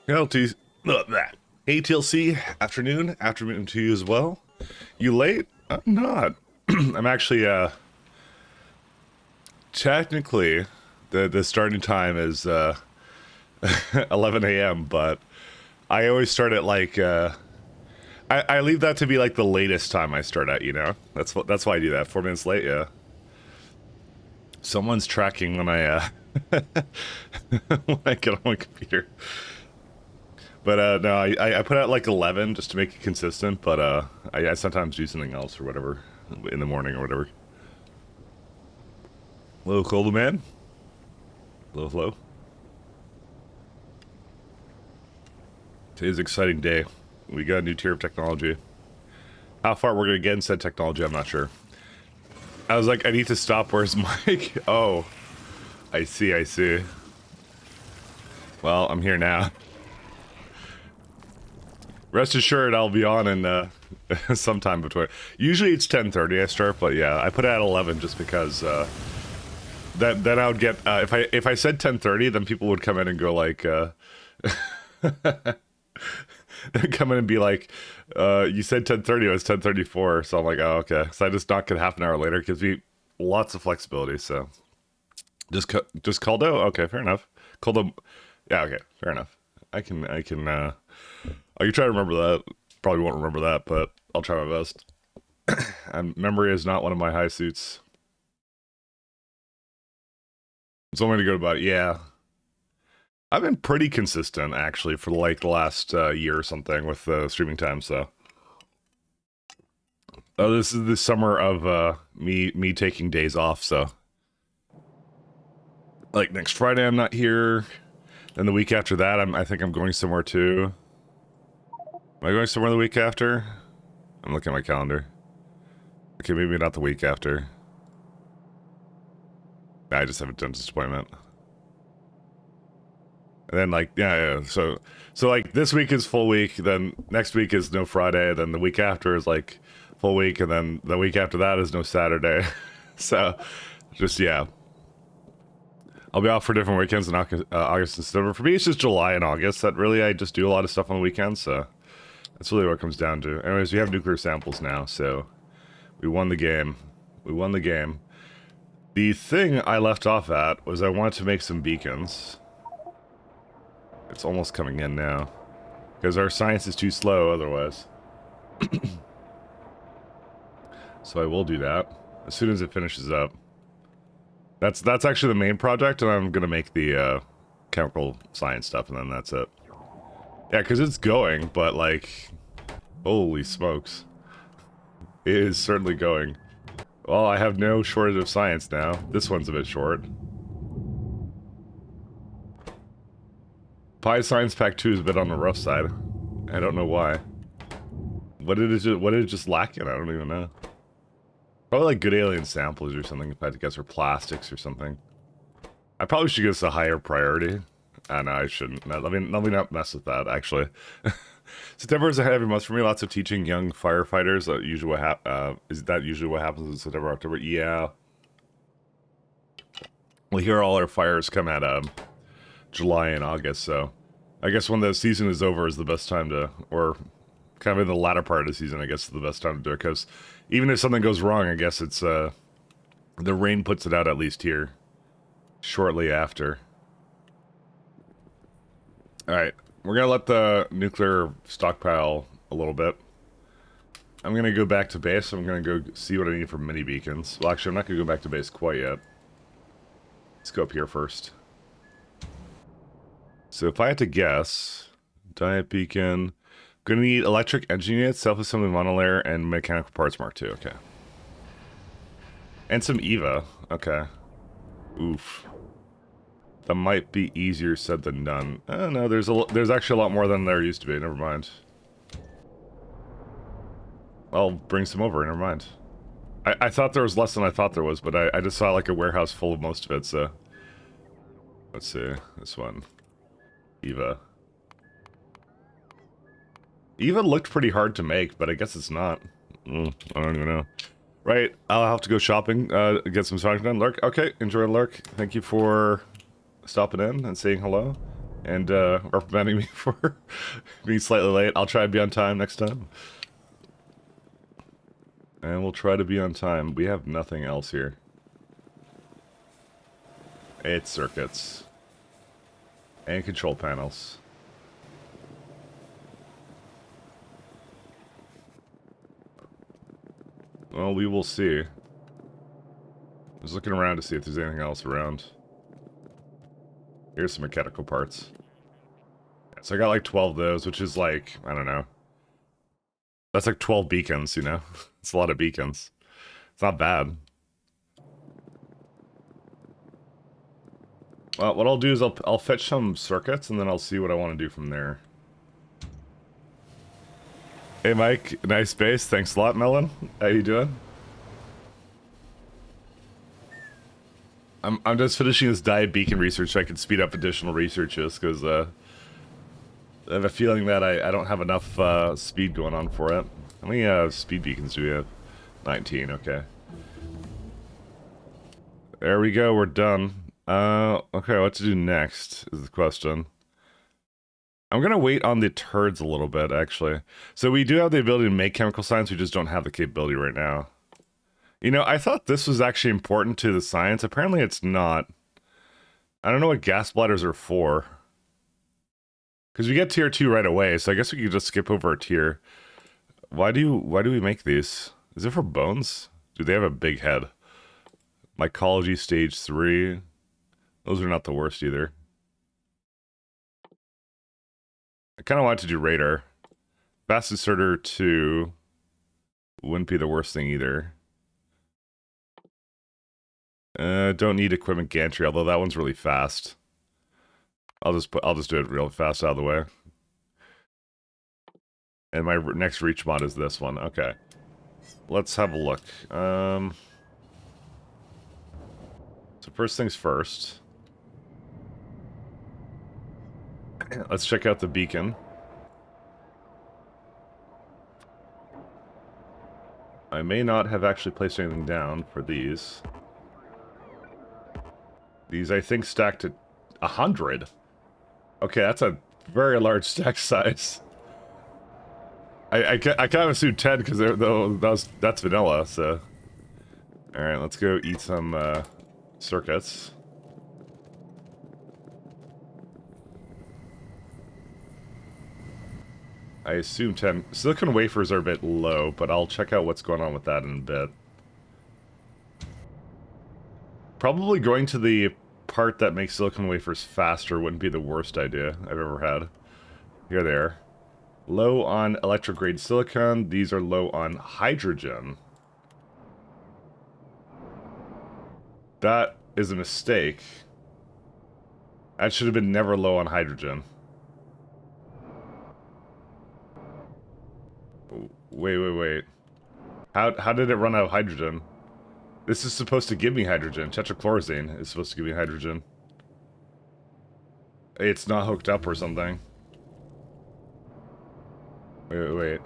LT, ATLC, afternoon to you as well. You late? I'm not. I'm actually, technically, the starting time is, 11 a.m., but I always start at like, I leave that to be like the latest time I start at, you know? That's why I do that. 4 minutes late, yeah. Someone's tracking when I, when I get on my computer. But no, I put out like 11 just to make it consistent, but I sometimes do something else or whatever in the morning or whatever. Hello, Cold Man. Hello, hello. Today's an exciting day. We got a new tier of technology. How far we're gonna get in said technology, I'm not sure. I was like, I need to stop. Where's Mike? Oh, I see, I see. Well, I'm here now. Rest assured, I'll be on in sometime between. Usually it's 10:30 I start, but yeah, I put it at 11 just because then I would get if I said 10:30, then people would come in and go like come in and be like, you said 10:30, it was 10:34, so I'm like, oh okay. So I just knock it half an hour later, gives me lots of flexibility. So just called out. Okay, fair enough. Called them. Yeah, okay, fair enough. I can I can try to remember that. Probably won't remember that, but I'll try my best. And memory is not one of my high suits. It's only to go about it. Yeah. I've been pretty consistent, actually, for like the last year or something with streaming time, so. Oh, this is the summer of me taking days off, so. Like next Friday I'm not here. Then the week after that, I think I'm going somewhere too. Am I going somewhere the week after? I'm looking at my calendar. Okay, maybe not the week after. Nah, I just have a dentist appointment. And then like, yeah, so like this week is full week, then next week is no Friday, then the week after is like full week, and then the week after that is no Saturday. So, just, yeah. I'll be off for different weekends in August and September. For me, it's just July and August that really I just do a lot of stuff on the weekends, so that's really what it comes down to. Anyways, we have nuclear samples now, so we won the game. We won the game. The thing I left off at was I wanted to make some beacons. It's almost coming in now. Because our science is too slow otherwise. So I will do that as soon as it finishes up. That's actually the main project, and I'm gonna make the chemical science stuff, and then that's it. Yeah, because it's going, but like, holy smokes. It is certainly going. Well, I have no shortage of science now. This one's a bit short. Pi Science Pack 2 is a bit on the rough side. I don't know why. What did it just lack in? I don't even know. Probably like good alien samples or something, if I had to guess, or plastics or something. I probably should give this a higher priority. No, I shouldn't. No, let me not mess with that, actually. September is a heavy month for me. Lots of teaching young firefighters. Is that usually what happens in September, October? Yeah. Well, here all our fires come at July and August, so I guess when the season is over is the best time to, or kind of in the latter part of the season, I guess is the best time to do it, because even if something goes wrong, I guess it's, the rain puts it out at least here, shortly after. Alright, we're gonna let the nuclear stockpile a little bit. I'm gonna go back to base, I'm gonna go see what I need for mini beacons. Well, actually, I'm not gonna go back to base quite yet. Let's go up here first. So if I had to guess, diet beacon, gonna need electric engine units, self-assembly monolayer, and mechanical parts mark 2, okay. And some EVA, okay. Oof. That might be easier said than done. Oh no, there's actually a lot more than there used to be, never mind. I'll bring some over, never mind. I thought there was less than I thought there was, but I just saw like a warehouse full of most of it, so. Let's see, this one. EVA. EVA looked pretty hard to make, but I guess it's not. I don't even know. Right, I'll have to go shopping, get some shopping done. Lurk, okay, enjoy Lurk. Thank you for stopping in and saying hello. and reprimanding me for being slightly late. I'll try to be on time next time. And we'll try to be on time. We have nothing else here. It's circuits. And control panels. Well, we will see. Just looking around to see if there's anything else around. Here's some mechanical parts. So I got like 12 of those, which is like, I don't know. That's like 12 beacons, you know? It's a lot of beacons. It's not bad. Well, what I'll do is I'll fetch some circuits, and then I'll see what I want to do from there. Hey Mike, nice base. Thanks a lot, Melon. How you doing? I'm just finishing this diet beacon research so I can speed up additional researches, because I have a feeling that I don't have enough speed going on for it. How many speed beacons do we have? 19, okay. There we go, we're done. Okay, what to do next is the question. I'm gonna wait on the turds a little bit, actually. So we do have the ability to make chemical science, we just don't have the capability right now. You know, I thought this was actually important to the science. Apparently it's not. I don't know what gas bladders are for. Because we get tier 2 right away, so I guess we could just skip over a tier. Why do we make these? Is it for bones? Do they have a big head? Mycology stage 3. Those are not the worst either. I kind of want to do radar. Fast inserter 2 wouldn't be the worst thing either. Don't need equipment gantry, although that one's really fast. I'll just do it real fast out of the way. And my next reach mod is this one. Okay. Let's have a look. So first things first. Let's check out the beacon. I may not have actually placed anything down for these. These, I think, stacked at 100. Okay, that's a very large stack size. I kind of assumed 10 because that's vanilla, so... Alright, let's go eat some circuits. I assume 10. Silicon wafers are a bit low, but I'll check out what's going on with that in a bit. Probably going to the part that makes silicon wafers faster wouldn't be the worst idea I've ever had. Here they are. Low on electrograde silicon. These are low on hydrogen. That is a mistake. That should have been never low on hydrogen. Wait. How did it run out of hydrogen? This is supposed to give me hydrogen. Tetrachlorozane is supposed to give me hydrogen. It's not hooked up or something. Wait.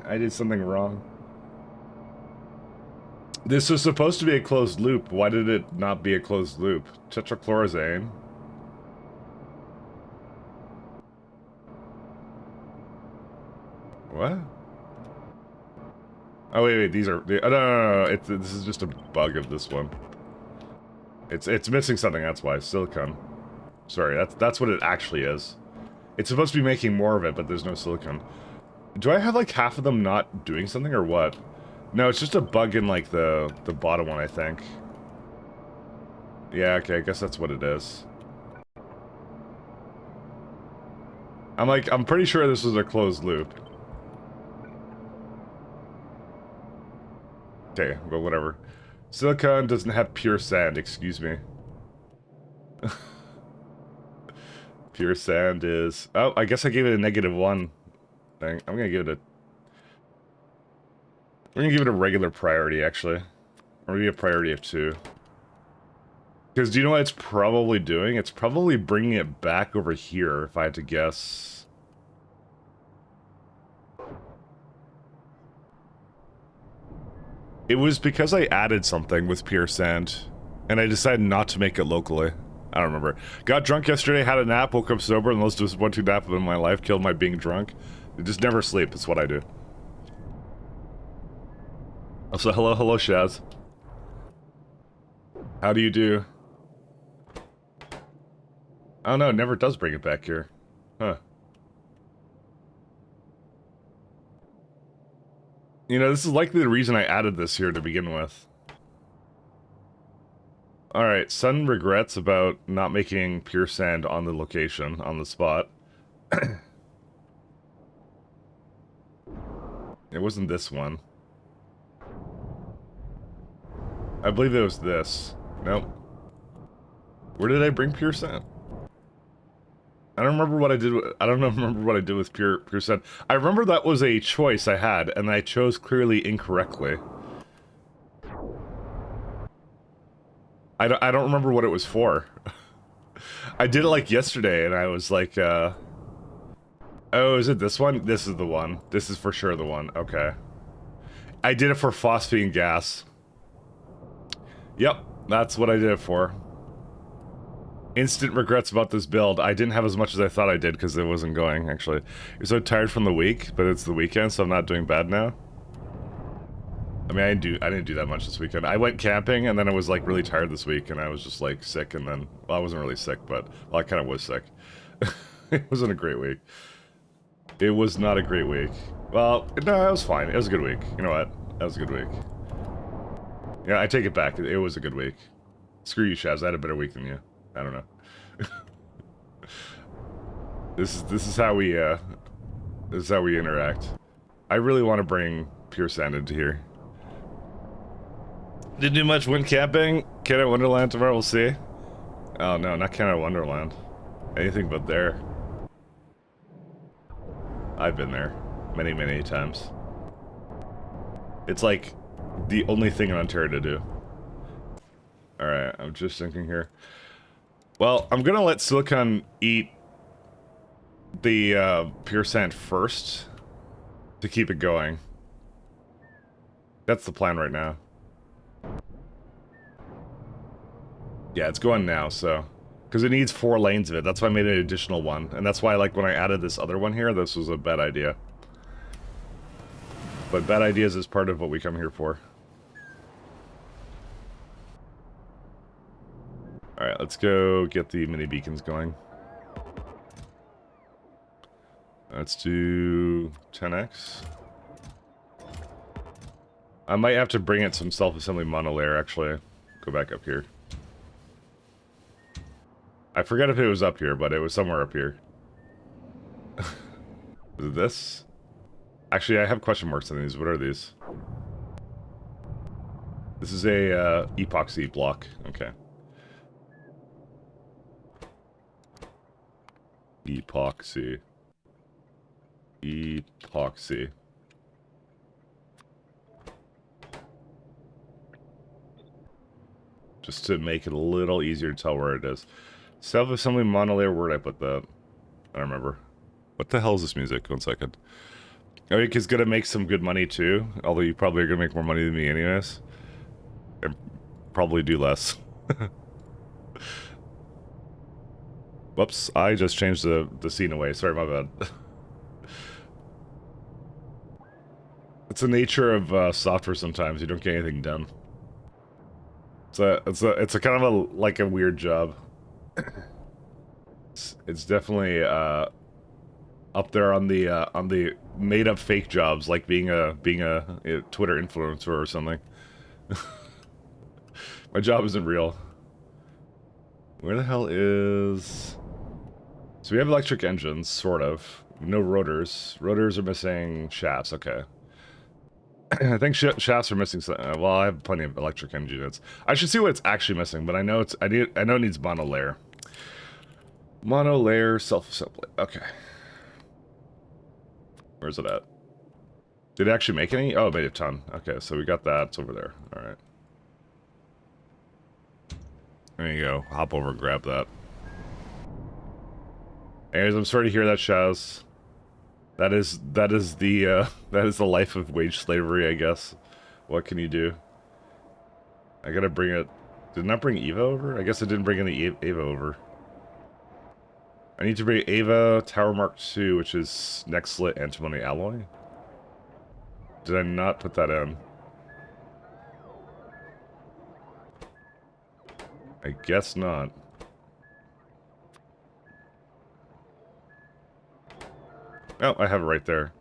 I did something wrong. This was supposed to be a closed loop. Why did it not be a closed loop? Tetrachlorozane. What? Oh wait, these are... Oh, no. This is just a bug of this one. It's missing something, that's why. Silicon. Sorry, that's what it actually is. It's supposed to be making more of it, but there's no silicon. Do I have like half of them not doing something or what? No, it's just a bug in like the bottom one, I think. Yeah, okay, I guess that's what it is. I'm pretty sure this was a closed loop. Okay, but whatever. Silicon doesn't have pure sand, excuse me. Pure sand is... Oh, I guess I gave it a -1 thing. I'm gonna give it a regular priority, actually. Or maybe a priority of 2. Because do you know what it's probably doing? It's probably bringing it back over here, if I had to guess. It was because I added something with pure sand, and I decided not to make it locally. I don't remember. Got drunk yesterday, had a nap, woke up sober, and the most disappointing nap of my life killed my being drunk. I just never sleep, that's what I do. Also, hello, Shaz. How do you do? Oh no, it never does bring it back here. Huh. You know, this is likely the reason I added this here to begin with. Alright, Sun regrets about not making pure sand on the location, on the spot. It wasn't this one. I believe it was this. Nope. Where did I bring pure sand? I don't remember what I did. I don't remember what I did with pure sand. I remember that was a choice I had, and I chose clearly incorrectly. I don't remember what it was for. I did it like yesterday, and I was like, oh, is it this one? This is the one. This is for sure the one. Okay. I did it for phosphine gas. Yep, that's what I did it for. Instant regrets about this build. I didn't have as much as I thought I did because it wasn't going, actually. You're so tired from the week, but it's the weekend, so I'm not doing bad now. I mean, I didn't do that much this weekend. I went camping, and then I was, like, really tired this week, and I was just, like, sick, and then... Well, I wasn't really sick, but... Well, I kind of was sick. It wasn't a great week. It was not a great week. Well, no, it was fine. It was a good week. You know what? That was a good week. Yeah, I take it back. It was a good week. Screw you, Shaz. I had a better week than you. I don't know. This is how we interact. I really want to bring pure sand into here. Didn't do much wind camping. Canada Wonderland tomorrow, we'll see. Oh no, not Canada Wonderland. Anything but there. I've been there many, many times. It's like the only thing in Ontario to do. Alright, I'm just thinking here. Well, I'm gonna let Silicon eat the pure sand first to keep it going. That's the plan right now. Yeah, it's going now, so... Because it needs 4 lanes of it. That's why I made an additional one. And that's why, like, when I added this other one here, this was a bad idea. But bad ideas is part of what we come here for. Alright, let's go get the mini beacons going. Let's do 10x. I might have to bring it some self-assembly monolayer, actually. Go back up here. I forget if it was up here, but it was somewhere up here. Is it this? Actually, I have question marks on these. What are these? This is a epoxy block. Okay. Epoxy. Epoxy. Just to make it a little easier to tell where it is. Self-assembly monolayer, where'd I put that? I don't remember. What the hell is this music? 1 second. Eric is gonna make some good money too, although you probably are gonna make more money than me anyways. And probably do less. Whoops, I just changed the scene away. Sorry, my bad. It's the nature of software sometimes. You don't get anything done. It's a kind of a like a weird job. It's definitely up there on the made up fake jobs, like being a Twitter influencer or something. My job isn't real. Where the hell is... So we have electric engines, sort of. No rotors. Rotors are missing shafts, okay. I think shafts are missing some... well, I have plenty of electric engine units. I should see what it's actually missing, but I know it's... I know it needs monolayer. Monolayer self-assembly. Okay. Where's it at? Did it actually make any? Oh, it made a ton. Okay, so we got that. It's over there. Alright. There you go. Hop over and grab that. Anyways, I'm sorry to hear that, Shaz. That is the life of wage slavery, I guess. What can you do? I gotta bring it Did not bring Eva over? I guess I didn't bring any Ava over. I need to bring Ava Tower Mark II, which is next slit antimony alloy. Did I not put that in? I guess not. Oh, I have it right there.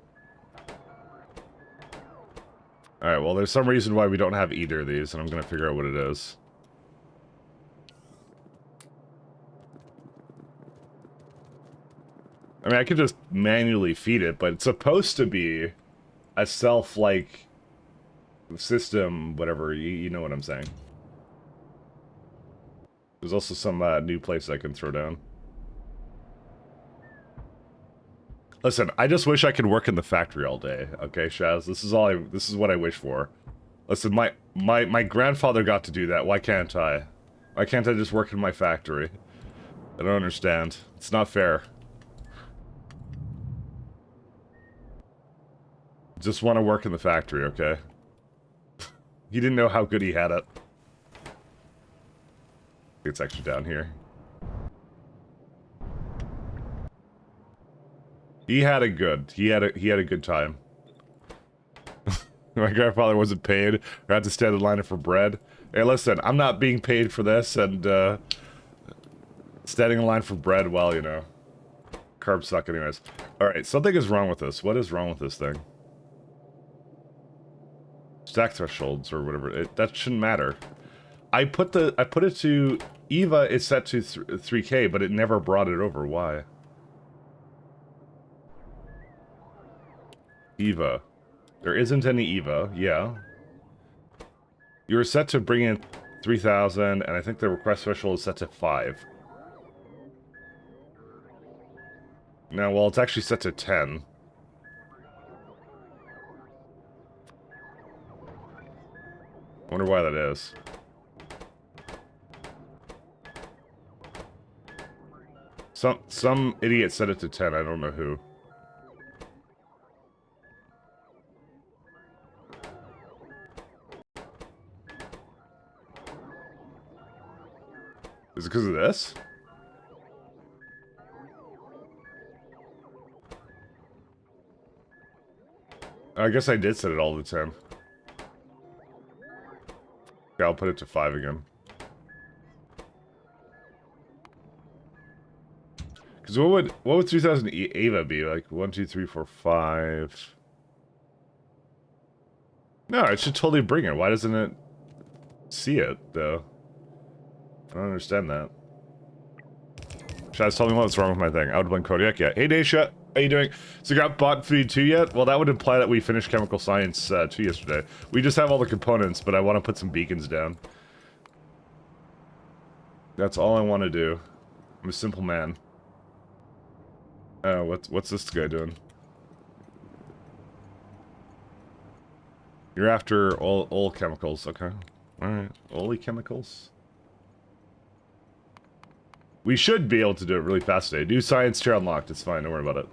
Alright, well, there's some reason why we don't have either of these, and I'm gonna figure out what it is. I mean, I could just manually feed it, but it's supposed to be a self-like system, whatever, you know what I'm saying. There's also some new places I can throw down. Listen, I just wish I could work in the factory all day, okay, Shaz? This is what I wish for. Listen, my grandfather got to do that, why can't I? Why can't I just work in my factory? I don't understand. It's not fair. Just want to work in the factory, okay? He didn't know how good he had it. It's actually down here. He had it good. He had a good time. My grandfather wasn't paid, or had to stand in line for bread. Hey, listen, I'm not being paid for this, and standing in line for bread, well, you know, carbs suck anyways. Alright, something is wrong with this. What is wrong with this thing? Stack thresholds, or whatever. That shouldn't matter. I put it to... Eva is set to 3K, but it never brought it over. Why? Eva. There isn't any Eva. Yeah. You were set to bring in 3,000, and I think the request threshold is set to 5. No, well, it's actually set to 10. I wonder why that is. Some idiot set it to 10, I don't know who. Is it because of this? I guess I did set it all to 10. Yeah, I'll put it to 5 again. Because what would 3000 Ava be? Like 1, 2, 3, 4, 5. No, it should totally bring it. Why doesn't it see it though? I don't understand that. Shaz, tell me what's wrong with my thing. I would blame Kodiak. Yeah. Hey, Daisha. How you doing? So you got bot food 2 yet? Well, that would imply that we finished chemical science 2 yesterday. We just have all the components, but I want to put some beacons down. That's all I want to do. I'm a simple man. What's this guy doing? You're after all chemicals. Okay. Alright. Only chemicals? We should be able to do it really fast today. New science chair unlocked. It's fine. Don't worry about it.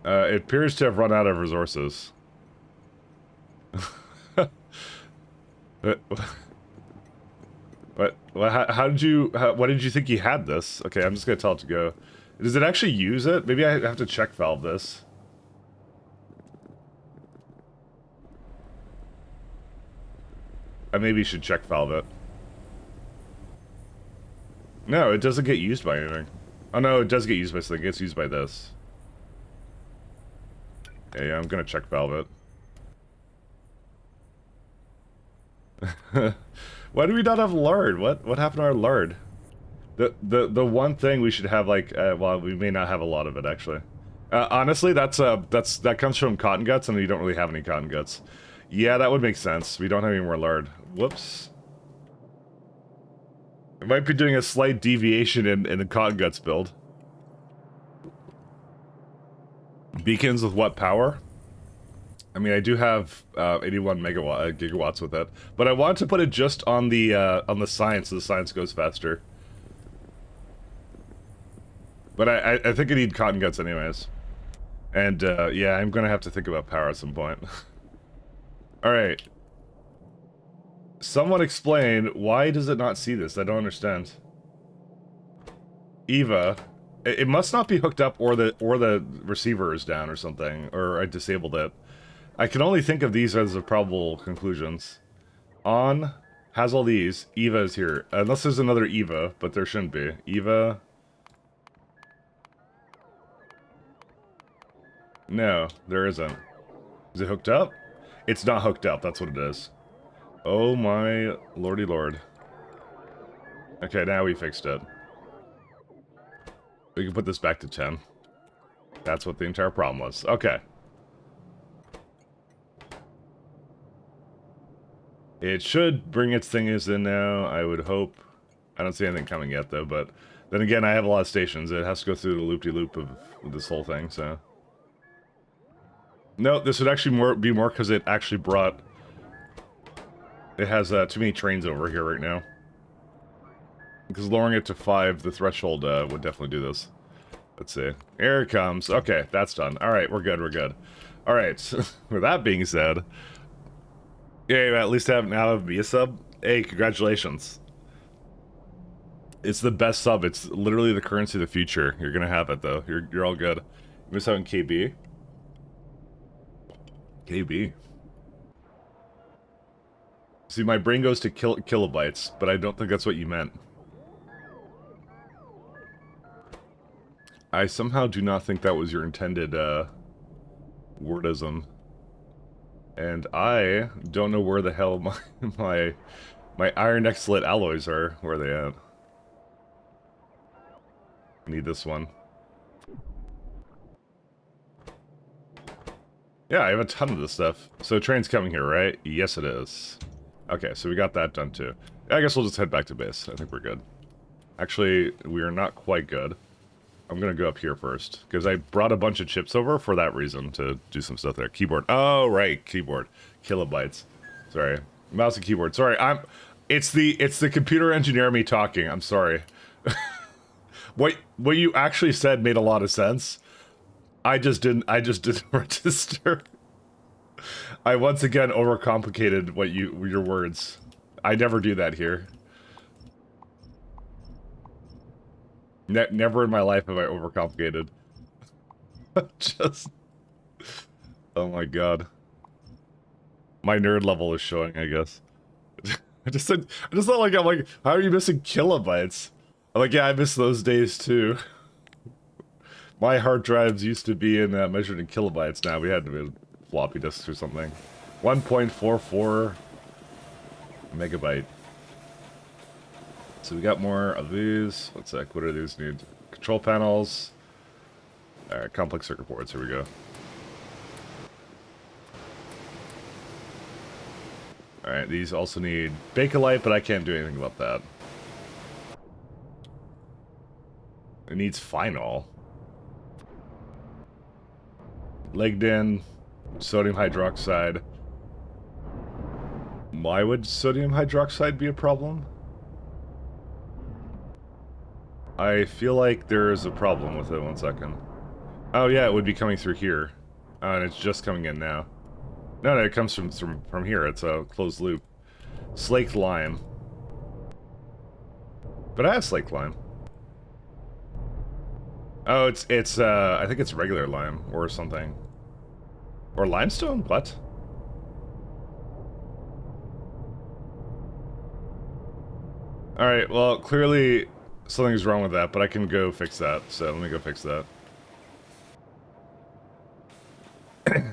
It appears to have run out of resources. What? How did you... why did you think you had this? Okay, I'm just gonna tell it to go. Does it actually use it? Maybe I have to check valve this. I maybe should check valve it. No, it doesn't get used by anything. Oh no, it does get used by something. It gets used by this. Yeah, I'm gonna check valve it. Why do we not have lard? What happened to our lard? The one thing we should have, like, well, we may not have a lot of it actually. Honestly, that comes from cotton guts, and we don't really have any cotton guts. Yeah, that would make sense. We don't have any more lard. Whoops. I might be doing a slight deviation in the cotton guts build. Beacons with what power? I mean, I do have 81 gigawatts with it, but I wanted to put it just on the science, so the science goes faster. But I think I need cotton guts anyways. And yeah, I'm gonna have to think about power at some point. Alright. Someone explain, why does it not see this? I don't understand. Eva. It must not be hooked up, or the receiver is down or something, or I disabled it. I can only think of these as the probable conclusions. On has all these. Eva is here. Unless there's another Eva, but there shouldn't be. Eva. No, there isn't. Is it hooked up? It's not hooked up, that's what it is. Oh my lordy lord. Okay, now we fixed it. We can put this back to 10. That's what the entire problem was. Okay. It should bring its things in now, I would hope. I don't see anything coming yet, though, but... Then again, I have a lot of stations. It has to go through the loop-de-loop of this whole thing, so... No, this would actually be more because it actually brought... It has too many trains over here right now. Because lowering it to 5, the threshold would definitely do this. Let's see. Here it comes. Okay, that's done. Alright, we're good, we're good. Alright, with that being said... Yeah, at least now have me a sub. Hey, congratulations. It's the best sub. It's literally the currency of the future. You're gonna have it, though. You're all good. You miss out on KB? KB. See, my brain goes to kilobytes, but I don't think that's what you meant. I somehow do not think that was your intended, wordism. And I don't know where the hell my iron X-lit alloys are. Where are they at? I need this one. Yeah, I have a ton of this stuff. So train's coming here, right? Yes, it is. Okay, so we got that done too. I guess we'll just head back to base. I think we're good. Actually, we are not quite good. I'm gonna go up here first, because I brought a bunch of chips over for that reason, to do some stuff there. Keyboard. Oh, right, keyboard. Kilobytes. Sorry. Mouse and keyboard. Sorry, it's the computer engineer me talking. I'm sorry. What you actually said made a lot of sense. I just didn't register. I once again overcomplicated your words. I never do that here. Never in my life have I overcomplicated. Just... Oh my god. My nerd level is showing, I guess. I just thought I'm like, how are you missing kilobytes? I'm like, yeah, I miss those days too. My hard drives used to be measured in kilobytes. Now we had to be floppy disks or something. 1.44 megabyte. So we got more of these. One sec, what do these need? Control panels. Alright, complex circuit boards, here we go. Alright, these also need Bakelite, but I can't do anything about that. It needs phenol. Legden, sodium hydroxide. Why would sodium hydroxide be a problem? I feel like there is a problem with it. One second. Oh yeah, it would be coming through here. Oh, and it's just coming in now. No, it comes from here. It's a closed loop. Slaked lime. But I have slaked lime. Oh, it's I think it's regular lime or something. Or limestone? What? Alright, well, clearly something's wrong with that, but I can go fix that, so let me go fix that.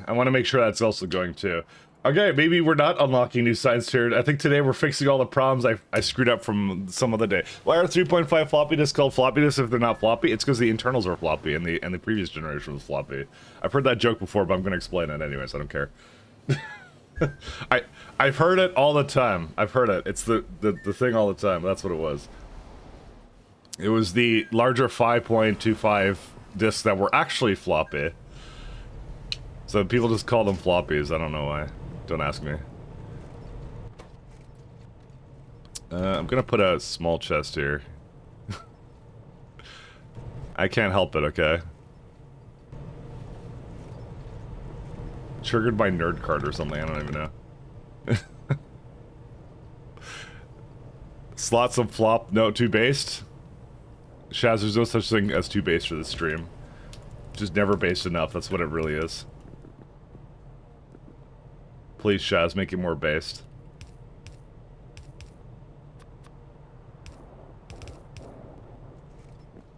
I want to make sure that's also going too. Okay, maybe we're not unlocking new science here. I think today we're fixing all the problems I screwed up from some other day. Why are 3.5 floppy disks called floppy disks if they're not floppy? It's because the internals are floppy and the previous generation was floppy. I've heard that joke before, but I'm going to explain it anyways. I don't care. I've heard it all the time. I've heard it. It's the thing all the time. That's what it was. It was the larger 5.25 disks that were actually floppy. So people just call them floppies. I don't know why. Don't ask me. I'm gonna put a small chest here. I can't help it, okay? Triggered by nerd card or something, I don't even know. Slots of flop, no, too based. Shaz, there's no such thing as too based for this stream. Just never based enough, that's what it really is. Please, Shaz, make it more based.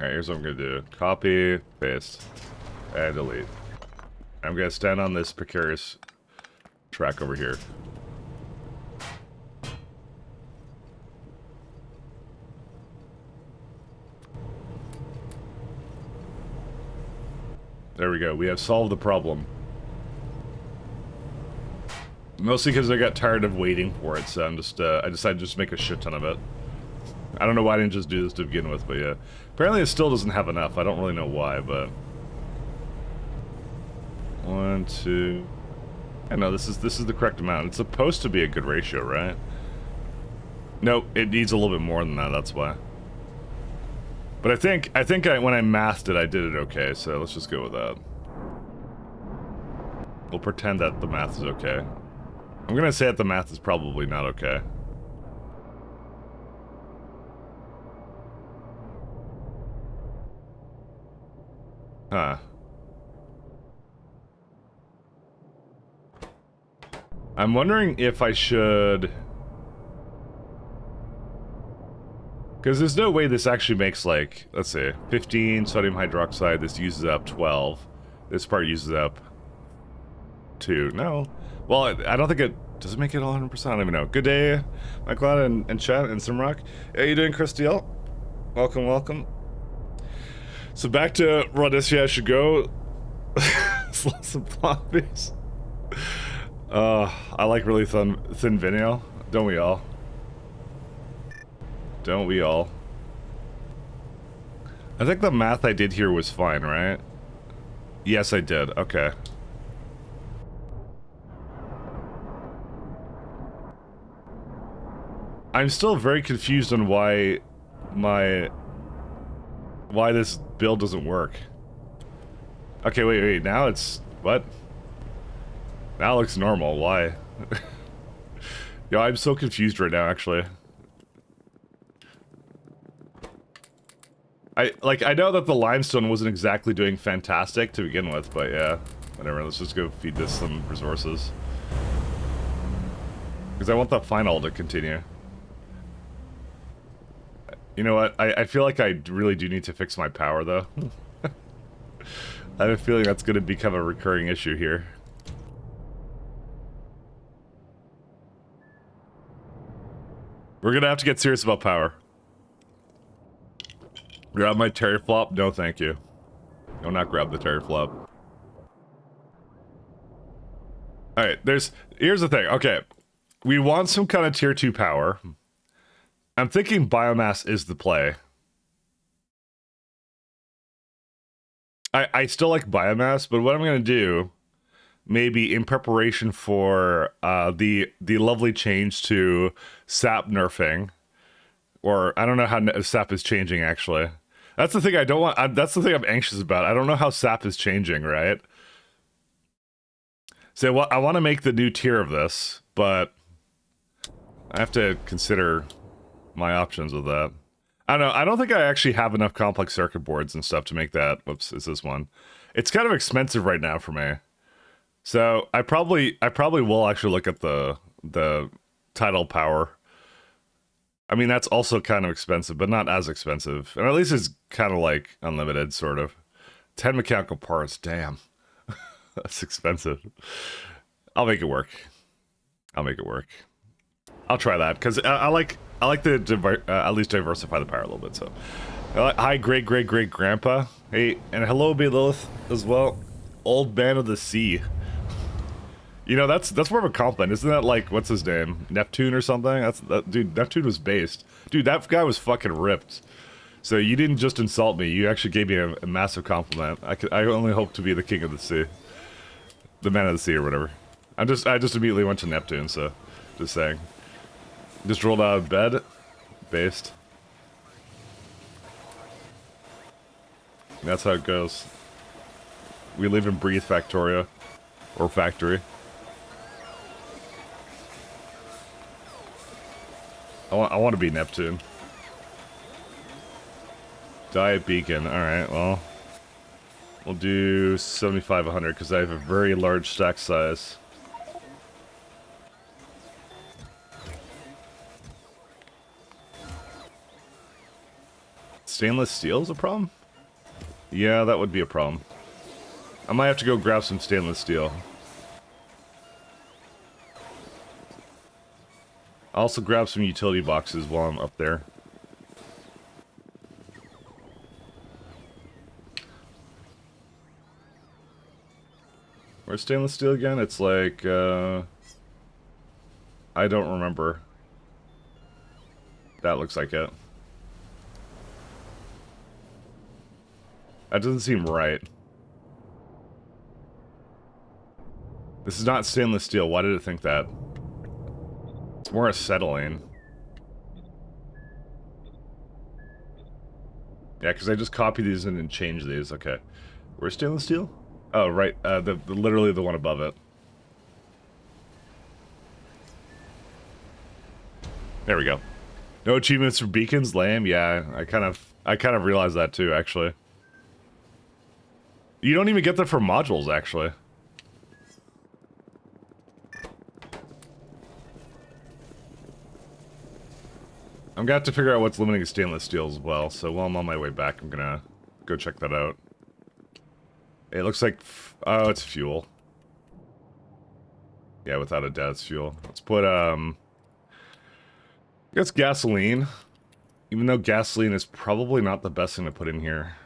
Alright, here's what I'm gonna do. Copy, paste, and delete. I'm gonna stand on this precarious track over here. There we go, we have solved the problem. Mostly because I got tired of waiting for it, so I'm just, I decided to just make a shit ton of it. I don't know why I didn't just do this to begin with, but yeah. Apparently it still doesn't have enough, I don't really know why, but... 1, 2... I know, this is the correct amount. It's supposed to be a good ratio, right? Nope, it needs a little bit more than that, that's why. But I think when I mathed it, I did it okay, so let's just go with that. We'll pretend that the math is okay. I'm gonna say that the math is probably not okay. Huh. I'm wondering if I should... Because there's no way this actually makes, like, let's see, 15 sodium hydroxide, this uses up 12. This part uses up 2. No. Well, I don't think it... Does it make it all 100%? I don't even know. Good day, Michael and Chat and Simrock. How you doing, Christiel? Welcome, welcome. So back to Rhodesia, I should go. Some floppies. I like really thin vinyl. Don't we all? Don't we all? I think the math I did here was fine, right? Yes, I did. Okay. I'm still very confused on why this build doesn't work. Okay, wait, now it's... What? Now it looks normal, why? Yo, I'm so confused right now, actually. I know that the limestone wasn't exactly doing fantastic to begin with, but yeah. Whatever, let's just go feed this some resources. Because I want the final to continue. You know what? I feel like I really do need to fix my power, though. I have a feeling that's going to become a recurring issue here. We're going to have to get serious about power. Grab my teraflop? No, thank you. Do not grab the teraflop. Alright, here's the thing. Okay. We want some kind of tier 2 power. I'm thinking biomass is the play. I still like biomass, but what I'm going to do, maybe in preparation for the lovely change to sap nerfing, or I don't know how sap is changing, actually. That's the thing I don't want, that's the thing I'm anxious about. I don't know how sap is changing, right? So I want to make the new tier of this, but I have to consider my options with that. I don't know, I don't think I actually have enough complex circuit boards and stuff to make that. Whoops, is this one? It's kind of expensive right now for me. So I probably will actually look at the tidal power. I mean, that's also kind of expensive, but not as expensive. And at least it's kind of like unlimited, sort of. 10 mechanical parts, damn. That's expensive. I'll make it work. I'll make it work. I'll try that, because I like to at least diversify the power a little bit, so. Hi, great-great-great-grandpa. Hey, and hello, B. Lilith, as well. Old man of the sea. You know, that's more of a compliment. Isn't that like, what's his name? Neptune or something? Dude, Neptune was based. Dude, that guy was fucking ripped. So you didn't just insult me, you actually gave me a massive compliment. I only hope to be the king of the sea. The man of the sea or whatever. I just immediately went to Neptune, so just saying. Just rolled out of bed. Based. That's how it goes. We live and breathe Factorio. Or factory. I want to be Neptune. Diet beacon. Alright, well. We'll do 7,500 because I have a very large stack size. Stainless steel is a problem? Yeah, that would be a problem. I might have to go grab some stainless steel. I'll also grab some utility boxes while I'm up there. Where's stainless steel again? It's like, I don't remember. That looks like it. That doesn't seem right. This is not stainless steel. Why did it think that? It's more acetylene. Yeah, because I just copied these in and changed these. Okay. Where's stainless steel? Oh, right. Literally the one above it. There we go. No achievements for beacons, lame. Yeah, I kind of realized that too, actually. You don't even get that for modules, actually. I'm gonna have to figure out what's limiting stainless steel as well, so while I'm on my way back, I'm gonna go check that out. It looks like... oh, it's fuel. Yeah, without a doubt, it's fuel. Let's put, I guess gasoline. Even though gasoline is probably not the best thing to put in here.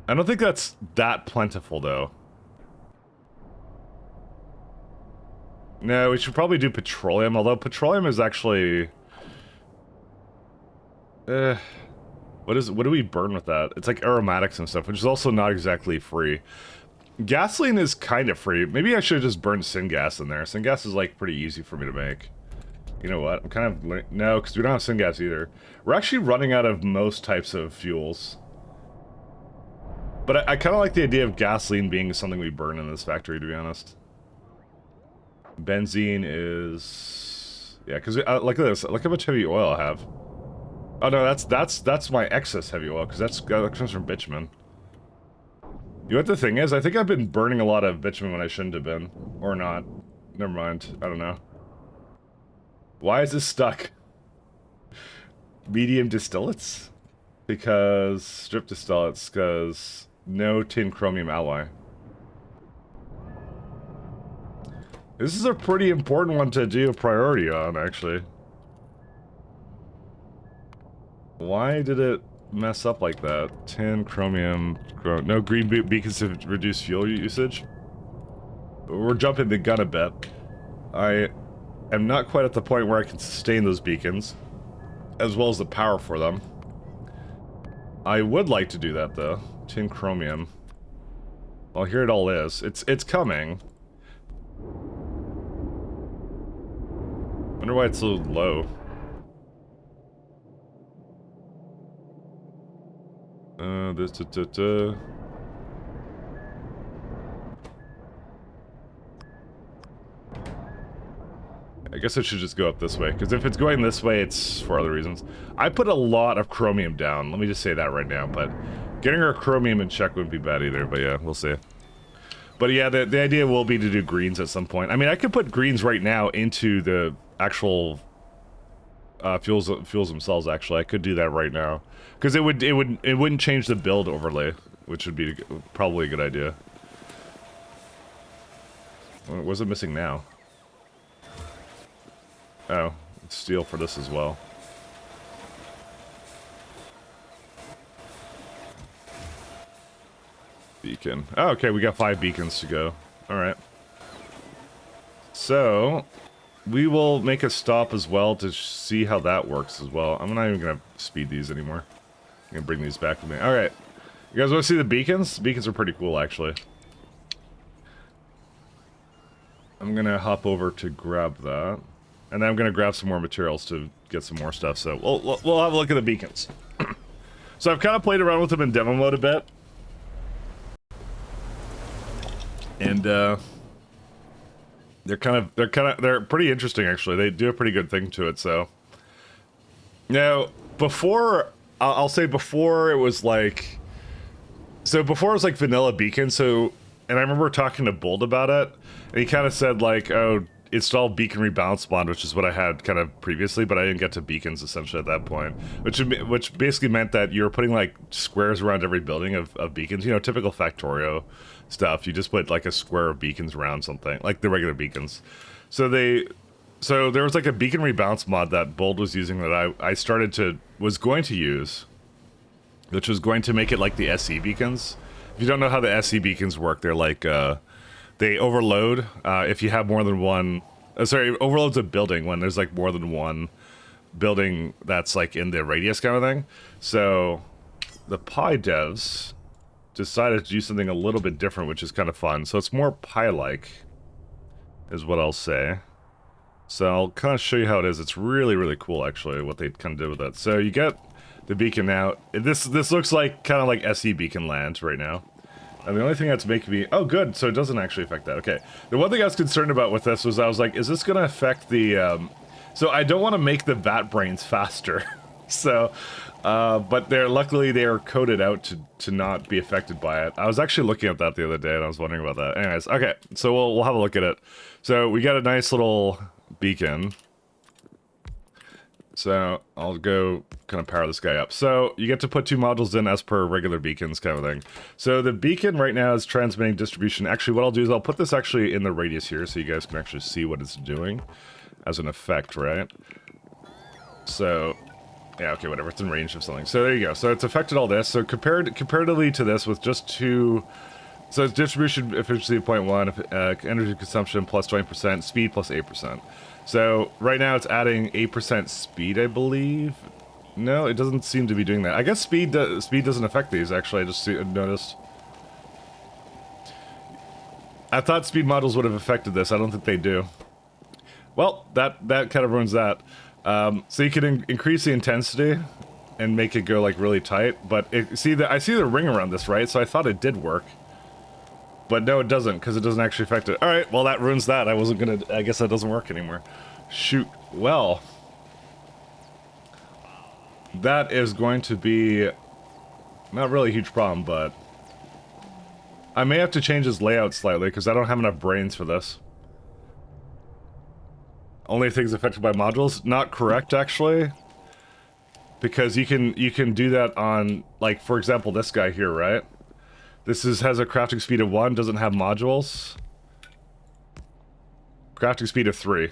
I don't think that's that plentiful, though. No, we should probably do petroleum, although petroleum is actually... what do we burn with that? It's like aromatics and stuff, which is also not exactly free. Gasoline is kind of free. Maybe I should have just burned syngas in there. Syngas is like pretty easy for me to make. You know what? I'm kind of... no, because we don't have syngas either. We're actually running out of most types of fuels. But I kind of like the idea of gasoline being something we burn in this factory, to be honest. Benzene is... yeah, because look at this. Look how much heavy oil I have. Oh no, that's my excess heavy oil, because that comes from bitumen. You know what the thing is? I think I've been burning a lot of bitumen when I shouldn't have been. Or not. Never mind. I don't know. Why is this stuck? Medium distillates? Because... strip distillates, because... no tin chromium alloy. This is a pretty important one to do a priority on, actually. Why did it mess up like that? Tin, chromium, no green beacons to reduce fuel usage? We're jumping the gun a bit. I am not quite at the point where I can sustain those beacons, as well as the power for them. I would like to do that, though. Tin, chromium. Well, here it all is. It's coming. Wonder why it's so low. I guess I should just go up this way, because if it's going this way, it's for other reasons. I put a lot of chromium down, let me just say that right now, but getting our chromium in check wouldn't be bad either, but yeah, we'll see. But yeah, the idea will be to do greens at some point. I mean, I could put greens right now into the actual fuels themselves, actually. I could do that right now. Because it wouldn't change the build overlay, which would be probably a good idea. What was it missing now? Oh, it's steel for this as well. Beacon. Oh, okay, we got 5 beacons to go. Alright. So, we will make a stop as well to see how that works as well. I'm not even going to speed these anymore. I'm going to bring these back with me. Alright. You guys want to see the beacons? Beacons are pretty cool, actually. I'm going to hop over to grab that. And then I'm going to grab some more materials to get some more stuff. So, we'll have a look at the beacons. So, I've kind of played around with them in demo mode a bit. And they're pretty interesting actually. They do a pretty good thing to it. So now before I'll say before it was like vanilla beacon. So and I remember talking to Bold about it, and he kind of said like, oh, install beacon rebalance mod, which is what I had kind of previously, but I didn't get to beacons essentially at that point, which basically meant that you were putting like squares around every building of beacons, you know, typical Factorio stuff. You just put like a square of beacons around something, like the regular beacons. So there was like a beacon rebalance mod that Bold was using that I was going to use, which was going to make it like the SE beacons. If you don't know how the SE beacons work, they're like, they overload if you have more than one. Sorry, overloads a building when there's like more than one building that's like in the radius kind of thing. So the Pi devs decided to do something a little bit different, which is kind of fun. So it's more Pi-like, is what I'll say. So I'll kind of show you how it is. It's really, really cool, actually, what they kind of did with it. So you get the beacon now. This looks like kind of like SE beacon land right now. And the only thing that's making me... Oh, good. So it doesn't actually affect that. Okay. The one thing I was concerned about with this was I was like, is this going to affect the... So I don't want to make the vat brains faster. So... but luckily they are coded out to not be affected by it. I was actually looking at that the other day and I was wondering about that. Anyways, okay. So we'll have a look at it. So we got a nice little beacon. So I'll go kind of power this guy up. So you get to put 2 modules in as per regular beacons kind of thing. So the beacon right now is transmitting distribution. Actually, what I'll do is I'll put this actually in the radius here so you guys can actually see what it's doing as an effect, right? So, yeah, okay, whatever. It's in range of something. So there you go. So it's affected all this. So comparatively to this with just 2... So it's distribution efficiency of 0.1, energy consumption plus 20%, speed plus 8%. So right now it's adding 8% speed, I believe. No, it doesn't seem to be doing that. I guess speed doesn't affect these, actually. I just noticed. I thought speed models would have affected this. I don't think they do. Well, that kind of ruins that. So you can increase the intensity and make it go like really tight. But I see the ring around this, right? So I thought it did work. But no, it doesn't, because it doesn't actually affect it. Alright, well that ruins that. I guess that doesn't work anymore. Shoot. Well. That is going to be not really a huge problem, but I may have to change his layout slightly, because I don't have enough brains for this. Only things affected by modules? Not correct, actually. Because you can do that on, like, for example, this guy here, right? This has a crafting speed of 1, doesn't have modules. Crafting speed of 3.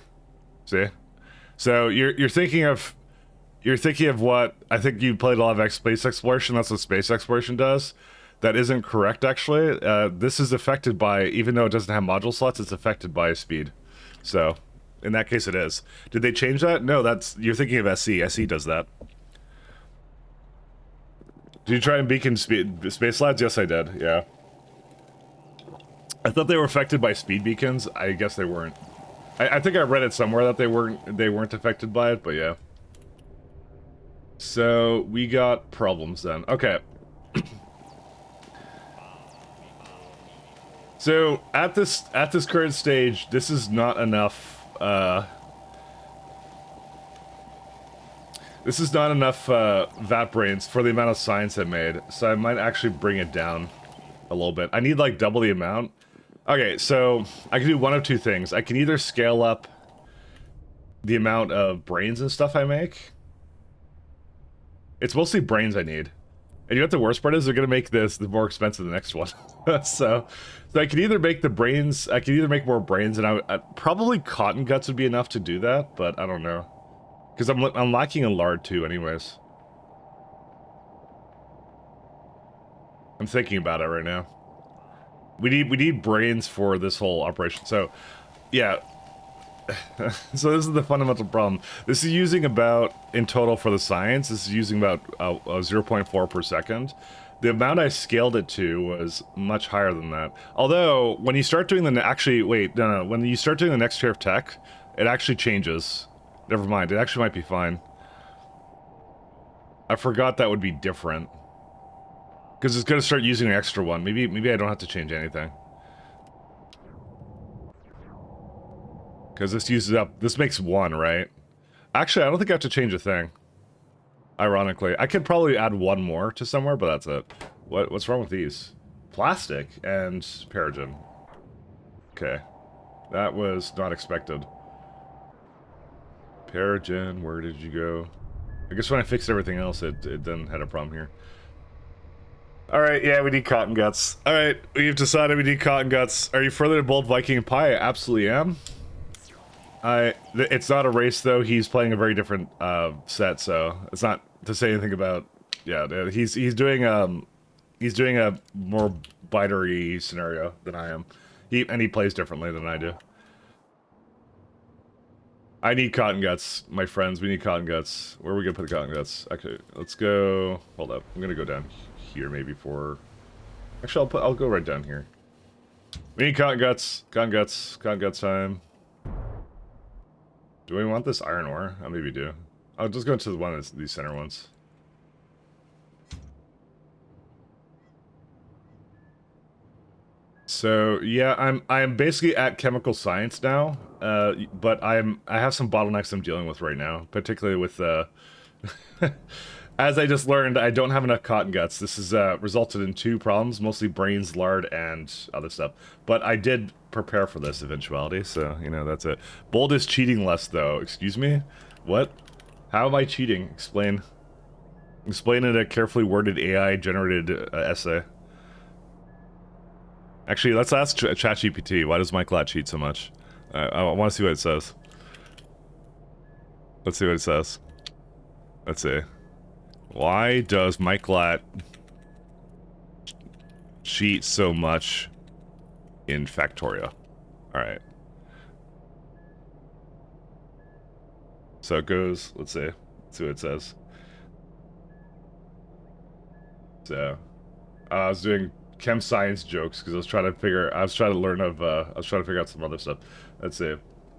See? So you're thinking of what I think you played a lot of space exploration. That's what space exploration does. That isn't correct, actually. This is affected by, even though it doesn't have module slots, it's affected by speed. So in that case, it is. Did they change that? No, you're thinking of SE. SE does that. Did you try and beacon space lads? Yes, I did. Yeah. I thought they were affected by speed beacons. I guess they weren't. I think I read it somewhere that they weren't affected by it, but yeah. So we got problems then. Okay. So at this current stage, this is not enough. This is not enough vat brains for the amount of science I made, so I might actually bring it down a little bit. I need like double the amount. Okay, so I can do one of 2 things. I can either scale up the amount of brains and stuff I make. It's mostly brains I need. And you know what the worst part is? They're going to make this more expensive than the next one. so I can either make the brains, I can either make more brains, and probably cotton guts would be enough to do that, but I don't know. Because I'm lacking in lard too, anyways. I'm thinking about it right now. We need brains for this whole operation. So, yeah. So this is the fundamental problem. This is using about, in total for the science, this is using about 0.4 per second. The amount I scaled it to was much higher than that. Although, when you start doing when you start doing the next tier of tech, it actually changes. Never mind, it actually might be fine. I forgot that would be different. Because it's going to start using an extra one. Maybe I don't have to change anything. Because this uses up, this makes 1, right? Actually, I don't think I have to change a thing. Ironically, I could probably add 1 more to somewhere, but that's it. What's wrong with these? Plastic and paragen. Okay. That was not expected. Paragen, where did you go? I guess when I fixed everything else, it then had a problem here. Alright, yeah, we need cotton guts. Alright, we've decided we need cotton guts. Are you further to Bold Viking Pie? I absolutely am. It's not a race, though. He's playing a very different set, so it's not to say anything about... Yeah, he's doing a more binary scenario than I am. And he plays differently than I do. I need cotton guts, my friends. We need cotton guts. Where are we gonna put the cotton guts? Okay, let's go. Hold up. I'm gonna go down here maybe for. Actually, I'll go right down here. We need cotton guts. Cotton guts. Cotton guts time. Do we want this iron ore? I maybe do. I'll just go to one of these center ones. So yeah, I'm basically at chemical science now, but I have some bottlenecks I'm dealing with right now, particularly with as I just learned, I don't have enough cotton guts. This has resulted in 2 problems, mostly brains, lard, and other stuff. But I did prepare for this eventuality, so you know that's it. Bold is cheating less, though. Excuse me, what? How am I cheating? Explain. Explain in a carefully worded AI-generated essay. Actually, let's ask ChatGPT. Why does Mike Lat cheat so much? I want to see what it says. Let's see what it says. Let's see. Why does Mike Lat cheat so much in Factorio? Alright. So it goes, let's see. Let's see what it says. So, I was doing chem science jokes because I was trying to figure out some other stuff. Let's see.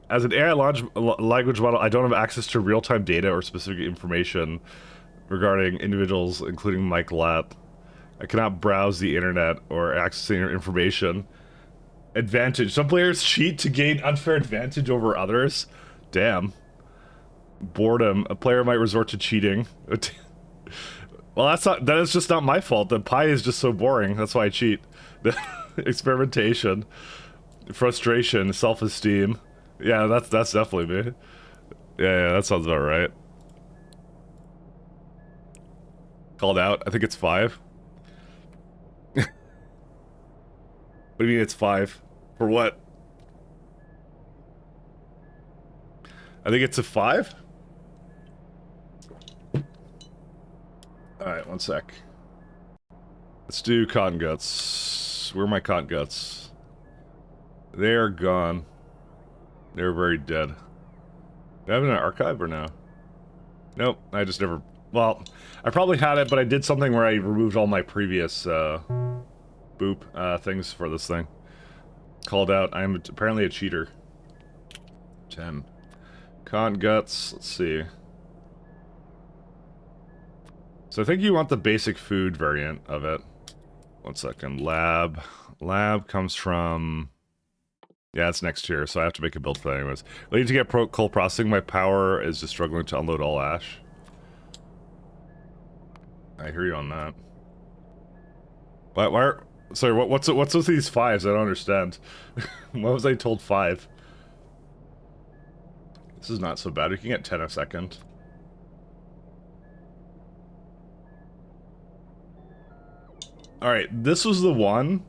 As an AI language model, I don't have access to real-time data or specific information regarding individuals, including Mike Lat. I cannot browse the internet or accessing information. Advantage. Some players cheat to gain unfair advantage over others. Damn. Boredom. A player might resort to cheating. Well, that is just not my fault. The pie is just so boring. That's why I cheat. Experimentation. Frustration. Self-esteem. Yeah, that's definitely me. Yeah, that sounds about right. Called out. I think it's 5. What do you mean it's 5? For what? I think it's a 5? Alright, one sec. Let's do cotton guts. Where are my cotton guts? They're gone. They're very dead. Do I have an archive or no? Nope, I just never... Well, I probably had it, but I did something where I removed all my previous, things for this thing. Called out. I'm apparently a cheater. 10. Cotton guts. Let's see. So I think you want the basic food variant of it. 1 second. Lab. Lab comes from... Yeah, it's next year, so I have to make a build for that anyways. I need to get coal processing. My power is just struggling to unload all ash. I hear you on that. Why sorry, what's with these 5s? I don't understand. Why was I told 5? This is not so bad. We can get 10 a second. Alright, this was the one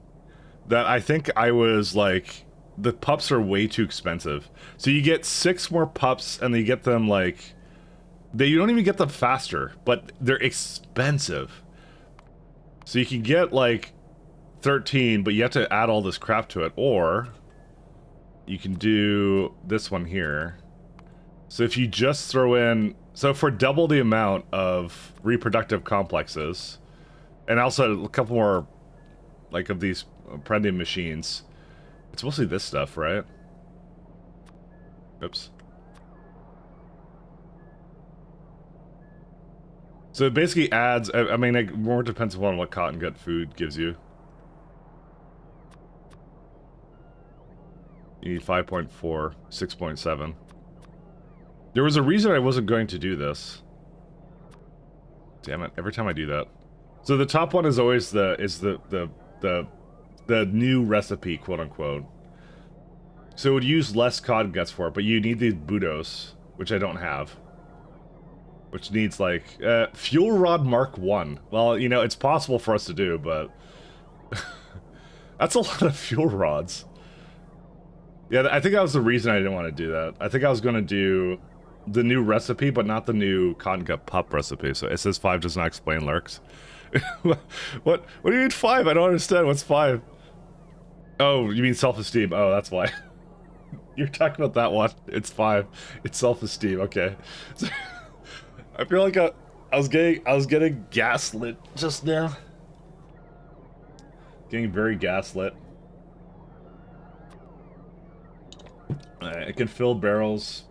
that I think I was like... The pups are way too expensive. So you get 6 more pups, and you get them like... You don't even get them faster, but they're expensive. So you can get like 13, but you have to add all this crap to it, or you can do this one here. So if you just throw in... So for double the amount of reproductive complexes, and also a couple more like of these prendium machines, it's mostly this stuff, right? Oops. So it basically adds, I mean, it more depends upon what cotton gut food gives you. You need 5.4, 6.7. There was a reason I wasn't going to do this. Damn it, every time I do that. So the top one is always the new recipe, quote unquote. So it would use less cod guts for it, but you need these Budos, which I don't have. Which needs like fuel rod Mark 1. Well, you know, it's possible for us to do, but that's a lot of fuel rods. Yeah, I think that was the reason I didn't want to do that. I think I was going to do the new recipe, but not the new cotton gut pup recipe. So it says 5 does not explain lurks. What do you mean 5? I don't understand. What's 5? Oh, you mean self-esteem. Oh, that's why. You're talking about that one. It's 5. It's self-esteem. Okay. I feel like I was getting gaslit just now. Getting very gaslit. I can fill barrels.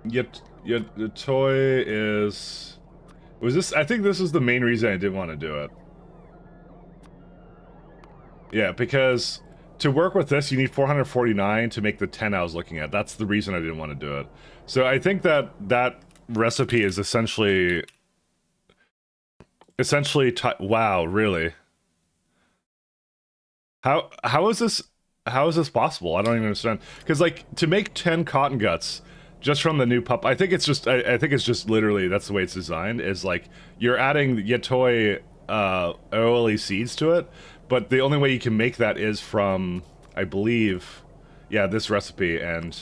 Yet the toy is... Was this... I think this is the main reason I didn't want to do it. Yeah, because to work with this, you need 449 to make the 10 I was looking at. That's the reason I didn't want to do it. So I think that that recipe is essentially... Wow, really? How is this possible? I don't even understand. Because like to make 10 cotton guts just from the new pup, I think it's just literally that's the way it's designed. Is like you're adding Yatoi oily seeds to it, but the only way you can make that is from, I believe, yeah, this recipe, and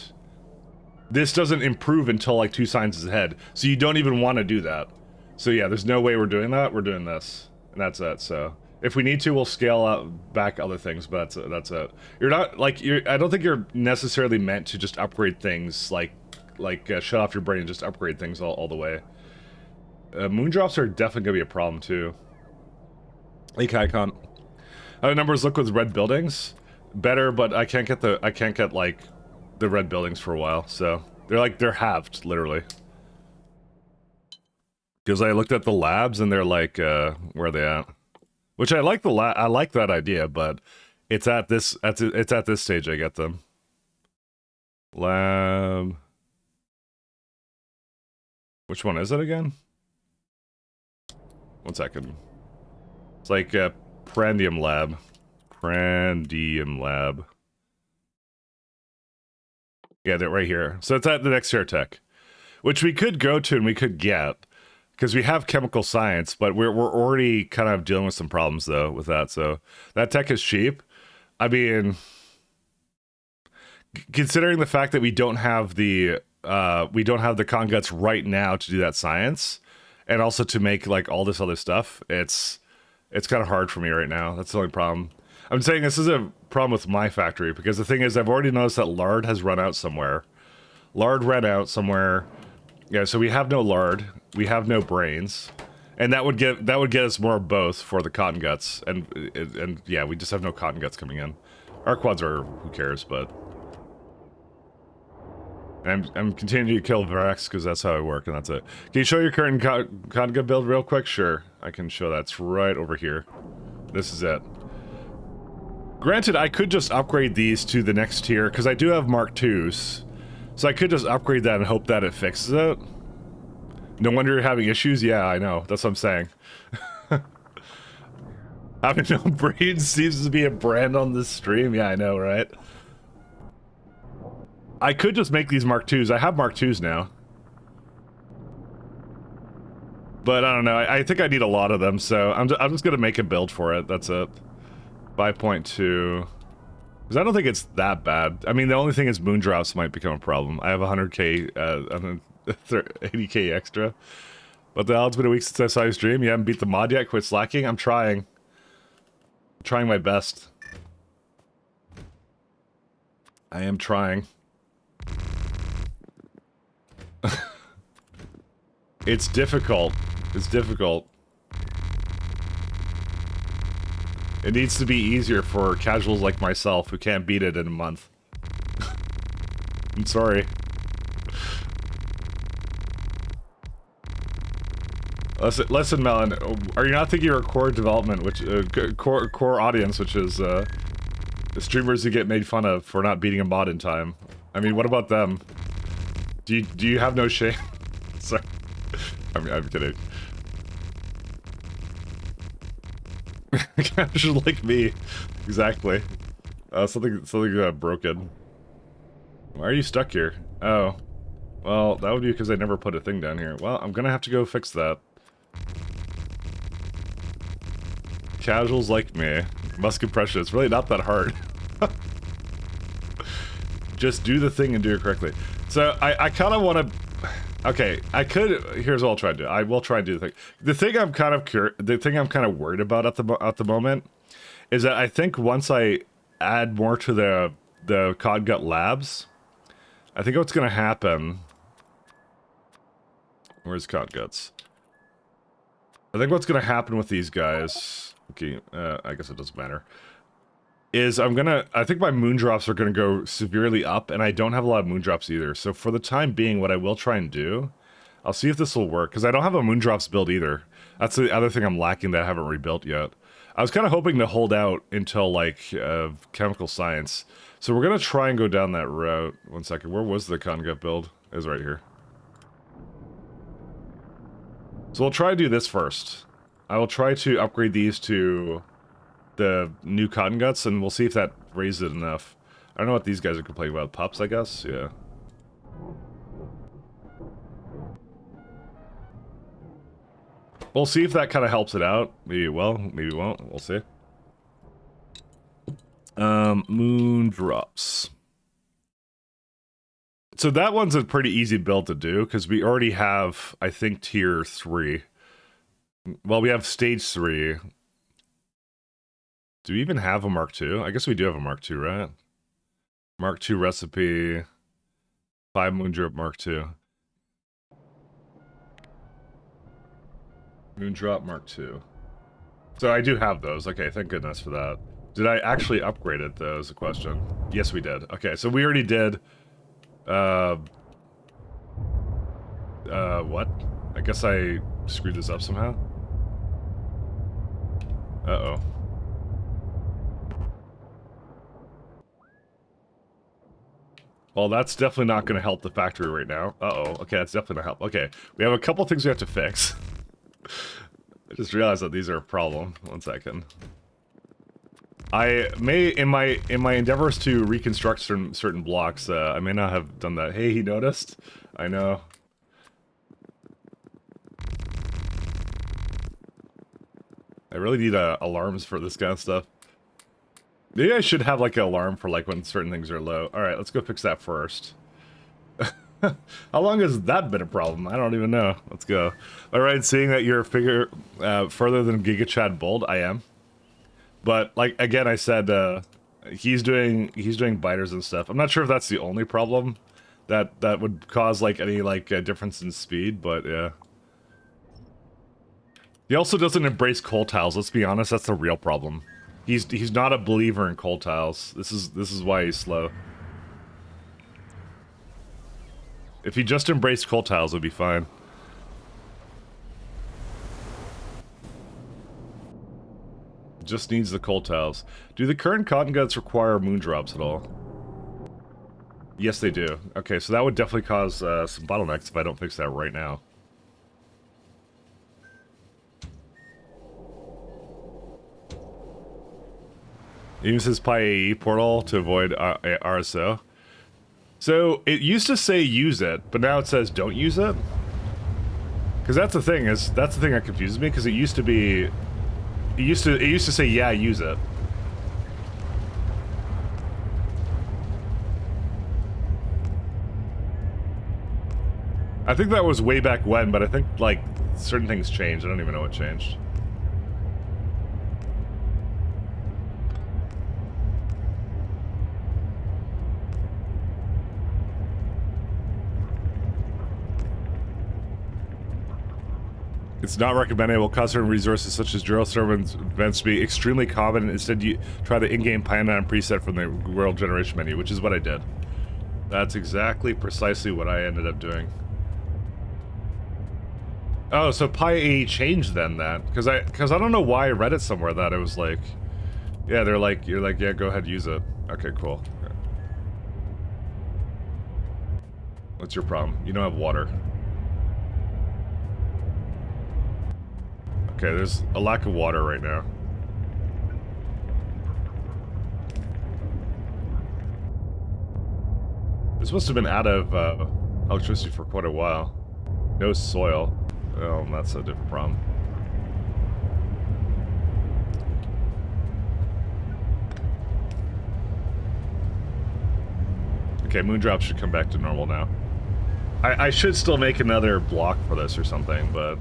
this doesn't improve until like 2 signs ahead. So you don't even want to do that. So yeah, there's no way we're doing that. We're doing this, and that's it. So. If we need to, we'll scale out back other things, but that's it. You're not like I don't think you're necessarily meant to just upgrade things like shut off your brain and just upgrade things all the way. Moondrops are definitely gonna be a problem too. Hey Kaikon, other numbers look with red buildings better, but I can't get like the red buildings for a while, so they're halved literally. Because I looked at the labs and they're like where are they at? Which I like I like that idea, but it's at this stage I get them. Lab. Which one is it again? 1 second. It's like Prandium Lab. Prandium Lab. Yeah, they're right here. So it's at the next tier tech, which we could go to and we could get. Because we have chemical science, but we're already kind of dealing with some problems though with that. So that tech is cheap. I mean, considering the fact that we don't have the cotton guts right now to do that science, and also to make like all this other stuff, it's kind of hard for me right now. That's the only problem. I'm saying this is a problem with my factory because the thing is, I've already noticed that lard has run out somewhere. Lard ran out somewhere. Yeah, so we have no lard, we have no brains, and that would get us more of both for the cotton guts, and yeah, we just have no cotton guts coming in. Our quads are who cares, but I'm continuing to kill Varax because that's how I work, and that's it. Can you show your current cotton gut build real quick? Sure, I can show that. It's right over here. This is it. Granted, I could just upgrade these to the next tier because I do have Mark IIs. So I could just upgrade that and hope that it fixes it. No wonder you're having issues? Yeah, I know. That's what I'm saying. Having no brains seems to be a brand on this stream. Yeah, I know, right? I could just make these Mark IIs. I have Mark IIs now. But I don't know. I think I need a lot of them, so I'm just going to make a build for it. That's it. 5.2... Because I don't think it's that bad. I mean, the only thing is moondrops might become a problem. I have 100k, 80k extra. But the hell, it's been a week since I saw your stream. You haven't beat the mod yet? Quit slacking? I'm trying. I'm trying my best. I am trying. It's difficult. It's difficult. It needs to be easier for casuals like myself who can't beat it in a month. I'm sorry. Listen, Melon. Are you not thinking your core development, which core audience, which is the streamers who get made fun of for not beating a mod in time? I mean, what about them? Do you have no shame? Sorry, I'm kidding. Casual like me, exactly. Something broken. Why are you stuck here? Oh, well, that would be because I never put a thing down here. Well, I'm gonna have to go fix that. Casuals like me. Must compression. It's really not that hard. Just do the thing and do it correctly. So I kind of want to. Okay, I could. Here's what I'll try to do. I will try and do the thing. The thing I'm kind of worried about at the moment is that I think once I add more to the Cod Gut Labs, I think what's going to happen. Where's Cod Guts? I think what's going to happen with these guys. Okay, I guess it doesn't matter. Is I think my moondrops are gonna go severely up, and I don't have a lot of moondrops either. So for the time being, what I will try and do, I'll see if this will work, because I don't have a moondrops build either. That's the other thing I'm lacking that I haven't rebuilt yet. I was kind of hoping to hold out until, like, chemical science. So we're gonna try and go down that route. One second, where was the congut build? It was right here. So we'll try to do this first. I will try to upgrade these to the new cotton guts, and we'll see if that raises it enough. I don't know what these guys are complaining about. Pups, I guess? Yeah. We'll see if that kind of helps it out. Maybe it will, maybe it won't. We'll see. Moon drops. So that one's a pretty easy build to do, because we already have, I think, tier 3. Well, we have stage 3. Do we even have a Mark II? I guess we do have a Mark II, right? Mark II recipe. 5 Moondrop Mark II. Moondrop Mark II. So I do have those. Okay, thank goodness for that. Did I actually upgrade it, though, is the question. Yes, we did. Okay, so we already did... what? I guess I screwed this up somehow. Uh-oh. Well, that's definitely not going to help the factory right now. Uh-oh. Okay, that's definitely not help. Okay, we have a couple things we have to fix. I just realized that these are a problem. One second. I may, in my endeavors to reconstruct certain blocks, I may not have done that. Hey, he noticed? I know. I really need alarms for this kind of stuff. Maybe I should have, like, an alarm for, like, when certain things are low. Alright, let's go fix that first. How long has that been a problem? I don't even know. Let's go. Alright, seeing that you're a figure further than Giga Chad Bold, I am. But, like, again, I said, he's doing biters and stuff. I'm not sure if that's the only problem that would cause, like, any, like, difference in speed, but, yeah. He also doesn't embrace coal tiles, let's be honest, that's the real problem. He's not a believer in coal tiles. This is why he's slow. If he just embraced coal tiles, it would be fine. Just needs the coal tiles. Do the current cotton guts require moondrops at all? Yes, they do. Okay, so that would definitely cause some bottlenecks if I don't fix that right now. It uses PyAE portal to avoid RSO. So it used to say use it, but now it says don't use it. Because that's the thing that confuses me. Because it used to be, it used to say yeah, use it. I think that was way back when, but I think like certain things changed. I don't even know what changed. It's not recommended. It will cause certain resources such as drill servants events to be extremely common. Instead, you try the in-game Pyanodon preset from the world generation menu, which is what I did. That's exactly precisely what I ended up doing. Oh, so Pi 8 changed then that because I don't know why I read it somewhere that it was like, yeah, you're like, yeah, go ahead, use it. Okay, cool. What's your problem? You don't have water. Okay, there's a lack of water right now. This must have been out of electricity for quite a while. No soil. Oh, that's a different problem. Okay, Moondrop should come back to normal now. I should still make another block for this or something, but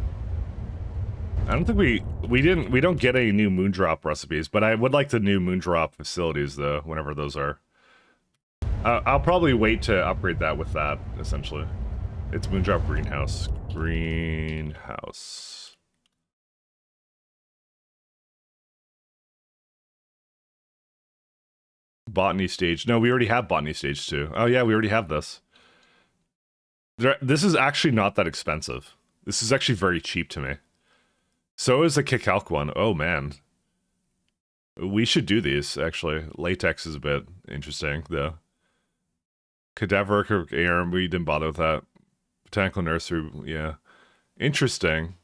I don't think we don't get any new Moondrop recipes, but I would like the new Moondrop facilities though, whenever those are. I'll probably wait to upgrade that with that, essentially. It's Moondrop Greenhouse. Greenhouse. Botany Stage. No, we already have Botany Stage 2. Oh yeah, we already have this. This is actually not that expensive. This is actually very cheap to me. So is the Kickalc one. Oh man. We should do these, actually. Latex is a bit interesting, though. Cadaveric Air, we didn't bother with that. Botanical Nursery, yeah. Interesting.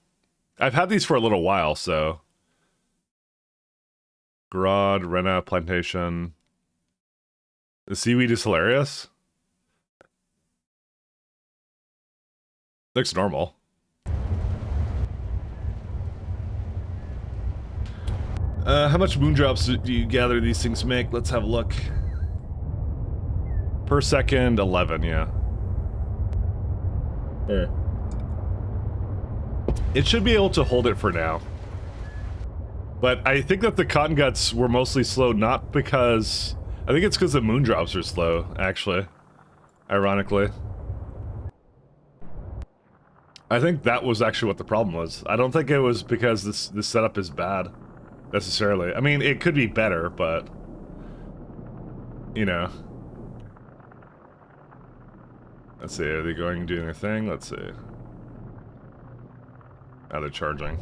I've had these for a little while, so... Garod, Rena, Plantation... The seaweed is hilarious. Looks normal. How much moondrops do you gather these things make? Let's have a look. Per second, 11, yeah. It should be able to hold it for now. But I think that the cotton guts were mostly slow, not because... I think it's because the moondrops are slow, actually. Ironically. I think that was actually what the problem was. I don't think it was because this setup is bad, necessarily. I mean, it could be better, but... You know. Let's see, are they going and doing their thing? Let's see. Oh, they're charging.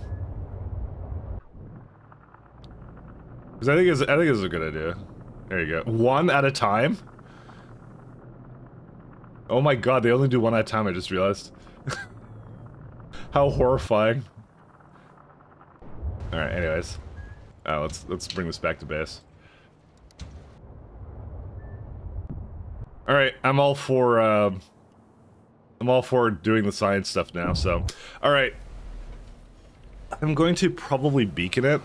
Because I think it's a good idea. There you go. One at a time? Oh my god, they only do one at a time, I just realized. How horrifying. Alright, anyways. Let's bring this back to base. Alright, I'm all for doing the science stuff now, so... Alright. I'm going to probably beacon it.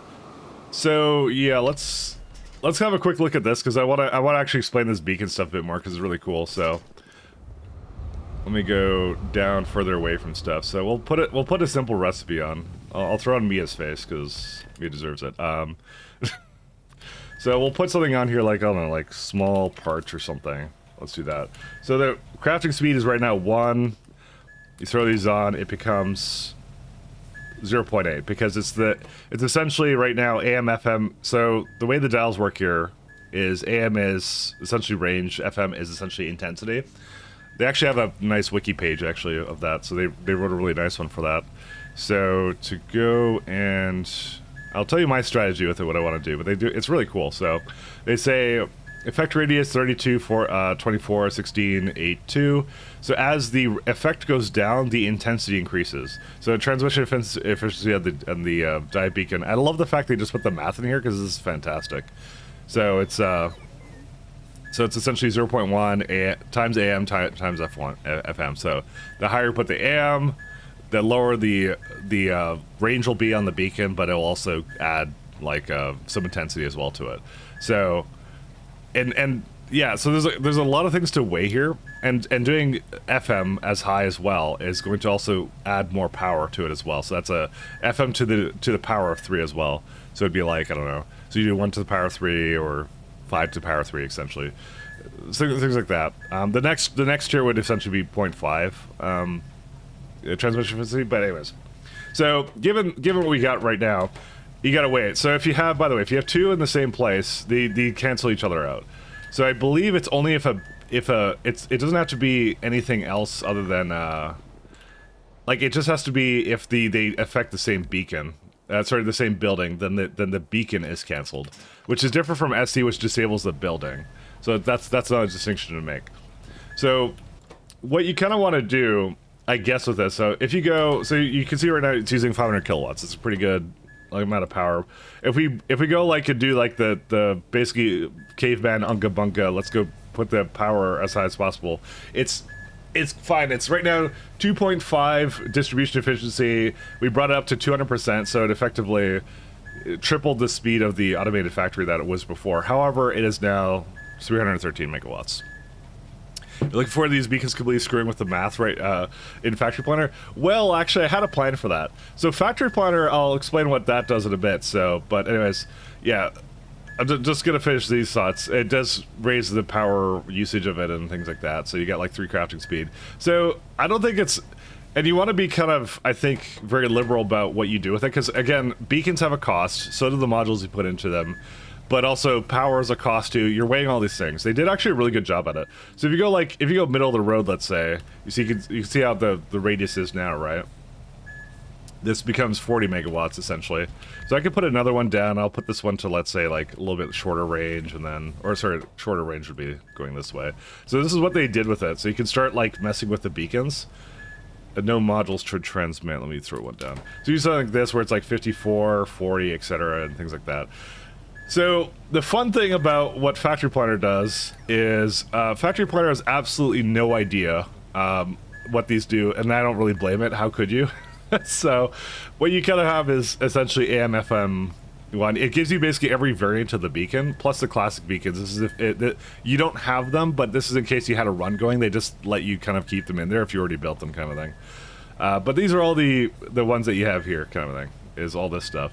So, yeah, let's have a quick look at this, because I wanna actually explain this beacon stuff a bit more, because it's really cool, so... Let me go down further away from stuff. So we'll put a simple recipe on. I'll throw on Mia's face, because Mia deserves it. So we'll put something on here like, I don't know, like small parts or something. Let's do that. So the crafting speed is right now 1. You throw these on, it becomes 0.8, because it's essentially right now AM, FM. So the way the dials work here is AM is essentially range, FM is essentially intensity. They actually have a nice wiki page, actually, of that, so they wrote a really nice one for that. So, to go and... I'll tell you my strategy with it, what I want to do, but it's really cool. So, they say, effect radius 32, 24, 16, 8, 2. So, as the effect goes down, the intensity increases. So, transmission efficiency on the dive beacon. I love the fact they just put the math in here, because this is fantastic. So, it's essentially 0.1 times AM times FM. So the higher you put the AM, the lower the range will be on the beacon, but it'll also add like some intensity as well to it. So, and yeah, so there's a lot of things to weigh here, and doing FM as high as well is going to also add more power to it as well. So that's a FM to the power of 3 as well. So it'd be like, I don't know. So you do 1 to the power of 3 or 5 to the power 3, essentially. So, things like that. The next tier would essentially be 0.5 transmission efficiency. But anyways, so given what we got right now, you gotta weigh it. So if you have, by the way, if you have 2 in the same place, they cancel each other out. So I believe it's only it doesn't have to be anything else other than like it just has to be if they affect the same beacon. Sorry, the same building, then the beacon is canceled, which is different from SC, which disables the building. So that's not a distinction to make. So what you kind of want to do, I guess, with this, so if you go, so you can see right now it's using 500 kilowatts. It's a pretty good amount of power. If we go like and do like the basically caveman unga bunga, let's go put the power as high as possible. It's fine. It's right now 2.5 distribution efficiency. We brought it up to 200%, so it effectively tripled the speed of the automated factory that it was before. However, it is now 313 megawatts. You're looking for these beacons completely screwing with the math, right, in Factory Planner? Well, actually, I had a plan for that. So Factory Planner, I'll explain what that does in a bit, so, but anyways, yeah. I'm just gonna finish these thoughts. It does raise the power usage of it and things like that, so you get like 3 crafting speed. So I don't think it's, and you want to be kind of, I think, very liberal about what you do with it, because again, beacons have a cost, so do the modules you put into them, but also power is a cost too. You're weighing all these things. They did actually a really good job at it. So if you go middle of the road, let's say, you can see how the radius is now, right? This becomes 40 megawatts, essentially. So I could put another one down. I'll put this one to, let's say, like, a little bit shorter range, and then... Or, sorry, shorter range would be going this way. So this is what they did with it. So you can start, like, messing with the beacons. And no modules should transmit. Let me throw one down. So you use something like this, where it's, like, 54, 40, etc., and things like that. So the fun thing about what Factory Planner does is... Factory Planner has absolutely no idea what these do, and I don't really blame it. How could you? So, what you kind of have is essentially AM, FM one. It gives you basically every variant of the beacon, plus the classic beacons. This is if you don't have them, but this is in case you had a run going. They just let you kind of keep them in there if you already built them, kind of thing. But these are all the ones that you have here, kind of thing, is all this stuff.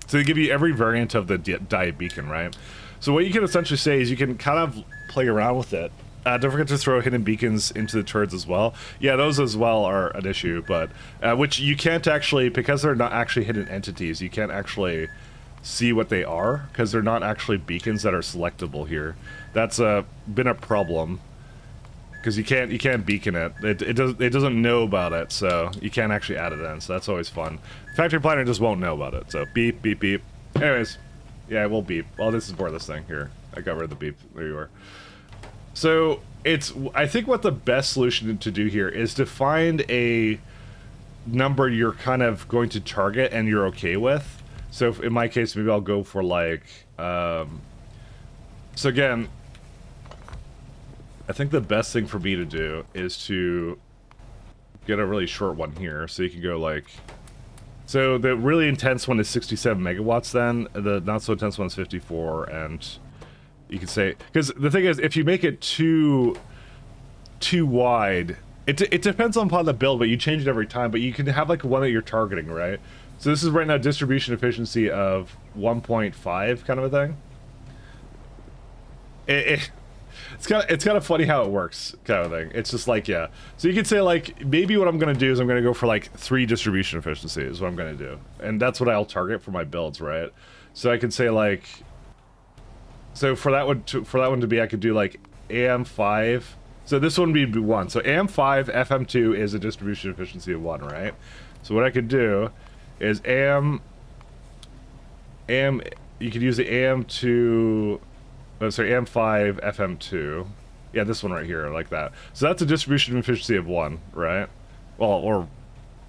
So they give you every variant of the diet beacon, right? So what you can essentially say is you can kind of play around with it. Don't forget to throw hidden beacons into the turrets as well. Yeah, those as well are an issue, but which you can't actually, because they're not actually hidden entities, you can't actually see what they are, because they're not actually beacons that are selectable here. That's been a problem, because you can't beacon it. It doesn't know about it, so you can't actually add it in. So that's always fun. Factory Planner just won't know about it. So beep beep beep. Anyways, yeah, we'll beep. Well, this is more this thing here. I got rid of the beep. There you are. So I think what the best solution to do here is to find a number you're kind of going to target and you're okay with. So if, in my case, maybe I'll go for like, so again, I think the best thing for me to do is to get a really short one here. So you can go like, so the really intense one is 67 megawatts then, the not so intense one is 54, and you can say, because the thing is, if you make it too wide, it depends upon the build, but you change it every time, but you can have like one that you're targeting, right? So this is right now distribution efficiency of 1.5 kind of a thing. It's kind of funny how it works, kind of thing. It's just like, yeah. So you could say like, maybe what I'm gonna do is I'm gonna go for like 3 distribution efficiency is what I'm gonna do, and that's what I'll target for my builds, right? So I could say like, so for that one to be, I could do like AM5. So this one would be 1. So AM5, FM2 is a distribution efficiency of 1, right? So what I could do is AM. You could use the AM2. Oh, sorry, AM5, FM2. Yeah, this one right here, like that. So that's a distribution efficiency of 1, right? Well,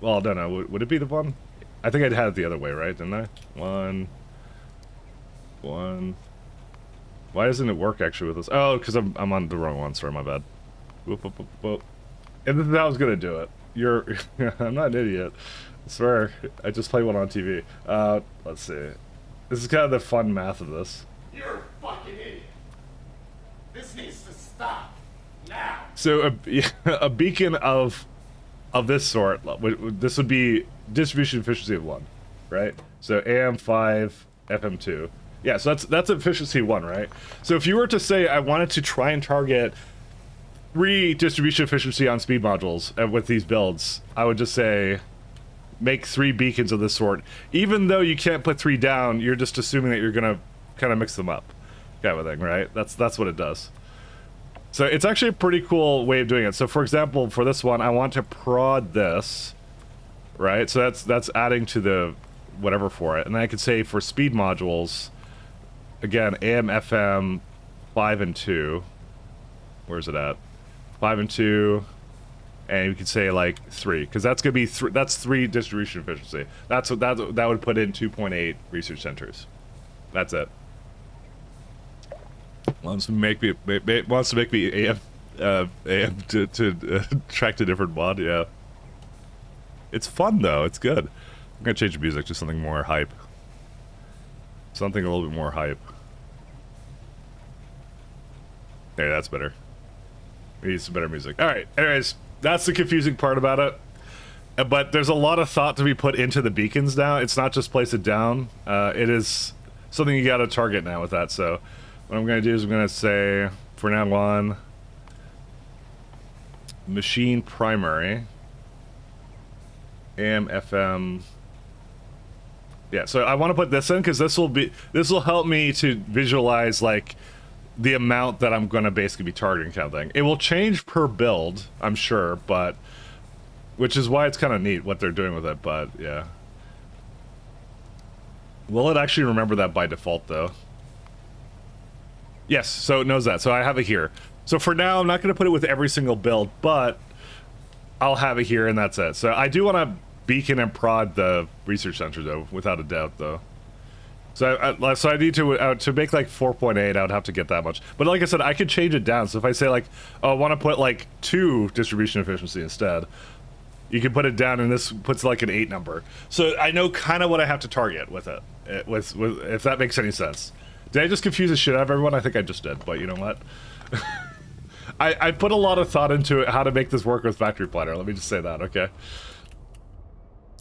I don't know. Would it be the 1? I think I'd had it the other way, right? Didn't I? 1. Why doesn't it work actually with this? Oh, because I'm on the wrong one. Sorry, my bad. Whoop, whoop, whoop, whoop. And this is how I was gonna do it. I'm not an idiot. I swear, I just play one on TV. Let's see. This is kind of the fun math of this. You're a fucking idiot. This needs to stop now. So a beacon of this sort, this would be distribution efficiency of 1, right? So AM5, FM2. Yeah, so that's efficiency 1, right? So if you were to say I wanted to try and target 3 distribution efficiency on speed modules with these builds, I would just say make 3 beacons of this sort. Even though you can't put 3 down, you're just assuming that you're gonna kind of mix them up, kind of thing, right? That's what it does. So it's actually a pretty cool way of doing it. So for example, for this one, I want to prod this right? So that's adding to the whatever for it. And I could say for speed modules, again, AM, FM, 5 and 2. Where's it at? 5 and 2, and you could say like 3, because that's gonna be that's 3 distribution efficiency. That's what that would put in 2.8 research centers. That's it. Wants to make me AM to track to different mod. Yeah, it's fun though. It's good. I'm gonna change the music to something more hype. Something a little bit more hype. There, that's better. We need some better music. All right. Anyways, that's the confusing part about it. But there's a lot of thought to be put into the beacons now. It's not just place it down. It is something you got to target now with that. So what I'm going to do is I'm going to say, for now on, machine primary, AM, FM. Yeah, so I want to put this in because this will help me to visualize like the amount that I'm going to basically be targeting kind of thing. It will change per build, I'm sure, but which is why it's kind of neat what they're doing with it, but yeah. Will it actually remember that by default though? Yes, so it knows that. So I have it here. So for now, I'm not going to put it with every single build, but I'll have it here and that's it. So I do want to beacon and prod the research center though, without a doubt though. So I need to make like 4.8. I would have to get that much. But like I said, I could change it down. So if I say like, oh, I want to put like 2 distribution efficiency instead, you can put it down, and this puts like an 8 number. So I know kind of what I have to target with it. With if that makes any sense. Did I just confuse the shit out of everyone? I think I just did. But you know what? I put a lot of thought into it, how to make this work with Factory Planner. Let me just say that, okay?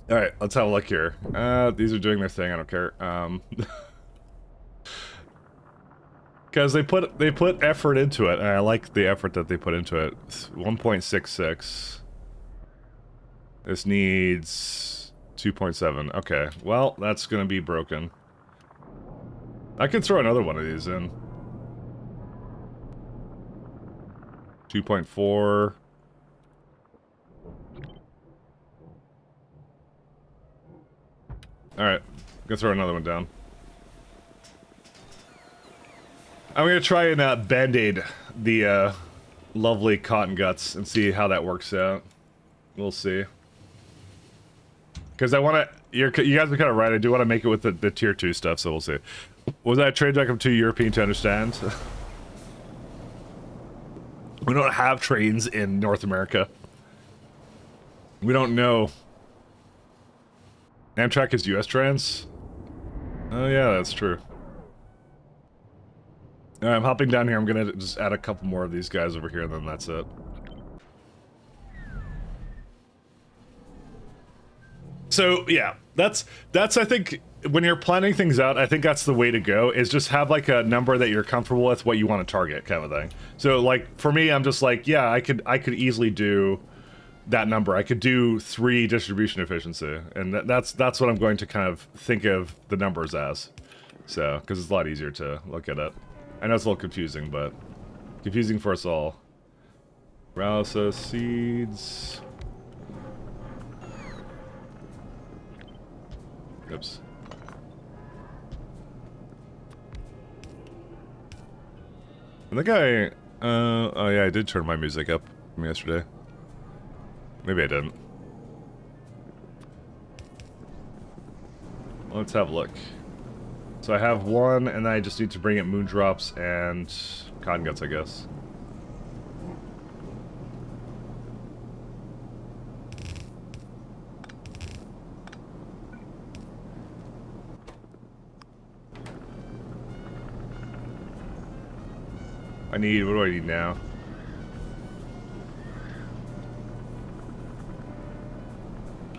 All right, let's have a look here. These are doing their thing. I don't care. Because they put effort into it, and I like the effort that they put into it. 1.66. This needs 2.7. Okay, well, that's gonna be broken. I could throw another one of these in. 2.4. Alright, gonna throw another one down. I'm gonna try and band-aid the lovely cotton guts and see how that works out. We'll see. Because I want to... You guys are kind of right, I do want to make it with the tier 2 stuff, so we'll see. Was that a trade deck? I'm too European to understand. We don't have trains in North America. We don't know. Amtrak is US trans? Oh yeah, that's true. Alright, I'm hopping down here. I'm gonna just add a couple more of these guys over here, and then that's it. So, yeah. That's I think, when you're planning things out, I think that's the way to go, is just have, like, a number that you're comfortable with, what you want to target, kind of thing. So, like, for me, I'm just like, yeah, I could easily do that number. I could do 3 distribution efficiency, and that's what I'm going to kind of think of the numbers as. So, because it's a lot easier to look at it. I know it's a little confusing, but confusing for us all. Paralysis seeds. Oops. I think oh yeah, I did turn my music up from yesterday. Maybe I didn't. Let's have a look. So I have 1, and then I just need to bring it Moondrops and Cotton Guts, I guess. What do I need now?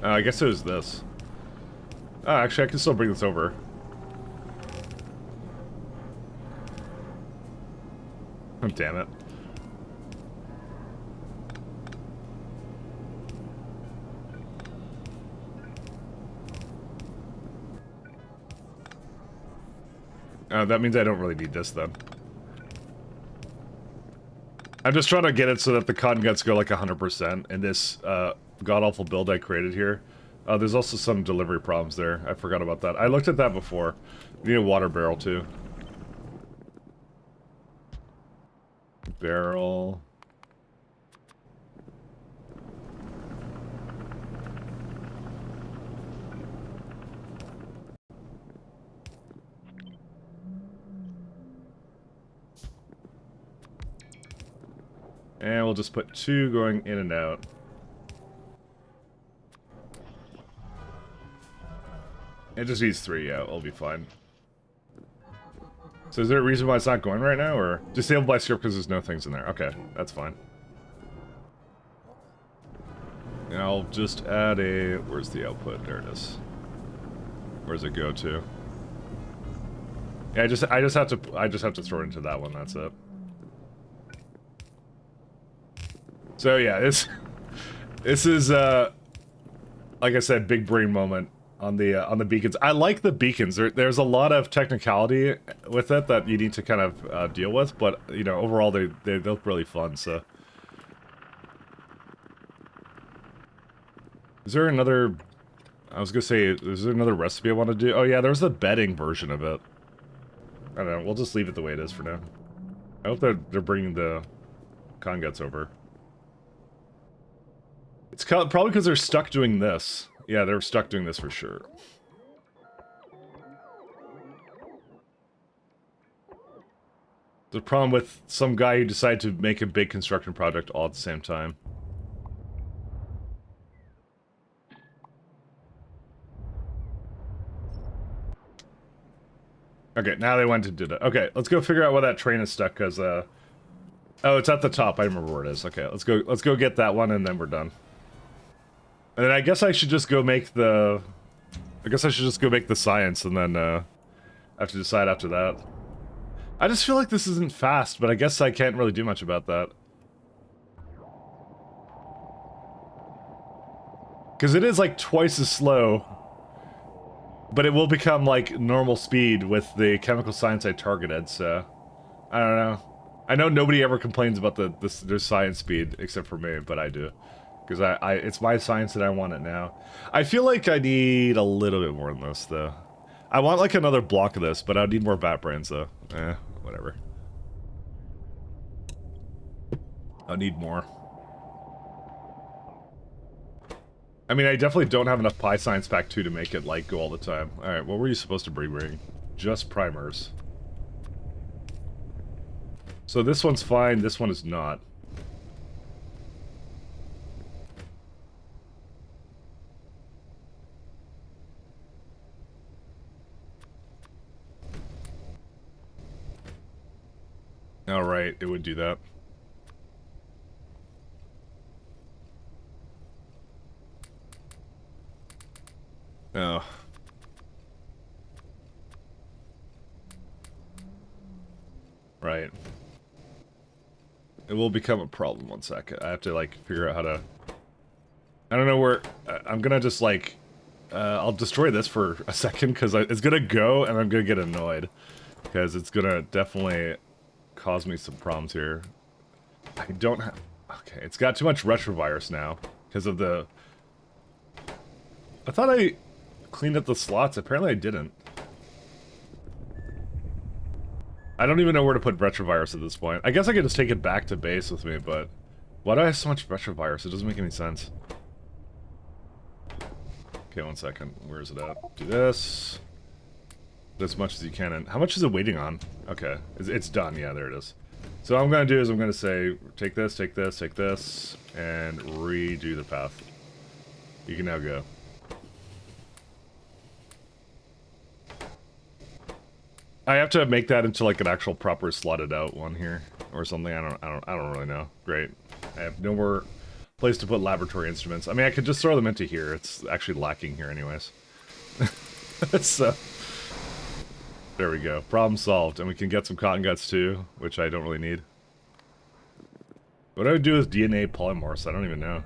I guess it was this. Oh, actually, I can still bring this over. Oh, damn it. That means I don't really need this, then. I'm just trying to get it so that the cotton guts go like 100%, and this god-awful build I created here Oh, there's also some delivery problems there. I forgot about that. I looked at that before. We need a water barrel, too. Barrel. And we'll just put 2 going in and out. It just needs 3, yeah, it'll be fine. So is there a reason why it's not going right now, or disabled by script because there's no things in there? Okay, that's fine. And I'll just add a... Where's the output? There it is. Where's it go to? Yeah, I just have to throw it into that one. That's it. So yeah, this is like I said, big brain moment on the beacons. I like the beacons. There's a lot of technicality with it that you need to kind of deal with, but you know, overall they look really fun. So, is there another? I was gonna say, is there another recipe I want to do? Oh yeah, there's the bedding version of it. I don't know. We'll just leave it the way it is for now. I hope they're bringing the conguts over. It's probably because they're stuck doing this. Yeah, they're stuck doing this for sure. The problem with some guy who decided to make a big construction project all at the same time. Okay, now they went to do that. Okay, let's go figure out why that train is stuck, because, oh, it's at the top. I remember where it is. Okay, let's go get that one, and then we're done. And then I guess I should just go make the... I guess I should just go make the science, and then, I have to decide after that. I just feel like this isn't fast, but I guess I can't really do much about that. Because it is, like, twice as slow. But it will become, like, normal speed with the chemical science I targeted, so... I don't know. I know nobody ever complains about their science speed, except for me, but I do. Because it's my science and I want it now. I feel like I need a little bit more than this, though. I want, like, another block of this, but I need more bat brains, though. Whatever. I need more. I mean, I definitely don't have enough Pi Science Pack 2 to make it, like, go all the time. Alright, what were you supposed to bring? Just primers. So this one's fine, this one is not. Alright, it would do that. Oh. Right. It will become a problem one second. I have to, like, figure out how to... I don't know where... I'm gonna just, like... I'll destroy this for a second, because it's gonna go, and I'm gonna get annoyed. Because it's gonna definitely cause me some problems here. I don't have... Okay, it's got too much retrovirus now, because of the... I thought I cleaned up the slots. Apparently I didn't. I don't even know where to put retrovirus at this point. I guess I could just take it back to base with me, but... Why do I have so much retrovirus? It doesn't make any sense. Okay, one second. Where is it at? Do this. As much as you can. And how much is it waiting on? Okay. It's done. Yeah, there it is. So what I'm going to do is I'm going to say, take this, take this, take this, and redo the path. You can now go. I have to make that into like an actual proper slotted out one here or something. I don't really know. Great. I have no more place to put laboratory instruments. I mean, I could just throw them into here. It's actually lacking here anyways. So there we go. Problem solved. And we can get some cotton guts too, which I don't really need. What do I do with DNA polymorphs? I don't even know.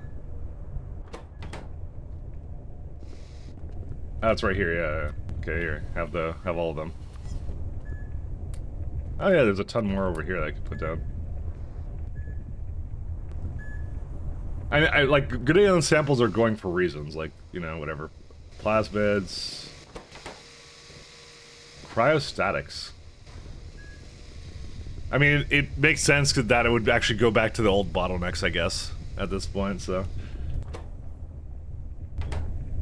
Oh, it's right here. Yeah. Okay, here. Have all of them. Oh yeah, there's a ton more over here that I can put down. I like Grenadian samples are going for reasons, like, you know, whatever. Plasmids. Cryostatics. I mean, it makes sense that it would actually go back to the old bottlenecks, I guess, at this point, so.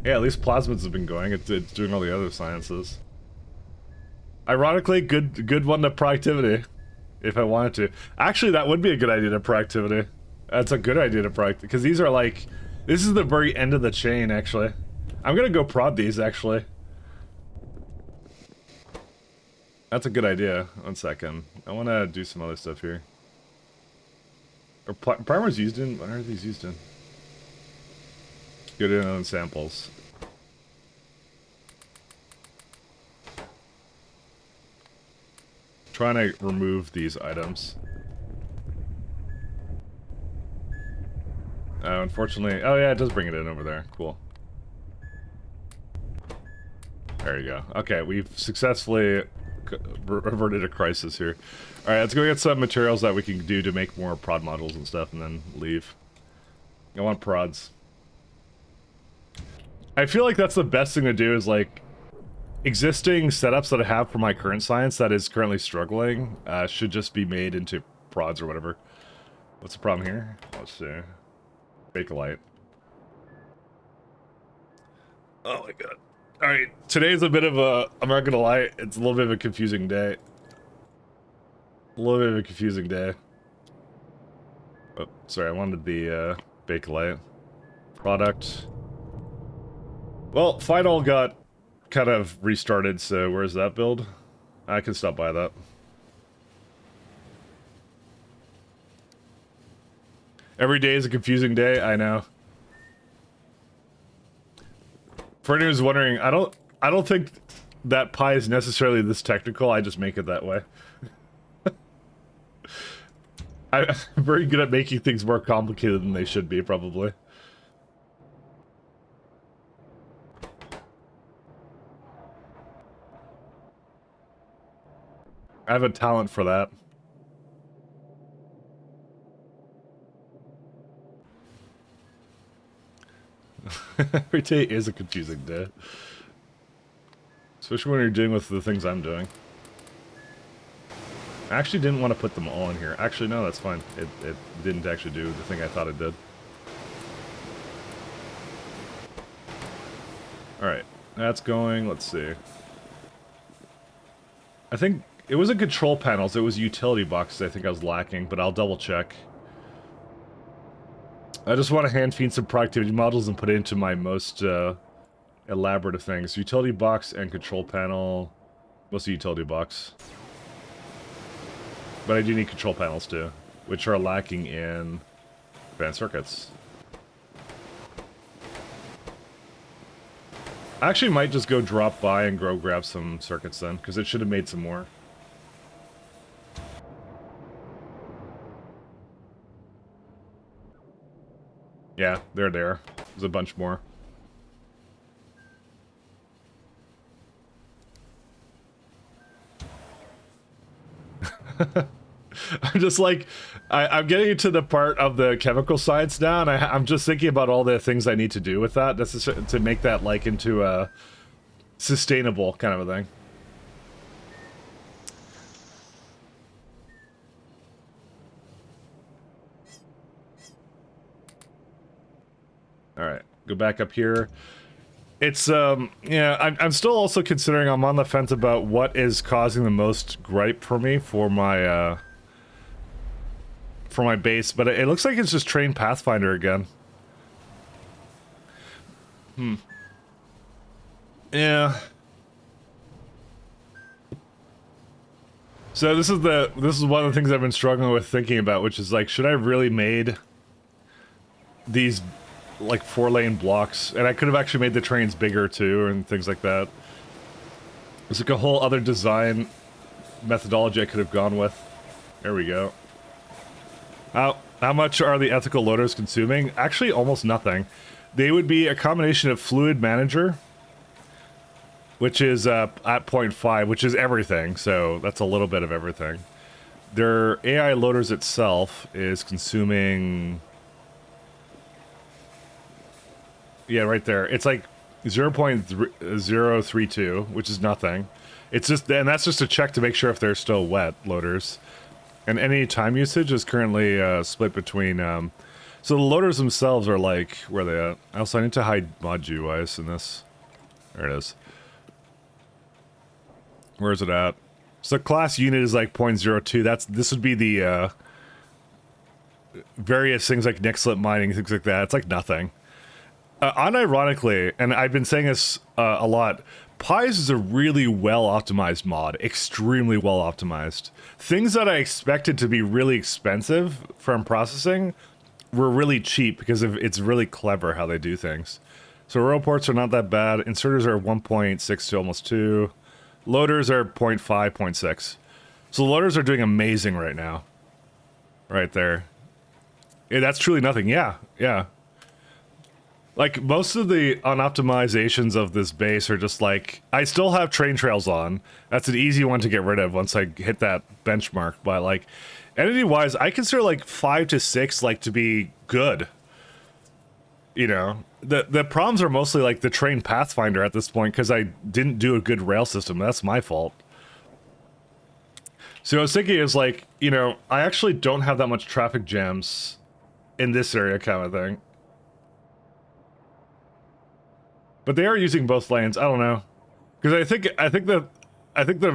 Yeah, at least plasmids have been going. It's doing all the other sciences. Ironically, good one to productivity, if I wanted to. Actually, that would be a good idea to productivity. That's a good idea to productivity, because these are like, this is the very end of the chain, actually. I'm gonna go prod these, actually. That's a good idea. 1 second. I want to do some other stuff here. Are primers used in? What are these used in? Good in on samples. Trying to remove these items. Unfortunately, oh yeah, it does bring it in over there. Cool. There you go. Okay, we've successfully averted a crisis here. Alright, let's go get some materials that we can do to make more prod modules and stuff, and then leave. I want prods. I feel like that's the best thing to do, is like, existing setups that I have for my current science that is currently struggling should just be made into prods or whatever. What's the problem here? Let's see. Bakelite. Oh my god. Alright, today's a bit of a, I'm not gonna lie, it's a little bit of a confusing day. A little bit of a confusing day. Oh, sorry, I wanted the Bakelite product. Well, Final got kind of restarted, so where's that build? I can stop by that. Every day is a confusing day, I know. For anyone who's wondering, I don't think that pie is necessarily this technical, I just make it that way. I'm very good at making things more complicated than they should be, probably. I have a talent for that. Every day is a confusing day. Especially when you're dealing with the things I'm doing. I actually didn't want to put them all in here. Actually, no, that's fine. It didn't actually do the thing I thought it did. Alright, that's going. Let's see. I think it wasn't control panels, it was utility boxes I think I was lacking, but I'll double check. I just want to hand feed some productivity models and put it into my most elaborate things. Utility box and control panel. Mostly utility box. But I do need control panels too, which are lacking in advanced circuits. I actually might just go drop by and go grab some circuits then, because it should have made some more. Yeah, they're there. There's a bunch more. I'm just like, I'm getting into the part of the chemical science now, and I'm just thinking about all the things I need to do with that to make that like into a sustainable kind of a thing. Alright, go back up here. It's, yeah, I'm still also considering, I'm on the fence about what is causing the most gripe for me for my base, but it looks like it's just train Pathfinder again. Yeah. So this is one of the things I've been struggling with thinking about, which is like, should I have really made these like 4-lane blocks? And I could have actually made the trains bigger too, and things like that. There's like a whole other design methodology I could have gone with. There we go. How much are the ethical loaders consuming? Actually, almost nothing. They would be a combination of fluid manager, which is at 0.5, which is everything, so that's a little bit of everything. Their AI loaders itself is consuming Yeah, right there. It's like 0.032, which is nothing. It's just, and that's just a check to make sure if they're still wet, loaders. And any time usage is currently split between, so the loaders themselves are like, where are they at? Also, I need to hide mod GUIs in this. There it is. Where is it at? So class unit is like 0.02. This would be the, various things like Nixlet mining, things like that. It's like nothing. Unironically, and I've been saying this a lot, Pies is a really well-optimized mod. Extremely well-optimized. Things that I expected to be really expensive from processing were really cheap because it's really clever how they do things. So row ports are not that bad. Inserters are 1.6 to almost 2. Loaders are 0.5, 0.6. So the loaders are doing amazing right now. Right there. Yeah, that's truly nothing. Yeah, yeah. Like, most of the unoptimizations of this base are just like, I still have train trails on. That's an easy one to get rid of once I hit that benchmark. But, like, entity-wise, I consider, like, 5 to 6, like, to be good. You know? The problems are mostly, like, the train pathfinder at this point, because I didn't do a good rail system. That's my fault. So what I was thinking is, like, you know, I actually don't have that much traffic jams in this area kind of thing. But they are using both lanes. I don't know, because I think the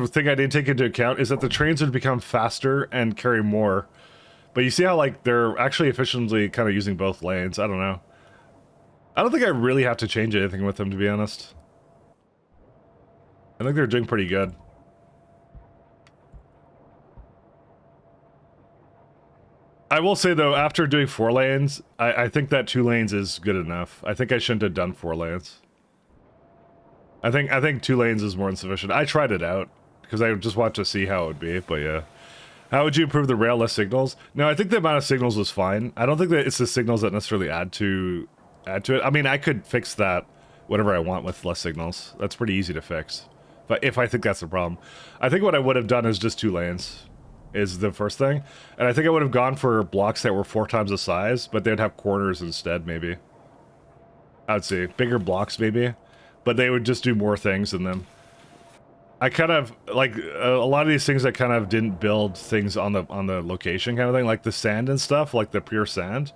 thing I didn't take into account is that the trains would become faster and carry more. But you see how like they're actually efficiently kind of using both lanes. I don't know. I don't think I really have to change anything with them, to be honest. I think they're doing pretty good. I will say though, after doing 4 lanes, I think that 2 lanes is good enough. I think I shouldn't have done 4 lanes. I think 2 lanes is more than sufficient. I tried it out because I just wanted to see how it would be, but yeah. How would you improve the rail less signals? No, I think the amount of signals was fine. I don't think that it's the signals that necessarily add to it. I mean, I could fix that whatever I want with less signals. That's pretty easy to fix. But if I think that's the problem, I think what I would have done is just 2 lanes is the first thing. And I think I would have gone for blocks that were 4 times the size, but they'd have corners instead, maybe. I would say bigger blocks, maybe. But they would just do more things in them. I kind of, like, a lot of these things I kind of didn't build things on the location kind of thing, like the sand and stuff, like the pure sand.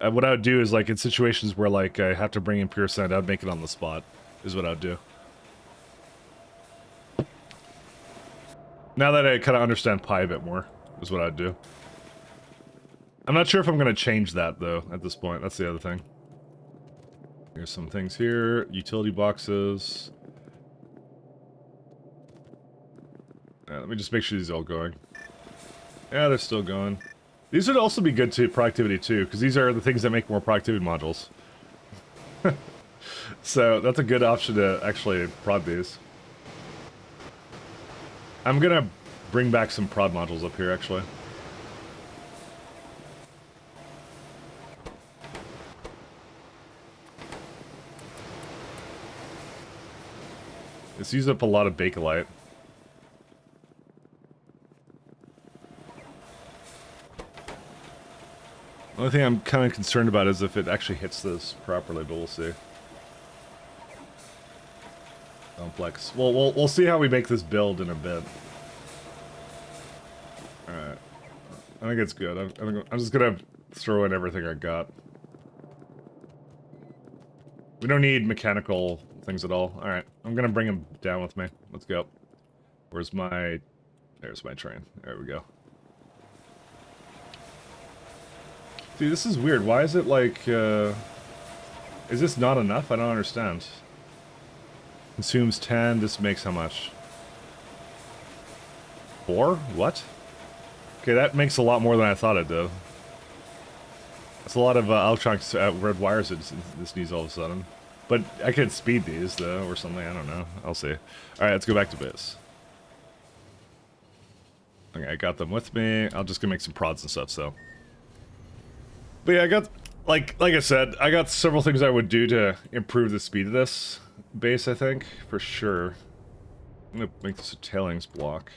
What I would do is, like, in situations where, like, I have to bring in pure sand, I would make it on the spot, is what I would do. Now that I kind of understand Pi a bit more, is what I'd do. I'm not sure if I'm going to change that, though, at this point. That's the other thing. There's some things here. Utility boxes. Let me just make sure these are all going. Yeah, they're still going. These would also be good to productivity, too, because these are the things that make more productivity modules. So, that's a good option to actually prod these. I'm gonna bring back some prod modules up here, actually. It's used up a lot of Bakelite. The only thing I'm kind of concerned about is if it actually hits this properly, but we'll see. Complex. Well, we'll see how we make this build in a bit. Alright. I think it's good. I'm just gonna throw in everything I got. We don't need mechanical things at all. Alright, I'm gonna bring him down with me. Let's go. Where's my... There's my train. There we go. Dude, this is weird. Why is it like, is this not enough? I don't understand. Consumes 10. This makes how much? 4? What? Okay, that makes a lot more than I thought it did. That's a lot of electronics, red wires this needs all of a sudden. But I could speed these, though, or something. I don't know. I'll see. Alright, let's go back to base. Okay, I got them with me. I'll just go make some prods and stuff, so... But yeah, I got, like I said, I got several things I would do to improve the speed of this base, I think, for sure. I'm gonna make this a tailings block.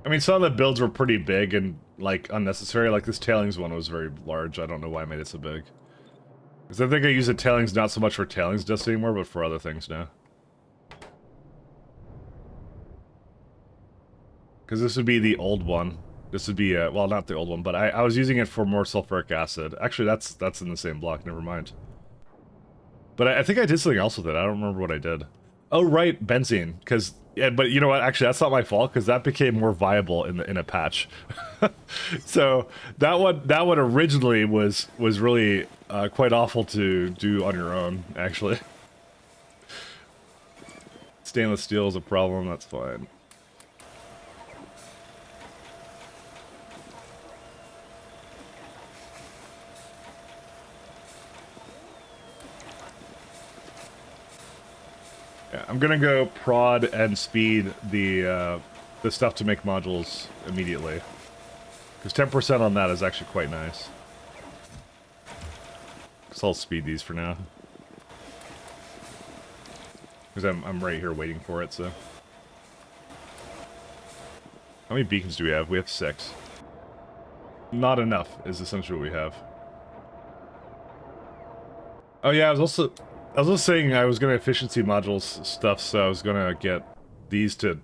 I mean, some of the builds were pretty big and, like, unnecessary. Like, this tailings one was very large. I don't know why I made it so big. Because I think I use the tailings not so much for tailings dust anymore, but for other things now. Because this would be the old one. This would be, well, not the old one, but I was using it for more sulfuric acid. Actually, that's in the same block, never mind. But I think I did something else with it. I don't remember what I did. Oh, right, benzene. Because, yeah, but you know what? Actually, that's not my fault, because that became more viable in a patch. So that one originally was really quite awful to do on your own, actually. Stainless steel is a problem, that's fine. Yeah, I'm gonna go prod and speed the stuff to make modules immediately. Because 10% on that is actually quite nice. So I'll speed these for now. Because I'm right here waiting for it, so. How many beacons do we have? We have 6. Not enough is essentially what we have. Oh yeah, I was also saying I was gonna efficiency modules stuff, so I was gonna get these to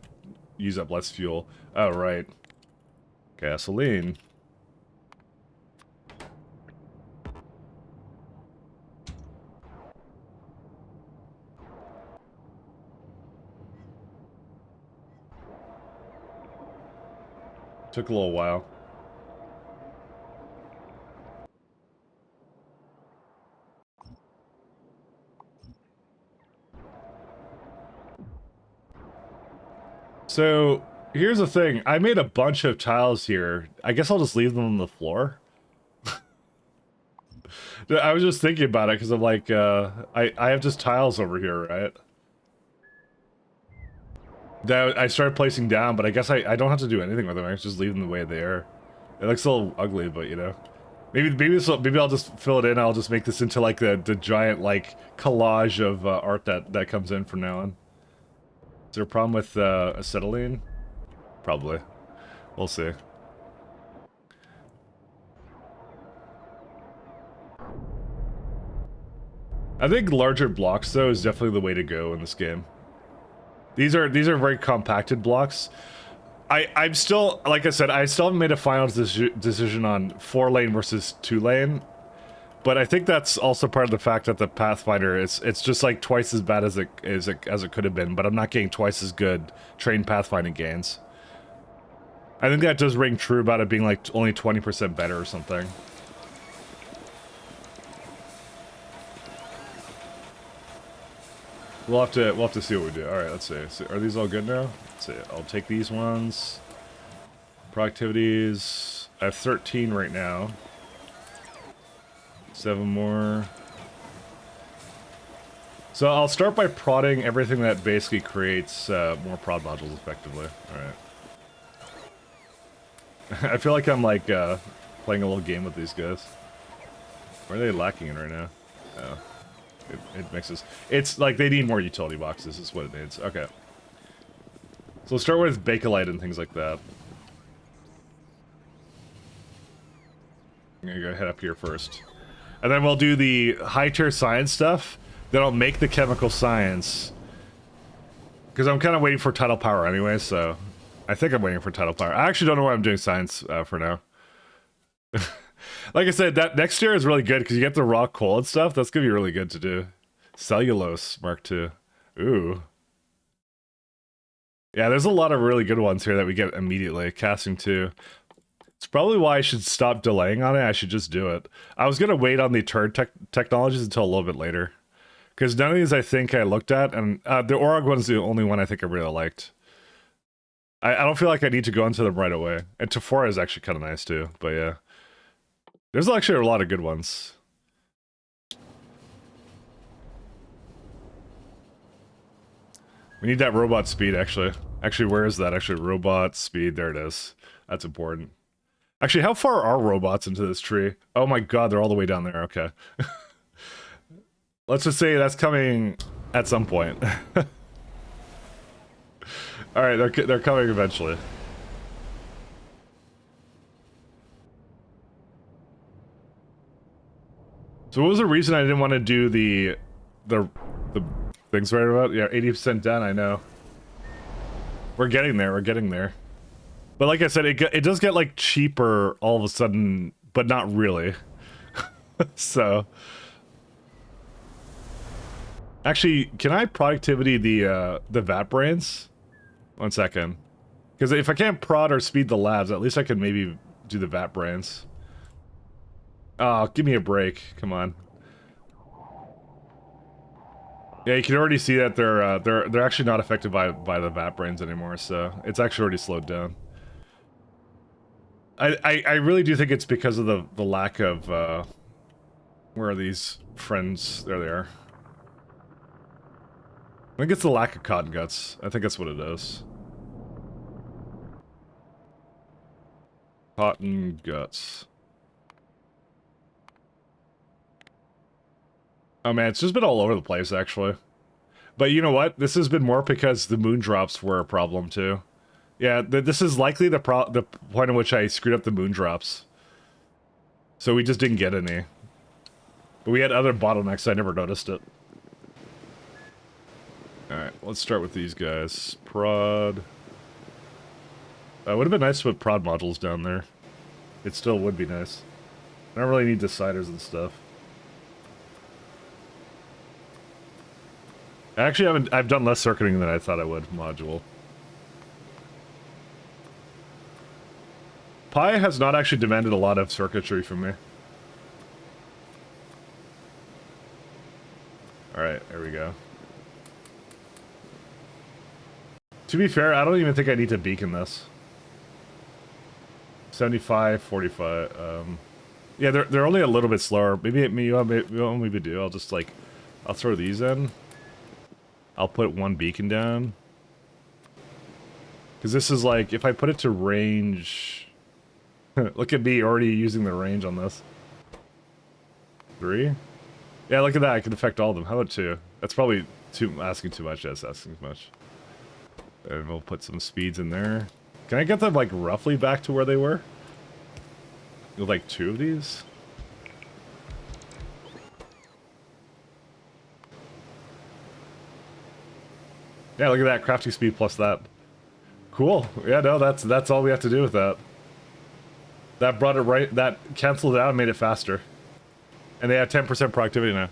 use up less fuel. Oh right. Gasoline. Took a little while. So, here's the thing. I made a bunch of tiles here. I guess I'll just leave them on the floor. I was just thinking about it because I'm like, I have just tiles over here, right? That I started placing down, but I guess I don't have to do anything with them. I can just leave them the way they are. It looks a little ugly, but you know. Maybe I'll just fill it in. I'll just make this into like the giant like collage of art that comes in from now on. Is there a problem with acetylene? Probably. We'll see. I think larger blocks though is definitely the way to go in this game. These are very compacted blocks. I'm still, like I said, I still haven't made a final decision on 4-lane versus 2-lane. But I think that's also part of the fact that the Pathfinder it's just like twice as bad as it could have been, but I'm not getting twice as good trained pathfinding gains. I think that does ring true about it being like only 20% better or something. We'll have to see what we do. All right, let's see. So, are these all good now? Let's see. I'll take these ones. Productivities. I have 13 right now. 7 more. So I'll start by prodding everything that basically creates more prod modules effectively. All right. I feel like I'm like playing a little game with these guys. Where are they lacking in right now? Oh. It mixes. It's like they need more utility boxes is what it needs. Okay. So we'll start with Bakelite and things like that. I'm gonna go head up here first. And then we'll do the high-tier science stuff. Then I'll make the chemical science. Because I'm kind of waiting for tidal power anyway, so... I think I'm waiting for tidal power. I actually don't know why I'm doing science for now. Like I said, that next year is really good because you get the raw coal and stuff. That's gonna be really good to do. Cellulose Mark II. Ooh. Yeah, there's a lot of really good ones here that we get immediately. Casting 2. It's probably why I should stop delaying on it. I should just do it. I was gonna wait on the turd technologies until a little bit later. Because none of these I think I looked at, and the Orog one's the only one I think I really liked. I don't feel like I need to go into them right away. And Tephora is actually kind of nice too, but yeah. There's actually a lot of good ones. We need that robot speed, actually. Actually, where is that? Actually, robot speed. There it is. That's important. Actually, how far are robots into this tree? Oh my god, they're all the way down there. Okay. Let's just say that's coming at some point. Alright, they're coming eventually. So what was the reason I didn't want to do the things right about? Yeah, 80% done, I know. We're getting there, we're getting there. But like I said, it does get like cheaper all of a sudden, but not really. So actually, can I productivity the vat brains? 1 second. Because if I can't prod or speed the labs, at least I can maybe do the vat brains. Oh, give me a break. Come on. Yeah, you can already see that they're actually not affected by the vat brains anymore, so it's actually already slowed down. I really do think it's because of the lack of where are these friends? There they are. I think it's the lack of cotton guts. I think that's what it is. Cotton guts. Oh man, it's just been all over the place, actually. But you know what? This has been more because the moon drops were a problem, too. Yeah, this is likely the point at which I screwed up the moon drops. So we just didn't get any. But we had other bottlenecks, so I never noticed it. Alright, let's start with these guys. Prod. Would have been nice to put prod modules down there. It still would be nice. I don't really need deciders and stuff. Actually, I've done less circuiting than I thought I would, module. Pi has not actually demanded a lot of circuitry from me. Alright, there we go. To be fair, I don't even think I need to beacon this. 75, 45, yeah, they're only a little bit slower. Maybe maybe do. I'll just like, I'll throw these in. I'll put one beacon down. Because this is like, if I put it to range... Look at me already using the range on this. 3? Yeah, look at that. I can affect all of them. How about 2? That's probably asking too much. That's asking too much. And we'll put some speeds in there. Can I get them, like, roughly back to where they were? With, like, 2 of these? Yeah, look at that. Crafting speed plus that. Cool. Yeah, no, that's all we have to do with that. That brought it right... That canceled it out and made it faster. And they have 10% productivity now.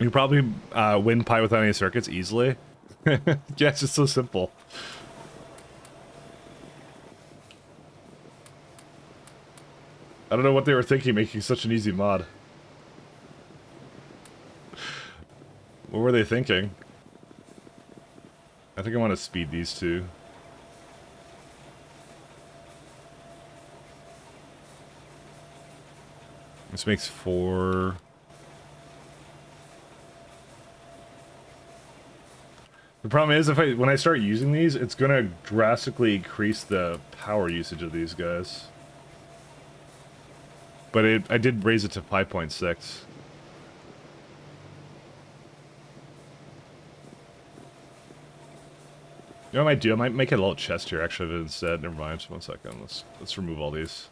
You probably win Pi without any circuits easily. Yeah, it's just so simple. I don't know what they were thinking making such an easy mod. What were they thinking? I think I want to speed these two. This makes 4. The problem is, when I start using these, it's gonna drastically increase the power usage of these guys. But I did raise it to 5.6. You know what I might do? I might make a little chest here, actually, instead. Never mind. 1 second. Let's remove all these.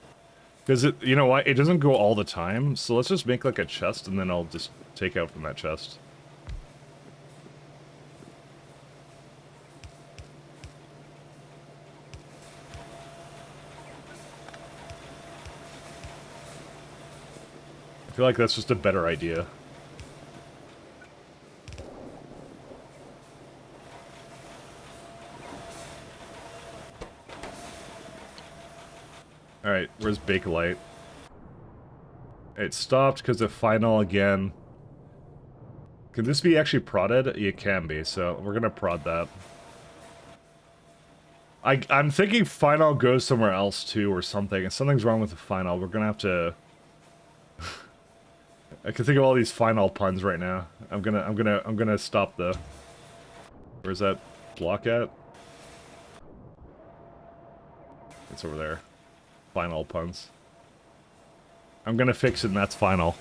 Because, you know what? It doesn't go all the time, so let's just make, like, a chest, and then I'll just take out from that chest. I feel like that's just a better idea. Alright, where's Bakelite? It stopped because of final again. Can this be actually prodded? It can be, so we're gonna prod that. I'm thinking final goes somewhere else too, or something. If something's wrong with the final, we're gonna have to... I can think of all these final puns right now. I'm gonna stop the... Where's that block at? It's over there. Final puns. I'm gonna fix it and that's final.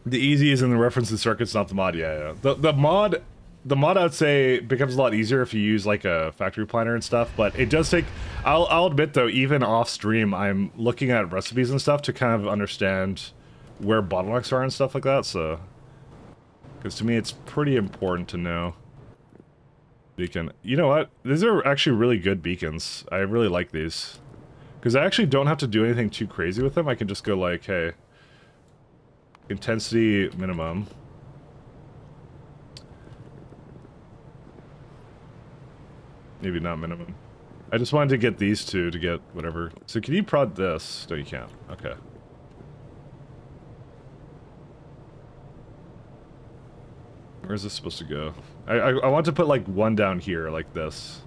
The easy is in the reference to circuits, not the mod. Yeah. The mod the mod I'd say becomes a lot easier if you use like a factory planner and stuff, but it does take, I'll admit though, even off stream, I'm looking at recipes and stuff to kind of understand where bottlenecks are and stuff like that, so, because to me it's pretty important to know. Beacon, you know what, these are actually really good beacons. I really like these, because I actually don't have to do anything too crazy with them. I can just go like, hey, intensity minimum. Maybe not minimum. I just wanted to get these two to get whatever. So can you prod this? No, you can't. Okay. Where's this supposed to go? I want to put like one down here, like this.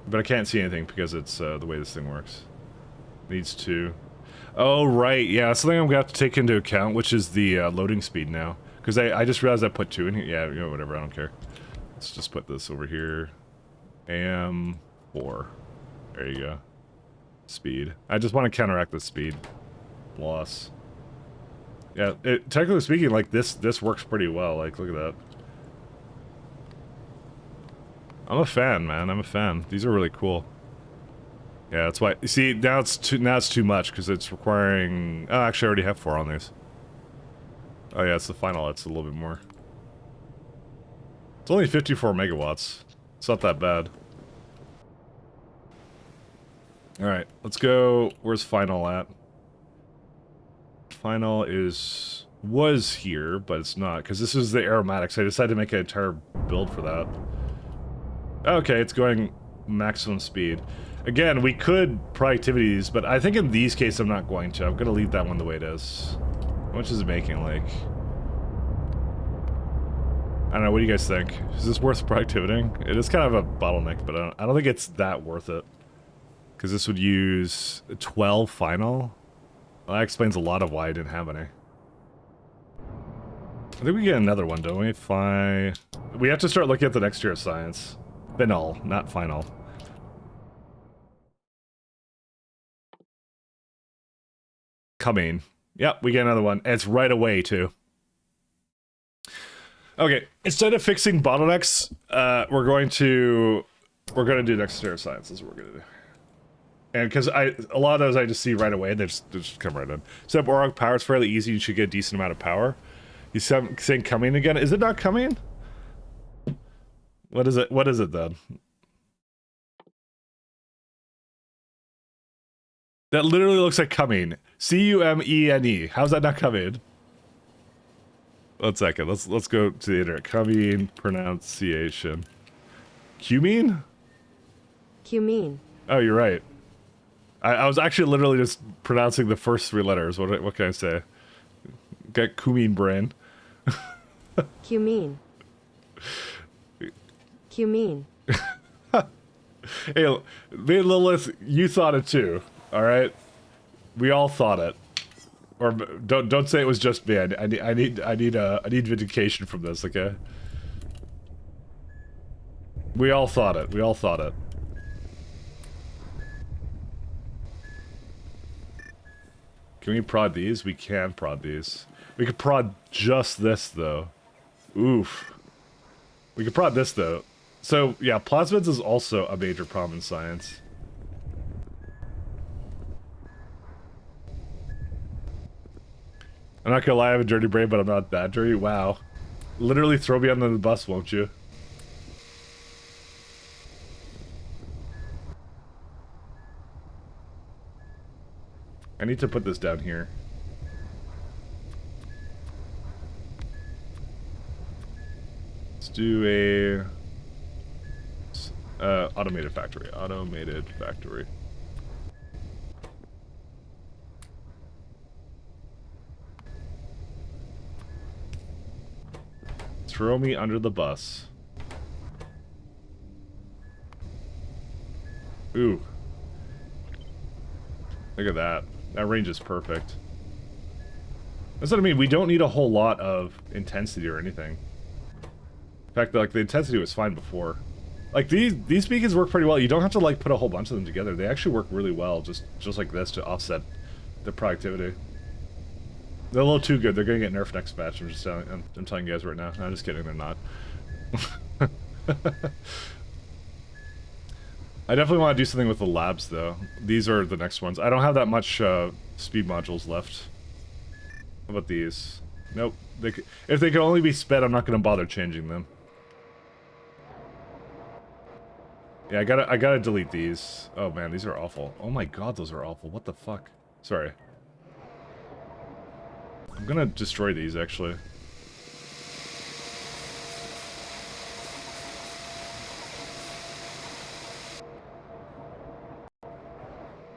But I can't see anything because it's the way this thing works. Needs two. Oh, right. Yeah, that's something I'm going to have to take into account, which is the loading speed now. Because I just realized I put two in here. Yeah, you know, whatever. I don't care. Let's just put this over here. AM4. There you go. Speed. I just want to counteract the speed loss. Yeah, technically speaking, like this works pretty well. Like, look at that. I'm a fan, man. I'm a fan. These are really cool. Yeah, that's why. You see, now it's too much because it's requiring. Oh, actually, I already have 4 on these. Oh yeah, it's the final. It's a little bit more. It's only 54 megawatts. It's not that bad. Alright, let's go. Where's final at? Final was here, but it's not, because this is the aromatics. I decided to make an entire build for that. Okay, it's going maximum speed. Again, we could productivities, but I think in these cases I'm not going to. I'm going to leave that one the way it is. How much is it making, like? I don't know, what do you guys think? Is this worth productivity? It is kind of a bottleneck, but I don't think it's that worth it. Because this would use 12 final. Well, that explains a lot of why I didn't have any. I think we get another one, don't we? We have to start looking at the next year of science. Final, not final. Coming. Yep, we get another one. And it's right away, too. Okay, instead of fixing bottlenecks, we're going to do next year of science. That's what we're going to do. And because a lot of those I just see right away, they just come right in. Set up Orog power, it's fairly easy, you should get a decent amount of power. He's saying coming again. Is it not coming? What is it? What is it then? That literally looks like coming. C-U-M-E-N-E. How's that not coming? 1 second. Let's go to the internet. Coming pronunciation. Cumene? Cumene. Oh, you're right. I was actually literally just pronouncing the first 3 letters. What can I say? Got cumene brain. Cumene. Cumene. Hey, me and Lilith, you thought it too. All right, we all thought it. Or don't say it was just me. I need vindication from this. Okay. We all thought it. We all thought it. Can we prod these? We can prod these. We could prod just this, though. Oof. We could prod this, though. So, yeah, plasmids is also a major problem in science. I'm not gonna lie, I have a dirty brain, but I'm not that dirty. Wow. Literally throw me under the bus, won't you? I need to put this down here. Let's do a automated factory. Automated factory. Throw me under the bus. Ooh. Look at that. That range is perfect. That's what I mean. We don't need a whole lot of intensity or anything. In fact, like, the intensity was fine before. Like, these beacons work pretty well. You don't have to, like, put a whole bunch of them together. They actually work really well, just like this, to offset the productivity. They're a little too good. They're gonna get nerfed next patch. I'm telling you guys right now. I'm just kidding. They're not. I definitely want to do something with the labs, though. These are the next ones. I don't have that much speed modules left. How about these? Nope. If they can only be sped, I'm not going to bother changing them. Yeah, I gotta delete these. Oh man, these are awful. Oh my god, those are awful. What the fuck? Sorry. I'm gonna destroy these, actually.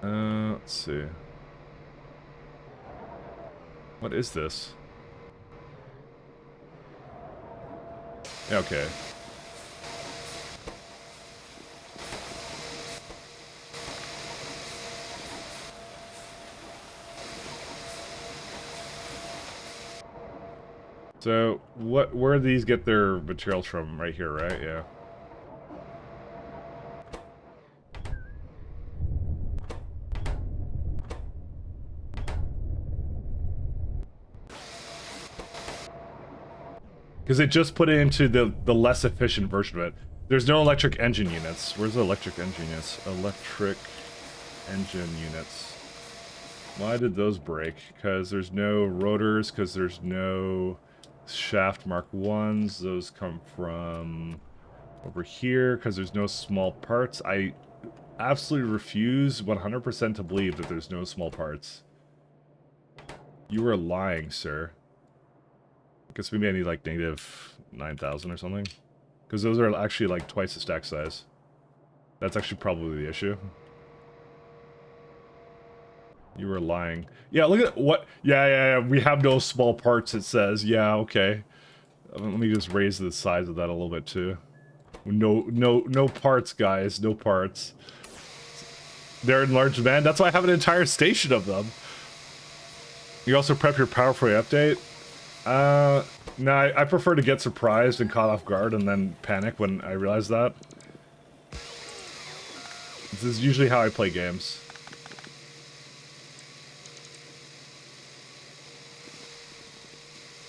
Let's see. What is this? Okay. So, where do these get their materials from? Right here, right? Yeah. Because it just put it into the less efficient version of it. There's no electric engine units. Where's the electric engine units? Electric engine units. Why did those break? Because there's no rotors, because there's no shaft mark 1s. Those come from over here, because there's no small parts. I absolutely refuse 100% to believe that there's no small parts. You were lying, sir. I guess maybe I need like negative 9,000 or something. Because those are actually like twice the stack size. That's actually probably the issue. You were lying. Yeah, look at what... Yeah, we have no small parts, it says. Yeah, okay. Let me just raise the size of that a little bit, too. No parts, guys. No parts. They're in large demand. That's why I have an entire station of them. You also prep your power for the update? No, I prefer to get surprised and caught off guard and then panic when I realize that. This is usually how I play games.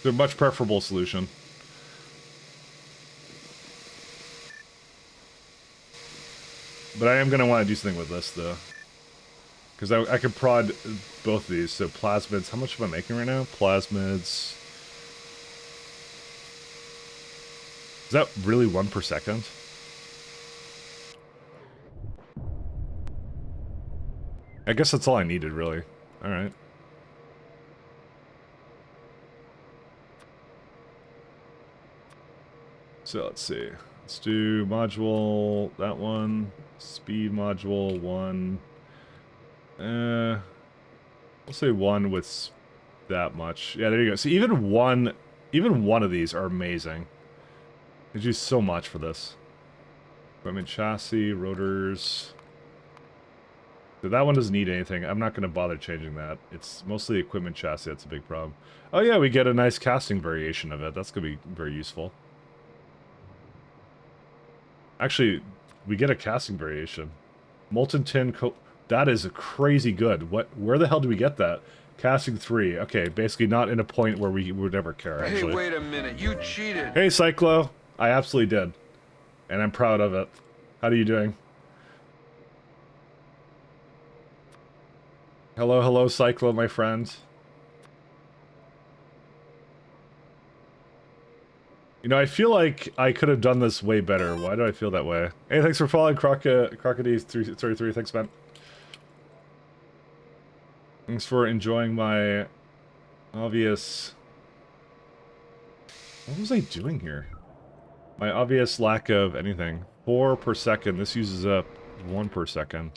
They're a much preferable solution. But I am going to want to do something with this, though. Because I could prod both of these. So plasmids, how much am I making right now? Plasmids... Is that really 1 per second? I guess that's all I needed, really. Alright. So let's see. Let's do module, that one. Speed module, 1. We'll say 1 with that much. Yeah, there you go. So even one of these are amazing. They do so much for this. Equipment chassis, rotors. So that one doesn't need anything. I'm not going to bother changing that. It's mostly equipment chassis that's a big problem. Oh yeah, we get a nice casting variation of it. That's going to be very useful. Actually, we get a casting variation. Molten tin that is crazy good. Where the hell do we get that? Casting 3. Okay, basically not in a point where we would ever care, actually. Hey, wait a minute. You cheated. Hey, Cyclo. I absolutely did. And I'm proud of it. How are you doing? Hello, Cyclo, my friend. You know, I feel like I could have done this way better. Why do I feel that way? Hey, thanks for following Crocodile333. Thanks, man. Thanks for enjoying my obvious... What was I doing here? My obvious lack of anything. 4 per second. This uses up 1 per second.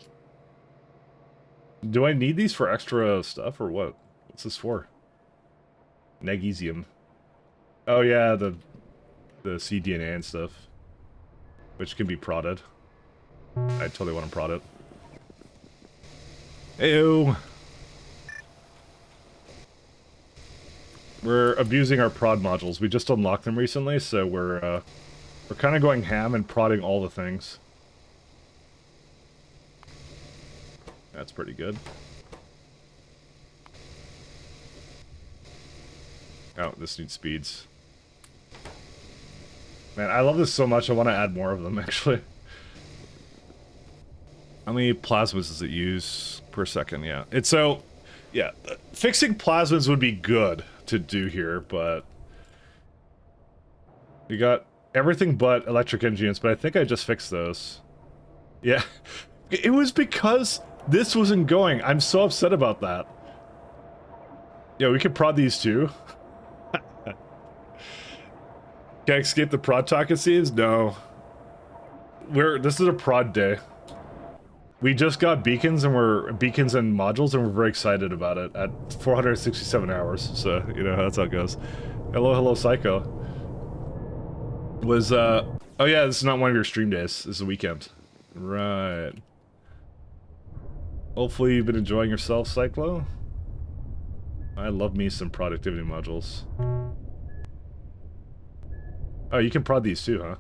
Do I need these for extra stuff or what? What's this for? Magnesium. Oh yeah, the cDNA and stuff. Which can be prodded. I totally want to prod it. Ew. We're abusing our prod modules. We just unlocked them recently, so we're kind of going ham and prodding all the things. That's pretty good. Oh, this needs speeds. Man, I love this so much, I want to add more of them, actually. How many plasmas does it use per second? Yeah. It's so... Yeah, fixing plasmas would be good to do here, but... We got everything but electric engines, but I think I just fixed those. Yeah. It was because this wasn't going. I'm so upset about that. Yeah, we could prod these too. Can I escape the prod talk it seems? No. This is a prod day. We just got beacons and modules and we're very excited about it at 467 hours. So, you know, that's how it goes. Hello, Psycho. Oh yeah, this is not one of your stream days. This is a weekend. Right. Hopefully you've been enjoying yourself, Cyclo. I love me some productivity modules. Oh, you can prod these too, huh?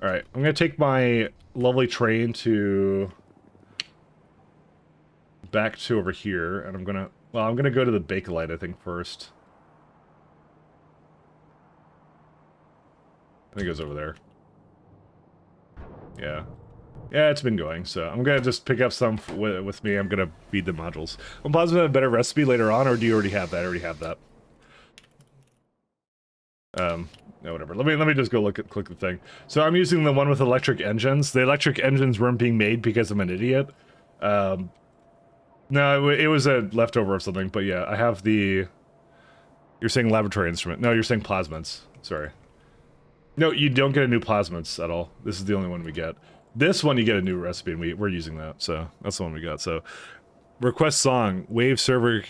Alright, I'm gonna take my lovely train back to over here, and I'm gonna go to the Bakelite, I think, first. I think it goes over there. Yeah. Yeah, it's been going, so I'm gonna just pick up some with me. I'm gonna feed the modules. Will Plasma have a better recipe later on, or do you already have that? I already have that. No, whatever. Let me just go click the thing. So I'm using the one with electric engines. The electric engines weren't being made because I'm an idiot. No, it was a leftover of something, but yeah, I have the... You're saying laboratory instrument. No, you're saying plasmids. Sorry. No, you don't get a new plasmids at all. This is the only one we get. This one you get a new recipe, and we're using that, so that's the one we got. So, request song, Wave server,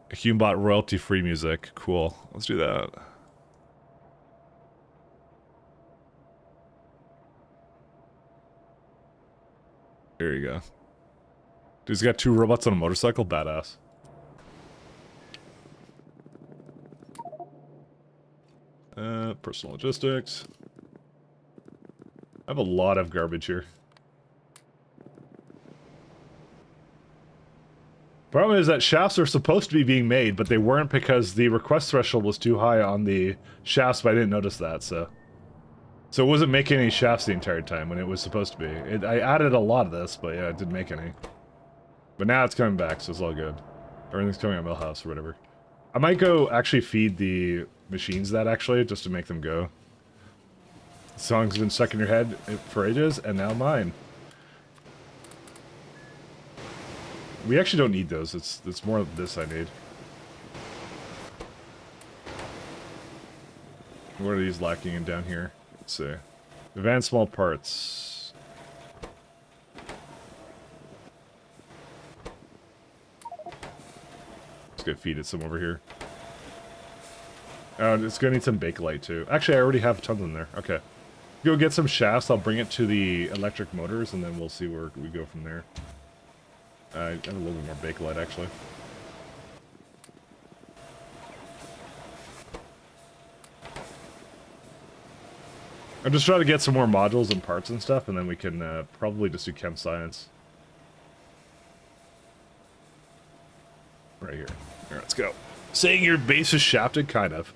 Humebot royalty-free music. Cool. Let's do that. There you go. Dude's got 2 robots on a motorcycle? Badass. Personal logistics. I have a lot of garbage here. Problem is that shafts are supposed to be being made, but they weren't because the request threshold was too high on the shafts, but I didn't notice that, so... So it wasn't making any shafts the entire time when it was supposed to be. I added a lot of this, but yeah, it didn't make any. But now it's coming back, so it's all good. Everything's coming out of Millhouse or whatever. I might go actually feed the machines that, actually, just to make them go. The song's been stuck in your head for ages, and now mine. We actually don't need those. It's more of this I need. What are these lacking in down here? Let's see. Advanced small parts. Let's go feed it some over here. Oh, it's gonna need some Bakelite too. Actually, I already have tons in there. Okay. Go get some shafts, I'll bring it to the electric motors, and then we'll see where we go from there. I have a little bit more Bakelite, actually. I'm just trying to get some more modules and parts and stuff, and then we can probably just do chem science. Right here. Here, let's go. Saying your base is shafted, kind of.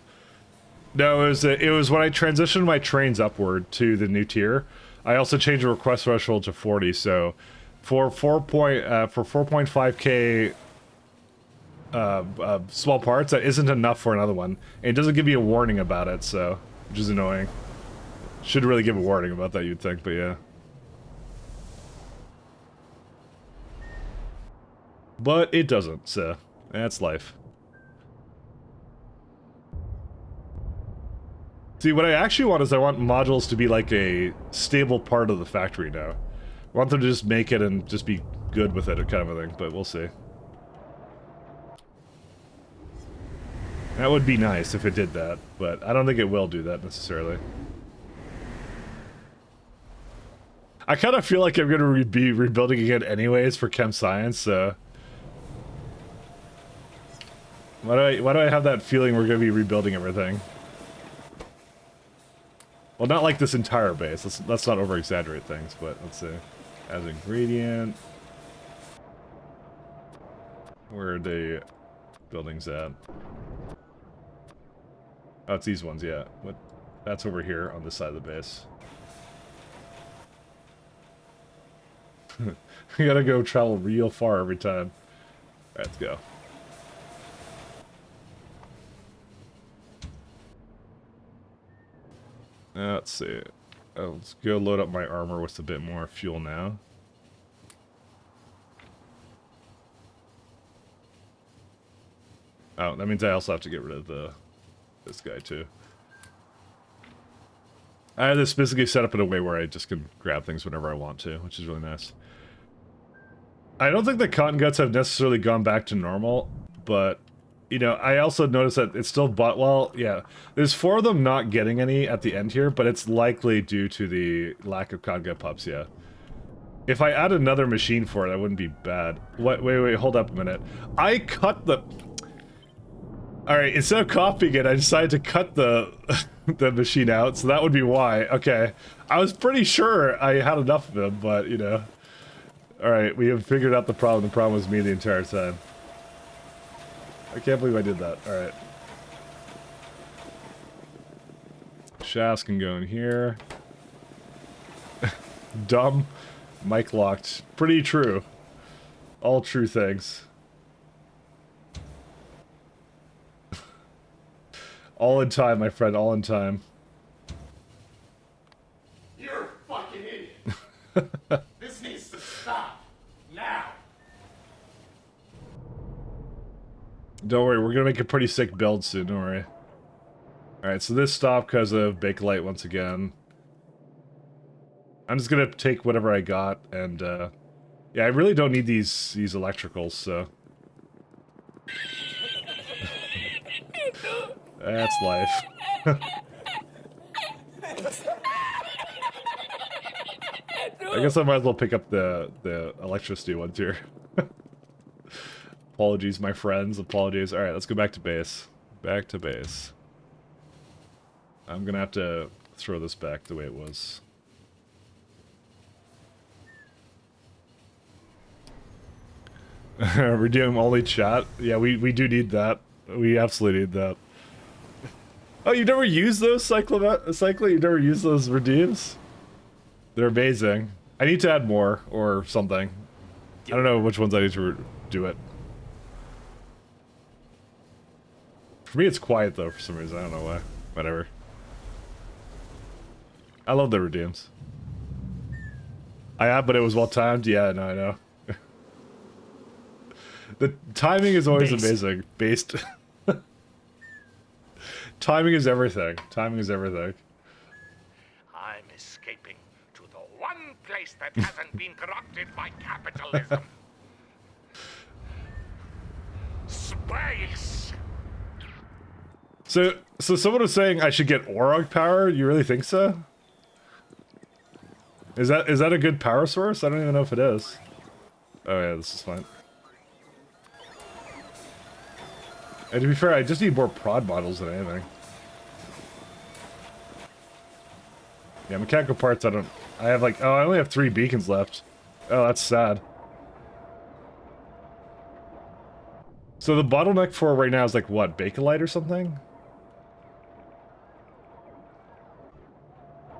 No, it was when I transitioned my trains upward to the new tier. I also changed the request threshold to 40, so for 4.5k small parts, that isn't enough for another one. And it doesn't give you a warning about it, so, which is annoying. Should really give a warning about that, you'd think, but yeah. But it doesn't, so that's life. See, what I actually want is I want modules to be like a stable part of the factory now. I want them to just make it and just be good with it, kind of a thing, but we'll see. That would be nice if it did that, but I don't think it will do that necessarily. I kind of feel like I'm going to be rebuilding again anyways for chem science, so... Why do I have that feeling we're going to be rebuilding everything? Well, not like this entire base. Let's not over-exaggerate things, but let's see. As ingredient... Where are the buildings at? Oh, it's these ones, yeah. What? That's over here on this side of the base. You gotta go travel real far every time. Alright, let's go. Let's see. Let's go load up my armor with a bit more fuel now. Oh, that means I also have to get rid of this guy too. I have this basically set up in a way where I just can grab things whenever I want to, which is really nice. I don't think the cotton guts have necessarily gone back to normal, but, you know, I also noticed that it's still well, yeah. There's 4 of them not getting any at the end here, but it's likely due to the lack of cotton gut pups, yeah. If I add another machine for it, that wouldn't be bad. Wait, hold up a minute. I cut the... Alright, instead of copying it, I decided to cut the the machine out, so that would be why. Okay. I was pretty sure I had enough of them, but, you know. Alright, we have figured out the problem. The problem was me the entire time. I can't believe I did that. Alright. Shafts can go in here. Dumb. Mic locked. Pretty true. All true things. All in time, my friend, all in time. You're a fucking idiot. This needs to stop. Now. Don't worry, we're gonna make a pretty sick build soon, don't worry. Alright, so this stopped because of Bakelite once again. I'm just gonna take whatever I got, and, yeah, I really don't need these electricals, so... That's life. I guess I might as well pick up the electricity ones here. Apologies, my friends. Apologies. Alright, let's go back to base. Back to base. I'm gonna have to throw this back the way it was. We're doing only chat? Yeah, we do need that. We absolutely need that. Oh, you've never used those Cycling? You've never used those redeems? They're amazing. I need to add more, or something. I don't know which ones I need to do it. For me, it's quiet, though, for some reason. I don't know why. Whatever. I love the redeems. I have, but it was well-timed? Yeah, no, I know. The timing is always amazing. Based... Timing is everything. Timing is everything. I'm escaping to the one place that hasn't been corrupted by capitalism. Space! So someone was saying I should get Orog power? You really think so? Is that a good power source? I don't even know if it is. Oh yeah, this is fine. And to be fair, I just need more prod models than anything. Yeah, mechanical parts, I have like, oh, I only have 3 beacons left. Oh, that's sad. So the bottleneck for right now is like, what, Bakelite or something?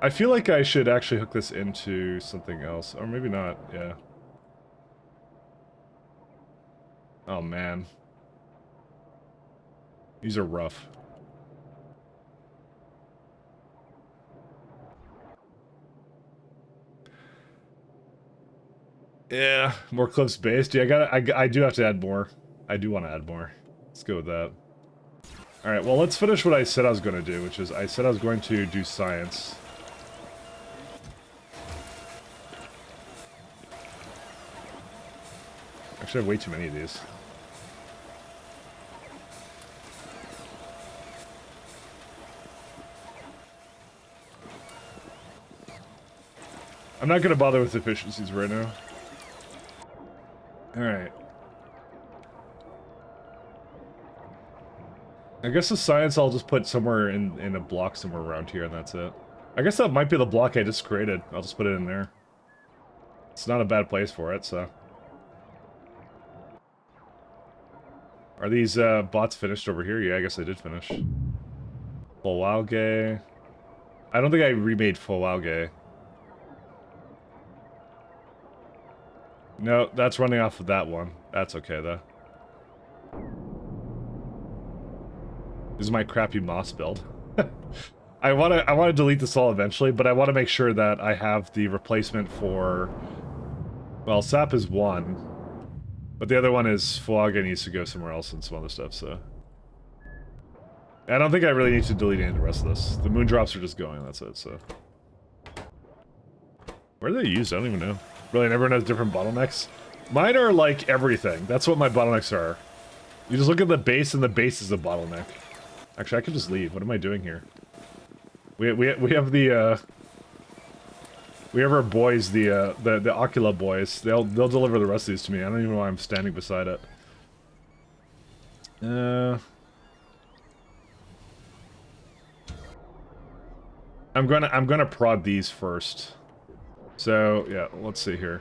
I feel like I should actually hook this into something else. Or maybe not, yeah. Oh, man. These are rough. Yeah, more clips based. Yeah, I do have to add more. I do want to add more. Let's go with that. Alright, well, let's finish what I said I was going to do, which is I said I was going to do science. Actually, I have way too many of these. I'm not going to bother with efficiencies right now. Alright. I guess the science I'll just put somewhere in a block somewhere around here, and that's it. I guess that might be the block I just created. I'll just put it in there. It's not a bad place for it, so... Are these bots finished over here? Yeah, I guess they did finish. Full Walgay. I don't think I remade Full Walgay. No, that's running off of that one. That's okay though. This is my crappy moss build. I wanna delete this all eventually, but I want to make sure that I have the replacement for. Well, sap is one, but the other one is Fuaga needs to go somewhere else and some other stuff. So I don't think I really need to delete any of the rest of this. The moon drops are just going. That's it. So where are they used? I don't even know. Really, and everyone has different bottlenecks. Mine are like everything. That's what my bottlenecks are. You just look at the base, and the base is a bottleneck. Actually, I could just leave. What am I doing here? We have the we have our boys, the Ocula boys. They'll deliver the rest of these to me. I don't even know why I'm standing beside it. I'm gonna prod these first. So yeah, let's see here.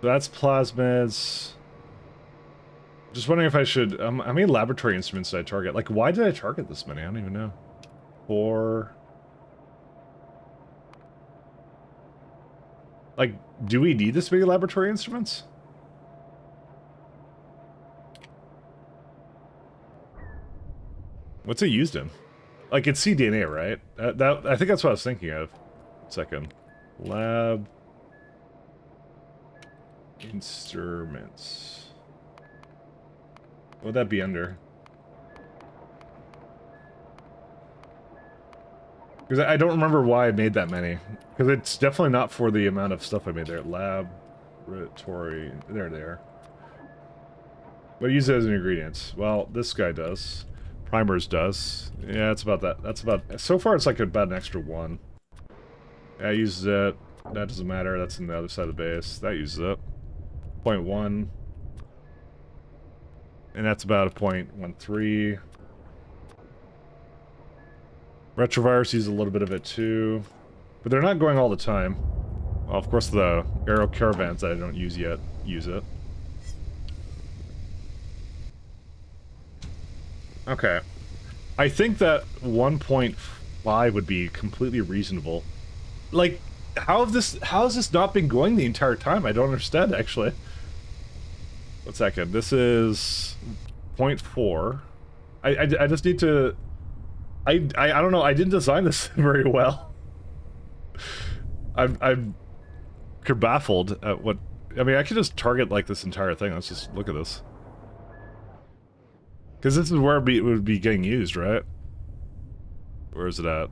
That's plasmids. Just wondering if I should. How many laboratory instruments did I target? Like, why did I target this many? I don't even know. 4. Like, do we need this many laboratory instruments? What's it used in? Like, it's cDNA, right? I think that's what I was thinking of. Second. Lab. Instruments. What would that be under? Because I don't remember why I made that many. Because it's definitely not for the amount of stuff I made there. Laboratory. There they are. What do you use it as an ingredients? Well, this guy does. Primers does. Yeah, it's about that. That's about... So far, it's like about an extra 1. Yeah, I uses it. That doesn't matter. That's on the other side of the base. That uses it. 0.1. And that's about a 0.13. Retrovirus uses a little bit of it too. But they're not going all the time. Well, of course the aero caravans that I don't use yet use it. Okay. I think that 1.5 would be completely reasonable. Like, how has this not been going the entire time? I don't understand, actually. 1 second. This is 0.4. I just need to... I don't know. I didn't design this very well. I'm baffled at what... I mean, I could just target, like, this entire thing. Let's just look at this. Because this is where it would be getting used, right? Where is it at?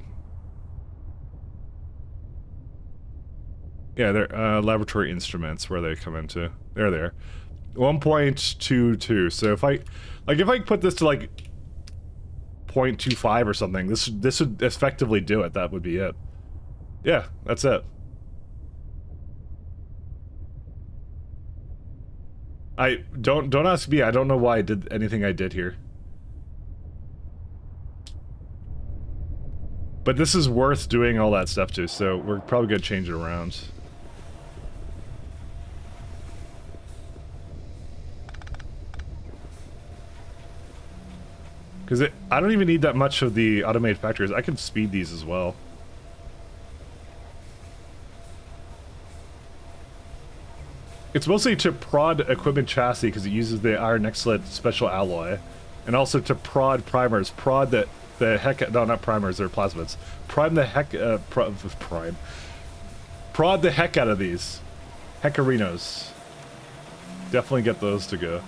Yeah, they're laboratory instruments, where they come into. They're there. 1.22. So if I put this to like 0.25 or something, this would effectively do it. That would be it. Yeah, that's it. Don't ask me. I don't know why I did anything I did here. But this is worth doing all that stuff to, so we're probably gonna change it around. Because I don't even need that much of the automated factories. I can speed these as well. It's mostly to prod equipment chassis because it uses the iron excellent special alloy. And also to prod primers. Prod the heck... No, not primers, they're plasmids. Prime the heck... Prod the heck out of these. Heckarinos. Definitely get those to go.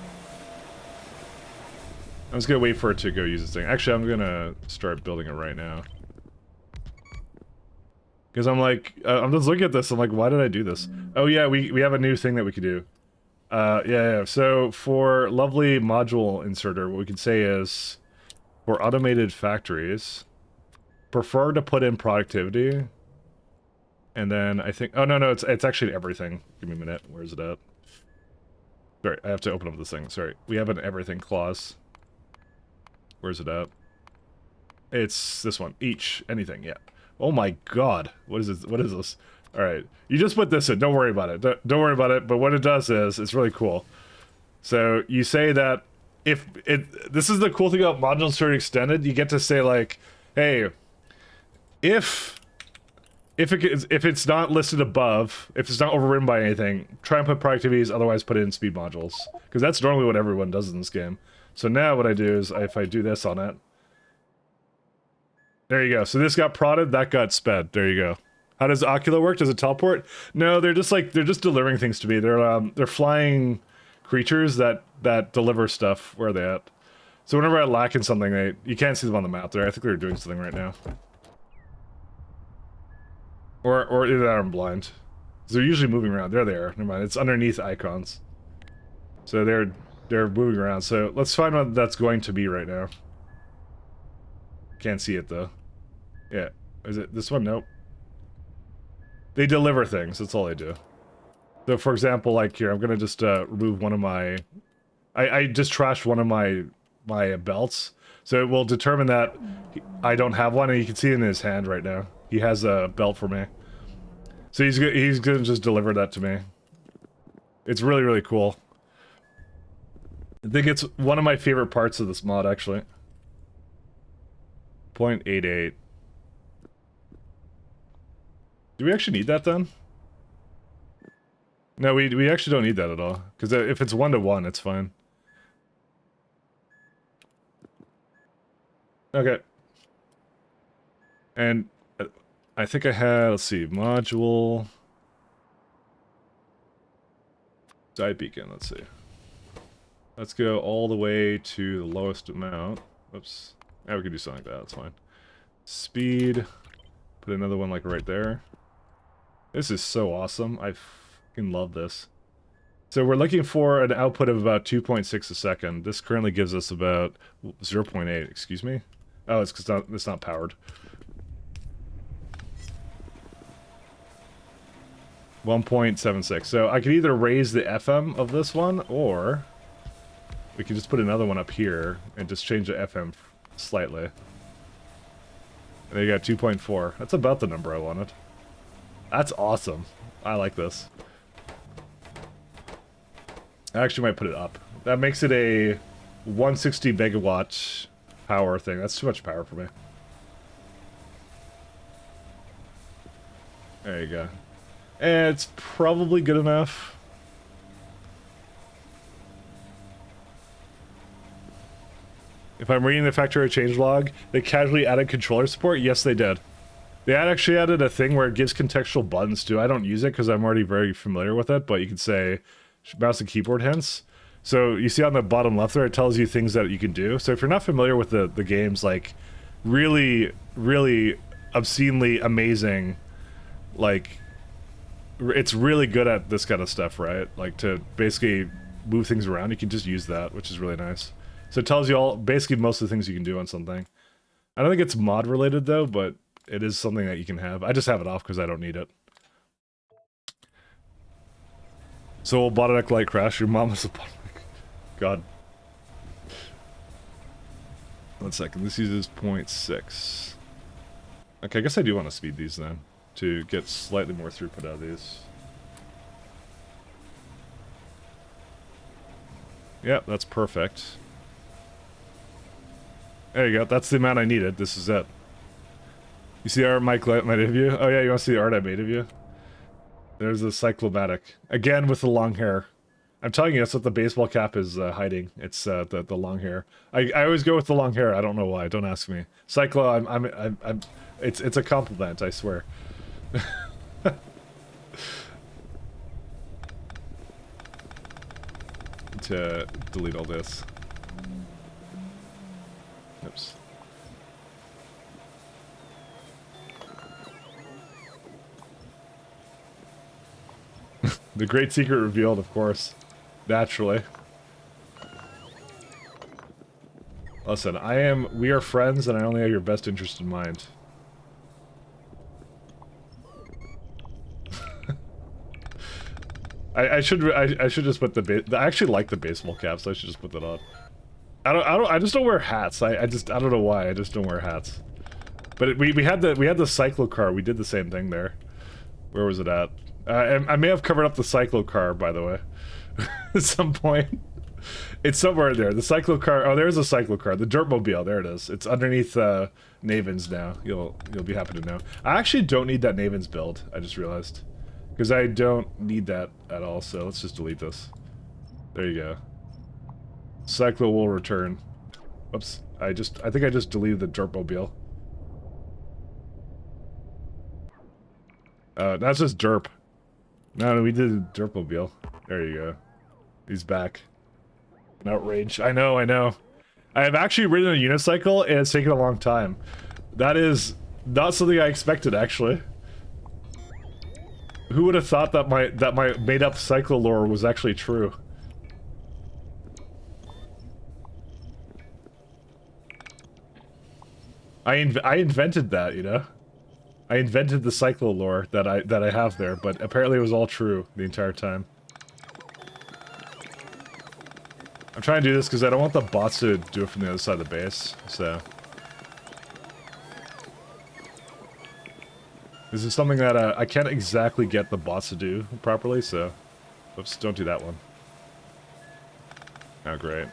I'm just gonna wait for it to go use this thing. Actually, I'm gonna start building it right now. Because I'm like, I'm just looking at this, I'm like, why did I do this? Oh yeah, we have a new thing that we could do. Yeah, so for lovely module inserter, what we can say is, for automated factories, prefer to put in productivity, and then I think, oh no, it's actually everything. Give me a minute, where's it at? Sorry, I have to open up this thing, sorry. We have an everything clause. Where's it at? It's this one. Each. Anything. Yeah. Oh my god. What is this? What is this? Alright. You just put this in. Don't worry about it. Don't worry about it. But what it does is, it's really cool. So, you say that if it, this is the cool thing about Module Story Extended, you get to say like, hey, if it's not listed above, if it's not overridden by anything, try and put productivities, otherwise put it in speed modules. Because that's normally what everyone does in this game. So now what I do is, if I do this on it, there you go. So this got prodded, that got sped. There you go. How does Ocula work? Does it teleport? No, they're just delivering things to me. They're flying creatures that deliver stuff. Where are they at? So whenever I lack in something, you can't see them on the map there. I think they're doing something right now. Or either that or I'm blind. They're usually moving around. There they are. Never mind. It's underneath icons. So they're moving around. So let's find what that's going to be right now. Can't see it though. Yeah. Is it this one? Nope. They deliver things. That's all they do. So for example, like here, I'm gonna just remove one of my. I just trashed one of my belts. So it will determine that I don't have one, and you can see it in his hand right now. He has a belt for me. So he's gonna just deliver that to me. It's really, really cool. I think it's one of my favorite parts of this mod, actually. 0.88. Do we actually need that then? No, we actually don't need that at all. Because if it's 1-to-1, it's fine. Okay. And I think I had, let's see, module. Side beacon, let's see. Let's go all the way to the lowest amount. Oops. Yeah, we can do something like that, that's fine. Speed. Put another one like right there. This is so awesome. I fucking love this. So we're looking for an output of about 2.6 a second. This currently gives us about 0.8, excuse me? Oh, it's because it's not powered. 1.76. So I could either raise the FM of this one, or we could just put another one up here and just change the FM slightly. And then you got 2.4. That's about the number I wanted. That's awesome. I like this. I actually might put it up. That makes it a 160 megawatt power thing. That's too much power for me. There you go. And it's probably good enough. If I'm reading the Factorio changelog, they casually added controller support? Yes, they did. They actually added a thing where it gives contextual buttons too. I don't use it because I'm already very familiar with it, but you can say mouse and keyboard hints. So you see on the bottom left there, it tells you things that you can do. So if you're not familiar with the game's like really, really obscenely amazing, like it's really good at this kind of stuff, right? Like to basically move things around, you can just use that, which is really nice. So it tells you all, basically most of the things you can do on something. I don't think it's mod related though, but it is something that you can have. I just have it off because I don't need it. So will bottleneck light crash? Your mom is a bottleneck. God. 1 second, this uses 0.6. Okay, I guess I do want to speed these then, to get slightly more throughput out of these. Yep, that's perfect. There you go, that's the amount I needed, this is it. You see the art Mike made of you? Oh yeah, you want to see the art I made of you? There's a cyclomatic. Again with the long hair. I'm telling you, that's what the baseball cap is hiding. It's the long hair. I always go with the long hair. I don't know why. Don't ask me. Cyclo, it's a compliment. I swear. To delete all this. Oops. The great secret revealed, of course. Naturally. Listen, we are friends and I only have your best interest in mind. I should just put I actually like the baseball cap, so I should just put that on. I just don't wear hats. I don't know why. I just don't wear hats. But we had the cyclo car. We did the same thing there. Where was it at? I may have covered up the cyclo car, by the way, at some point. It's somewhere in there. The cyclo car. Oh, there's a cyclo car. The dirtmobile. There it is. It's underneath Naven's now. You'll be happy to know. I actually don't need that Naven's build. I just realized, because I don't need that at all. So let's just delete this. There you go. Cyclo will return. Oops. I think I just deleted the dirtmobile. That's just derp. No, we did the dirtmobile. There you go. He's back. An outrage. I know. I have actually ridden a unicycle, and it's taken a long time. That is not something I expected, actually. Who would have thought that my made-up cycle lore was actually true? I invented that, you know? I invented the cycle lore that I have there, but apparently it was all true the entire time. I'm trying to do this because I don't want the bots to do it from the other side of the base, so... This is something that I can't exactly get the bots to do properly, so... Oops, don't do that one. Oh, great.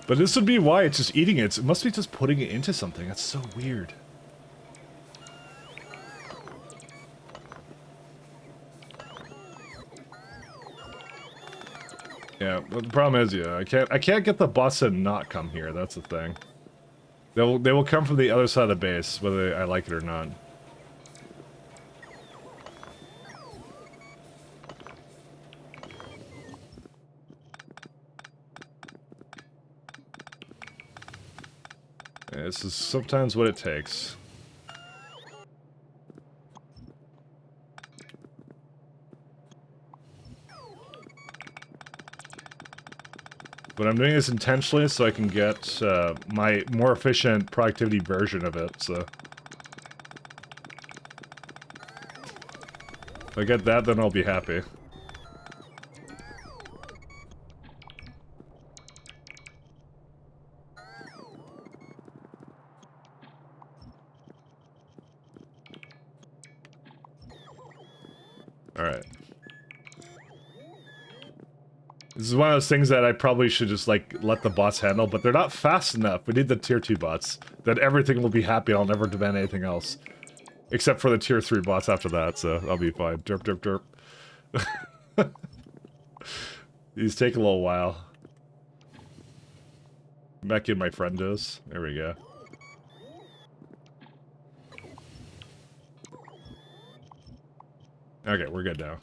But this would be why it's just eating it. It must be just putting it into something. That's so weird. Yeah, but the problem is, yeah, I can't get the bots to not come here. That's the thing. They will come from the other side of the base, whether I like it or not. Yeah, this is sometimes what it takes. But I'm doing this intentionally so I can get my more efficient productivity version of it, so... If I get that, then I'll be happy. Alright. This is one of those things that I probably should just, like, let the bots handle, but they're not fast enough. We need the tier 2 bots. Then everything will be happy, I'll never demand anything else. Except for the tier 3 bots after that, so I'll be fine. Derp, derp, derp. These take a little while. Back in my friend does. There we go. Okay, we're good now.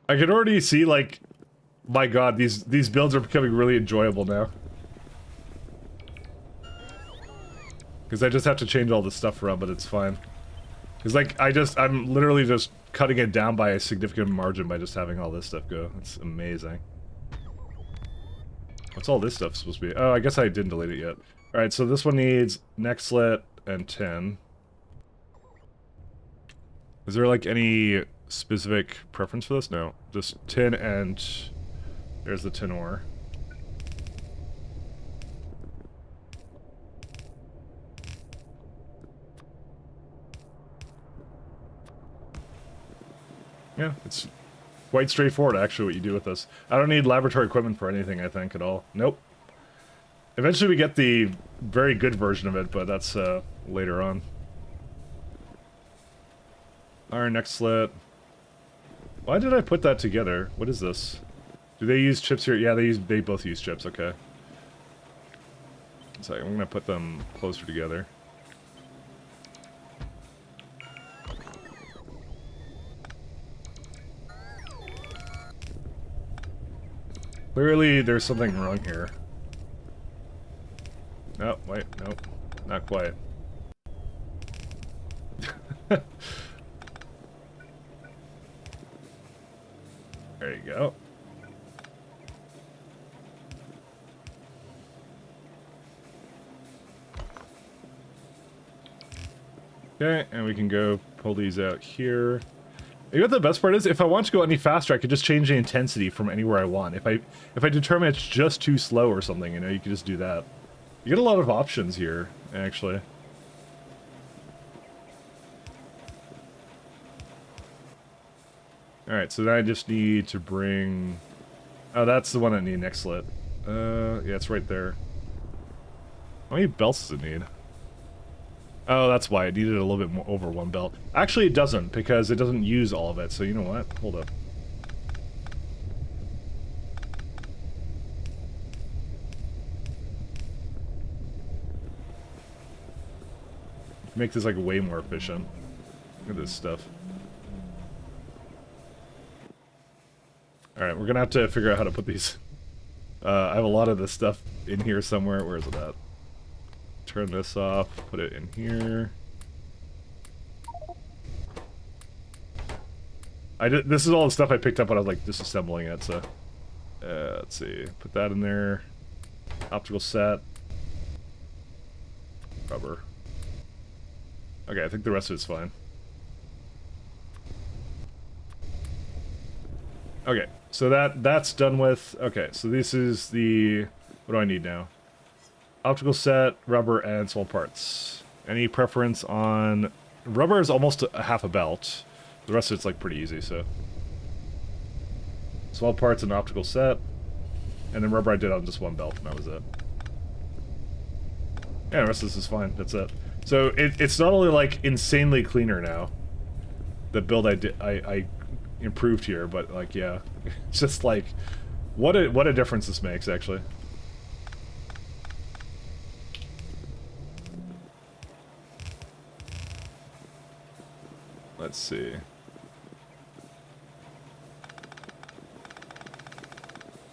I can already see, like, my god, these builds are becoming really enjoyable now. Because I just have to change all this stuff around, but it's fine. Because, like, I'm literally just cutting it down by a significant margin by just having all this stuff go. It's amazing. What's all this stuff supposed to be? Oh, I guess I didn't delete it yet. Alright, so this one needs neck slit and tin. Is there, like, any specific preference for this? No. Just tin and... There's the tin ore. Yeah, it's quite straightforward, actually, what you do with this. I don't need laboratory equipment for anything, I think, at all. Nope. Eventually we get the very good version of it, but that's later on. Iron neck slit. Why did I put that together? What is this? Do they use chips here? Yeah, they both use chips, okay. So I'm gonna put them closer together. Clearly there's something wrong here. No, wait, nope. Not quite. There you go. Okay, and we can go pull these out here. You know what the best part is? If I want to go any faster, I could just change the intensity from anywhere I want. If I determine it's just too slow or something, you know, you can just do that. You get a lot of options here, actually. Alright, so then I just need to bring... Oh, that's the one I need next lit. Yeah, it's right there. How many belts does it need? Oh, that's why it needed a little bit more over one belt. Actually, it doesn't, because it doesn't use all of it, so you know what? Hold up. Make this, like, way more efficient. Look at this stuff. Alright, we're gonna have to figure out how to put these... I have a lot of this stuff in here somewhere. Where is it at? Turn this off, put it in here. This is all the stuff I picked up when I was like disassembling it, so... let's see, put that in there. Optical set. Rubber. Okay, I think the rest of it's fine. Okay, so that's done with. Okay, so this is the... What do I need now? Optical set, rubber, and small parts. Any preference on... Rubber is almost a half a belt. The rest of it's like pretty easy, so... Small parts and optical set. And then rubber I did on just one belt, and that was it. Yeah, the rest of this is fine, that's it. So it's not only like insanely cleaner now, the build I improved here, but like, yeah, it's just like, what a difference this makes, actually. Let's see.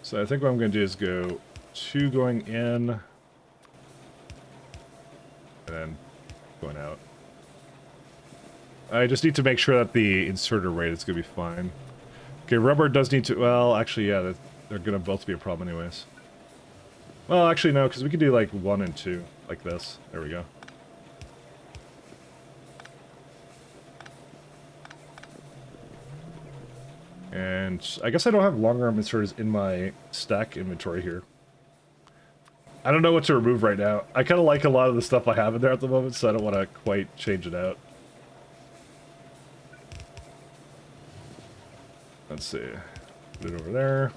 So I think what I'm going to do is go 2 going in, and then going out. I just need to make sure that the inserter rate is going to be fine. Okay, rubber does need to... Well, actually, yeah, they're going to both be a problem anyways. Well, actually, no, because we could do, like, 1 and 2, like this. There we go. And I guess I don't have long arm inserters in my stack inventory here. I don't know what to remove right now. I kind of like a lot of the stuff I have in there at the moment, so I don't want to quite change it out. Let's see. Put it over there.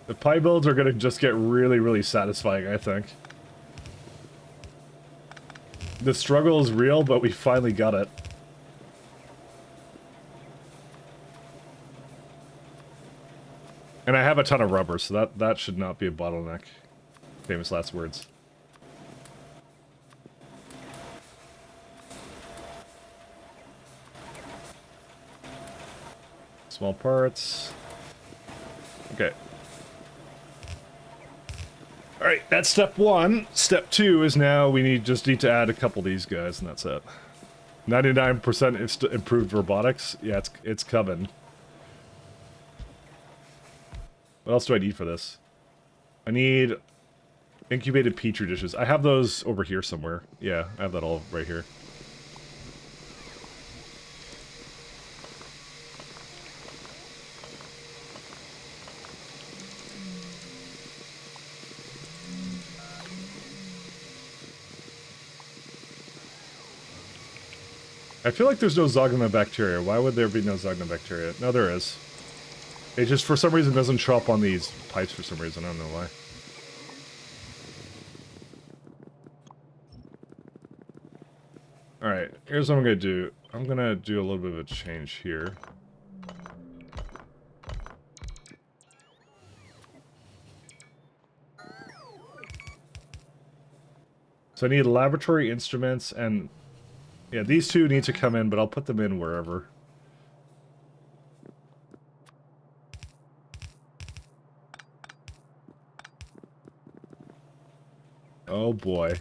The pie builds are going to just get really, really satisfying, I think. The struggle is real, but we finally got it. And I have a ton of rubber, so that should not be a bottleneck. Famous last words. Small parts. Okay. Alright, that's step 1. Step 2 is now we just need to add a couple of these guys, and that's it. 99% improved robotics. Yeah, it's coming. What else do I need for this? I need incubated petri dishes. I have those over here somewhere. Yeah, I have that all right here. I feel like there's no Zognobacteria. Why would there be no Zognobacteria? No, there is. It just, for some reason, doesn't show up on these pipes for some reason. I don't know why. Alright, here's what I'm going to do. I'm going to do a little bit of a change here. So I need laboratory instruments and... Yeah, these two need to come in, but I'll put them in wherever. Oh boy.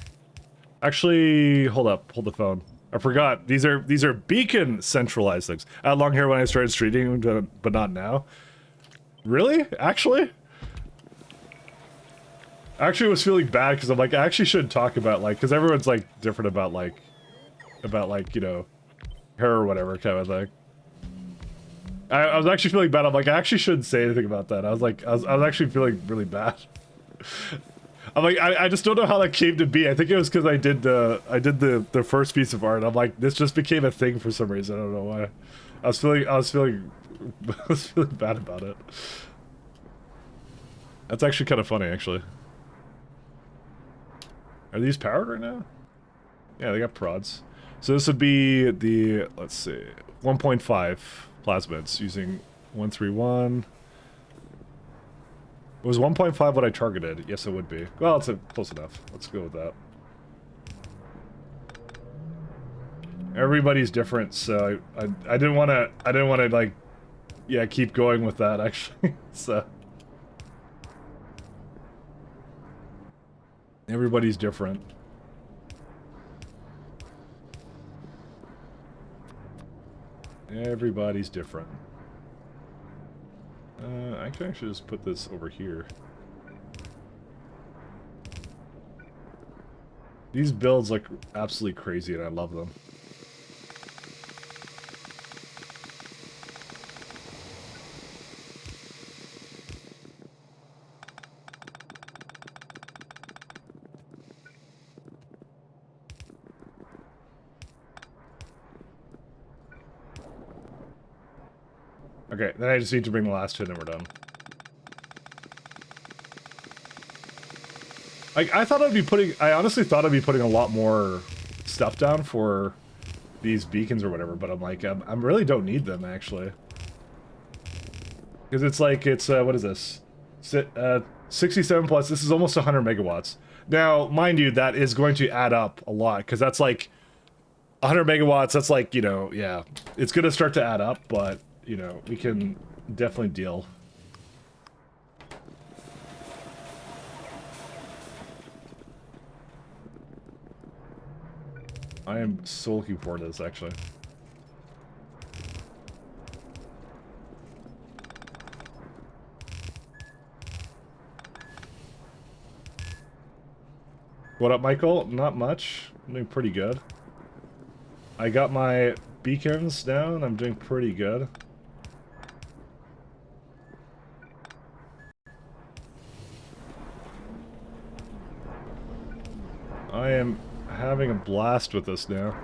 Actually, hold up. Hold the phone. I forgot. These are beacon centralized things. I had long hair when I started streaming, but not now. Really? Actually? I actually was feeling bad because I'm like, I actually shouldn't talk about like, because everyone's like different about like, you know, hair or whatever kind of thing. I was actually feeling bad. I'm like, I actually shouldn't say anything about that. I was like, I was actually feeling really bad. I'm like, I just don't know how that came to be. I think it was because I did the first piece of art. I'm like, this just became a thing for some reason. I don't know why. I was feeling bad about it. That's actually kind of funny, actually. Are these powered right now? Yeah, they got prods. So this would be the, let's see, 1.5 plasmids using 131. It was 1.5 what I targeted. Yes, it would be. Well, it's close enough. Let's go with that. Everybody's different, so I didn't want to like, yeah, keep going with that actually. So everybody's different. Everybody's different. I can actually just put this over here. These builds look absolutely crazy and I love them. Okay, then I just need to bring the last two and then we're done. Like, I honestly thought I'd be putting a lot more stuff down for these beacons or whatever, but I'm like, I really don't need them, actually. Because it's like, what is this? 67 plus, this is almost 100 megawatts. Now, mind you, that is going to add up a lot, because that's like, 100 megawatts, that's like, you know, yeah. It's going to start to add up, but, you know, we can definitely deal. I am so looking forward to this, actually. What up, Michael? Not much. I'm doing pretty good. I got my beacons down. I'm doing pretty good. I am having a blast with this now.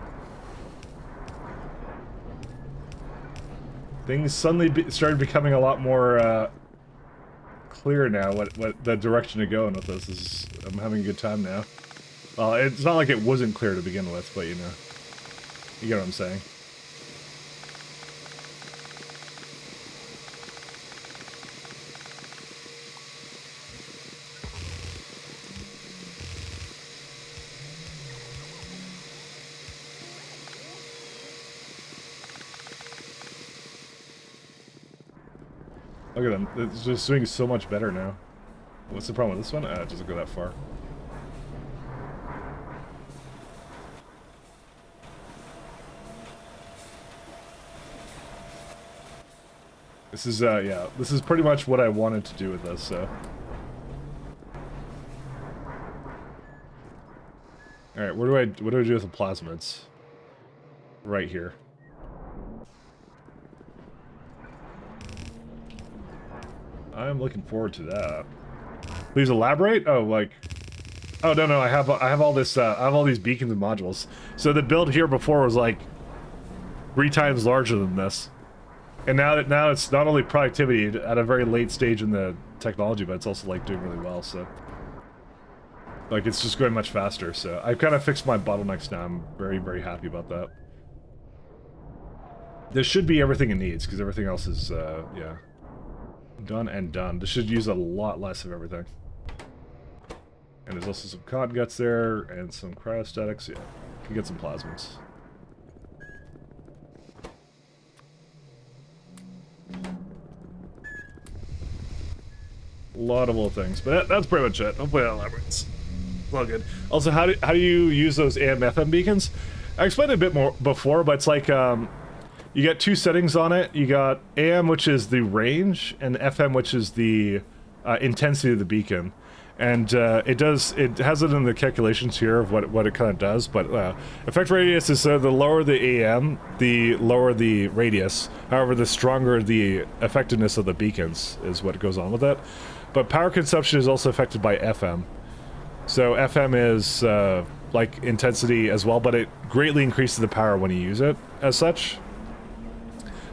Things suddenly started becoming a lot more clear now. What the direction to go in with this is. I'm having a good time now. Well, it's not like it wasn't clear to begin with, but you know, you get what I'm saying. Look at them. It's just doing so much better now. What's the problem with this one? It doesn't go that far. This is, yeah, this is pretty much what I wanted to do with this, so. Alright, what do I do with the plasmids? Right here. I'm looking forward to that. Please elaborate? Oh, like... Oh, no, I have all this, I have all these beacons and modules. So the build here before was like 3 times larger than this. And now it's not only productivity at a very late stage in the technology, but it's also like doing really well, so. Like it's just going much faster, so I've kind of fixed my bottlenecks now. I'm very, very happy about that. This should be everything it needs, because everything else is, yeah. Done and done. This should use a lot less of everything. And there's also some cotton guts there, and some cryostatics, yeah. Can get some plasmids. A lot of little things, but that's pretty much it. Hopefully that elaborates. It's all good. Also, how do you use those AM/FM beacons? I explained it a bit more before, but it's like you got two settings on it. You got AM, which is the range, and FM, which is the intensity of the beacon. And it has it in the calculations here of what it kind of does, but effect radius is the lower the AM, the lower the radius. However, the stronger the effectiveness of the beacons is what goes on with it. But power consumption is also affected by FM. So FM is like intensity as well, but it greatly increases the power when you use it as such.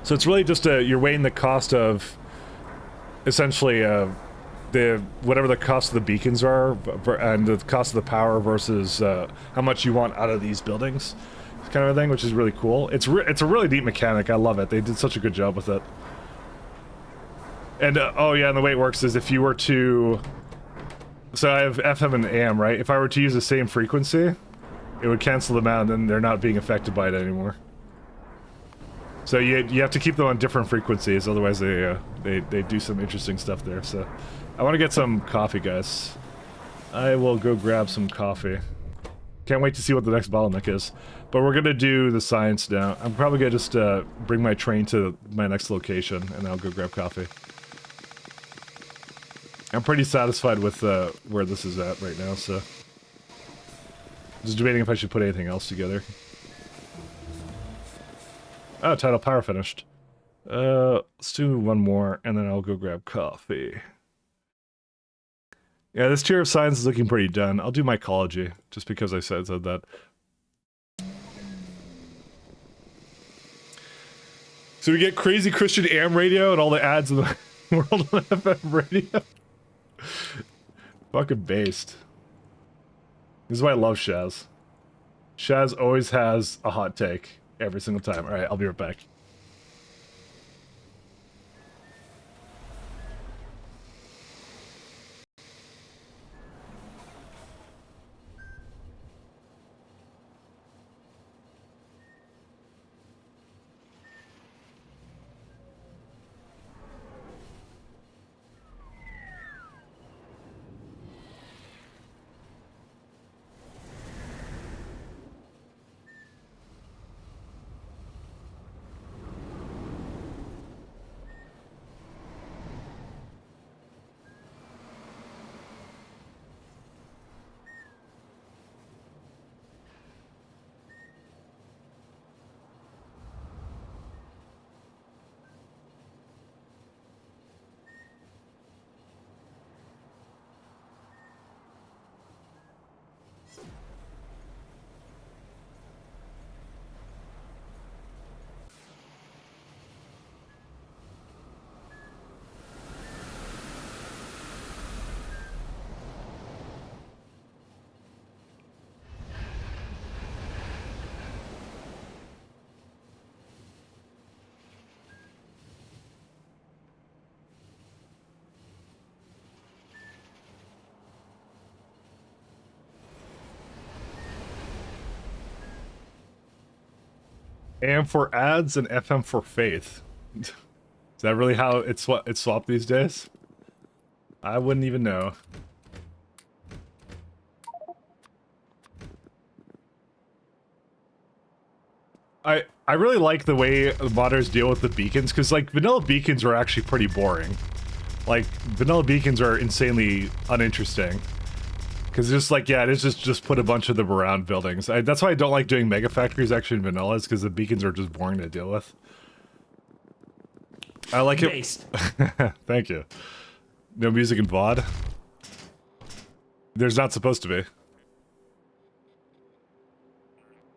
So it's really just you're weighing the cost of essentially whatever the cost of the beacons are and the cost of the power versus how much you want out of these buildings, kind of a thing, which is really cool. It's a really neat mechanic. I love it. They did such a good job with it. And oh yeah, and the way it works is if you were to, so I have FM and AM, right? If I were to use the same frequency, it would cancel them out, and then they're not being affected by it anymore. So you have to keep them on different frequencies, otherwise they do some interesting stuff there. So I want to get some coffee, guys. I will go grab some coffee. Can't wait to see what the next bottleneck is. But we're gonna do the science now. I'm probably gonna just bring my train to my next location, and I'll go grab coffee. I'm pretty satisfied with where this is at right now, so just debating if I should put anything else together. Oh, tidal power finished. Let's do one more, and then I'll go grab coffee. Yeah, this tier of science is looking pretty done. I'll do mycology, just because I said that. So we get crazy Christian AM radio and all the ads in the world on FM radio. Fucking based. This is why I love Shaz. Shaz always has a hot take every single time. Alright, I'll be right back. AM for ads and FM for faith. Is that really how it's swapped these days? I wouldn't even know. I really like the way the modders deal with the beacons, because like vanilla beacons are actually pretty boring. Like vanilla beacons are insanely uninteresting. Because just like, yeah, it is just put a bunch of them around buildings. That's why I don't like doing mega factories actually in vanilla, is because the beacons are just boring to deal with. I like it. Thank you. No music in VOD? There's not supposed to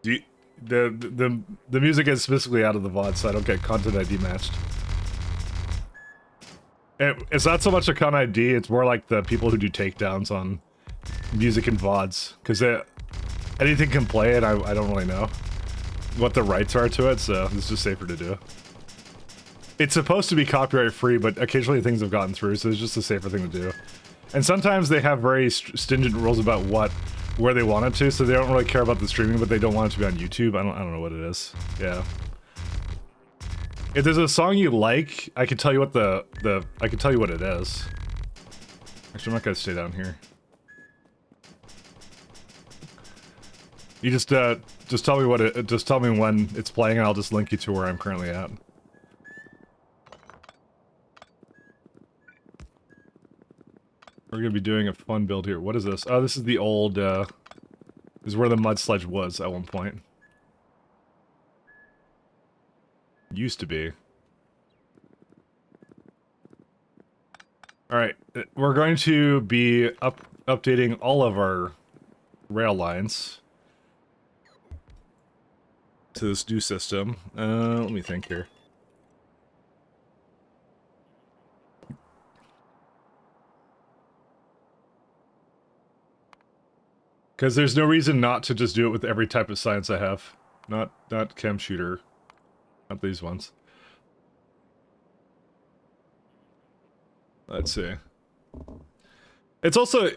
be. The music is specifically out of the VOD, so I don't get content ID matched. It's not so much a con ID, it's more like the people who do takedowns on music and VODs, because anything can play it. I don't really know what the rights are to it, so it's just safer to do. It's supposed to be copyright free, but occasionally things have gotten through, so it's just a safer thing to do. And sometimes they have very stringent rules about where they want it to, so they don't really care about the streaming, but they don't want it to be on YouTube. I don't know what it is. Yeah. If there's a song you like, I can tell you what I can tell you what it is. Actually, I'm not gonna stay down here. You just tell me just tell me when it's playing, and I'll just link you to where I'm currently at. We're gonna be doing a fun build here. What is this? Oh, this is the old, this is where the mud sludge was at one point. Used to be. Alright, we're going to be updating all of our rail lines to this new system. Let me think here. Because there's no reason not to just do it with every type of science I have. Not chem shooter. Not these ones. Let's see. It's also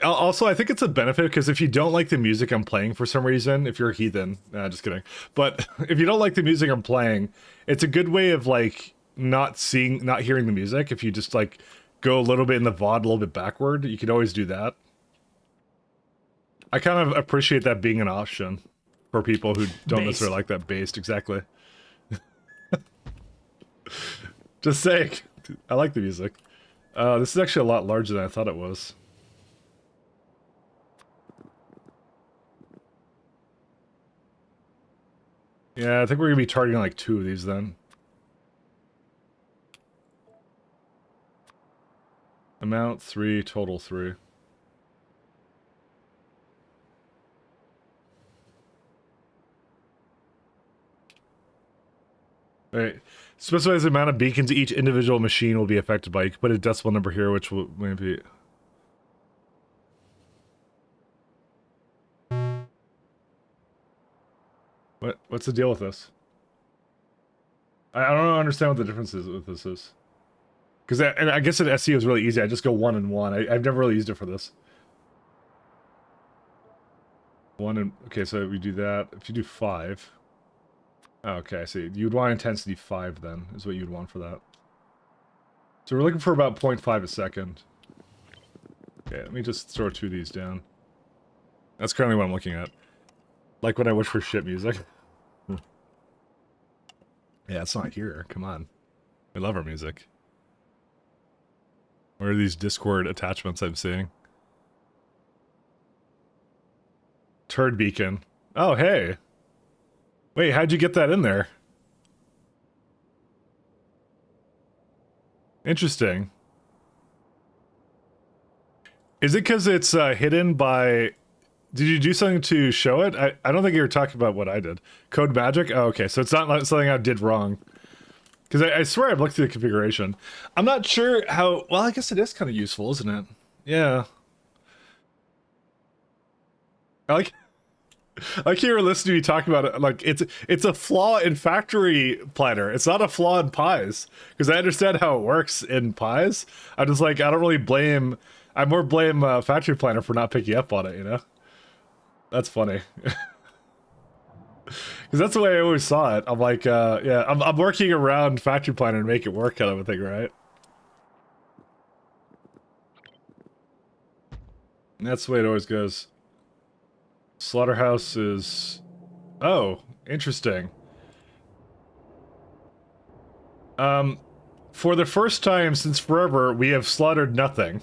I think it's a benefit because if you don't like the music I'm playing for some reason, if you're a heathen, nah, just kidding. But if you don't like the music I'm playing, it's a good way of like not hearing the music. If you just like go a little bit in the VOD, a little bit backward, you can always do that. I kind of appreciate that being an option for people who don't necessarily like that based. Exactly. Just saying, I like the music. This is actually a lot larger than I thought it was. Yeah, I think we're gonna be targeting like 2 of these then. Amount 3, total 3. Alright. Specifies the amount of beacons each individual machine will be affected by. You can put a decimal number here, which will maybe... What's the deal with this? I don't understand what the difference is with this is. Because I guess in SEO is really easy. I just go 1 and 1. I've never really used it for this. 1 and... Okay, so we do that. If you do 5... Okay, I see. You'd want intensity 5 then, is what you'd want for that. So we're looking for about 0.5 a second. Okay, let me just throw 2 of these down. That's currently what I'm looking at. Like when I wish for shit music. Yeah, it's not here. Come on. I love our music. Where are these Discord attachments I'm seeing? Turd beacon. Oh, hey! Wait, how'd you get that in there? Interesting. Is it because it's hidden by... Did you do something to show it? I don't think you were talking about what I did. Code magic? Oh, okay, so it's not like something I did wrong. Because I swear I've looked through the configuration. I'm not sure how... Well, I guess it is kind of useful, isn't it? Yeah. I like you were listening to me talk about it. Like it's a flaw in Factory Planner. It's not a flaw in Pies. Because I understand how it works in Pies. I'm just like, I don't really blame... I more blame Factory Planner for not picking up on it, you know? That's funny. Because that's the way I always saw it. I'm like, yeah, I'm working around Factory Planner to make it work kind of a thing, right? And that's the way it always goes. Slaughterhouse is... Oh, interesting. For the first time since forever, we have slaughtered nothing.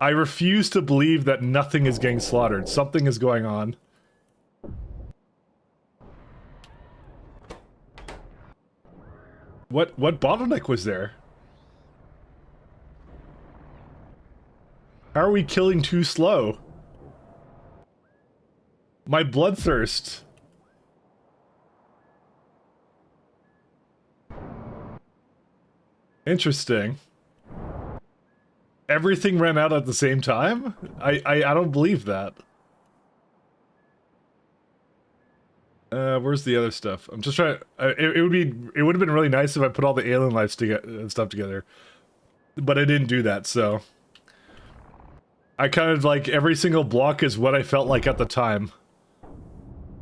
I refuse to believe that nothing is getting slaughtered. Something is going on. What bottleneck was there? How are we killing too slow? My bloodthirst. Interesting. Everything ran out at the same time? I don't believe that. Where's the other stuff? I'm just trying. It would have been really nice if I put all the alien life stuff together, but I didn't do that. So I kind of like every single block is what I felt like at the time.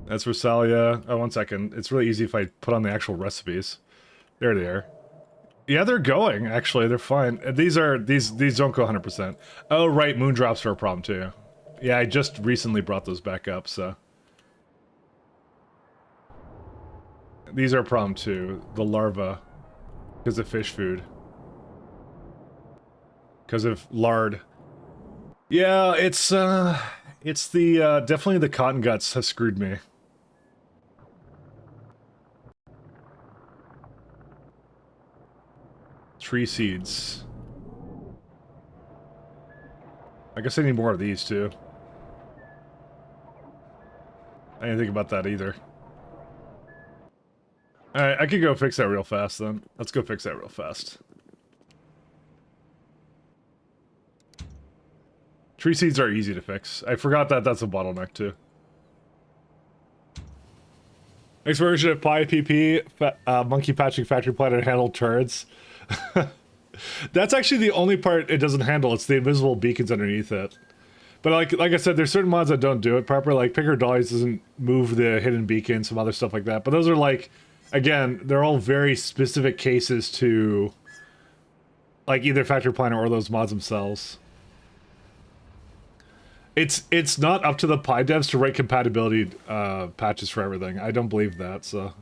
That's Rosalia. Oh, 1 second. It's really easy if I put on the actual recipes. There they are. Yeah, they're going, actually. They're fine. These don't go 100%. Oh, right. Moondrops are a problem, too. Yeah, I just recently brought those back up, so... These are a problem too. The larva. Because of fish food. Because of lard. Yeah, it's the, definitely the cotton guts has screwed me. Tree seeds. I guess I need more of these too. I didn't think about that either. Alright, I could go fix that real fast then. Let's go fix that real fast. Tree seeds are easy to fix. I forgot that that's a bottleneck too. Next version of PyPP, monkey patching factory planet handle turrets. That's actually the only part it doesn't handle. It's the invisible beacons underneath it. But like I said, there's certain mods that don't do it proper. Like Picker Dollies doesn't move the hidden beacon, some other stuff like that. But those are like, again, they're all very specific cases to like either Factory Planet or those mods themselves. It's not up to the Pi devs to write compatibility patches for everything. I don't believe that. So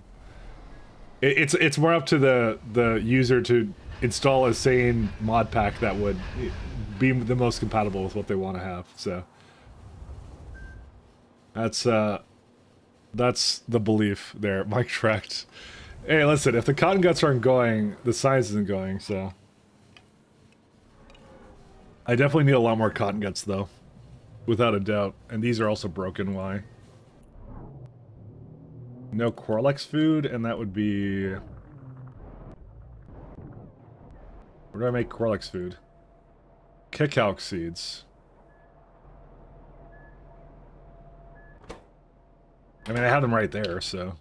it's more up to the user to install a sane mod pack that would be the most compatible with what they want to have. So that's the belief there. Mike Trecht. Hey, listen, if the cotton guts aren't going, the science isn't going, so I definitely need a lot more cotton guts though, without a doubt. And these are also broken. Why? No Corlex food, and that would be, where do I make Corlex food? Cacao seeds. I mean, I have them right there, so.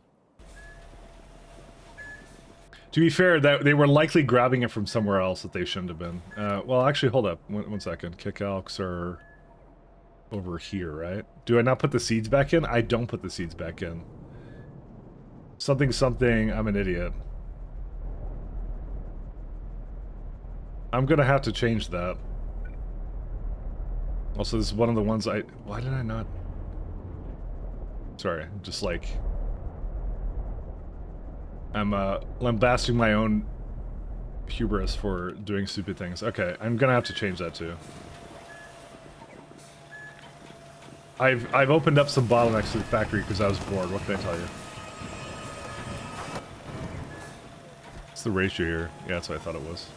To be fair, that they were likely grabbing it from somewhere else that they shouldn't have been. Well, actually, hold up. One second. Cacao are over here, right? Do I not put the seeds back in? I don't put the seeds back in. Something, I'm an idiot. I'm gonna have to change that. Also, this is one of the ones why did I not? Sorry, just like... I'm lambasting my own hubris for doing stupid things. Okay, I'm gonna have to change that too. I've opened up some bottlenecks to the factory because I was bored. What can I tell you? What's the ratio here? Yeah, that's what I thought it was.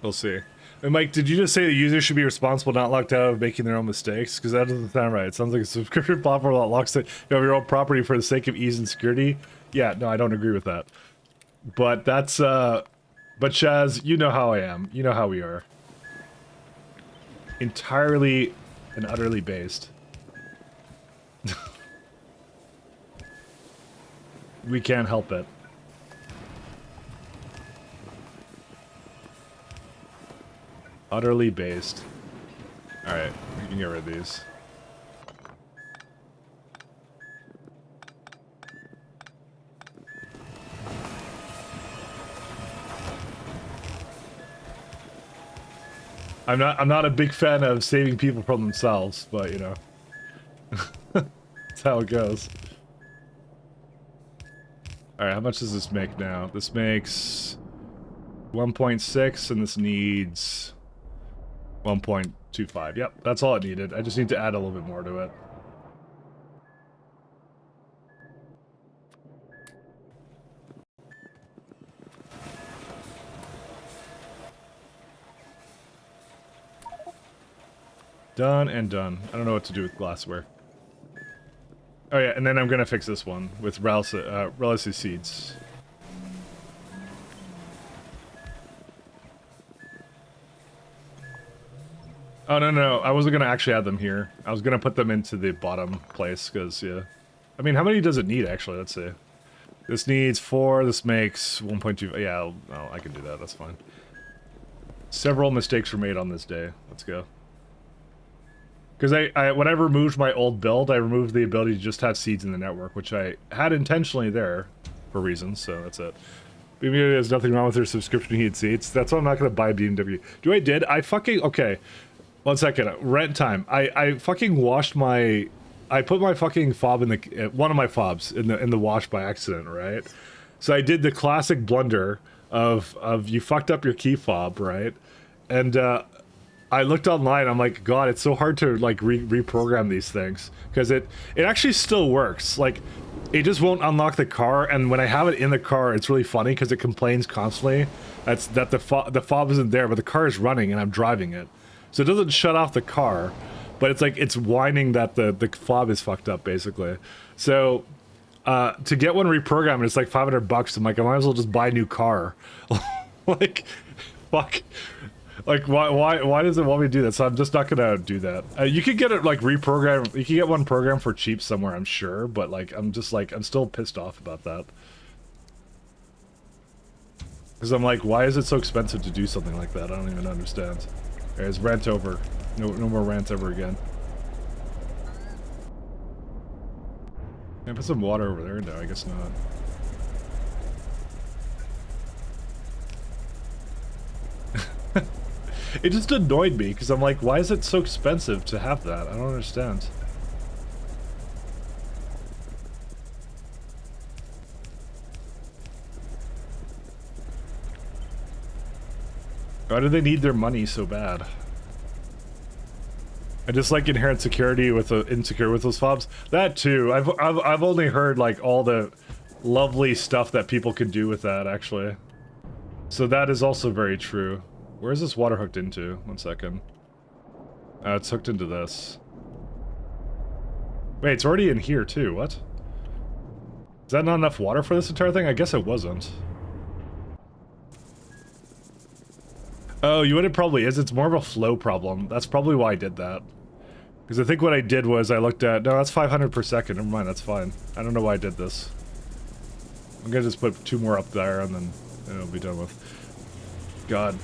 We'll see. And Mike, did you just say the user should be responsible, not locked out of making their own mistakes? Because that doesn't sound right. It sounds like a subscription platform that locks you have your own property for the sake of ease and security. Yeah, no, I don't agree with that. But that's, but Shaz, you know how I am. You know how we are. Entirely and utterly based. We can't help it. Utterly based. Alright, we can get rid of these. I'm not a big fan of saving people from themselves, but you know. That's how it goes. Alright, how much does this make now? This makes 1.6 and this needs 1.25. Yep, that's all it needed. I just need to add a little bit more to it. Done and done. I don't know what to do with glassware. Oh yeah, and then I'm gonna fix this one with relic seeds. Oh, no, I wasn't gonna actually add them here. I was gonna put them into the bottom place, because, yeah. I mean, how many does it need, actually? Let's see. This needs 4, this makes 1.2... Yeah, I can do that, that's fine. Several mistakes were made on this day. Let's go. Because when I removed my old build, I removed the ability to just have seeds in the network, which I had intentionally there for reasons, so that's it. BMW has nothing wrong with their subscription heated seats. That's why I'm not going to buy BMW. Do I did? I fucking... Okay. 1 second. Rent time. I fucking washed my... I put my fucking fob in the... one of my fobs in the wash by accident, right? So I did the classic blunder of you fucked up your key fob, right? And I looked online. I'm like, God, it's so hard to like reprogram these things because it actually still works. Like, it just won't unlock the car. And when I have it in the car, it's really funny because it complains constantly that the fob isn't there, but the car is running and I'm driving it, so it doesn't shut off the car, but it's like it's whining that the fob is fucked up basically. So to get one reprogrammed, it's like $500. I'm like, I might as well just buy a new car. Like, fuck. Like, why does it want me to do that? So I'm just not gonna do that. You could get it like reprogrammed. You can get one program for cheap somewhere, I'm sure. But like, I'm still pissed off about that. Because I'm like, why is it so expensive to do something like that? I don't even understand. Anyways, rant over. No more rants ever again. Can I put some water over there? No, I guess not. It just annoyed me, because I'm like, why is it so expensive to have that? I don't understand. Why do they need their money so bad? I just like inherent security with insecure with those fobs. That too. I've only heard like all the lovely stuff that people can do with that actually. So that is also very true. Where is this water hooked into? 1 second. It's hooked into this. Wait, it's already in here too. What? Is that not enough water for this entire thing? I guess it wasn't. Oh, you know what it probably is? It's more of a flow problem. That's probably why I did that. Because I think what I did was I looked at... No, that's 500 per second. Never mind, that's fine. I don't know why I did this. I'm gonna just put 2 more up there and then it'll be done with. God.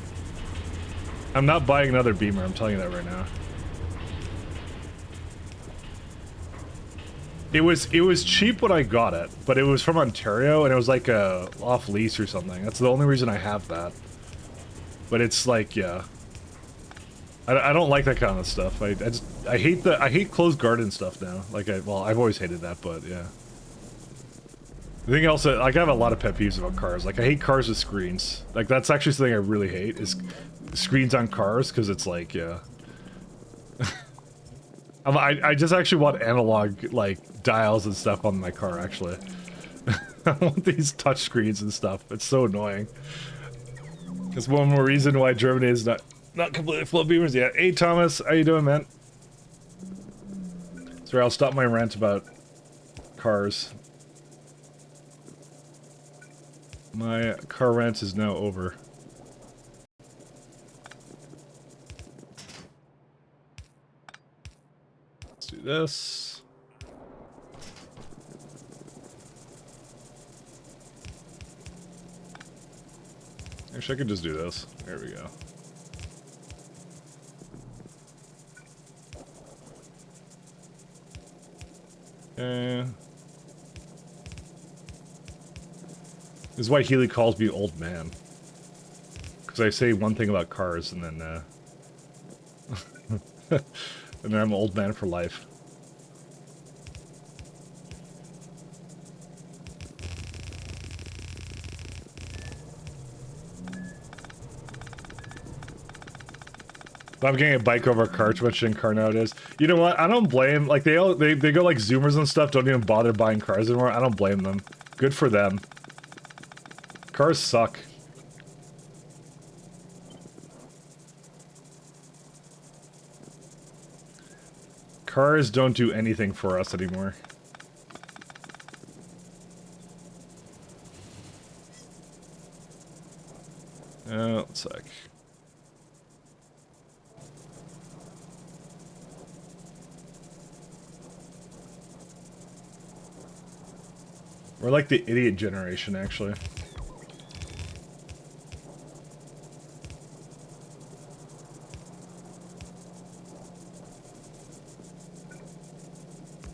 I'm not buying another beamer, I'm telling you that right now. It was cheap when I got it, but it was from Ontario and it was like a off lease or something. That's the only reason I have that. But it's like, yeah. I don't like that kind of stuff. I hate closed garden stuff now. Like well, I've always hated that, but yeah. The thing else, like I have a lot of pet peeves about cars. Like I hate cars with screens. Like that's actually something I really hate is screens on cars because it's like, yeah. I just actually want analog like dials and stuff on my car actually. I want these touch screens and stuff. It's so annoying. That's one more reason why Germany is not completely full of beamers yet. Hey Thomas, how you doing, man? Sorry, I'll stop my rant about cars. My car rant is now over. Let's do this. Actually, I could just do this. There we go. This is why Healy calls me old man. Because I say one thing about cars and then, and then I'm an old man for life. I'm getting a bike over a car too much in car nowadays. You know what? I don't blame. Like they go like Zoomers and stuff. Don't even bother buying cars anymore. I don't blame them. Good for them. Cars suck. Cars don't do anything for us anymore. One sec. We're like the idiot generation, actually.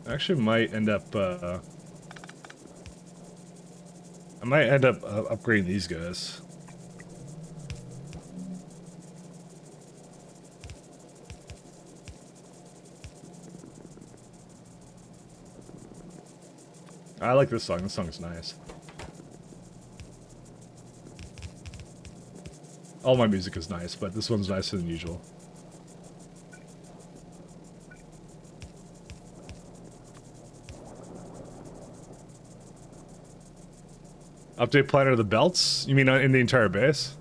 Actually might end up, I might end up upgrading these guys. I like this song. This song's nice. All my music is nice, but this one's nicer than usual. Update planner of the belts? You mean in the entire base?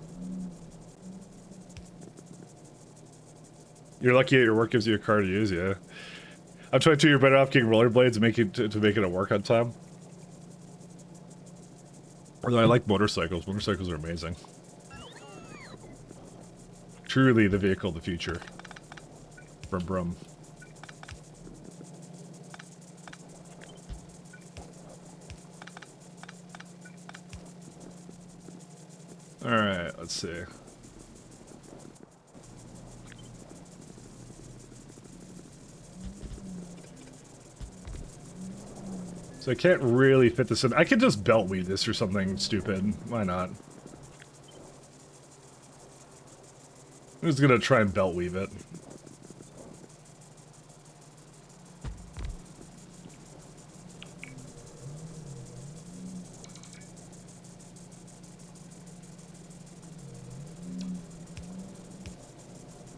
You're lucky that your work gives you a car to use, yeah. I'm 22, you're better off getting rollerblades and make it to make it a work on time. Although I like motorcycles. Motorcycles are amazing. Truly the vehicle of the future. Brum brum. Alright, let's see. So I can't really fit this in. I could just belt weave this or something stupid. Why not? I'm just gonna try and belt weave it.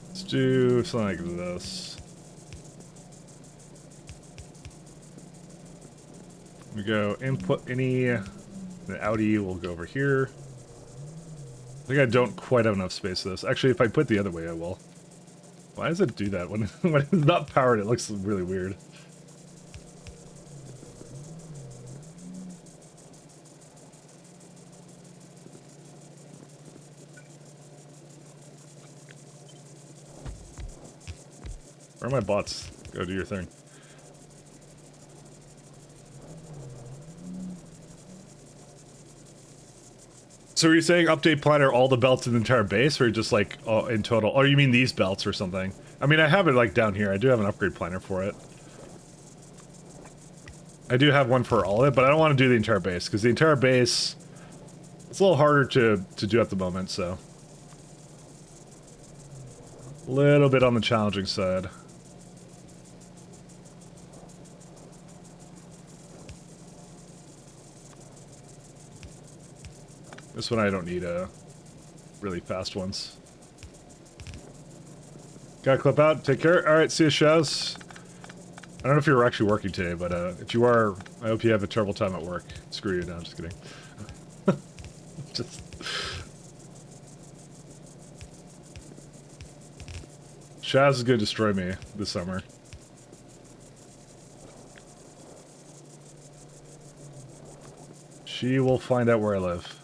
Let's do something like this. We go input any, the Audi will go over here. I think I don't quite have enough space for this. Actually, if I put the other way, I will. Why does it do that? When it's not powered, it looks really weird. Where are my bots? Go do your thing. So are you saying update planner all the belts in the entire base, or just like in total? Or you mean these belts or something? I mean, I have it like down here. I do have an upgrade planner for it. I do have one for all of it, but I don't want to do the entire base, because the entire base, it's a little harder to do at the moment, so. A little bit on the challenging side. This one I don't need really fast ones. Got to clip out. Take care. All right, see you, Shaz. I don't know if you're actually working today, but if you are, I hope you have a terrible time at work. Screw you. No, I'm just kidding. Just... Shaz is going to destroy me this summer. She will find out where I live.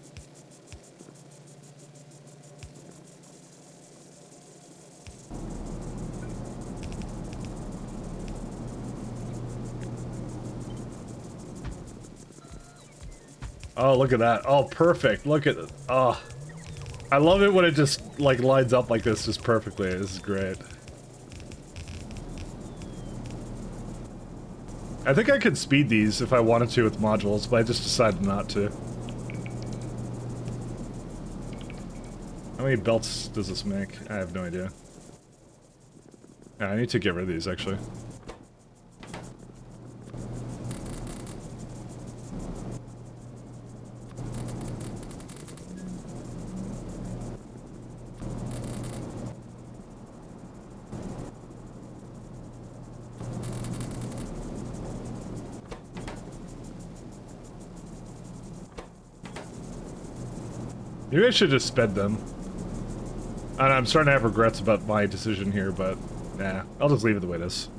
Oh, look at that. Oh, perfect. Look at it. Oh. I love it when it just, like, lines up like this just perfectly. This is great. I think I could speed these if I wanted to with modules, but I just decided not to. How many belts does this make? I have no idea. Yeah, I need to get rid of these, actually. Maybe I should have sped them. And I'm starting to have regrets about my decision here, but nah, I'll just leave it the way it is.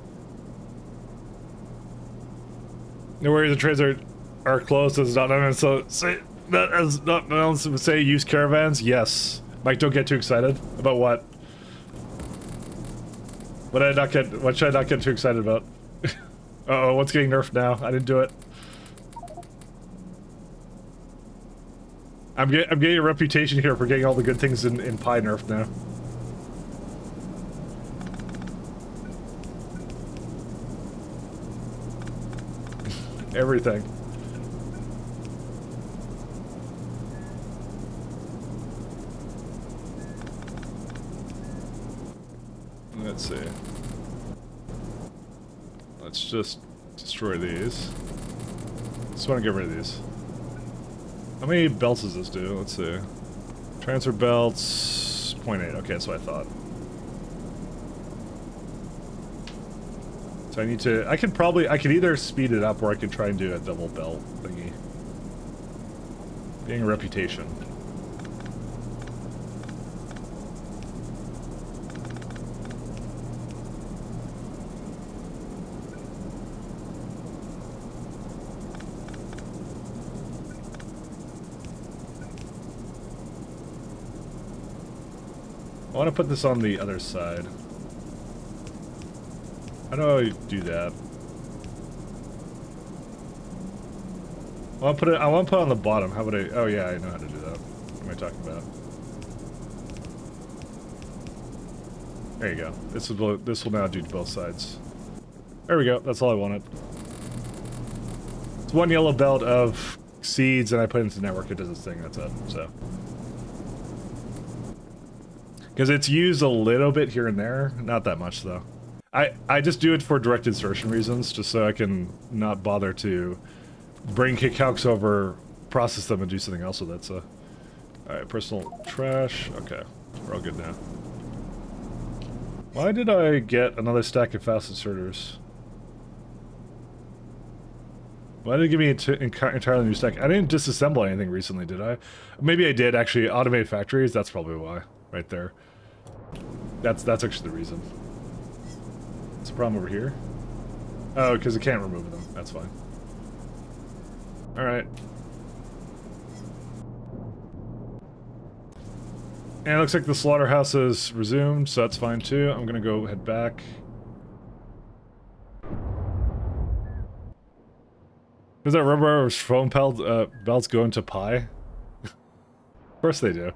No worries, the trades are closed. It's not so say that as not would say use caravans. Yes, Mike, don't get too excited about what. What did I not get? What should I not get too excited about? Uh oh, what's getting nerfed now? I didn't do it. I'm getting a reputation here for getting all the good things in Pi nerfed now. Everything. Let's see. Let's just destroy these. Just want to get rid of these. How many belts does this do? Let's see. Transfer belts... 0.8. Okay, that's what I thought. So I need to... I could either speed it up or I could try and do a double belt thingy. Being a reputation. I want to put this on the other side. How do I do that? I want to put it on the bottom. How would I? Oh yeah, I know how to do that. What am I talking about? There you go. This will now do both sides. There we go. That's all I wanted. It's one yellow belt of seeds, and I put it into network. It does its thing. That's it. So. Because it's used a little bit here and there, not that much though. I just do it for direct insertion reasons, just so I can not bother to bring calcs over, process them, and do something else with it, so. Alright, personal trash. Okay, we're all good now. Why did I get another stack of fast inserters? Why did it give me an entirely new stack? I didn't disassemble anything recently, did I? Maybe I did, actually. Automated factories, that's probably why. Right there. That's actually the reason. What's the problem over here? Oh, because I can't remove them. That's fine. Alright. And it looks like the slaughterhouse is resumed, so that's fine too. I'm gonna go head back. Does that rubber foam belts go into pie? Of course they do.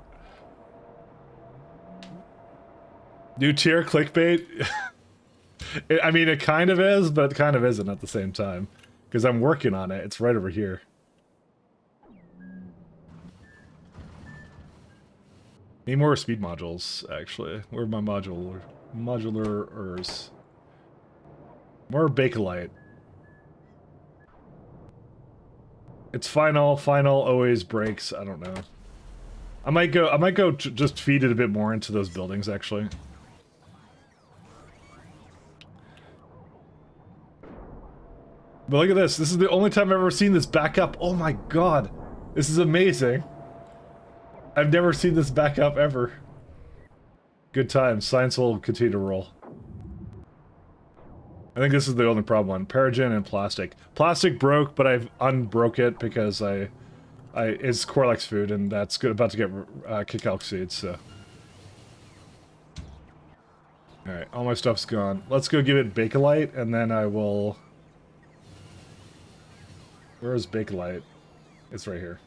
New tier clickbait? I mean, it kind of is, but it kind of isn't at the same time. Because I'm working on it. It's right over here. Need more speed modules, actually. Where are my modulars? More Bakelite. It's final always breaks. I don't know. I might go just feed it a bit more into those buildings, actually. But look at this. This is the only time I've ever seen this back up. Oh my god. This is amazing. I've never seen this back up ever. Good times. Science will continue to roll. I think this is the only problem one. Paragen and plastic. Plastic broke, but I've unbroke it because it's Corlex food, and that's good. About to get Kickalk seeds, so. Alright, all my stuff's gone. Let's go give it Bakelite, and then I will... Where is Bakelite? It's right here.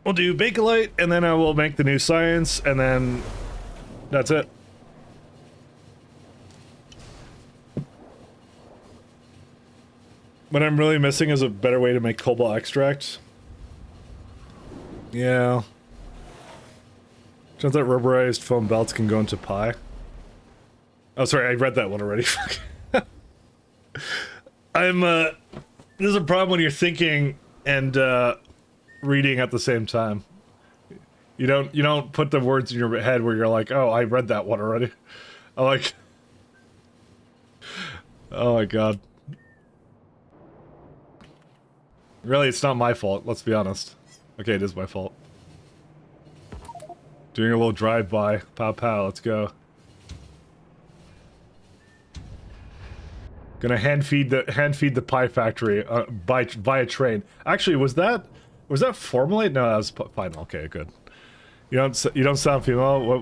We'll do Bakelite, and then I will make the new science, and then that's it. What I'm really missing is a better way to make cobalt extract. Yeah. Turns out rubberized foam belts can go into pie. Oh, sorry, I read that one already. There's a problem when you're thinking and reading at the same time. You don't put the words in your head where you're like, oh, I read that one already. I'm like, oh my god. Really, it's not my fault, let's be honest. Okay, it is my fault. Doing a little drive-by. Pow pow, let's go. Gonna hand feed the pie factory by a train. Actually, was that Formulate? No, that was fine. Okay, good. You don't sound female. What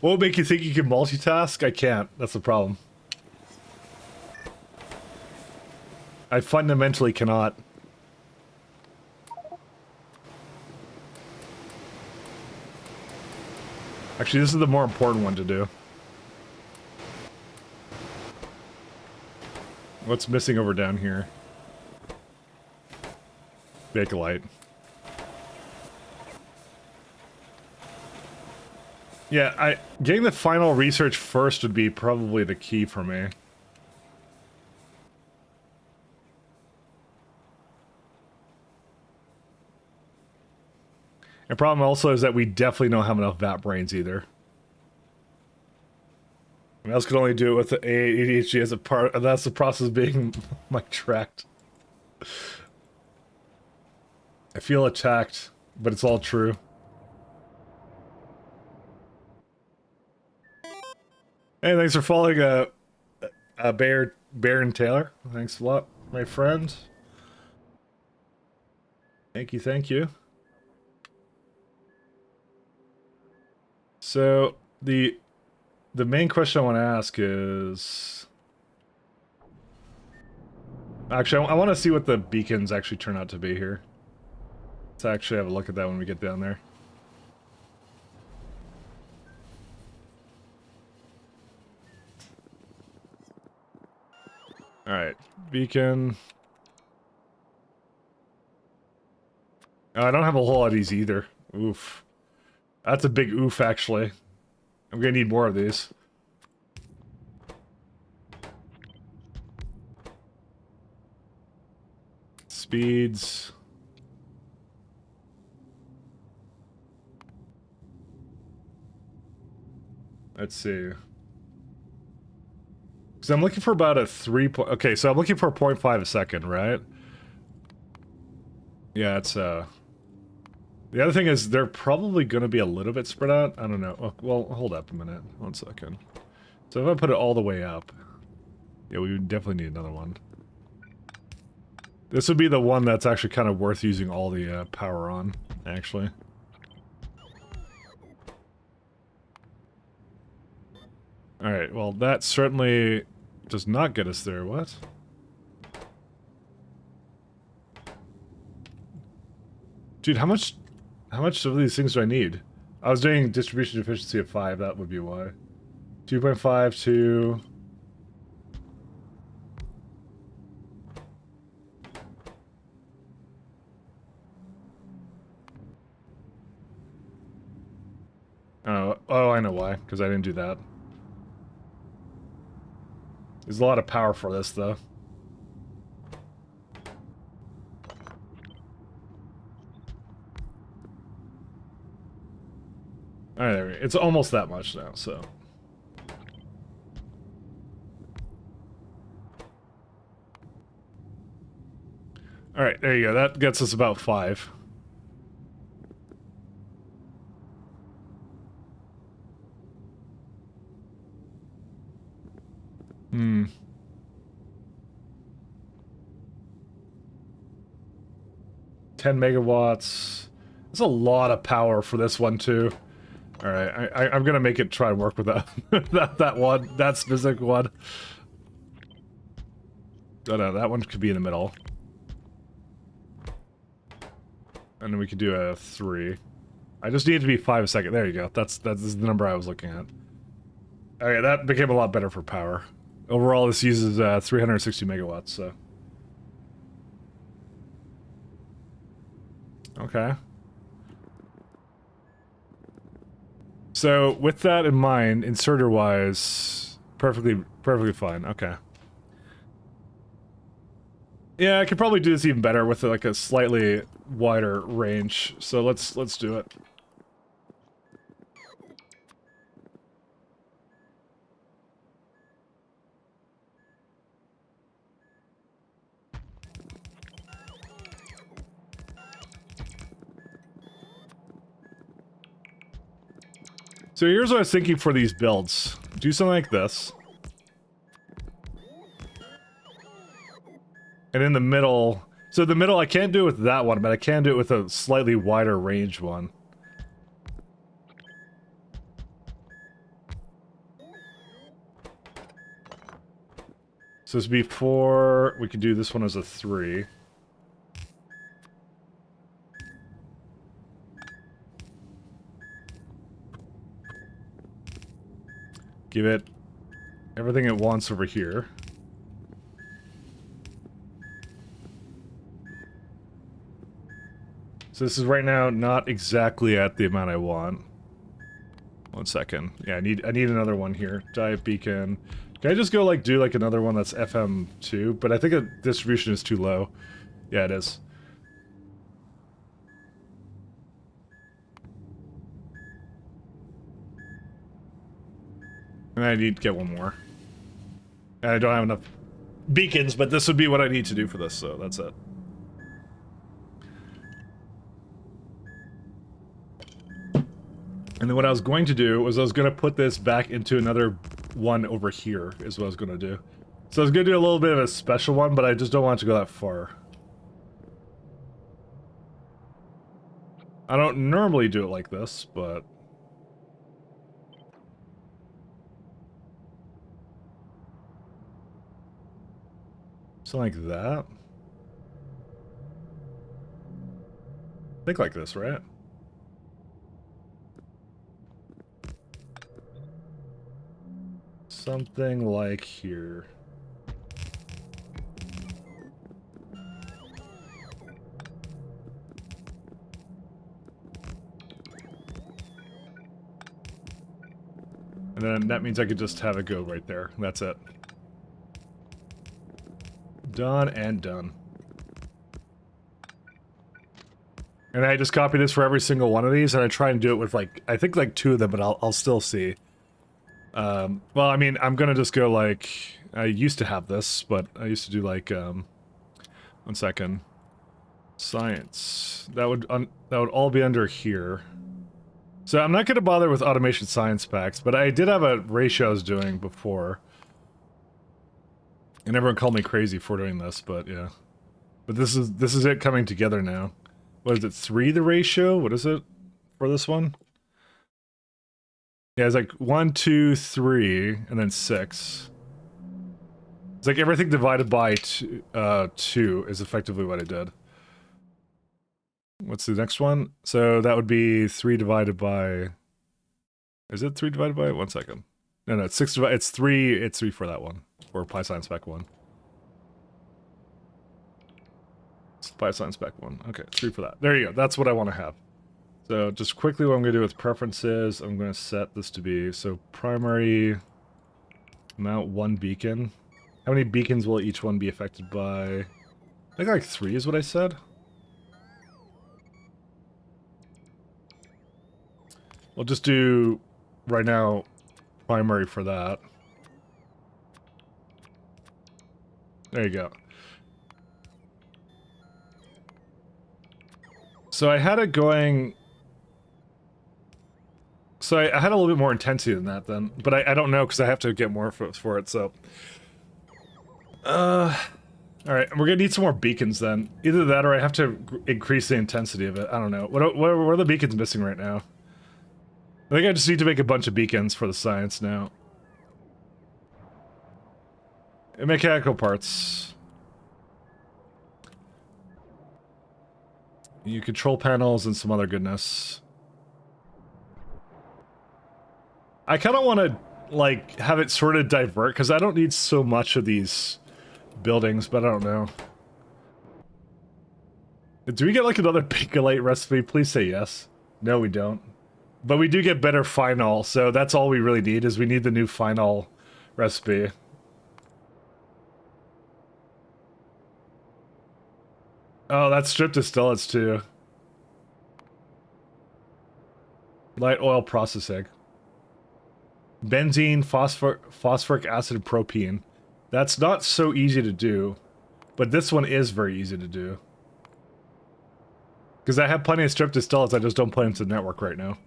would make you think you can multitask? I can't. That's the problem. I fundamentally cannot. Actually, this is the more important one to do. What's missing over down here? Bakelite. Yeah, getting the final research first would be probably the key for me. The problem also is that we definitely don't have enough vat brains either. I else could only do it with the ADHD as a part, and that's the process being like tracked. I feel attacked, but it's all true. Hey, thanks for following Baron Taylor. Thanks a lot, my friend. Thank you, thank you. So the main question I want to ask is, actually, I want to see what the beacons actually turn out to be here. Let's actually have a look at that when we get down there. Alright, beacon. Oh, I don't have a whole lot of these either. Oof. That's a big oof, actually. I'm gonna need more of these. Speeds. Let's see. Because I'm looking for about a 3 point... Okay, so I'm looking for a 0.5 a second, right? Yeah, it's, The other thing is, they're probably going to be a little bit spread out. I don't know. Oh, well, hold up a minute. 1 second. So if I put it all the way up... Yeah, we would definitely need another one. This would be the one that's actually kind of worth using all the power on, actually. Alright, well, that certainly does not get us there. What? Dude, how much of these things do I need? I was doing distribution efficiency of 5, that would be why. 2.5 to... Oh, I know why, because I didn't do that. There's a lot of power for this, though. Alright, there we go. It's almost that much now, so... Alright, there you go. That gets us about 5. Hmm. 10 megawatts. That's a lot of power for this one, too. Alright, I'm gonna make it try and work with that. that specific one. Oh, no, that one could be in the middle. And then we could do a 3. I just need it to be 5 a second. There you go. That's the number I was looking at. Okay, that became a lot better for power. Overall, this uses 360 megawatts, so... Okay. So, with that in mind, inserter-wise, perfectly fine. Okay. Yeah, I could probably do this even better with like a slightly wider range. So let's do it. So here's what I was thinking for these builds. Do something like this. And in the middle... So the middle, I can't do it with that one, but I can do it with a slightly wider range one. So this would be 4... We could do this one as a 3. Give it everything it wants over here. So this is right now not exactly at the amount I want. 1 second. Yeah, I need another one here. Diet beacon. Can I just go like do like another one that's FM2? But I think the distribution is too low. Yeah, it is. And I need to get one more. And I don't have enough beacons, but this would be what I need to do for this, so that's it. And then what I was going to do was I was going to put this back into another one over here, is what I was going to do. So I was going to do a little bit of a special one, but I just don't want it to go that far. I don't normally do it like this, but... something like that. Think like this, right? Something like here. And then that means I could just have it go right there. That's it. Done and done. And I just copy this for every single one of these, and I try and do it with like, I think like 2 of them, but I'll still see. Well, I mean, I'm gonna just go like, I used to have this, but I used to do like, 1 second. Science. That would all be under here. So I'm not gonna bother with automation science packs, but I did have a ratio I was doing before. And everyone called me crazy for doing this, but yeah. But this is it coming together now. What is it, 3 the ratio? What is it for this one? Yeah, it's like 1, 2, 3, and then 6. It's like everything divided by 2 is effectively what I did. What's the next one? So that would be 3 divided by... Is it 3 divided by... 1 second. No, it's 6 divided... It's 3 for that one. For Pi Science Spec 1. It's Pi Science Spec 1. Okay, 3 for that. There you go. That's what I want to have. So just quickly what I'm going to do with preferences, I'm going to set this to be, so primary, mount 1 beacon. How many beacons will each one be affected by? I think like 3 is what I said. We'll just do, right now, primary for that. There you go. So I had it going... So I had a little bit more intensity than that then, but I don't know because I have to get more for it, so... Alright, we're gonna need some more beacons then. Either that or I have to increase the intensity of it. I don't know. What are the beacons missing right now? I think I just need to make a bunch of beacons for the science now. And mechanical parts. You control panels and some other goodness. I kind of want to, like, have it sort of divert, because I don't need so much of these buildings, but I don't know. Do we get, like, another Picolate recipe? Please say yes. No, we don't. But we do get better Phenol, so that's all we really need, is we need the new Phenol recipe. Oh, that's stripped distillates too. Light oil processing. Benzene, phosphoric acid, and propene. That's not so easy to do, but this one is very easy to do. Because I have plenty of stripped distillates, I just don't put into the network right now.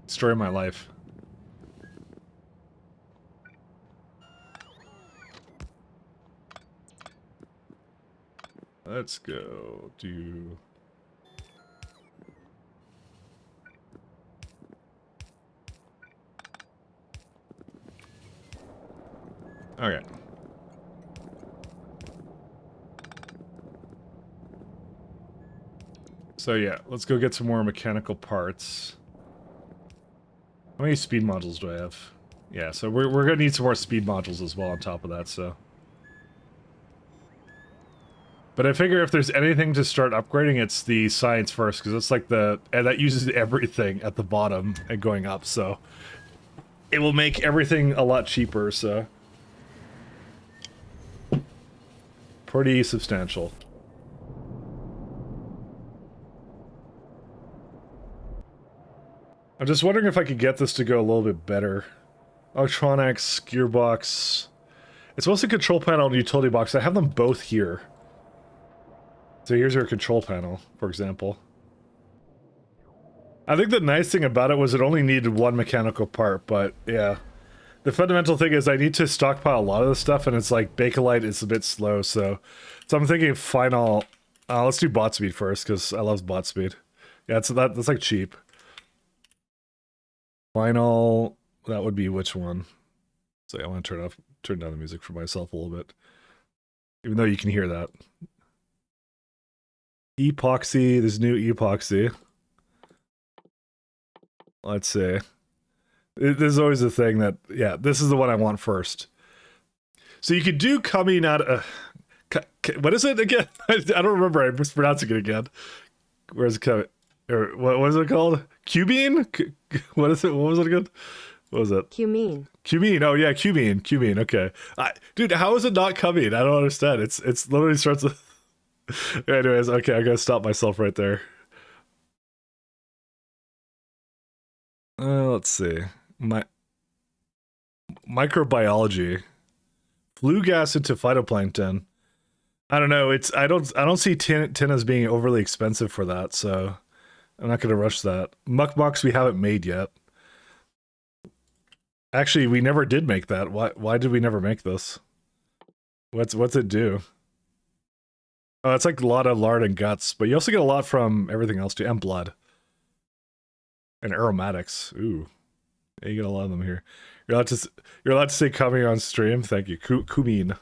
Story of my life. Let's go do... Okay. So yeah, let's go get some more mechanical parts. How many speed modules do I have? Yeah, so we're gonna need some more speed modules as well on top of that, so... But I figure if there's anything to start upgrading, it's the science first, because it's like and that uses everything at the bottom and going up, so it will make everything a lot cheaper, so pretty substantial. I'm just wondering if I could get this to go a little bit better. Electronics, gearbox. It's mostly control panel and utility box. I have them both here. So here's your control panel, for example. I think the nice thing about it was it only needed one mechanical part, but yeah. The fundamental thing is I need to stockpile a lot of this stuff, and it's like Bakelite is a bit slow, so I'm thinking final... let's do bot speed first, because I love bot speed. Yeah, that's like cheap. Final... that would be which one? So I want to turn down the music for myself a little bit. Even though you can hear that. Epoxy, there's new epoxy. Let's see. There's always a thing that, yeah, this is the one I want first. So you could do coming out of... what is it again? I don't remember. I'm mispronouncing it again. Where's it coming? Or what was it called? Cubine? What is it? What was it again? What was it? Cumene. Cumene. Oh yeah, cumene. Cumene. Okay. Dude, how is it not coming? I don't understand. It's literally starts with... Anyways, okay, I gotta stop myself right there. Let's see. Microbiology. Flue gas into phytoplankton. I don't know. I don't see tin as being overly expensive for that, so I'm not gonna rush that. Muckmucks we haven't made yet. Actually, we never did make that. Why did we never make this? What's it do? Oh, it's like a lot of lard and guts, but you also get a lot from everything else too, and blood. And aromatics. Ooh. Yeah, you get a lot of them here. You're allowed to say coming on stream. Thank you. Cumene.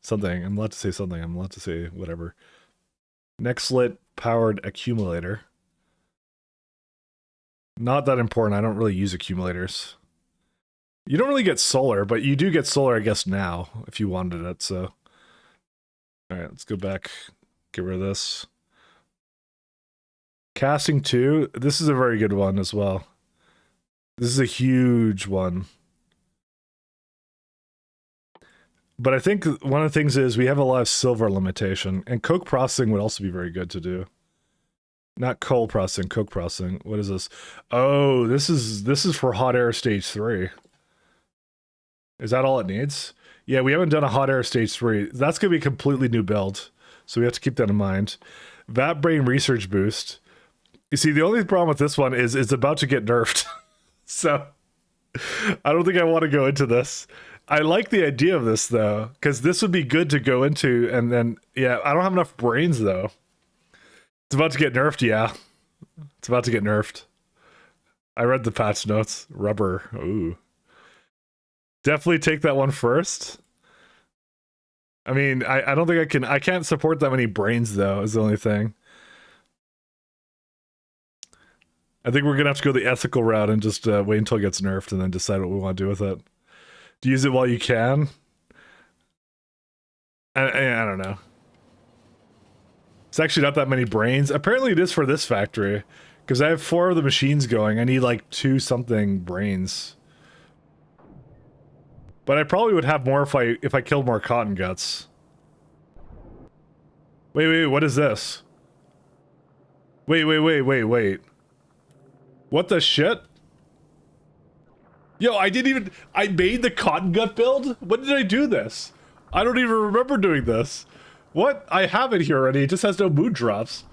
Something. I'm allowed to say something. I'm allowed to say whatever. Nextlit powered accumulator. Not that important. I don't really use accumulators. You don't really get solar, but you do get solar, I guess, now, if you wanted it, so. Alright, let's go back. Get rid of this. Casting 2. This is a very good one as well. This is a huge one. But I think one of the things is we have a lot of silver limitation, and coke processing would also be very good to do. Not coal processing, coke processing. What is this? Oh, this is for hot air stage 3. Is that all it needs? Yeah, we haven't done a hot air stage 3. That's going to be a completely new build, so we have to keep that in mind. Vat brain research boost. You see, the only problem with this one is it's about to get nerfed. So, I don't think I want to go into this. I like the idea of this, though, because this would be good to go into, and then, yeah, I don't have enough brains, though. It's about to get nerfed, yeah. It's about to get nerfed. I read the patch notes. Rubber. Ooh. Definitely take that one first. I mean, I don't think I can't support that many brains, though, is the only thing. I think we're going to have to go the ethical route and just wait until it gets nerfed and then decide what we want to do with it. Do use it while you can. I don't know. It's actually not that many brains. Apparently it is for this factory, because I have 4 of the machines going. I need like 2 something brains. But I probably would have more if I killed more cotton guts. Wait, what is this? Wait. What the shit? Yo, I made the cotton gut build? When did I do this? I don't even remember doing this. What? I have it here already, it just has no mood drops.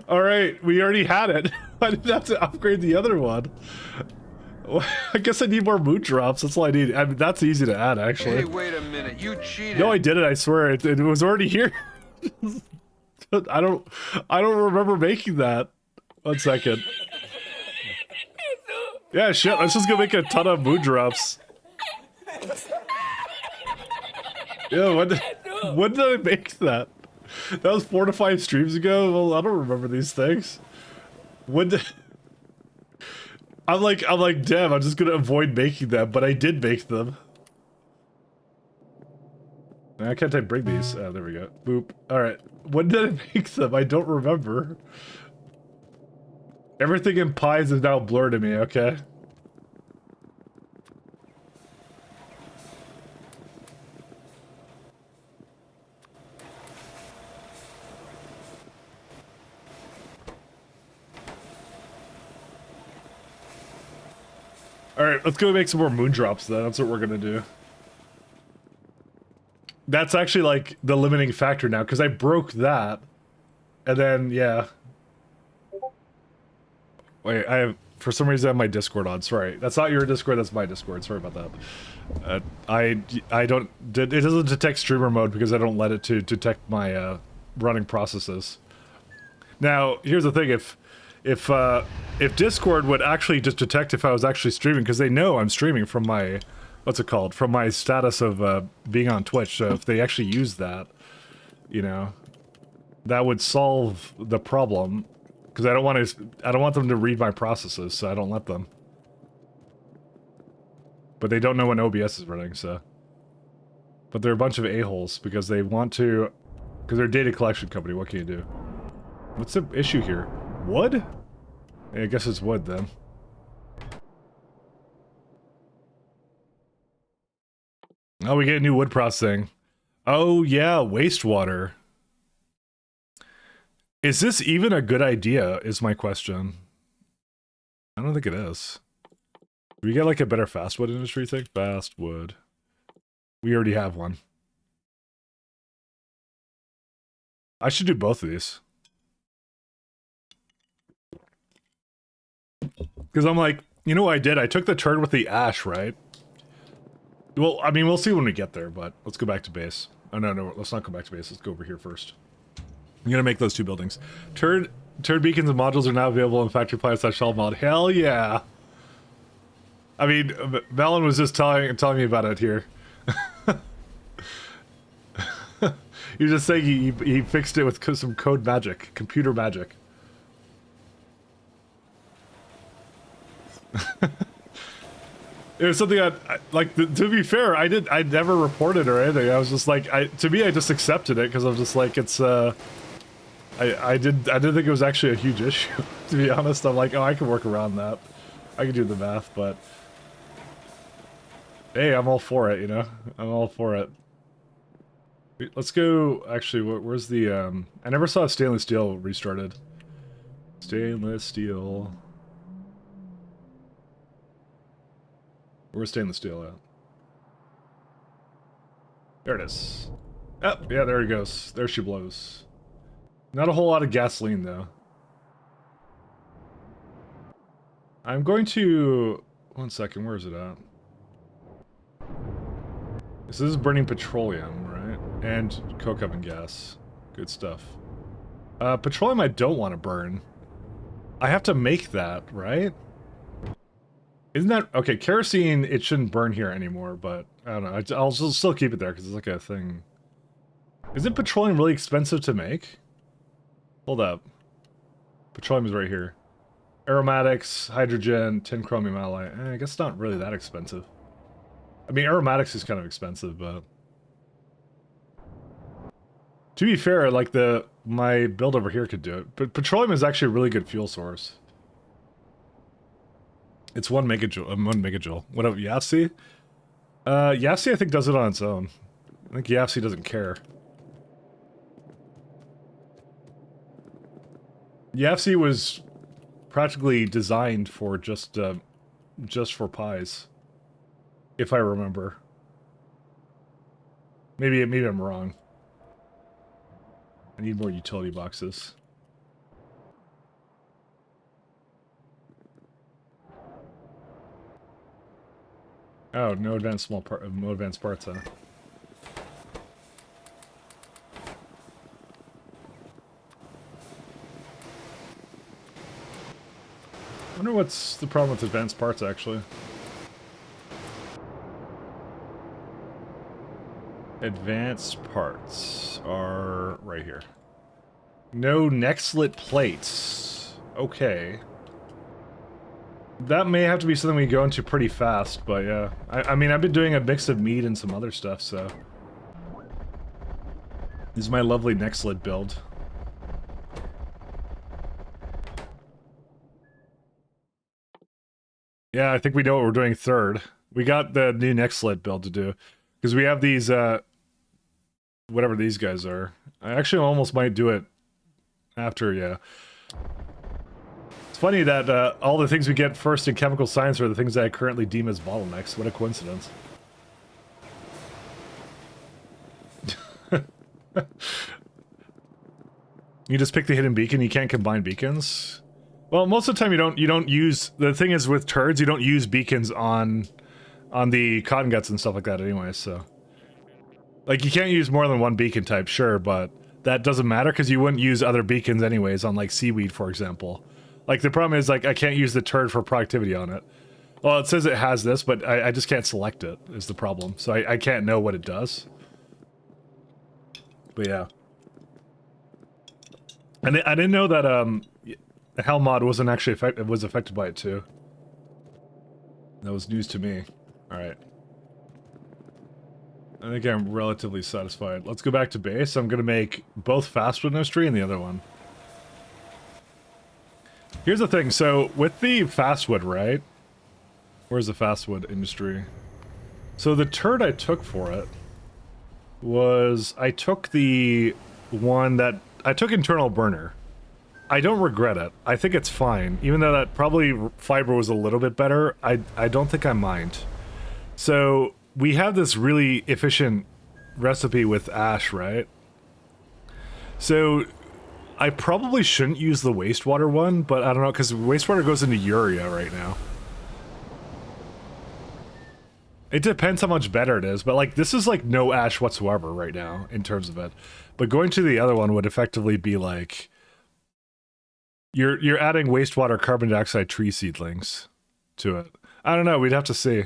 Alright, we already had it. I didn't have to upgrade the other one. I guess I need more mood drops, that's all I need. I mean, that's easy to add, actually. Hey, wait a minute, you cheated. No, I did it, I swear. It was already here. I don't remember making that. 1 second. Yeah, shit, let's just go make a ton of mood drops. Yeah, when did I make that? That was 4 to 5 streams ago? Well, I don't remember these things. I'm like, damn, I'm just gonna avoid making them, but I did make them. I can't type bring these. There we go. Boop. Alright. When did I make them? I don't remember. Everything in pies is now blurred to me, okay? Alright, let's go make some more moon drops then. That's what we're gonna do. That's actually like the limiting factor now, because I broke that. And then, yeah. Wait, for some reason I have my Discord on. Sorry. That's not your Discord, that's my Discord. Sorry about that. I don't, it doesn't detect streamer mode because I don't let it to detect my running processes. Now, here's the thing, if Discord would actually just detect if I was actually streaming, because they know I'm streaming from my, what's it called, from my status of being on Twitch, so if they actually use that, you know, that would solve the problem, because I don't want them to read my processes, so I don't let them. But they don't know when OBS is running, so. But they're a bunch of a-holes, because they want to, because they're a data collection company, what can you do? What's the issue here? Wood? I guess it's wood then. Oh, we get a new wood processing. Oh yeah, wastewater. Is this even a good idea, is my question. I don't think it is. Do we get like a better fast wood industry thing? Fast wood. We already have one. I should do both of these. Because I'm like, you know what I did? I took the turn with the ash, right? Well, I mean, we'll see when we get there, but let's go back to base. Oh, no, let's not go back to base. Let's go over here first. I'm going to make those two buildings. Turd beacons and modules are now available in Factorio Pyanodons mod. Hell yeah! I mean, Valen was just telling me about it here. You're just saying he fixed it with some code magic, computer magic. It was something like, to be fair, I never reported or anything. I was just like, to me, I just accepted it because I'm just like, it's, I didn't think it was actually a huge issue, to be honest. I'm like, oh, I can work around that. I can do the math, but hey, I'm all for it, you know? I'm all for it. Let's go, actually, where's the, I never saw stainless steel restarted. Stainless steel. Where's stainless steel at? There it is. Oh, yeah, there he goes. There she blows. Not a whole lot of gasoline, though. I'm going to... One second, where is it at? This is burning petroleum, right? And coke oven gas. Good stuff. Petroleum I don't want to burn. I have to make that, right? Isn't that... Okay, kerosene, it shouldn't burn here anymore, but... I don't know. I'll still keep it there, because it's like a thing. Isn't petroleum really expensive to make? Hold up. Petroleum is right here. Aromatics, hydrogen, tin chromium alloy. I guess it's not really that expensive. I mean, aromatics is kind of expensive, but... To be fair, like, my build over here could do it. But petroleum is actually a really good fuel source. It's 1 megajoule. 1 megajoule. What about Yafsi? Yafsi, I think, does it on its own. I think Yafsi doesn't care. Yafsi was practically designed for just for pies, if I remember. Maybe I'm wrong. I need more utility boxes. Oh, no advanced no advanced parts, huh? I wonder what's the problem with advanced parts, actually. Advanced parts are right here. No neck slit plates. Okay. That may have to be something we go into pretty fast, but yeah. I mean, I've been doing a mix of meat and some other stuff, so... This is my lovely next lid build. Yeah, I think we know what we're doing third. We got the new next slit build to do. Because we have these, whatever these guys are. I actually almost might do it after, yeah. It's funny that all the things we get first in chemical science are the things that I currently deem as bottlenecks. What a coincidence. You just pick the hidden beacon, you can't combine beacons? Well, most of the time you don't use, the thing is with turds, you don't use beacons on the cotton guts and stuff like that anyway, so. Like, you can't use more than one beacon type, sure, but that doesn't matter because you wouldn't use other beacons anyways on, like, seaweed, for example. Like, the problem is, like, I can't use the turd for productivity on it. Well, it says it has this, but I just can't select it, is the problem. So I can't know what it does. But yeah. And I didn't know that, the Hell mod wasn't actually was affected by it too. That was news to me. Alright. I think I'm relatively satisfied. Let's go back to base. I'm gonna make both fast wood industry and the other one. Here's the thing, so with the fast wood, right? Where's the fast wood industry? So the turd I took for it was, I took the one that, I took internal burner. I don't regret it. I think it's fine. Even though that probably fiber was a little bit better, I don't think I mind. So we have this really efficient recipe with ash, right? So I probably shouldn't use the wastewater one, but I don't know, because wastewater goes into urea right now. It depends how much better it is, but like this is like no ash whatsoever right now in terms of it. But going to the other one would effectively be like you're adding wastewater carbon dioxide tree seedlings to it. I don't know, we'd have to see.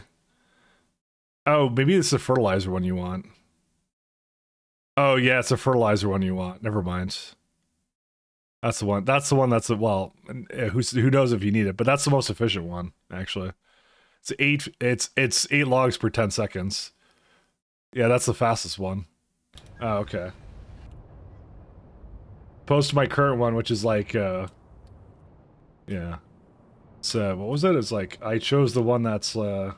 Oh, maybe it's the fertilizer one you want. Oh yeah, it's a fertilizer one you want. Never mind. That's the one. That's the one that's the, well, who knows if you need it, but that's the most efficient one, actually. It's 8 logs per 10 seconds. Yeah, that's the fastest one. Oh, okay. Opposed to my current one, which is like yeah. So what was it? It's like I chose the one that's 8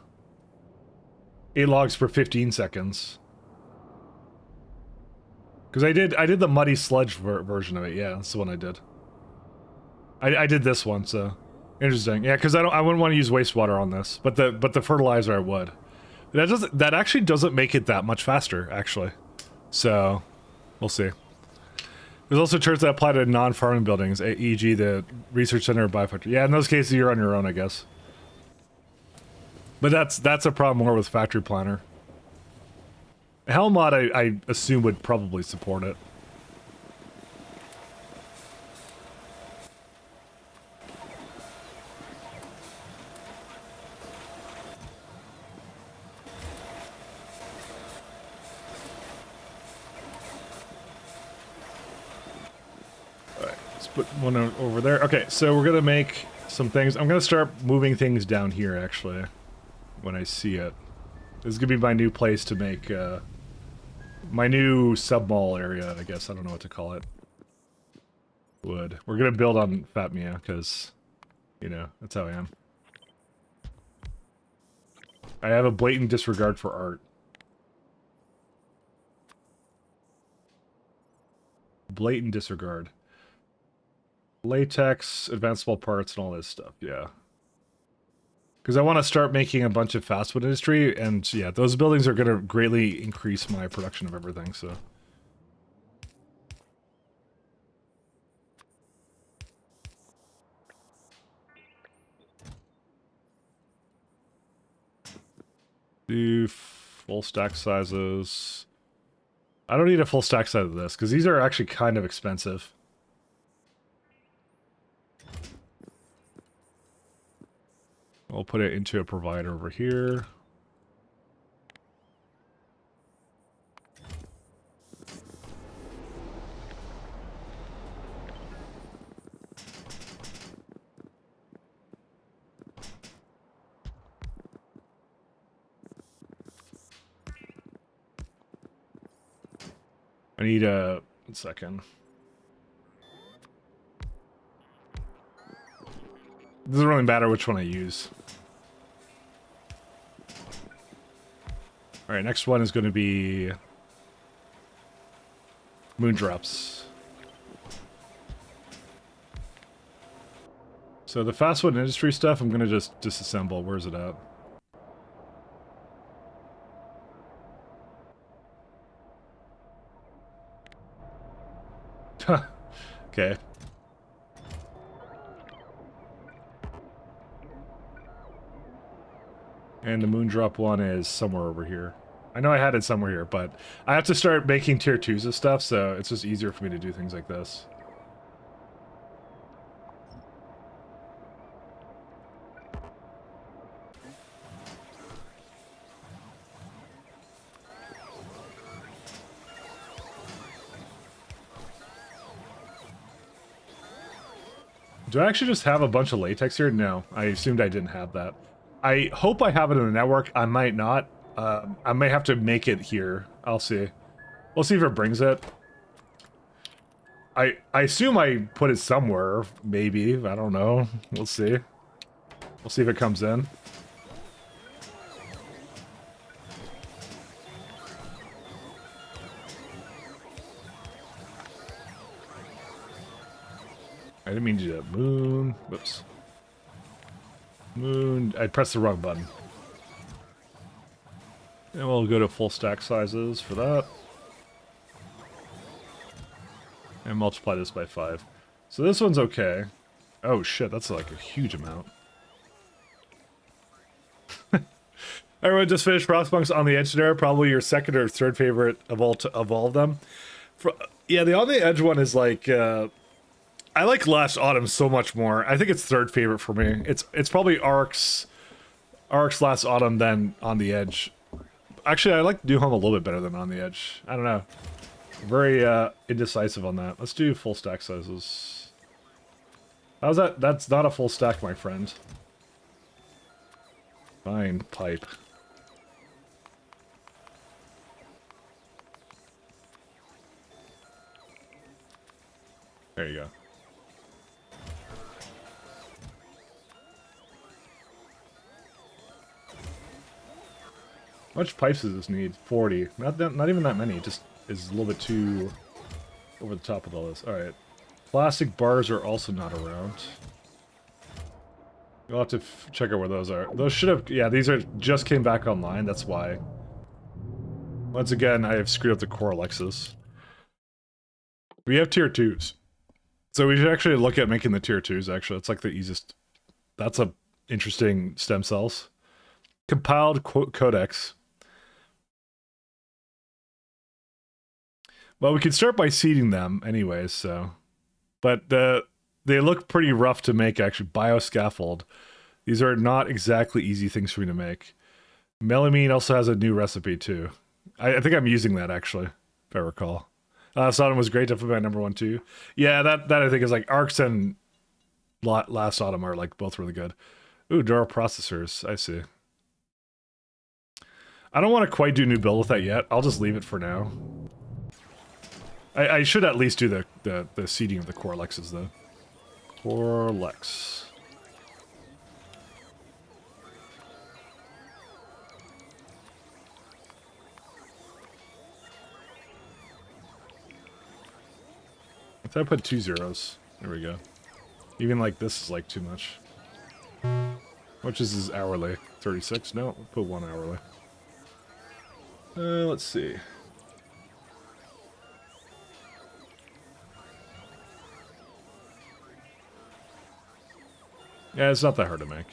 logs per 15 seconds. Because I did the muddy sludge version of it. Yeah, that's the one I did. I did this one, so interesting. Yeah, because I wouldn't want to use wastewater on this, but the fertilizer I would. That actually doesn't make it that much faster, actually. So we'll see. There's also turds that apply to non-farming buildings, e.g. the research center or biofactory. Yeah, in those cases you're on your own, I guess. But that's a problem more with Factory Planner. Helmod, I assume, would probably support it. Alright, let's put one over there. Okay, so we're gonna make some things. I'm gonna start moving things down here, actually, when I see it. This is gonna be my new place to make, my new sub-mall area, I guess. I don't know what to call it. Wood. We're gonna build on Fat Mia, because, you know, that's how I am. I have a blatant disregard for art. Blatant disregard. Latex, advanceable parts, and all this stuff, yeah. Because I want to start making a bunch of fast food industry, and yeah, those buildings are going to greatly increase my production of everything, so. Do full stack sizes. I don't need a full stack size of this, because these are actually kind of expensive. I'll put it into a provider over here. I need a 1 second. Doesn't really matter which one I use. All right, next one is going to be Moondrops. So the fast food industry stuff, I'm going to just disassemble. Where's it at? Okay. And the Moondrop one is somewhere over here. I know I had it somewhere here, but I have to start making tier 2s of stuff, so it's just easier for me to do things like this. Do I actually just have a bunch of latex here? No, I assumed I didn't have that. I hope I have it in the network. I might not. I may have to make it here. I'll see. We'll see if it brings it. I assume I put it somewhere. Maybe. I don't know. We'll see. We'll see if it comes in. I didn't mean to do that. Moon. Whoops. Moon. I pressed the wrong button. And we'll go to full stack sizes for that. And multiply this by 5. So this one's okay. Oh shit, that's like a huge amount. Everyone just finished Frostpunks on the Edge there. Probably your second or third favorite of all of them. Yeah, the On the Edge one is like... I like Last Autumn so much more. I think it's third favorite for me. It's probably Ark's Last Autumn than On the Edge. Actually, I like New Home a little bit better than On the Edge. I don't know. Very indecisive on that. Let's do full stack sizes. How's that? That's not a full stack, my friend. Fine, pipe. There you go. How much pipes does this need? 40. Not even that many. It just is a little bit too over the top with all this. Alright. Plastic bars are also not around. You'll have to check out where those are. Those should have... Yeah, these are just came back online. That's why. Once again, I have screwed up the core Alexis. We have tier 2s. So we should actually look at making the tier 2s, actually. It's like the easiest... That's a interesting stem cells. Compiled codex. Well, we could start by seeding them anyways, so... But they look pretty rough to make, actually. Bioscaffold. These are not exactly easy things for me to make. Melamine also has a new recipe, too. I think I'm using that, actually, if I recall. Sodom was great, definitely my number 1, too. Yeah, that I think is like... Arcs and Last Autumn are like both really good. Ooh, Dora processors. I see. I don't want to quite do new build with that yet. I'll just leave it for now. I should at least do the seeding of the core Lexes, though. Core Lex. If I put 2 zeros, there we go. Even like this is like too much. Which is his hourly? 36? No, we'll put 1 hourly. Let's see. Yeah, it's not that hard to make.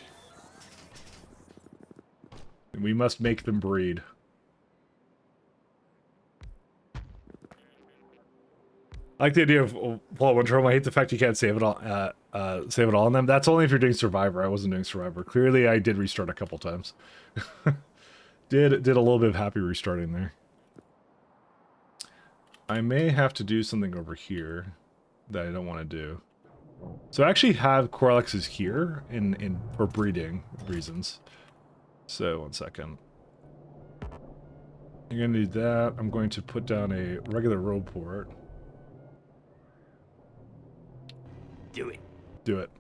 And we must make them breed. I like the idea of Fallout 1 Trauma. I hate the fact you can't save it all. Save it all on them. That's only if you're doing Survivor. I wasn't doing Survivor. Clearly, I did restart a couple times. did a little bit of happy restarting there. I may have to do something over here that I don't want to do. So I actually have Coralexes here for breeding reasons. So 1 second. You're gonna need that. I'm going to put down a regular road port. Do it. Do it.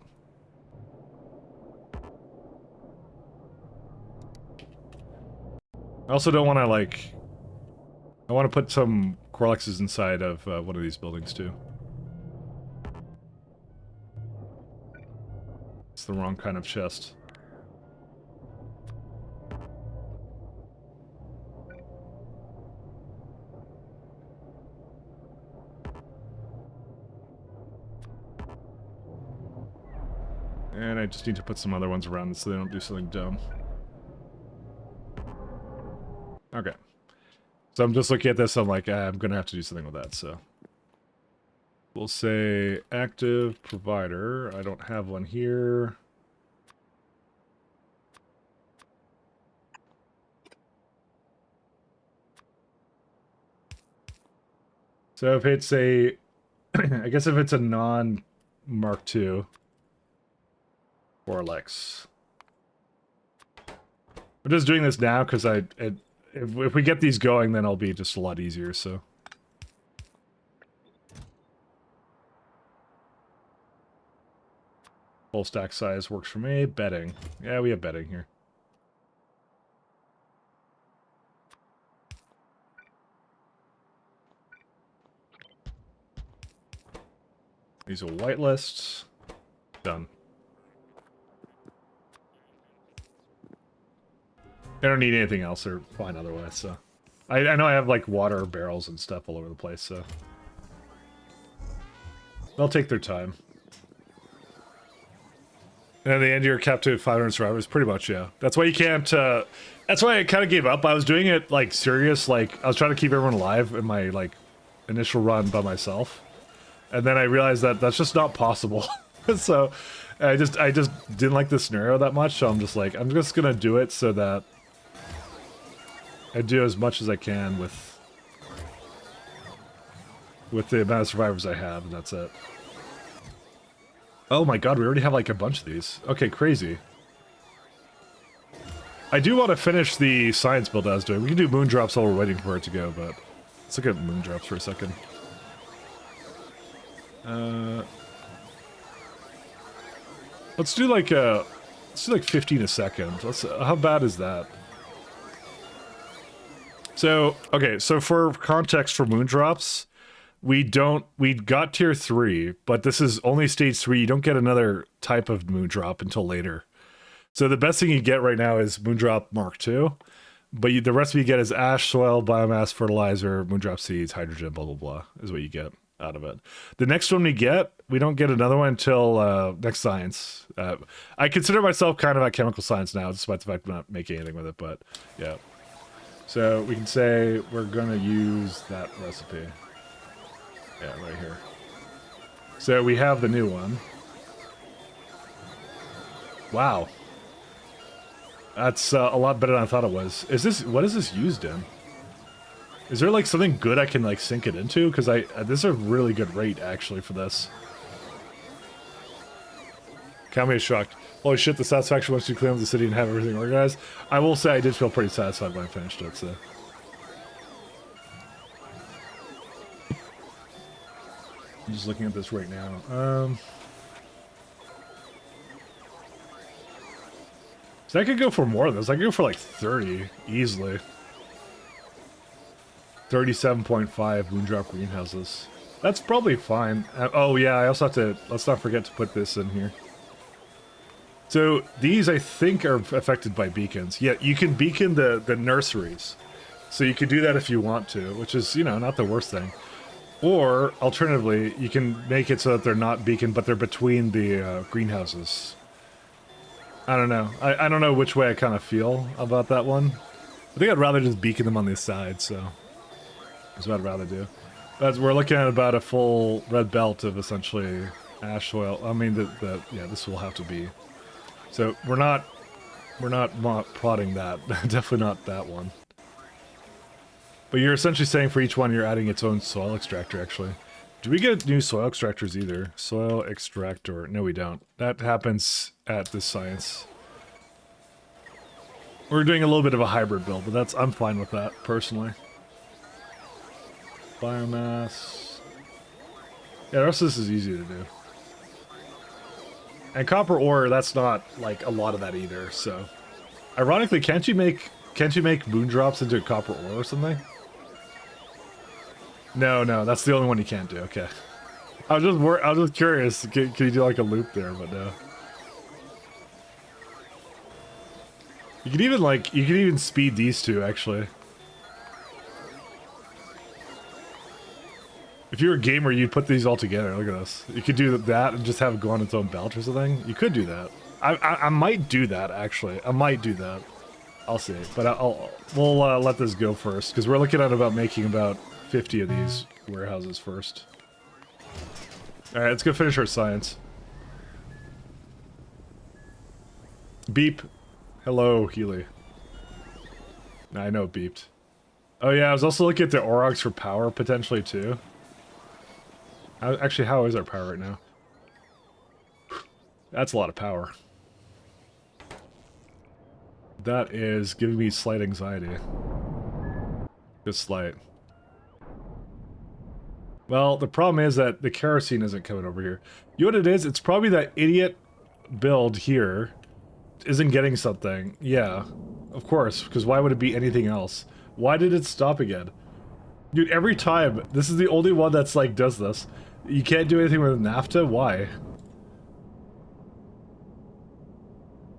I also don't want to, like... I want to put some Corlexes inside of one of these buildings, too. It's the wrong kind of chest. And I just need to put some other ones around it so they don't do something dumb. Okay. So I'm just looking at this, I'm like, I'm going to have to do something with that, so. We'll say active provider. I don't have one here. So if it's a, I guess if it's a non-Mark II, Corlex. I'm just doing this now because if we get these going, then it'll be just a lot easier, so. Full stack size works for me. Bedding. Yeah, we have bedding here. These are whitelists. Done. I don't need anything else. They're fine otherwise, so. I know I have, like, water barrels and stuff all over the place, so. They'll take their time. And at the end of your captive 500 survivors, pretty much, yeah. That's why you can't, that's why I kind of gave up. I was doing it, like, serious, like, I was trying to keep everyone alive in my, like, initial run by myself. And then I realized that that's just not possible. So, I just didn't like the scenario that much, so I'm just like, I'm just gonna do it so that I do as much as I can with the amount of survivors I have, and that's it. Oh my god, we already have like a bunch of these. Okay, crazy. I do want to finish the science build I was doing. We can do moondrops while we're waiting for it to go, but let's look at moondrops for a second. Let's do like 15 a second. How bad is that? So, okay, so for context for moondrops, we got tier 3, but this is only stage 3. You don't get another type of moondrop until later. So the best thing you get right now is moondrop Mark II, but the recipe you get is ash, soil, biomass, fertilizer, moondrop seeds, hydrogen, blah, blah, blah, is what you get out of it. The next one we don't get another one until next science. I consider myself kind of at chemical science now, despite the fact I'm not making anything with it, but yeah. So we can say we're going to use that recipe. Yeah, right here. So we have the new one. Wow. That's a lot better than I thought it was. What is this used in? Is there like something good I can like sink it into? Because this is a really good rate actually for this. Kami is shocked. Holy shit, the satisfaction once you clean up the city and have everything organized. I will say I did feel pretty satisfied when I finished it, so. I'm just looking at this right now. So I could go for more of this. I could go for like 30 easily. 37.5 Moondrop greenhouses. That's probably fine. Oh yeah, I also have to, let's not forget to put this in here. So these I think are affected by beacons. Yeah, you can beacon the nurseries. So you could do that if you want to, which is, you know, not the worst thing. Or, alternatively, you can make it so that they're not beaconed, but they're between the greenhouses. I don't know. I don't know which way I kind of feel about that one. I think I'd rather just beacon them on the side, so that's what I'd rather do. But we're looking at about a full red belt of essentially ash soil. I mean, yeah, this will have to be. So we're not prodding that. Definitely not that one. But you're essentially saying for each one you're adding its own soil extractor, actually. Do we get new soil extractors either? Soil extractor. No, we don't. That happens at this science. We're doing a little bit of a hybrid build, but I'm fine with that, personally. Biomass. Yeah, the rest of this is easy to do. And copper ore, that's not, like, a lot of that either, so... Ironically, can't you make moon drops into copper ore or something? No, that's the only one you can't do, okay. I was just curious, can you do, like, a loop there, but no. You could even speed these two, actually. If you were a gamer, you'd put these all together. Look at this. You could do that and just have it go on its own belt or something. You could do that. I might do that, actually. I might do that. I'll see. But we'll let this go first, because we're looking at making about 50 of these warehouses first. Alright, let's go finish our science. Beep. Hello, Healy. I know it beeped. Oh yeah, I was also looking at the Aurochs for power, potentially, too. Actually, how is our power right now? That's a lot of power. That is giving me slight anxiety. Just slight. Well, the problem is that the kerosene isn't coming over here. You know what it is? It's probably that idiot build here isn't getting something. Yeah, of course, because why would it be anything else? Why did it stop again? Dude, every time, this is the only one that's like, does this. You can't do anything with naphtha? Why?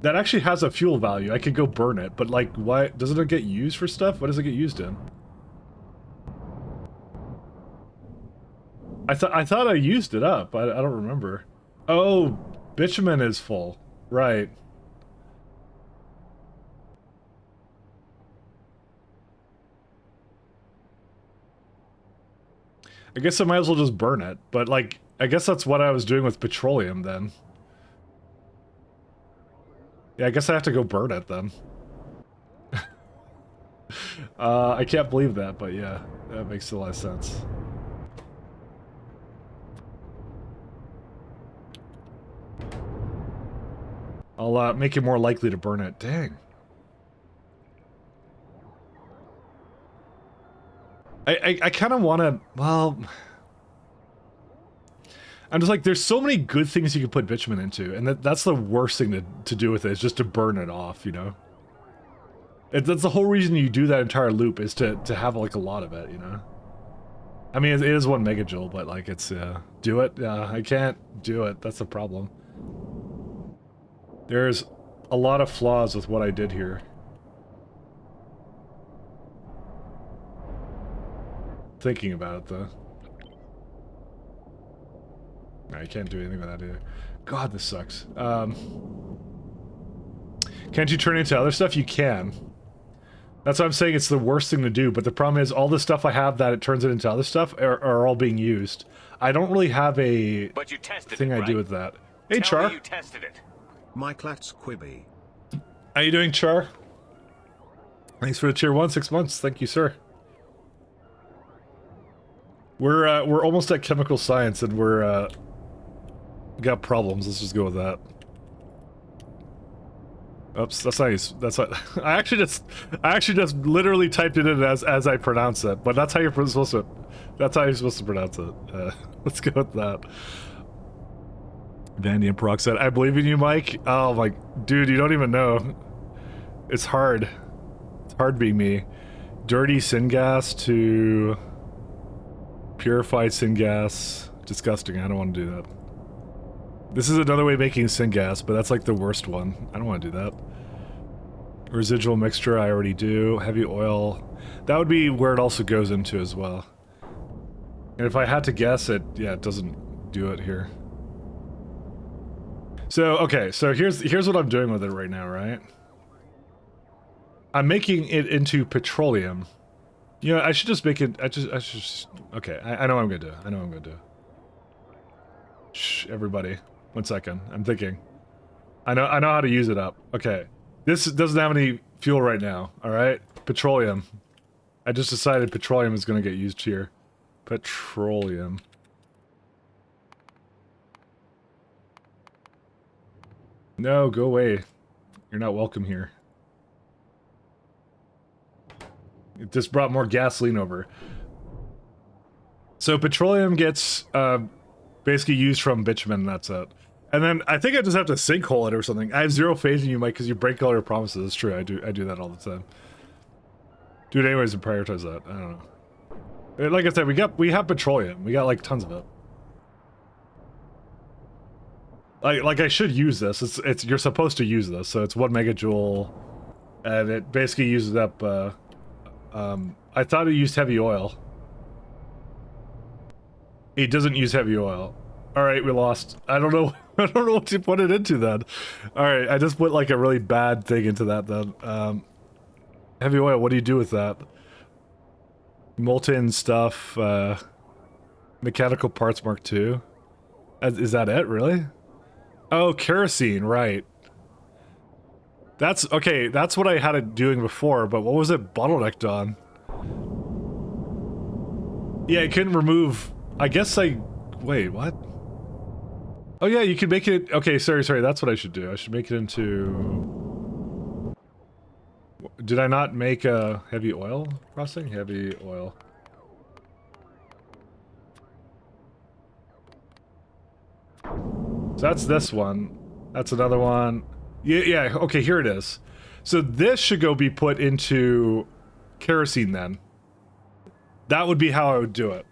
That actually has a fuel value. I could go burn it, but like, why? Doesn't it get used for stuff? What does it get used in? I thought I used it up. I don't remember. Oh, bitumen is full. Right. I guess I might as well just burn it, but like, I guess that's what I was doing with petroleum then. Yeah, I guess I have to go burn it then. I can't believe that, but yeah, that makes a lot of sense. I'll make it more likely to burn it. Dang. I kind of want to, well... I'm just like, there's so many good things you can put bitumen into, and that's the worst thing to do with it, is just to burn it off, you know? That's the whole reason you do that entire loop, is to have, like, a lot of it, you know? I mean, it is 1 megajoule, but, like, it's, do it? Yeah, I can't do it, that's the problem. There's a lot of flaws with what I did here. Thinking about it, though. No, you can't do anything with that either. God, this sucks. Can't you turn it into other stuff? You can. That's what I'm saying, it's the worst thing to do, but the problem is all the stuff I have that it turns it into other stuff are all being used. I don't really have a thing I do with that. Hey, Char. You tested it. Mike Latz Quibby. How you doing, Char? Thanks for the tier 1, 6 months. Thank you, sir. We're almost at chemical science, and we're got problems. Let's just go with that. Oops, that's nice. That's not, I actually just literally typed it in as I pronounce it, but that's how you're supposed to. That's how you're supposed to pronounce it. Let's go with that. Vanadium peroxide. I believe in you, Mike. Oh my, dude, you don't even know. It's hard. It's hard being me. Dirty syngas to purified syngas. Disgusting. I don't want to do that. This is another way of making syngas, but that's like the worst one. I don't want to do that. Residual mixture, I already do. Heavy oil. That would be where it also goes into as well. And if I had to guess it, yeah, it doesn't do it here. So, okay, so here's what I'm doing with it right now, right? I'm making it into petroleum. You know, I should just make it, I should just, okay, I know what I'm gonna do. I know what I'm gonna do. Shh, everybody. 1 second. I'm thinking. I know how to use it up. Okay. This doesn't have any fuel right now, alright? Petroleum. I just decided petroleum is gonna get used here. Petroleum. No, go away. You're not welcome here. It just brought more gasoline over. So petroleum gets basically used from bitumen, and that's it. And then I think I just have to sinkhole it or something. I have zero faith in you, Mike, because you break all your promises. It's true. I do that all the time. Do it anyways and prioritize that. I don't know. Like I said, we have petroleum. We got like tons of it. Like I should use this. It's you're supposed to use this. So it's 1 megajoule, and it basically uses up. I thought it used heavy oil. It doesn't use heavy oil. All right, we lost. I don't know. I don't know what to put it into then. All right, I just put like a really bad thing into that then. Heavy oil. What do you do with that? Molten stuff. Mechanical parts Mark II. Is that it? Really? Oh, kerosene. Right. That's okay. That's what I had it doing before. But what was it bottlenecked on? Yeah, it couldn't remove. I guess I. Wait, what? Oh yeah, you can make it. Okay, sorry. That's what I should do. I should make it into. Did I not make a heavy oil processing? Heavy oil. So that's this one. That's another one. Yeah. Okay, here it is. So this should go be put into kerosene then. That would be how I would do it.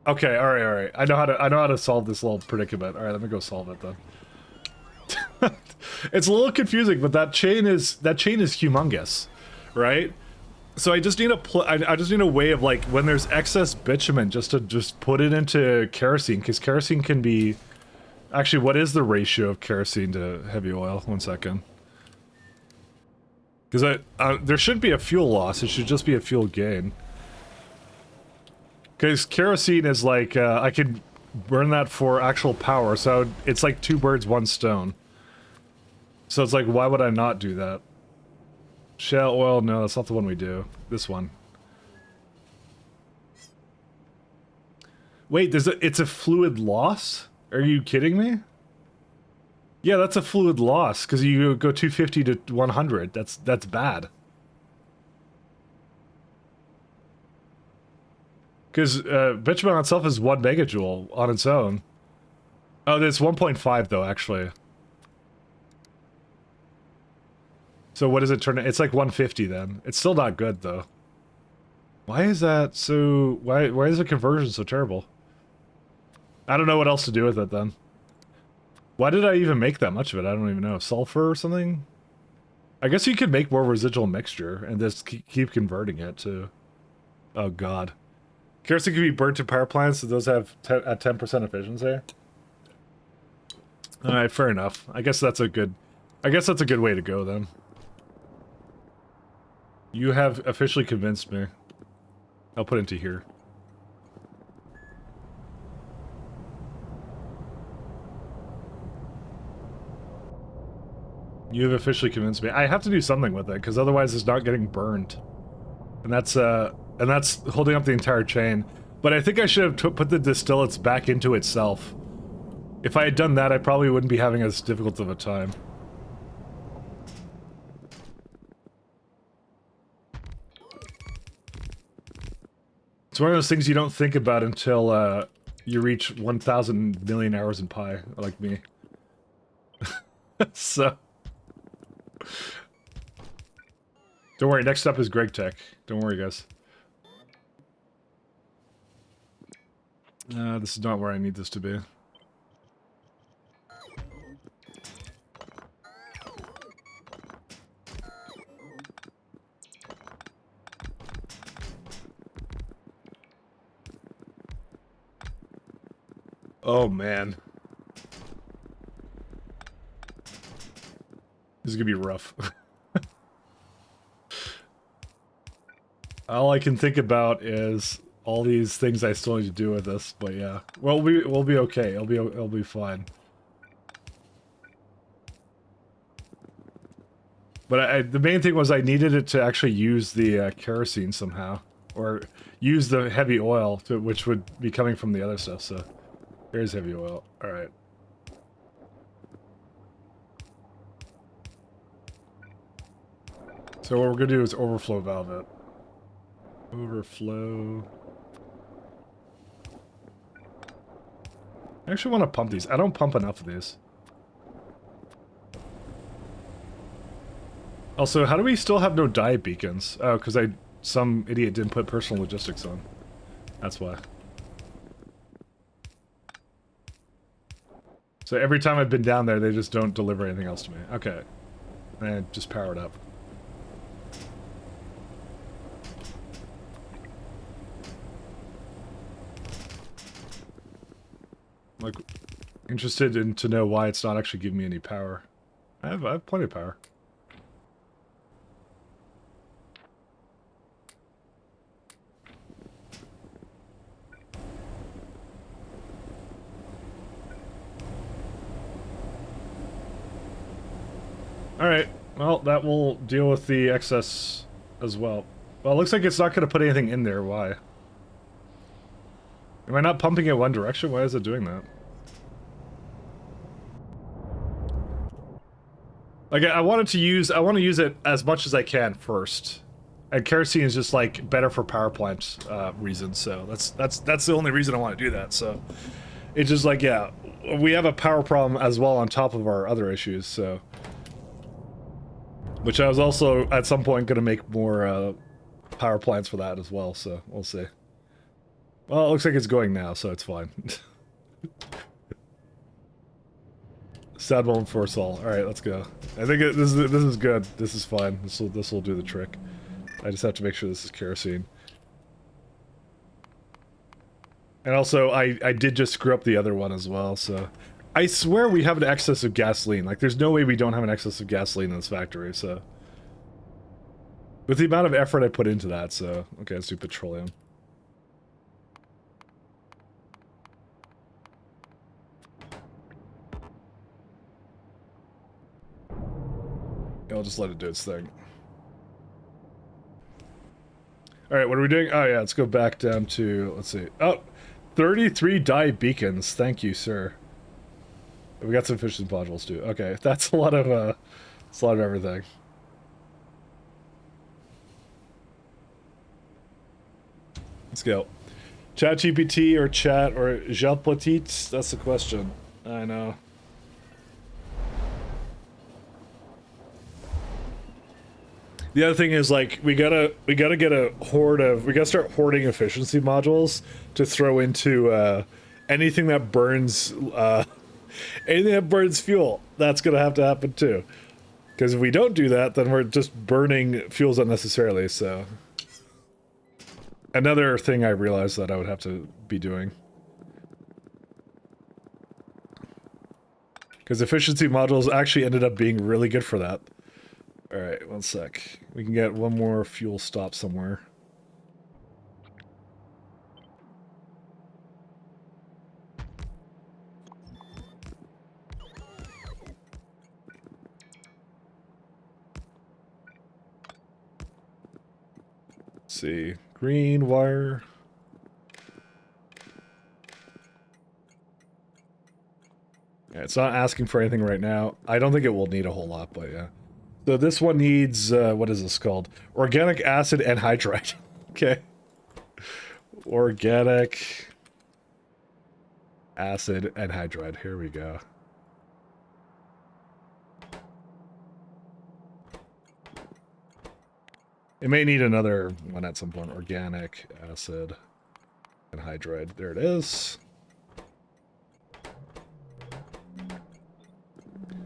Okay, all right. I know how to solve this little predicament. All right, let me go solve it then. It's a little confusing, but that chain is humongous, right? So I just need I just need a way of like when there's excess bitumen just to put it into kerosene, because kerosene can be. Actually, what is the ratio of kerosene to heavy oil? 1 second. Because there shouldn't be a fuel loss. It should just be a fuel gain. Because kerosene is like, I could burn that for actual power, so it's like 2 birds, 1 stone. So it's like, why would I not do that? Shale oil, no, that's not the one we do. This one. Wait, it's a fluid loss? Are you kidding me? Yeah, that's a fluid loss, because you go 250 to 100. That's bad. Because bitumen on itself is 1 megajoule on its own. Oh, it's 1.5 though, actually. So what does it turn? It's like 150 then. It's still not good though. Why is that so? Why is the conversion so terrible? I don't know what else to do with it then. Why did I even make that much of it? I don't even know. Sulfur or something? I guess you could make more residual mixture and just keep converting it to. Oh god. Kerosene can be burnt to power plants, so those have at 10% efficiency. All right, fair enough. I guess that's a good way to go then. You have officially convinced me. I'll put it into here. You have officially convinced me. I have to do something with it, because otherwise it's not getting burned. And that's holding up the entire chain. But I think I should have put the distillates back into itself. If I had done that, I probably wouldn't be having as difficult of a time. It's one of those things you don't think about until you reach 1,000 million hours in Pi, like me. So... Don't worry, next up is Greg Tech. Don't worry, guys. This is not where I need this to be. Oh, man. This is gonna be rough. All I can think about is all these things I still need to do with this, but yeah. Well, we'll be okay. It'll be fine. But the main thing was I needed it to actually use the kerosene somehow, or use the heavy oil, which would be coming from the other stuff. So here's heavy oil. All right. So what we're gonna do is overflow valve it. Overflow. I actually want to pump these. I don't pump enough of these. Also, how do we still have no dye beacons? Oh, because some idiot didn't put personal logistics on. That's why. So every time I've been down there, they just don't deliver anything else to me. Okay. And just power it up. Like, interested in to know why it's not actually giving me any power. I have plenty of power. Alright, well, that will deal with the excess as well. Well, it looks like it's not going to put anything in there. Why? Am I not pumping it one direction? Why is it doing that? Like, I want to use it as much as I can first. And kerosene is just, like, better for power plant reasons, so that's the only reason I want to do that, so... It's just like, yeah, we have a power problem as well on top of our other issues, so... Which I was also, at some point, going to make more power plants for that as well, so we'll see. Well, it looks like it's going now, so it's fine. Sad moment for us all. Alright, let's go. I think this is good. This is fine. This will do the trick. I just have to make sure this is kerosene. And also, I did just screw up the other one as well, so... I swear we have an excess of gasoline. Like, there's no way we don't have an excess of gasoline in this factory, so... With the amount of effort I put into that, so... Okay, let's do petroleum. I'll just let it do its thing. Alright, what are we doing? Oh yeah, let's go back down to... Let's see. Oh! 33 dye beacons. Thank you, sir. We got some efficiency modules too. Okay, that's a lot of everything. Let's go. ChatGPT or chat or Jalpotit? That's the question. I know. The other thing is, like, we gotta get a horde of... We gotta start hoarding efficiency modules to throw into anything that burns... anything that burns fuel, that's gonna have to happen too. Because if we don't do that, then we're just burning fuels unnecessarily, so... Another thing I realized that I would have to be doing. Because efficiency modules actually ended up being really good for that. Alright, one sec. We can get one more fuel stop somewhere. See, green wire. Yeah, it's not asking for anything right now. I don't think it will need a whole lot, but yeah. So this one needs, what is this called? Organic acid anhydride. Okay. Organic acid anhydride. Here we go. It may need another one at some point. Organic acid anhydride. There it is.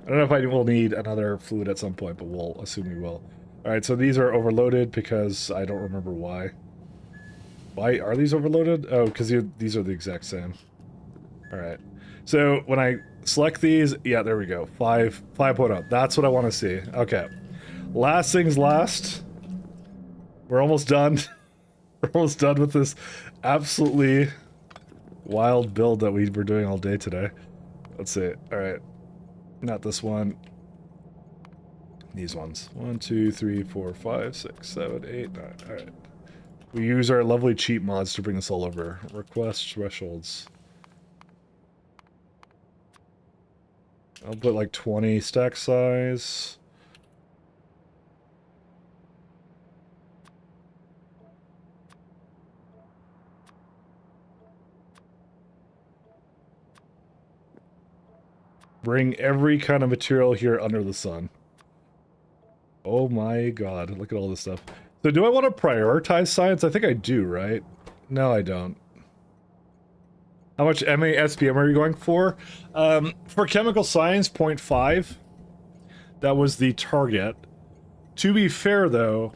I don't know if I will need another fluid at some point, but we'll assume we will. Alright, so these are overloaded because I don't remember why. Why are these overloaded? Oh, because these are the exact same. Alright. So when I select these, yeah, there we go. 5.0. That's what I want to see. Okay. Last things last. We're almost done. We're almost done with this absolutely wild build that we were doing all day today. Let's see. Alright. Not this one. These ones. 1, 2, 3, 4, 5, 6, 7, 8, 9. Alright. We use our lovely cheat mods to bring this all over. Request thresholds. I'll put like 20 stack size. Bring every kind of material here under the sun. Oh my god, look at all this stuff. So do I want to prioritize science? I think I do, right? No, I don't. How much MA SPM are you going for? For chemical science, 0.5. That was the target. To be fair, though,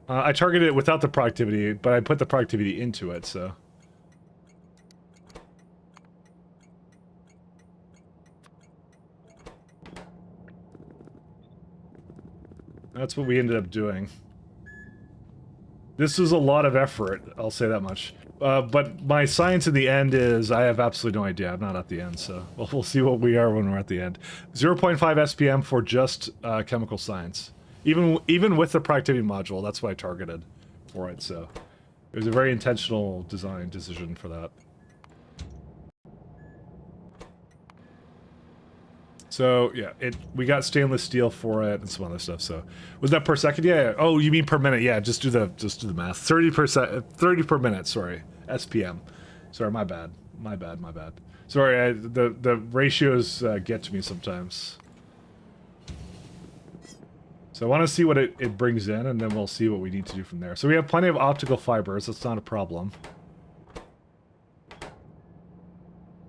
I targeted it without the productivity, but I put the productivity into it, so... That's what we ended up doing. This was a lot of effort, I'll say that much. But my science in the end is, I have absolutely no idea. I'm not at the end, so we'll see what we are when we're at the end. 0.5 SPM for just chemical science. Even with the productivity module, that's what I targeted for it, so... It was a very intentional design decision for that. So, yeah, we got stainless steel for it and some other stuff, so... Was that per second? Yeah. Oh, you mean per minute. Yeah, just do the math. 30 per minute, sorry. SPM. Sorry, my bad. My bad. Sorry, the ratios get to me sometimes. So I want to see what it brings in, and then we'll see what we need to do from there. So we have plenty of optical fibers. That's not a problem.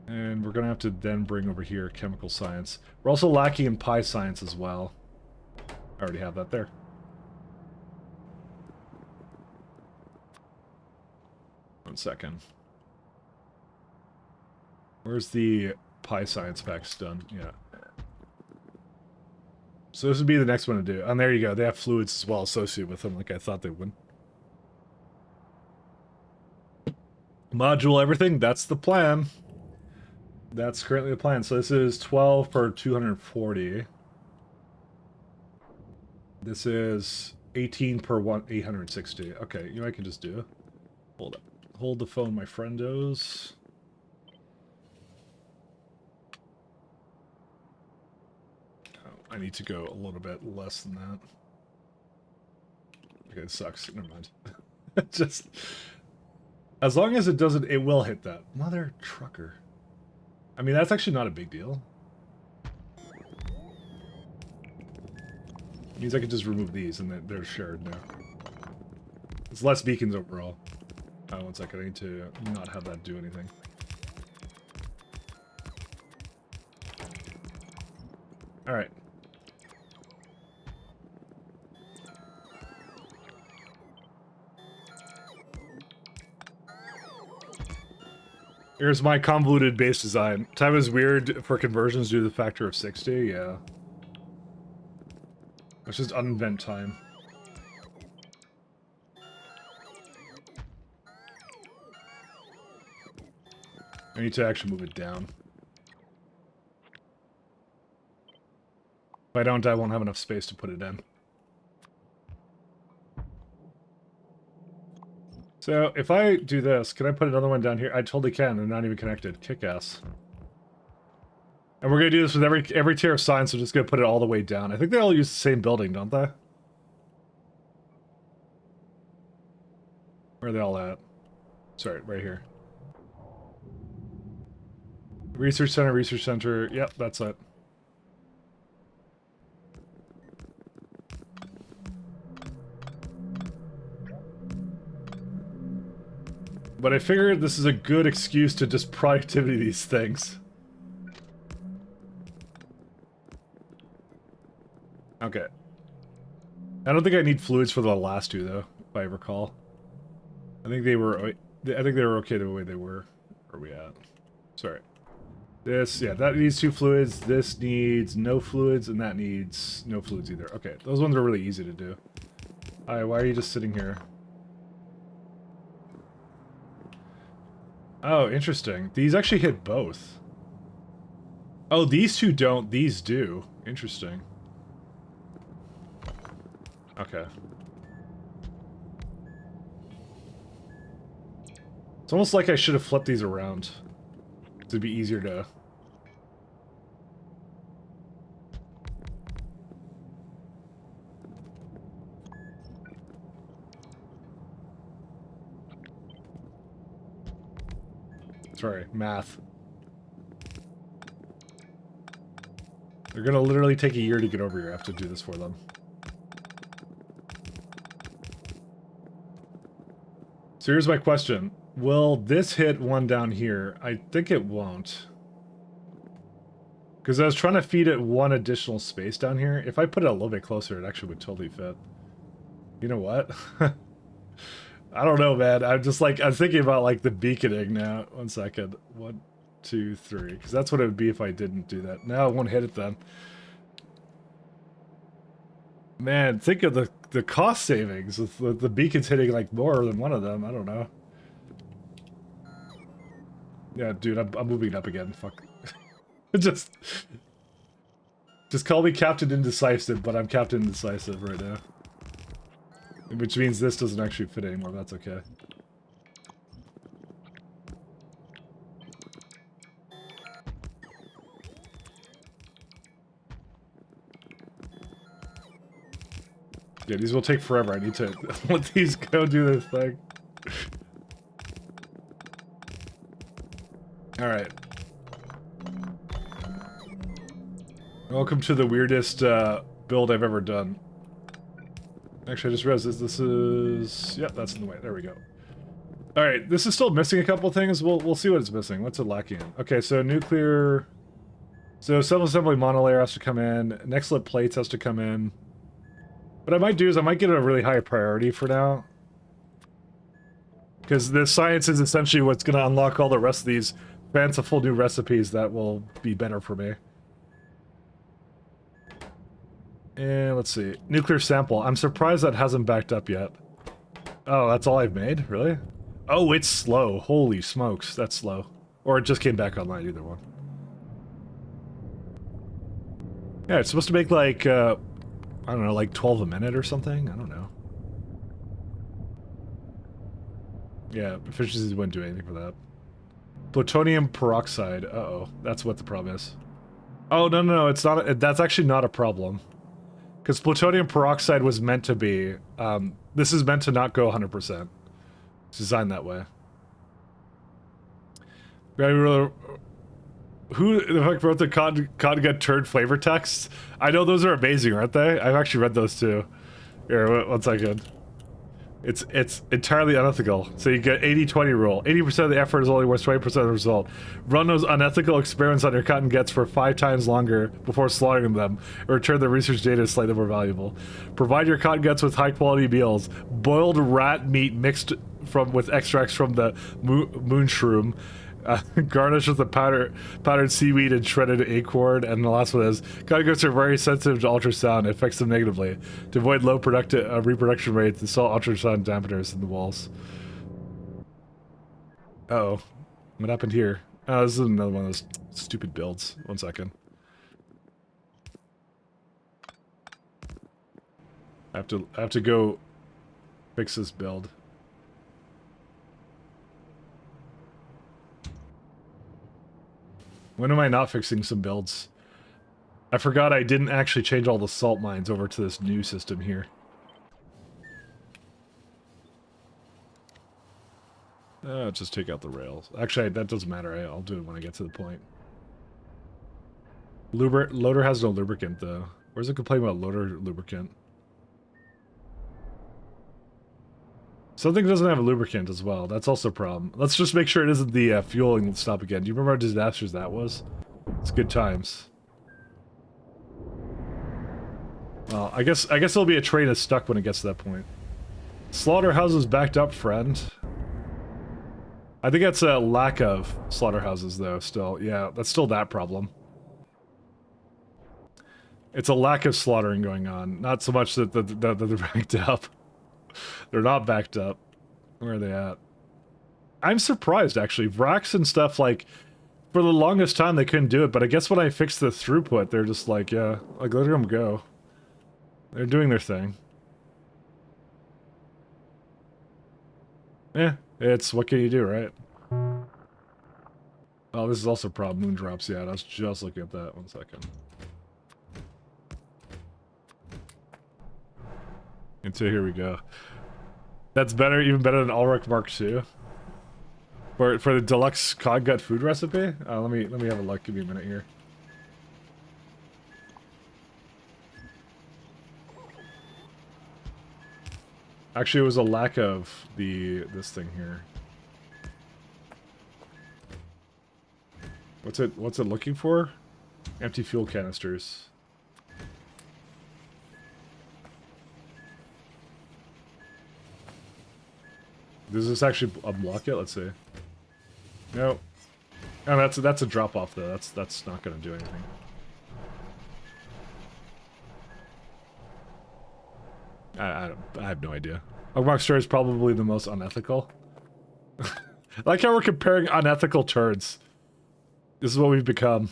And we're going to have to then bring over here chemical science. We're also lacking in pi science as well. I already have that there. One second. Where's the pi science packs done? Yeah. So this would be the next one to do. And there you go. They have fluids as well associated with them like I thought they would. Module everything. That's the plan. That's currently the plan. So this is 12 per 240. This is 18 per 860. Okay, you know what I can just do? Hold up. Hold the phone, my friendos. Oh, I need to go a little bit less than that. Okay, it sucks. Never mind. Just... As long as it doesn't... It will hit that. Mother trucker. I mean, that's actually not a big deal. It means I could just remove these and they're shared now. It's less beacons overall. Oh, one second. I need to not have that do anything. Alright. Here's my convoluted base design. Time is weird for conversions due to the factor of 60, yeah. Let's just uninvent time. I need to actually move it down. If I don't, I won't have enough space to put it in. So, if I do this, can I put another one down here? I totally can, they're not even connected. Kick-ass. And we're gonna do this with every tier of science, so I'm just gonna put it all the way down. I think they all use the same building, don't they? Where are they all at? Sorry, right here. Research center, yep, that's it. But I figured this is a good excuse to just productivity these things. Okay. I don't think I need fluids for the last two, though, if I recall. I think they were okay the way they were. Where are we at? Sorry. This, yeah, that needs 2 fluids. This needs no fluids, and that needs no fluids either. Okay, those ones are really easy to do. Alright, why are you just sitting here? Oh, interesting. These actually hit both. Oh, these two don't. These do. Interesting. Okay. It's almost like I should have flipped these around. To be easier to... Sorry, math. They're gonna literally take a year to get over here. I have to do this for them. So here's my question. Will this hit one down here? I think it won't. Because I was trying to feed it one additional space down here. If I put it a little bit closer, it actually would totally fit. You know what? I don't know, man. I'm just like, I'm thinking about like the beaconing now. 1 second. 1, 2, 3. Because that's what it would be if I didn't do that. Now it won't hit it then. Man, think of the cost savings with the beacons hitting like more than one of them. I don't know. Yeah, dude, I'm moving it up again. Fuck. just call me Captain Indecisive, but I'm Captain Indecisive right now. Which means this doesn't actually fit anymore. That's okay. Yeah, these will take forever. I need to let these go do this thing. Alright. Welcome to the weirdest build I've ever done. Actually, I just realized this is... Yep, that's in the way. There we go. Alright, this is still missing a couple things. We'll see what it's missing. What's it lacking in? Okay, so nuclear... So self-assembly monolayer has to come in. Next lit plates has to come in. What I might do is I might get a really high priority for now. Because the science is essentially what's going to unlock all the rest of these fanciful new recipes that will be better for me. And let's see. Nuclear sample. I'm surprised that hasn't backed up yet. Oh, that's all I've made? Really? Oh, it's slow. Holy smokes. That's slow. Or it just came back online, either one. Yeah, it's supposed to make like, I don't know, like 12 a minute or something? I don't know. Yeah, efficiencies wouldn't do anything for that. Plutonium peroxide. Uh-oh. That's what the problem is. Oh, no, it's not. That's actually not a problem. Because plutonium peroxide was meant to be. This is meant to not go 100%. It's designed that way. Who the fuck wrote the cotton gut turd flavor texts? I know those are amazing, aren't they? I've actually read those too. Here, 1 second. It's entirely unethical. So you get 80-20 rule. 80% of the effort is only worth 20% of the result. Run those unethical experiments on your cotton guts for 5 times longer before slaughtering them, or return the research data is slightly more valuable. Provide your cotton guts with high-quality meals. Boiled rat meat mixed with extracts from the moon shroom. Garnish with the powdered seaweed and shredded acorn. And the last one is, cotton guts are very sensitive to ultrasound. It affects them negatively. To avoid low reproduction rates, install ultrasound dampeners in the walls. Uh-oh. What happened here? Oh, this is another one of those stupid builds. 1 second. I have to go fix this build. When am I not fixing some builds? I forgot I didn't actually change all the salt mines over to this new system here. Just take out the rails. Actually, that doesn't matter. I'll do it when I get to the point. Loader has no lubricant, though. Where's the complaint about loader lubricant? Something doesn't have a lubricant as well. That's also a problem. Let's just make sure it isn't the fueling stop again. Do you remember how disastrous that was? It's good times. Well, I guess there'll be a train that's stuck when it gets to that point. Slaughterhouses backed up, friend. I think that's a lack of slaughterhouses, though, still. Yeah, that's still that problem. It's a lack of slaughtering going on. Not so much that they're backed up. They're not backed up. Where are they at? I'm surprised, actually. Vrax and stuff, like, for the longest time they couldn't do it, but I guess when I fixed the throughput, they're just like, yeah, like, let them go. They're doing their thing. Yeah, it's, what can you do, right? Oh, this is also a problem. Moon drops, yeah, I was just looking at that. 1 second. And so here we go. That's better, even better than Ulrich Mark II. For the deluxe cod gut food recipe? Let me have a look. Give me a minute here. Actually, it was a lack of this thing here. What's it looking for? Empty fuel canisters. Does this actually unblock it? Let's see. No. Oh, that's a drop off though. That's not gonna do anything. I have no idea. Ogmark Stir is probably the most unethical. I like how we're comparing unethical turds. This is what we've become.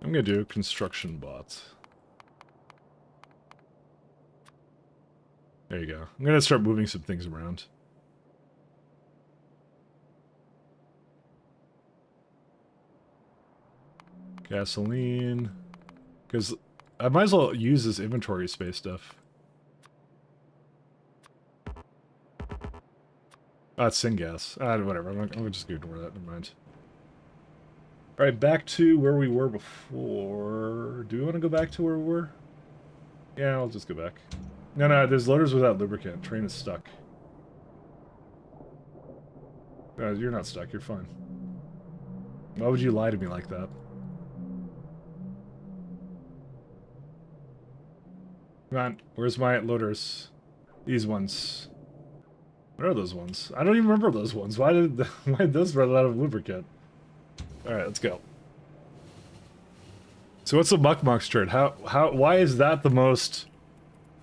I'm gonna do construction bots. There you go. I'm gonna start moving some things around. Gasoline. Because I might as well use this inventory space stuff. Oh, it's syngas. Whatever. I'm just gonna ignore that. Never mind. Alright, back to where we were before. Do we want to go back to where we were? Yeah, I'll just go back. No, there's loaders without lubricant. Train is stuck. You're not stuck. You're fine. Why would you lie to me like that? Come on, where's my loaders? These ones. What are those ones? I don't even remember those ones. Why did those run out of lubricant? Alright, let's go. So what's the Muckmock's turd? Why is that the most...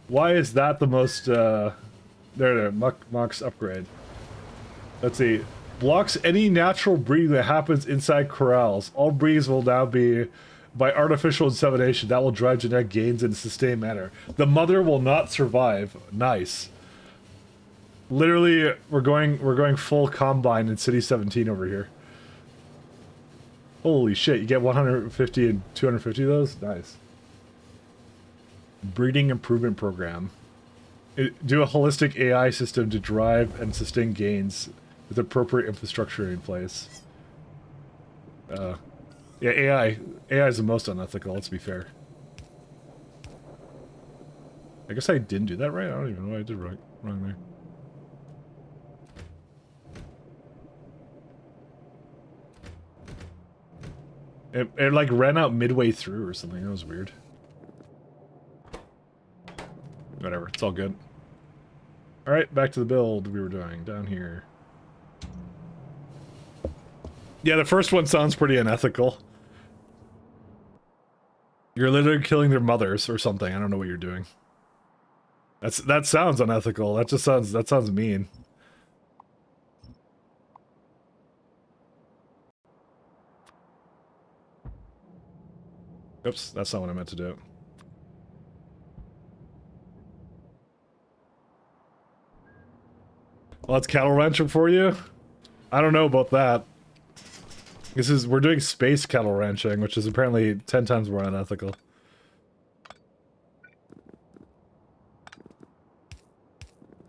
Why is that the most, there, Muckmock's upgrade. Let's see. Blocks any natural breeding that happens inside corrals. All breeds will now be by artificial insemination. That will drive genetic gains in a sustained manner. The mother will not survive. Nice. Literally, we're going full combine in City 17 over here. Holy shit, you get 150 and 250 of those? Nice. Breeding improvement program. Do a holistic AI system to drive and sustain gains with appropriate infrastructure in place. Yeah, AI is the most unethical, let's be fair. I guess I didn't do that right? I don't even know what I did wrong there. It like ran out midway through or something. That was weird. Whatever, it's all good. Alright, back to the build we were doing down here. Yeah, the first one sounds pretty unethical. You're literally killing their mothers or something. I don't know what you're doing. That sounds unethical. That sounds mean. Oops, that's not what I meant to do. Well, that's cattle ranching for you? I don't know about that. We're doing space cattle ranching, which is apparently 10 times more unethical.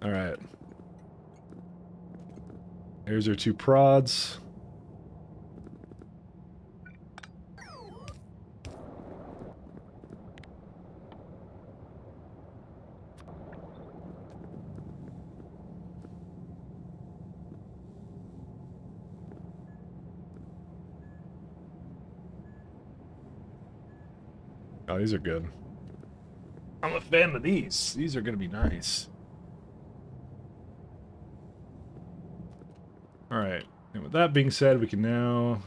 Alright. Here's your 2 prods. Oh, these are good. I'm a fan of these. These are gonna be nice. Alright, and with that being said, we can now...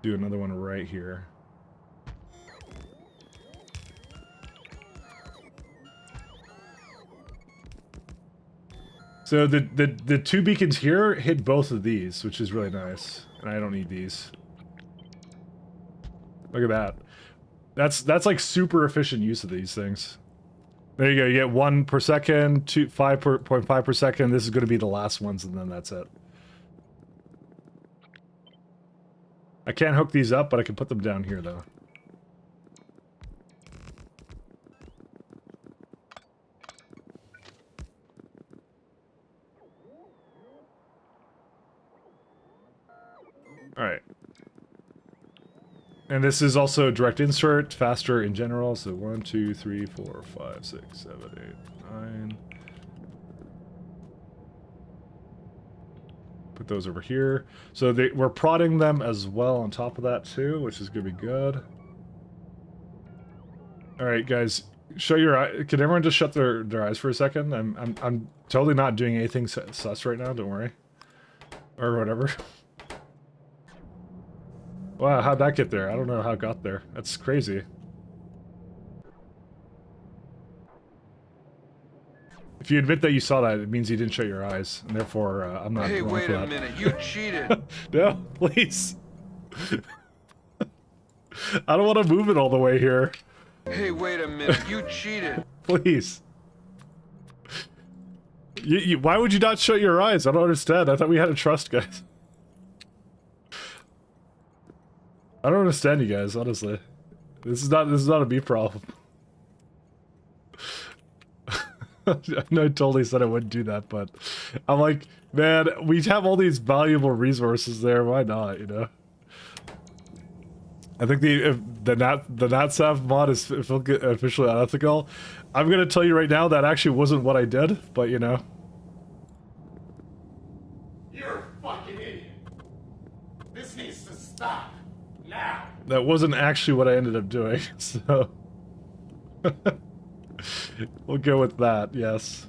do another one right here. So the 2 beacons here hit both of these, which is really nice. And I don't need these. Look at that. That's like super efficient use of these things. There you go. You get 1 per second, 5.5 per second. This is going to be the last ones, and then that's it. I can't hook these up, but I can put them down here, though. Alright. And this is also direct insert, faster in general. So 1, 2, 3, 4, 5, 6, 7, 8, 9. Put those over here. So we're prodding them as well on top of that too, which is gonna be good. All right, guys, show your eye. Can everyone just shut their eyes for a second? I'm totally not doing anything sus right now. Don't worry, or whatever. Wow, how'd that get there? I don't know how it got there. That's crazy. If you admit that you saw that, it means you didn't shut your eyes, and therefore I'm not. Hey, wrong wait for a that. minute. You cheated. No, please. I don't want to move it all the way here. Hey, wait a minute. You cheated. Please. Why would you not shut your eyes? I don't understand. I thought we had a trust, guys. I don't understand you guys, honestly. This is not a me problem. I know I totally said I wouldn't do that, but I'm like, man, we have all these valuable resources there. Why not? You know. I think the NatSav mod is officially unethical. I'm gonna tell you right now that actually wasn't what I did, but you know. You're a fucking idiot. This needs to stop. Now. That wasn't actually what I ended up doing, so... We'll go with that, yes.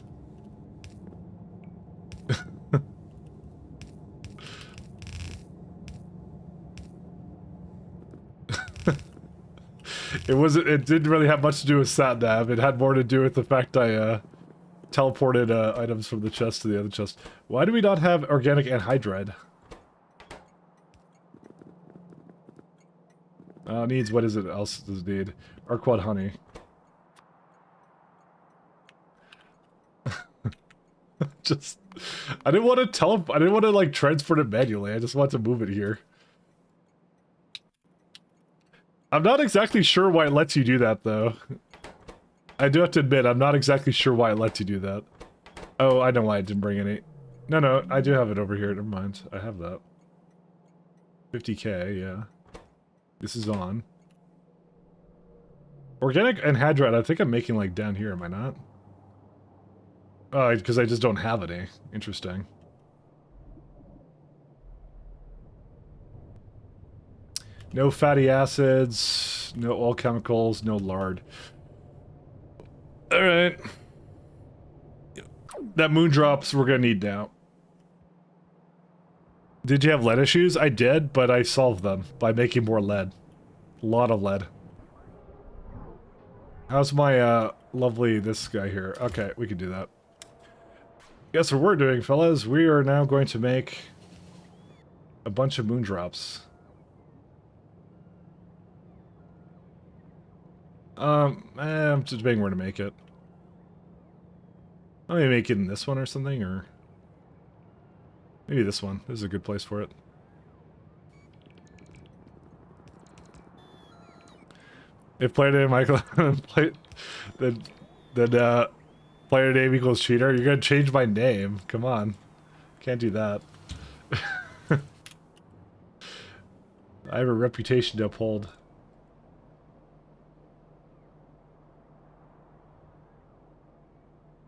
It didn't really have much to do with sat-nav. It had more to do with the fact I, teleported, items from the chest to the other chest. Why do we not have organic anhydride? Needs, what is it else does it need? Arquad honey. Just, I didn't want to like transport it manually. I just want to move it here. I'm not exactly sure why it lets you do that though. I do have to admit, I'm not exactly sure why it lets you do that. Oh, I know why I didn't bring any. No, I do have it over here. Never mind. I have that. 50k, yeah. This is on. Organic anhydride, I think I'm making like down here, am I not? Oh, because I just don't have any. Interesting. No fatty acids, no oil chemicals, no lard. Alright. That moondrops we're gonna need now. Did you have lead issues? I did, but I solved them by making more lead. A lot of lead. How's my, lovely this guy here? Okay, we can do that. Guess what we're doing, fellas? We are now going to make a bunch of moondrops. I'm just debating where to make it. Let me make it in this one or something, or... Maybe this one. This is a good place for it. If player name Michael then player name equals cheater, you're gonna change my name. Come on. Can't do that. I have a reputation to uphold.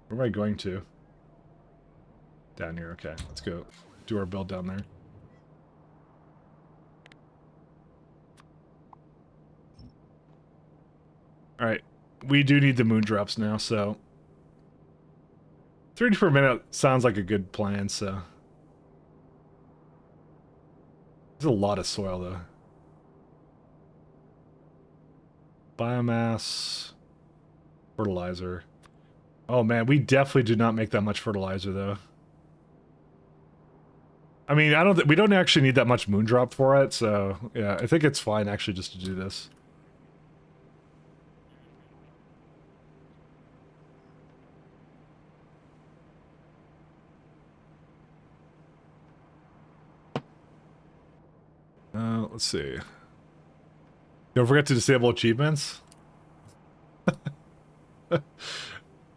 Where am I going to? Down here, okay. Let's go do our build down there. Alright. We do need the moondrops now, so... 30 per minute sounds like a good plan, so... There's a lot of soil, though. Biomass... Fertilizer... Oh man, we definitely do not make that much fertilizer, though. I mean, we don't actually need that much moondrop for it, so... Yeah, I think it's fine, actually, just to do this. Let's see. Don't forget to disable achievements.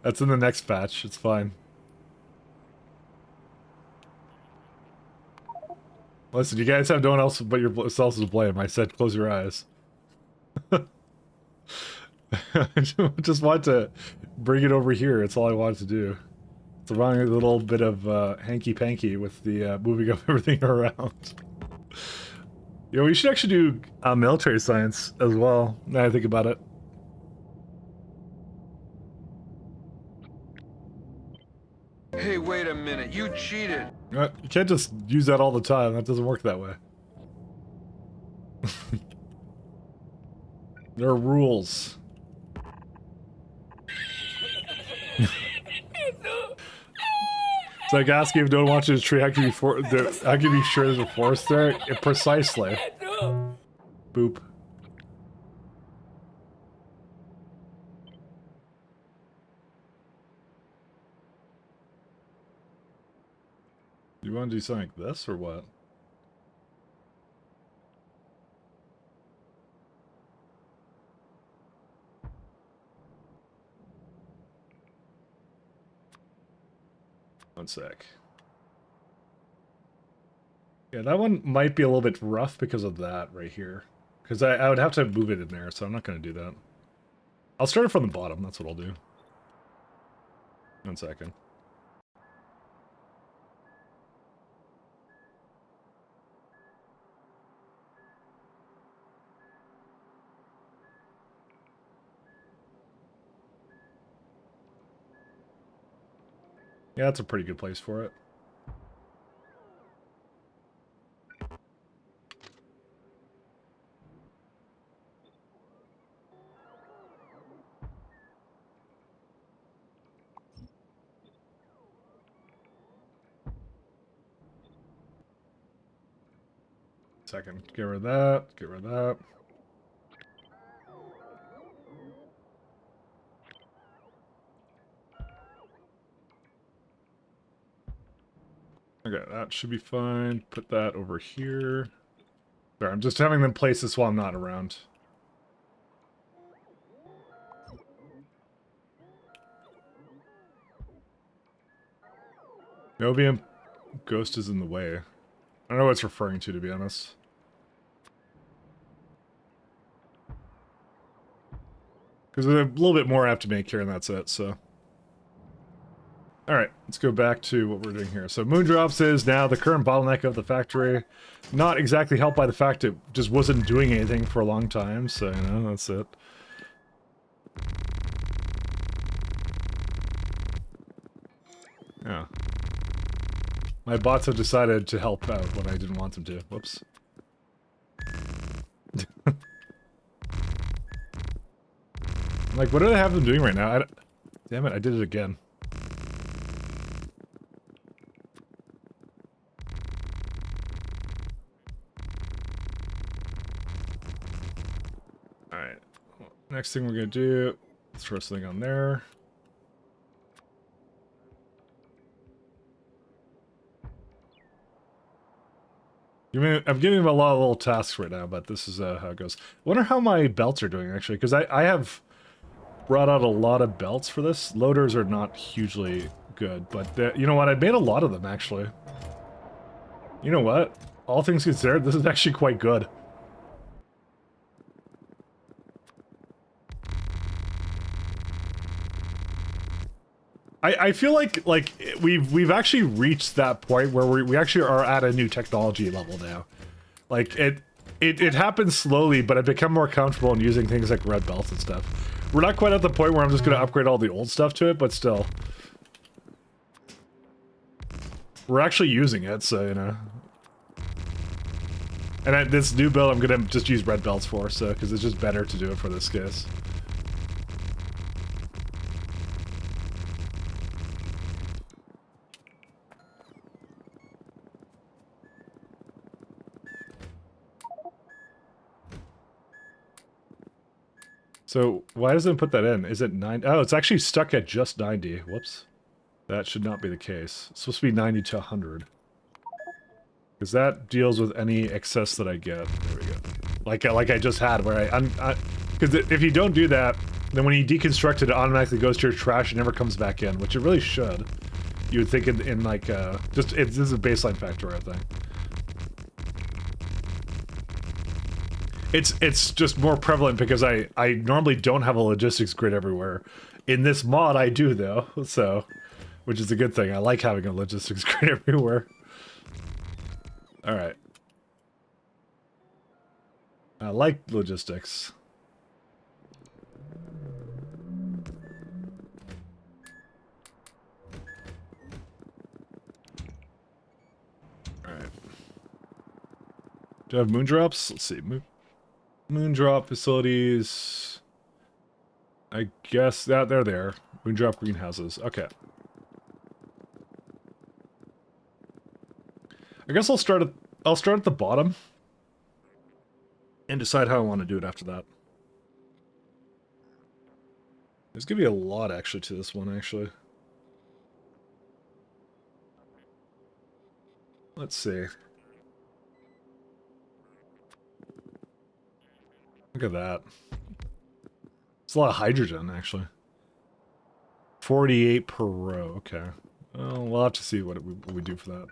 That's in the next patch. It's fine. Listen, you guys have no one else but yourselves to blame. I said close your eyes. I just want to bring it over here. It's all I wanted to do. It's a wrong little bit of hanky-panky with the moving of everything around. You know, we should actually do military science as well, now I think about it. Hey, wait a minute. You cheated. You can't just use that all the time. That doesn't work that way. There are rules. It's like asking if no one wants you to tree, how can you be sure there's a forest there? Precisely. Boop. You want to do something like this or what? One sec. Yeah, that one might be a little bit rough because of that right here. Because I would have to move it in there, so I'm not going to do that. I'll start it from the bottom, that's what I'll do. 1 second. Yeah, that's a pretty good place for it. Second, get rid of that, get rid of that. Okay, that should be fine. Put that over here. Sorry, I'm just having them place this while I'm not around. Novium Ghost is in the way. I don't know what it's referring to be honest. Because there's a little bit more I have to make here and that's it, so. Alright, let's go back to what we're doing here. So Moondrops is now the current bottleneck of the factory. Not exactly helped by the fact it just wasn't doing anything for a long time, so, you know, that's it. Yeah. My bots have decided to help out when I didn't want them to. Whoops. Like, what do they have them doing right now? Damn it, I did it again. Alright. Next thing we're gonna do, let's throw something on there. I'm giving them a lot of little tasks right now, but this is how it goes. I wonder how my belts are doing, actually, because I have brought out a lot of belts for this. Loaders are not hugely good, but you know what? I made a lot of them, actually. You know what? All things considered, this is actually quite good. I feel like we've actually reached that point where we actually are at a new technology level now. Like it happens slowly, but I've become more comfortable in using things like red belts and stuff. We're not quite at the point where I'm just gonna upgrade all the old stuff to it, but still. We're actually using it, so you know. And this new build I'm gonna just use red belts for, so because it's just better to do it for this case. So, why doesn't it put that in? Is it 90? Oh, it's actually stuck at just 90. Whoops. That should not be the case. It's supposed to be 90 to 100. Because that deals with any excess that I get. There we go. Like I just had, where because if you don't do that, then when you deconstruct it, it automatically goes to your trash and never comes back in, which it really should. You would think in like, this is a baseline Factorio thing. it's just more prevalent because I normally don't have a logistics grid everywhere. In this mod, I do though, so which is a good thing. I like having a logistics grid everywhere. All right. I like logistics. Alright. Do I have moondrops? Let's see. Moondrop facilities. I guess that they're there. Moondrop greenhouses. Okay. I guess I'll start at the bottom and decide how I want to do it after that. There's gonna be a lot actually to this one actually. Let's see. Look at that. It's a lot of hydrogen, actually. 48 per row, okay. Well, we'll have to see what we do for that.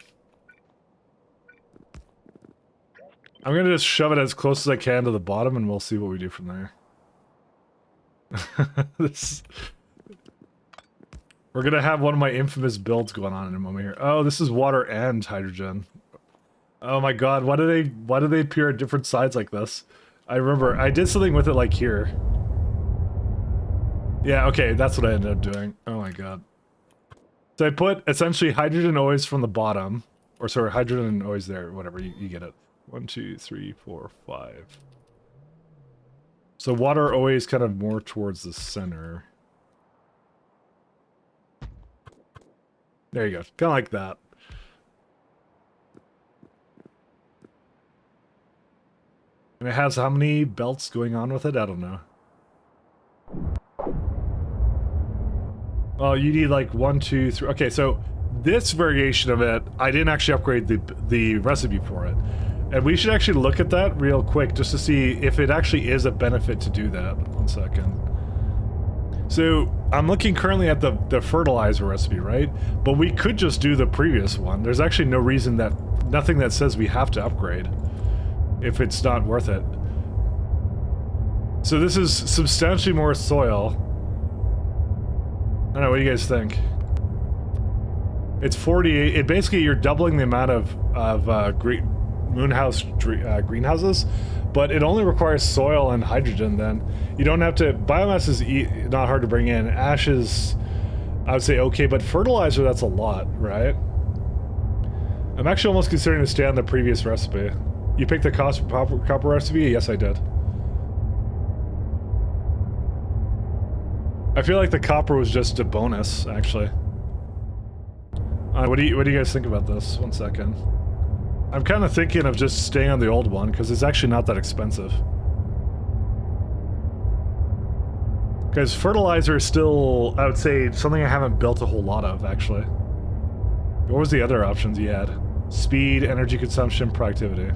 I'm gonna just shove it as close as I can to the bottom and we'll see what we do from there. We're gonna have one of my infamous builds going on in a moment here. Oh, this is water and hydrogen. Oh my god, why do they appear at different sides like this? I remember, I did something with it like here. Yeah, okay, that's what I ended up doing. Oh my god. So I put essentially hydrogen always from the bottom. Or sorry, hydrogen always there, whatever, you get it. 1, 2, 3, 4, 5. So water always kind of more towards the center. There you go, kind of like that. And it has how many belts going on with it? I don't know. Oh, you need like 1, 2, 3. Okay, so this variation of it, I didn't actually upgrade the recipe for it. And we should actually look at that real quick just to see if it actually is a benefit to do that. 1 second. So I'm looking currently at the fertilizer recipe, right? But we could just do the previous one. There's actually no reason nothing that says we have to upgrade if it's not worth it. So this is substantially more soil. I don't know, what do you guys think? It's 48, basically you're doubling the amount of greenhouses, but it only requires soil and hydrogen then. You don't have to, biomass is not hard to bring in. Ash is, I would say okay, but fertilizer, that's a lot, right? I'm actually almost considering to stay on the previous recipe. You picked the copper recipe? Yes, I did. I feel like the copper was just a bonus, actually. What do you guys think about this? 1 second. I'm kind of thinking of just staying on the old one, because it's actually not that expensive. Because fertilizer is still, I would say, something I haven't built a whole lot of, actually. What was the other options you had? Speed, energy consumption, productivity.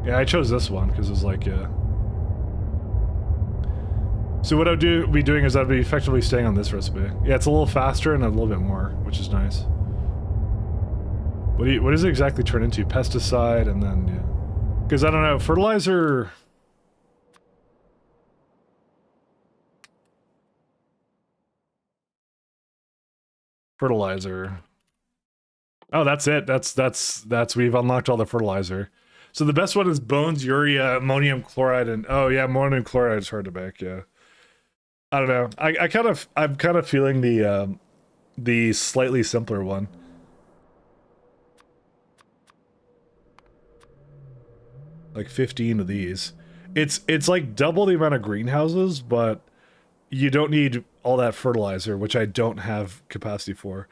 Yeah, I chose this one, because it was like, yeah. So what I'd be doing is I'd be effectively staying on this recipe. Yeah, it's a little faster and a little bit more, which is nice. What does it exactly turn into? Pesticide and then, yeah. Because I don't know, fertilizer... Fertilizer. Oh, that's it. That's we've unlocked all the fertilizer. So the best one is bones, urea, ammonium chloride, and oh yeah, ammonium chloride is hard to make, yeah. I don't know. I'm kind of feeling the slightly simpler one. Like 15 of these. It's like double the amount of greenhouses, but you don't need all that fertilizer, which I don't have capacity for.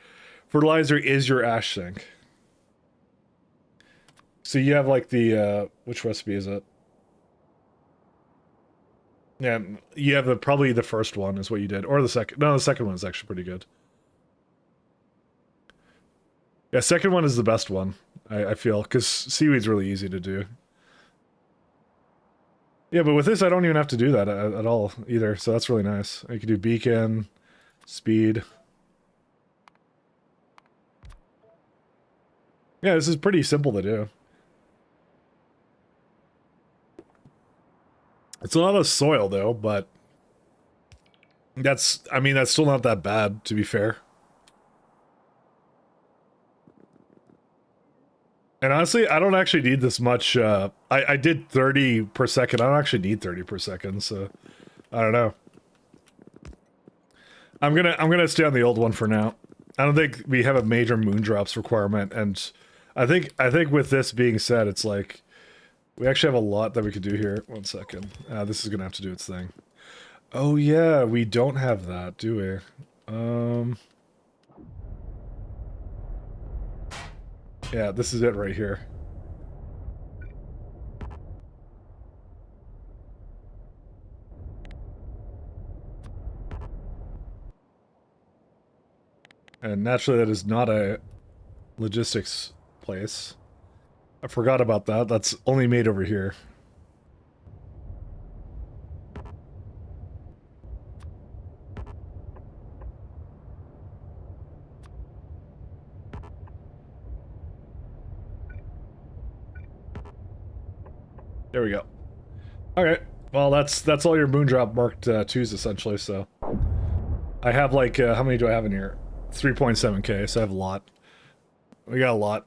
Fertilizer is your ash sink. So you have like the which recipe is it? Yeah, you have probably the first one is what you did, or the second. No, the second one is actually pretty good. Yeah, second one is the best one, I feel, because seaweed's really easy to do. Yeah, but with this, I don't even have to do that at all either, so that's really nice. I can do beacon, speed. Yeah, this is pretty simple to do. It's a lot of soil though, but that's, I mean, that's still not that bad, to be fair. And honestly, I don't actually need this much. I did 30 per second. I don't actually need 30 per second, so I don't know. I'm gonna stay on the old one for now. I don't think we have a major moondrops requirement, and I think with this being said, it's like we actually have a lot that we could do here. 1 second. This is gonna have to do its thing. Oh yeah, we don't have that, do we? Yeah, this is it right here. And naturally that is not a logistics place. I forgot about that. That's only made over here. There we go. Okay. Well, that's all your Moondrop marked 2s essentially, so. I have like, how many do I have in here? 3.7k, so I have a lot. We got a lot.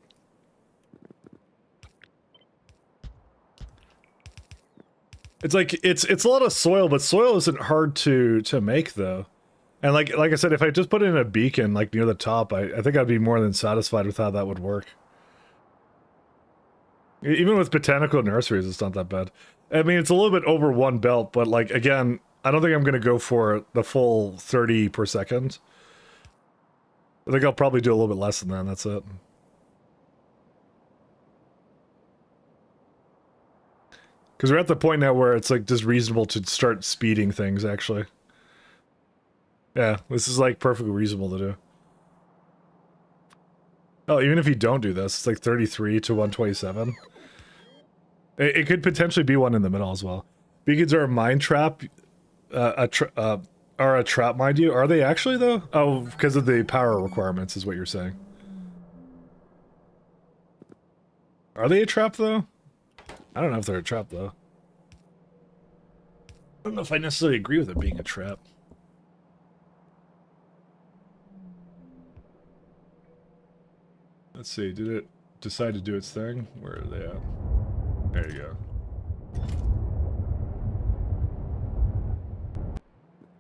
It's like, it's a lot of soil, but soil isn't hard to make though. And like I said, if I just put in a beacon like near the top, I think I'd be more than satisfied with how that would work. Even with botanical nurseries, it's not that bad. I mean, it's a little bit over one belt, but like, again, I don't think I'm going to go for the full 30 per second. I think I'll probably do a little bit less than that, and that's it. Because we're at the point now where it's like just reasonable to start speeding things, actually. Yeah, this is like perfectly reasonable to do. Oh, even if you don't do this, it's like 33 to 127. It could potentially be one in the middle as well. Beacons are a mine trap, are a trap, mind you. Are they actually, though? Oh, because of the power requirements is what you're saying. Are they a trap, though? I don't know if they're a trap, though. I don't know if I necessarily agree with it being a trap. Let's see, did it decide to do its thing? Where are they at? There you go.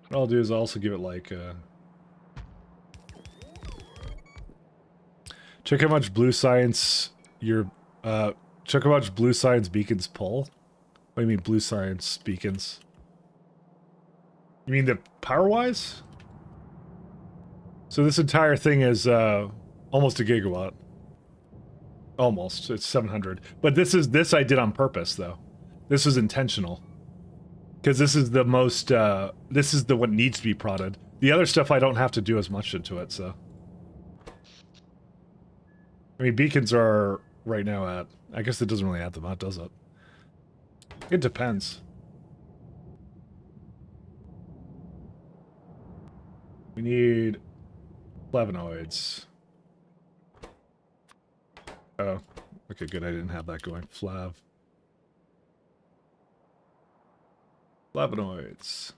What I'll do is I'll also give it like, check how much blue science your, check how much blue science beacons pull. What do you mean blue science beacons? You mean the power-wise? So this entire thing is, almost a gigawatt. Almost. It's 700. But this I did on purpose, though. This is intentional. Because this is the most, this is the one needs to be prodded. The other stuff I don't have to do as much into it, so. I mean, beacons are right now at, I guess it doesn't really add them out, does it? It depends. We need flavonoids. Oh, okay, good. I didn't have that going. Flavonoids.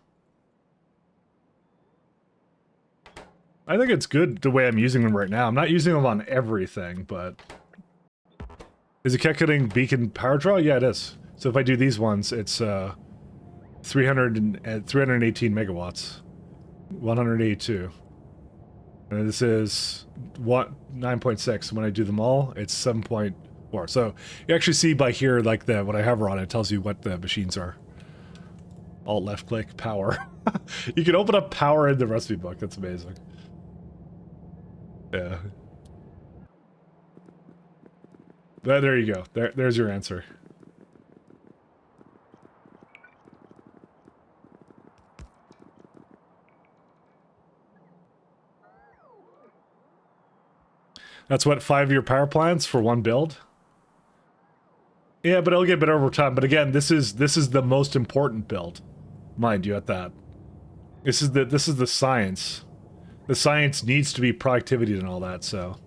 I think it's good the way I'm using them right now. I'm not using them on everything, but... Is it calculating beacon power draw? Yeah, it is. So if I do these ones, it's 318 megawatts. 182. And this is 9.6. When I do them all, it's 7.4. So you actually see by here, like when I hover on it, it tells you what the machines are. Alt left click, power. You can open up power in the recipe book. That's amazing. Yeah. There you go. There's your answer. That's what, 5-year power plants for one build? Yeah, but it'll get better over time. But again, this is the most important build. Mind you, at that. This is the science. The science needs to be productivity and all that, so.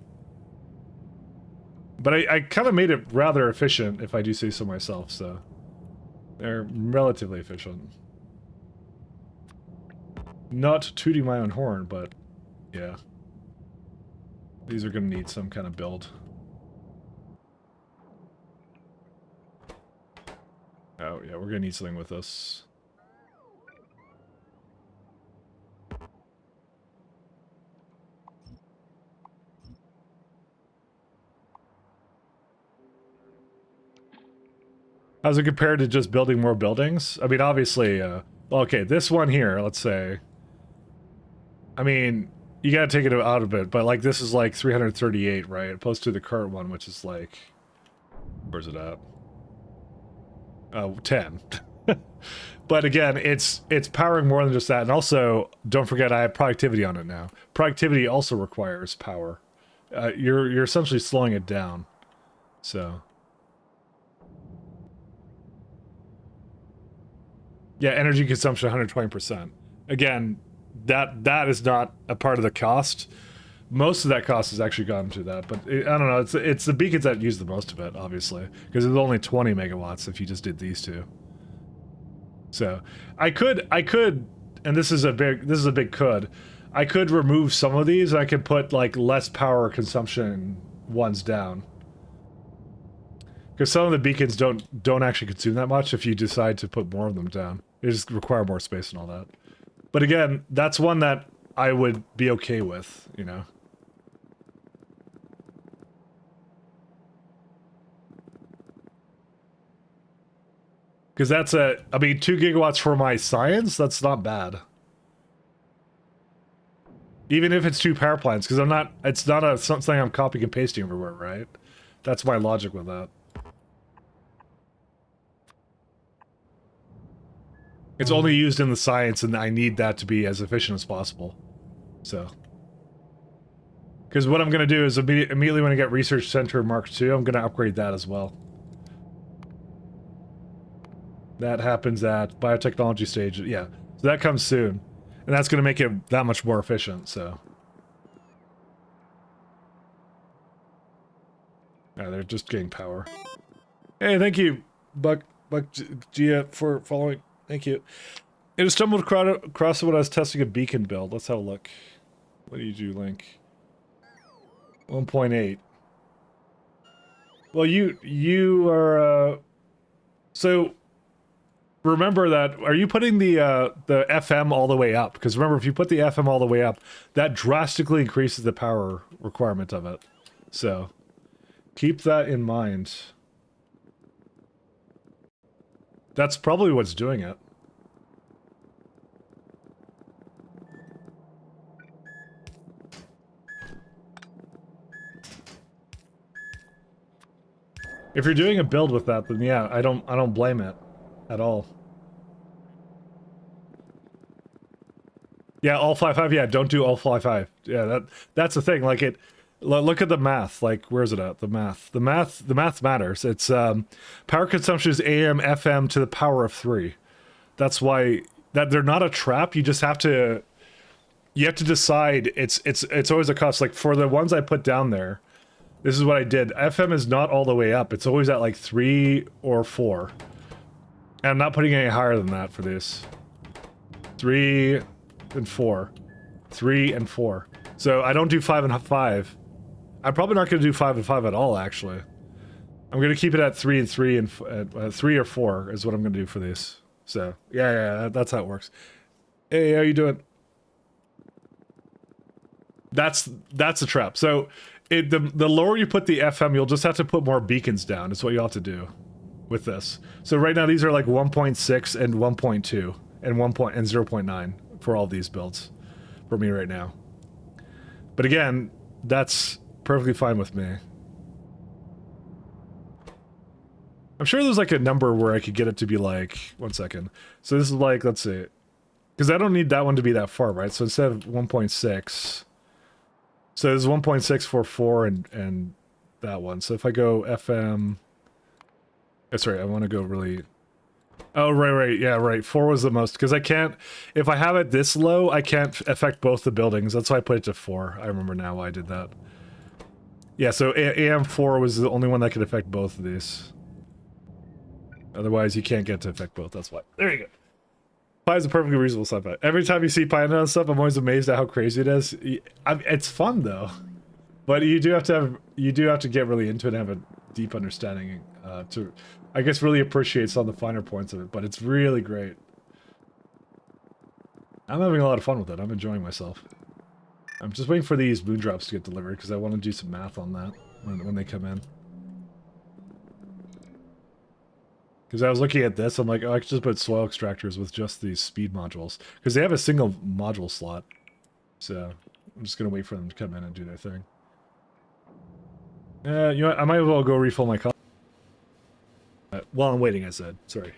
But I kind of made it rather efficient, if I do say so myself, so. They're relatively efficient. Not tooting my own horn, but yeah. These are going to need some kind of build. Oh, yeah, we're going to need something with this. How's it compared to just building more buildings? I mean, obviously, okay, this one here, let's say. I mean, you gotta take it out of it, but like this is like 338, right? Opposed to the current one, which is like, where's it at? 10. But again, it's powering more than just that, and also don't forget I have productivity on it now. Productivity also requires power. You're essentially slowing it down, so. Yeah, energy consumption 120%. Again, that is not a part of the cost. Most of that cost has actually gone to that, but I don't know. It's the beacons that use the most of it, obviously, because it's only 20 megawatts if you just did these two. So I could, and this is a big could. I could remove some of these. And I could put like less power consumption ones down. Because some of the beacons don't actually consume that much if you decide to put more of them down. They just require more space and all that. But again, that's one that I would be okay with, you know. Because that's I mean, 2 gigawatts for my science, that's not bad. Even if it's 2 power plants, because it's not something I'm copying and pasting everywhere, right? That's my logic with that. It's only used in the science, and I need that to be as efficient as possible. So. Because what I'm going to do is immediately when I get Research Center Mark II, I'm going to upgrade that as well. That happens at biotechnology stage. Yeah. So that comes soon. And that's going to make it that much more efficient, so. Yeah, they're just getting power. Hey, thank you, Buck Gia, for following. Thank you. I just stumbled across it when I was testing a beacon build. Let's have a look. What do you do, Link? 1.8. Well, you are, so remember that, are you putting the FM all the way up? Because remember, if you put the FM all the way up, that drastically increases the power requirement of it. So, keep that in mind. That's probably what's doing it. If you're doing a build with that, then yeah, I don't blame it at all. Yeah, all 5.5. Yeah, don't do all 5.5. Yeah, that's the thing. Like look at the math. Like, where's it at? The math matters. It's power consumption is AM FM to the power of 3. That's why that they're not a trap. You just have to decide. It's always a cost. Like for the ones I put down there, this is what I did. FM is not all the way up. It's always at like 3 or 4. And I'm not putting any higher than that for this. 3 and 4. 3 and 4. So I don't do 5 and 5. I'm probably not going to do 5 and 5 at all, actually. I'm going to keep it at 3 and 3 and 3 or 4 is what I'm going to do for this. So yeah, that's how it works. Hey, how you doing? That's the trap. So the lower you put the FM, you'll just have to put more beacons down. Is what you have to do with this. So right now these are like 1.6 and 1.2 and 0.9 for all these builds for me right now. But again, that's perfectly fine with me. I'm sure there's like a number where I could get it to be like, 1 second. So this is like, let's see, because I don't need that one to be that far, right? So instead of 1.6, so there's 1.644 and that one. So if I go FM, sorry, I want to go really, oh, right, yeah, right. 4 was the most, because I can't, if I have it this low, I can't affect both the buildings. That's why I put it to 4. I remember now why I did that. Yeah, so AM4 was the only one that could affect both of these. Otherwise, you can't get to affect both. That's why. There you go. Pi is a perfectly reasonable sci-fi. Every time you see Pyanodon stuff, I'm always amazed at how crazy it is. It's fun though, but you do have to get really into it and have a deep understanding to, I guess, really appreciate some of the finer points of it. But it's really great. I'm having a lot of fun with it. I'm enjoying myself. I'm just waiting for these moondrops to get delivered because I want to do some math on that when they come in. Because I was looking at this, I'm like, oh, I could just put soil extractors with just these speed modules. Because they have a single module slot. So, I'm just going to wait for them to come in and do their thing. You know what? I might as well go refill my coffee. While I'm waiting, I said. Sorry.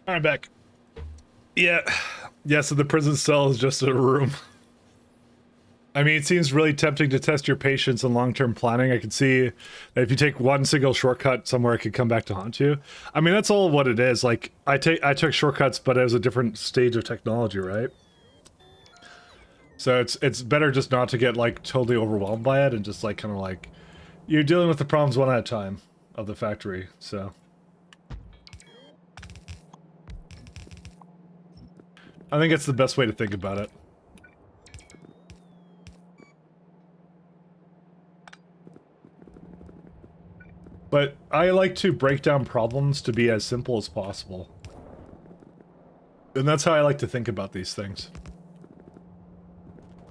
I'm back. Yeah. Yeah, so the prison cell is just a room. I mean, it seems really tempting to test your patience and long-term planning. I can see that if you take one single shortcut somewhere, it could come back to haunt you. I mean, that's all what it is. Like, I took shortcuts, but it was a different stage of technology, right? So it's better just not to get, like, totally overwhelmed by it and just, like, kind of like... You're dealing with the problems one at a time of the factory, so... I think it's the best way to think about it. But I like to break down problems to be as simple as possible. And that's how I like to think about these things.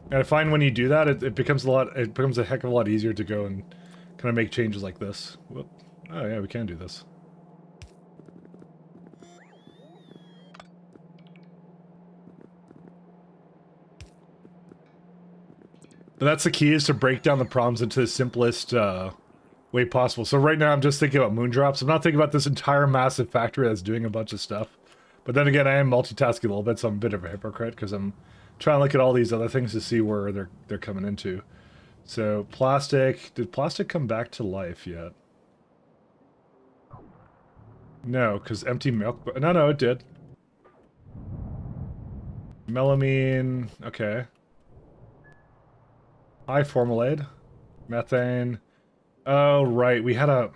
And I find when you do that, it becomes a heck of a lot easier to go and kind of make changes like this. Whoop. Oh yeah, we can do this. And that's the key, is to break down the problems into the simplest way possible. So right now I'm just thinking about moondrops. I'm not thinking about this entire massive factory that's doing a bunch of stuff. But then again, I am multitasking a little bit, so I'm a bit of a hypocrite because I'm trying to look at all these other things to see where they're coming into. So plastic, did plastic come back to life yet? No, because empty milk. No, it did. Melamine, okay. High formaldehyde, methane. Oh right, we had a.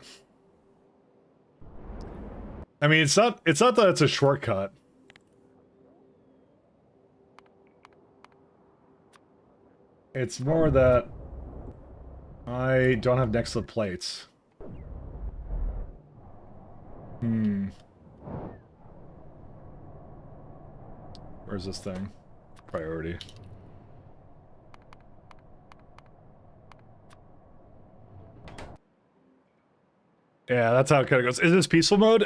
I mean, it's not that it's a shortcut. It's more that I don't have Nexla plates. Where's this thing? Priority. Yeah, that's how it kind of goes. Is this peaceful mode?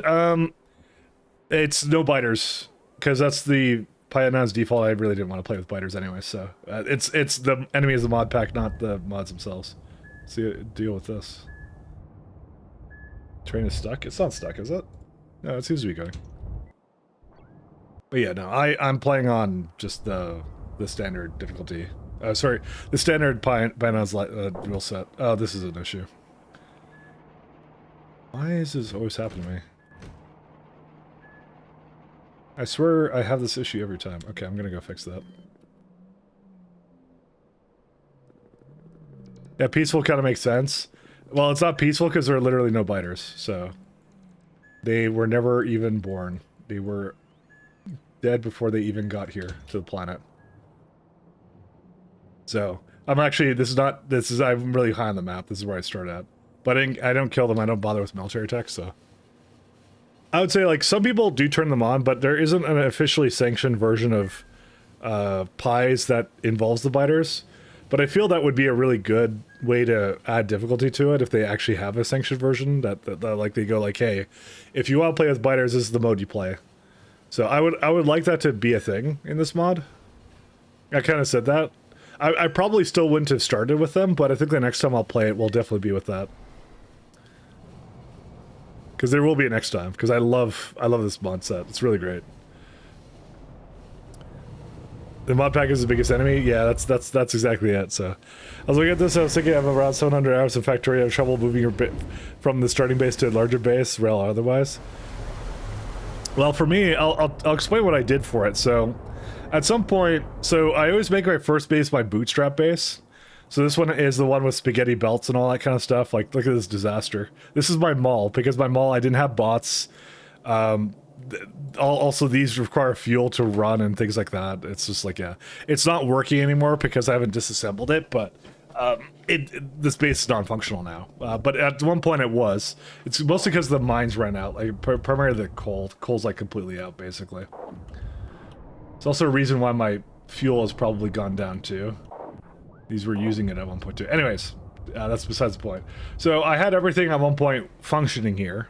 It's no biters, because that's the Pyanodon's default. I really didn't want to play with biters anyway, so it's the enemy is the mod pack, not the mods themselves. So deal with this. Train is stuck? It's not stuck, is it? No, it seems to be going. But yeah, no, I'm playing on just the standard difficulty. Sorry, the standard Pyanodon's rule set. Oh, this is an issue. Why is this always happening to me? I swear I have this issue every time. Okay, I'm gonna go fix that. Yeah, peaceful kind of makes sense. Well, it's not peaceful because there are literally no biters, so... They were never even born. They were dead before they even got here to the planet. So, I'm actually, I'm really high on the map. This is where I start at. But I don't kill them. I don't bother with military tech, so. I would say, like, some people do turn them on, but there isn't an officially sanctioned version of pies that involves the biters. But I feel that would be a really good way to add difficulty to it if they actually have a sanctioned version that like, they go like, hey, if you want to play with biters, this is the mode you play. So I would like that to be a thing in this mod. I kind of said that. I probably still wouldn't have started with them, but I think the next time I'll play it will definitely be with that. Because there will be a next time, because I love this mod set. It's really great. The mod pack is the biggest enemy? Yeah, that's exactly it. So I was looking at this, I was thinking I have around 700 hours of Factorio trouble moving your bit from the starting base to a larger base, rail or otherwise. Well, for me, I'll explain what I did for it. So at some point, so I always make my first base my bootstrap base. So this one is the one with spaghetti belts and all that kind of stuff. Like, look at this disaster. This is my mall, because my mall, I didn't have bots. Also, these require fuel to run and things like that. It's just like, yeah. It's not working anymore because I haven't disassembled it, but this base is non-functional now. But at one point it was. It's mostly because the mines ran out. Like, primarily the coal. Coal's like completely out, basically. It's also a reason why my fuel has probably gone down too. These were using it at one point too. Anyways, that's besides the point. So I had everything at one point functioning here,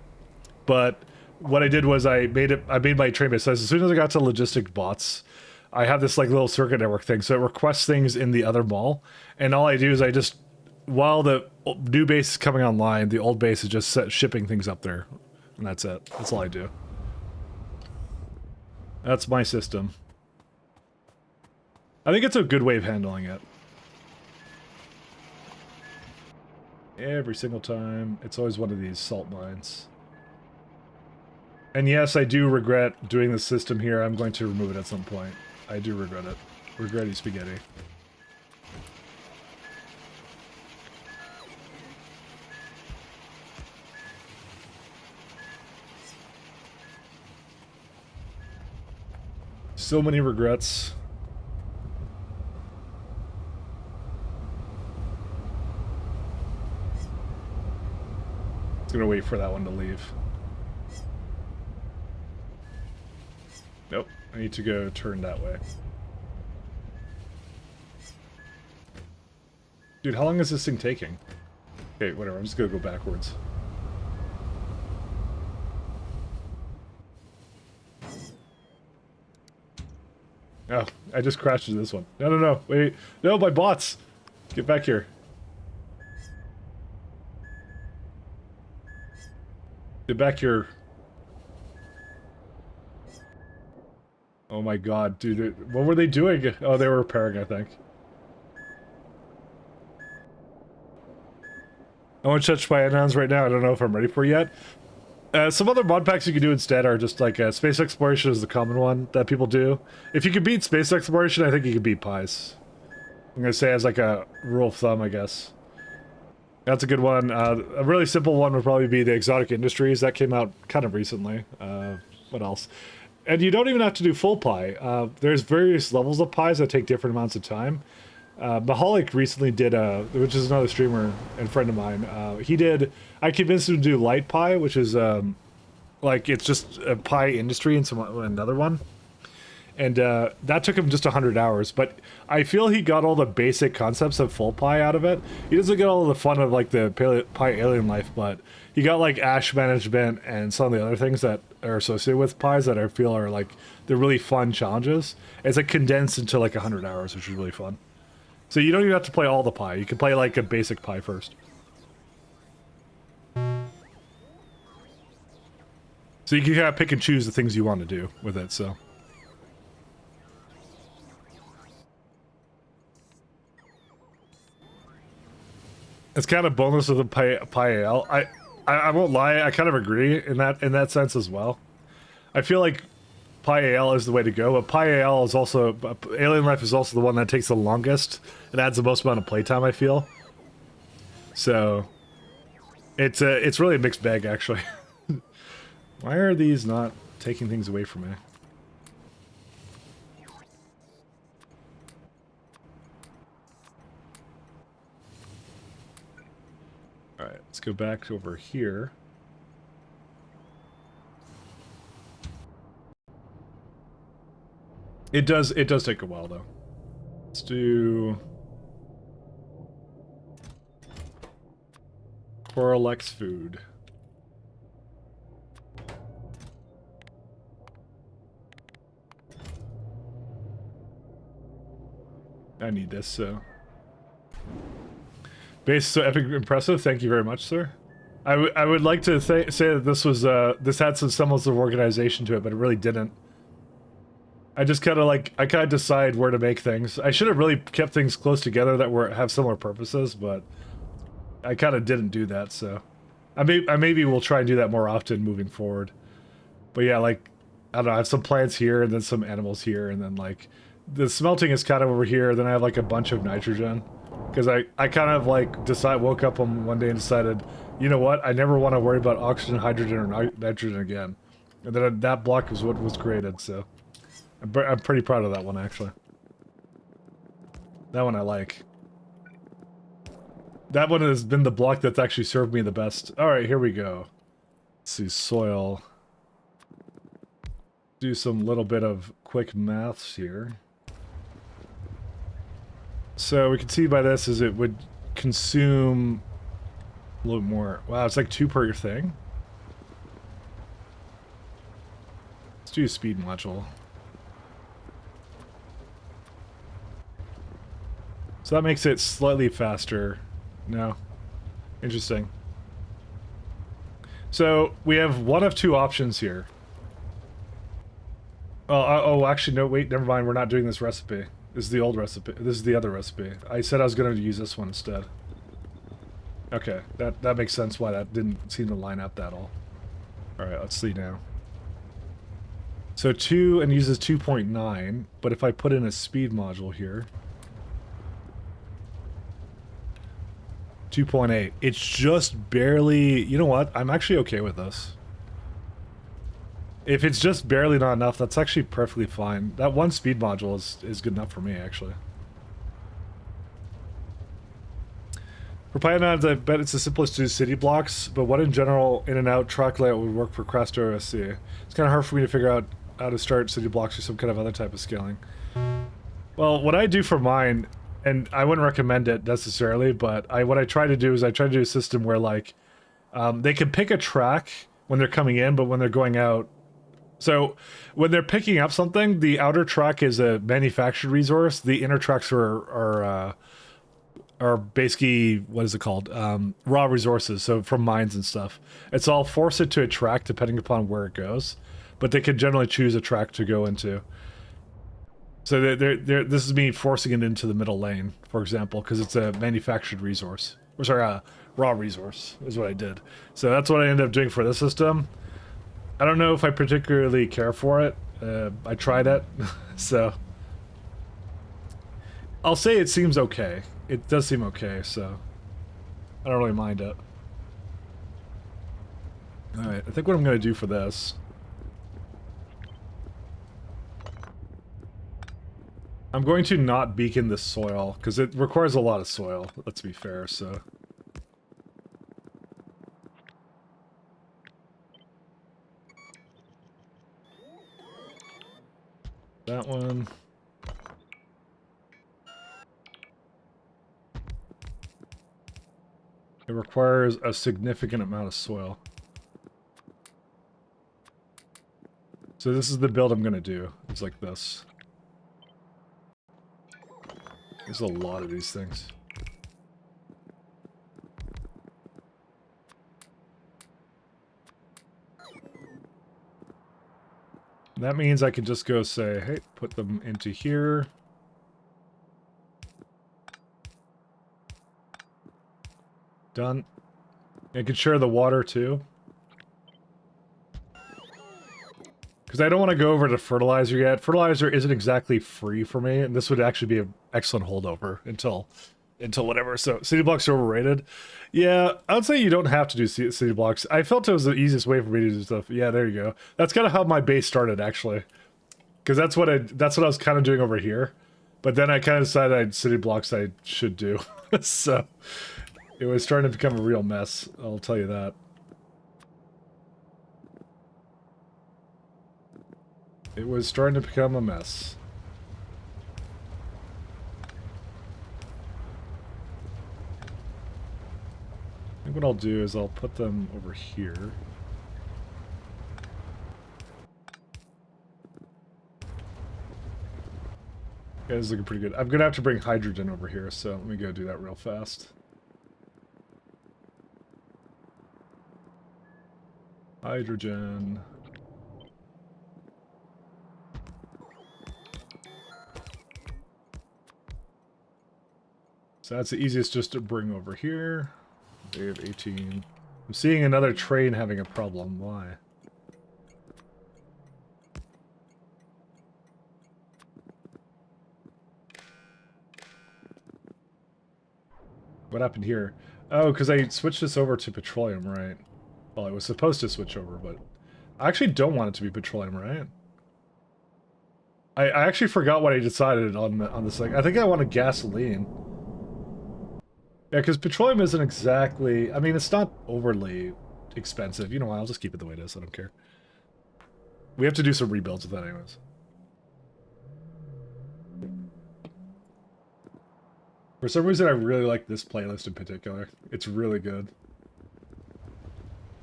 but what I did was I made my train base. So as soon as I got to logistic bots, I have this like little circuit network thing. So it requests things in the other mall, and all I do is I just, while the new base is coming online, the old base is just shipping things up there, and that's it. That's all I do. That's my system. I think it's a good way of handling it. Every single time. It's always one of these salt mines. And yes, I do regret doing the system here. I'm going to remove it at some point. I do regret it. Regretty spaghetti. So many regrets. Gonna wait for that one to leave. Nope, I need to go turn that way. Dude, how long is this thing taking? Okay, whatever, I'm just gonna go backwards. Oh, I just crashed into this one. No, wait. No, my bots! Get back here. Get back here. Oh my god, dude. What were they doing? Oh, they were repairing, I think. I want to touch Pyanodons right now. I don't know if I'm ready for it yet. Some other mod packs you can do instead are just like space exploration is the common one that people do. If you can beat space exploration, I think you can beat pies. I'm gonna say as like a rule of thumb, I guess. That's a good one. A really simple one would probably be the exotic industries. That came out kind of recently. What else? And you don't even have to do full pie. There's various levels of pies that take different amounts of time. Mahalik recently did which is another streamer and friend of mine. I convinced him to do light pie, which is like it's just a pie industry and another one. And that took him just 100 hours, but I feel he got all the basic concepts of full pie out of it. He doesn't get all the fun of like the pie alien life, but he got like ash management and some of the other things that are associated with pies that I feel are like, they're really fun challenges. It's like condensed into like 100 hours, which is really fun. So you don't even have to play all the pie. You can play like a basic pie first. So you can kind of pick and choose the things you want to do with it, so. It's kind of bonus of the pie ale. I won't lie, I kind of agree in that sense as well. I feel like pie ale is the way to go, but pie ale is also Alien Life is also the one that takes the longest. It adds the most amount of playtime, I feel. So it's really a mixed bag, actually. Why are these not taking things away from me? Let's go back over here. It does take a while though. Let's do Coralex food. I need this, so. Base so epic impressive. Thank you very much, sir. I would like to say that this was this had some semblance of organization to it, but it really didn't. I just kind of decide where to make things. I should have really kept things close together that have similar purposes, but I kind of didn't do that. So I maybe will try and do that more often moving forward. But yeah, like I don't know, I have some plants here and then some animals here, and then like the smelting is kind of over here. Then I have like a bunch of nitrogen because I kind of like woke up on one day and decided, you know what, I never want to worry about oxygen, hydrogen, or nitrogen again. And then that block was what was created. So I'm pretty proud of that one, actually. That one I like. That one has been the block that's actually served me the best. Alright, here we go. Let's see, soil. Do some little bit of quick maths here. So we can see by this is it would consume a little more. Wow, it's like 2 per thing. Let's do a speed module. So that makes it slightly faster. No. Interesting. So we have one of 2 options here. Oh, actually, no, wait, never mind. We're not doing this recipe. This is the old recipe. This is the other recipe. I said I was going to use this one instead. Okay, that makes sense why that didn't seem to line up that all. Alright, let's see now. So 2 and uses 2.9, but if I put in a speed module here... 2.8. It's just barely... You know what? I'm actually okay with this. If it's just barely not enough, that's actually perfectly fine. That one speed module is good enough for me, actually. For Pyanodons, I bet it's the simplest to do city blocks, but what in general in and out track layout would work for Crafter OSC? It's kind of hard for me to figure out how to start city blocks or some kind of other type of scaling. Well, what I do for mine, and I wouldn't recommend it necessarily, but what I try to do is I try to do a system where like they can pick a track when they're coming in, but when they're going out. So when they're picking up something, the outer track is a manufactured resource. The inner tracks are basically, what is it called? Raw resources. So from mines and stuff. It's all force it to a track depending upon where it goes, but they can generally choose a track to go into. So this is me forcing it into the middle lane, for example, because it's a manufactured resource. Or sorry, raw resource is what I did. So that's what I ended up doing for this system. I don't know if I particularly care for it. I tried it, so... I'll say it seems okay. It does seem okay, so... I don't really mind it. Alright, I think what I'm going to do for this... I'm going to not beacon this soil, because it requires a lot of soil, let's be fair, so... That one. It requires a significant amount of soil. So this is the build I'm going to do. It's like this. There's a lot of these things. That means I can just go say, hey, put them into here. Done. I can share the water too. Because I don't want to go over to fertilizer yet. Fertilizer isn't exactly free for me, and this would actually be an excellent holdover until whatever. So city blocks are overrated. Yeah, I would say you don't have to do city blocks. I felt it was the easiest way for me to do stuff. Yeah, there you go. That's kind of how my base started, actually. Because that's what I was kind of doing over here. But then I kind of decided city blocks I should do. So It was starting to become a real mess, I'll tell you that. It was starting to become a mess. I think what I'll do is I'll put them over here. Okay, this is looking pretty good. I'm gonna have to bring hydrogen over here, so let me go do that real fast. Hydrogen. So that's the easiest just to bring over here. They have 18. I'm seeing another train having a problem. Why? What happened here? Oh, because I switched this over to petroleum, right? Well, I was supposed to switch over, but I actually don't want it to be petroleum, right? I actually forgot what I decided on this thing. I think I wanted gasoline. Yeah, because petroleum isn't exactly... I mean, it's not overly expensive. You know what? I'll just keep it the way it is. I don't care. We have to do some rebuilds with that anyways. For some reason, I really like this playlist in particular. It's really good.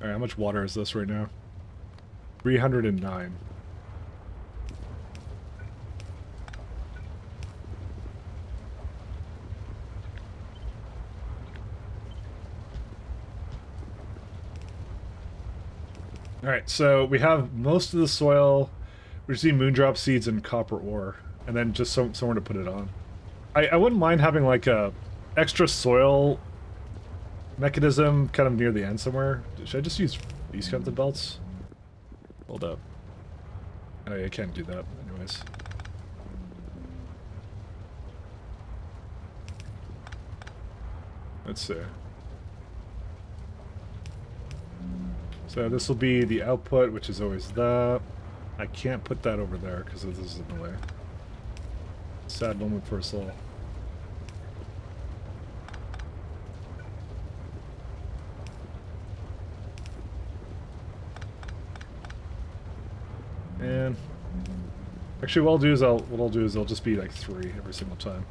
Alright, how much water is this right now? 309. Alright, so we have most of the soil. We just need moondrop seeds and copper ore. And then just somewhere to put it on. I wouldn't mind having like a extra soil mechanism kind of near the end somewhere. Should I just use these kinds of belts? Hold up. Oh, yeah, I can't do that anyways. Let's see. So this will be the output, which is always that. I can't put that over there because this is in the way. Sad moment for us all. And actually, what I'll do is I'll just be like 3 every single time.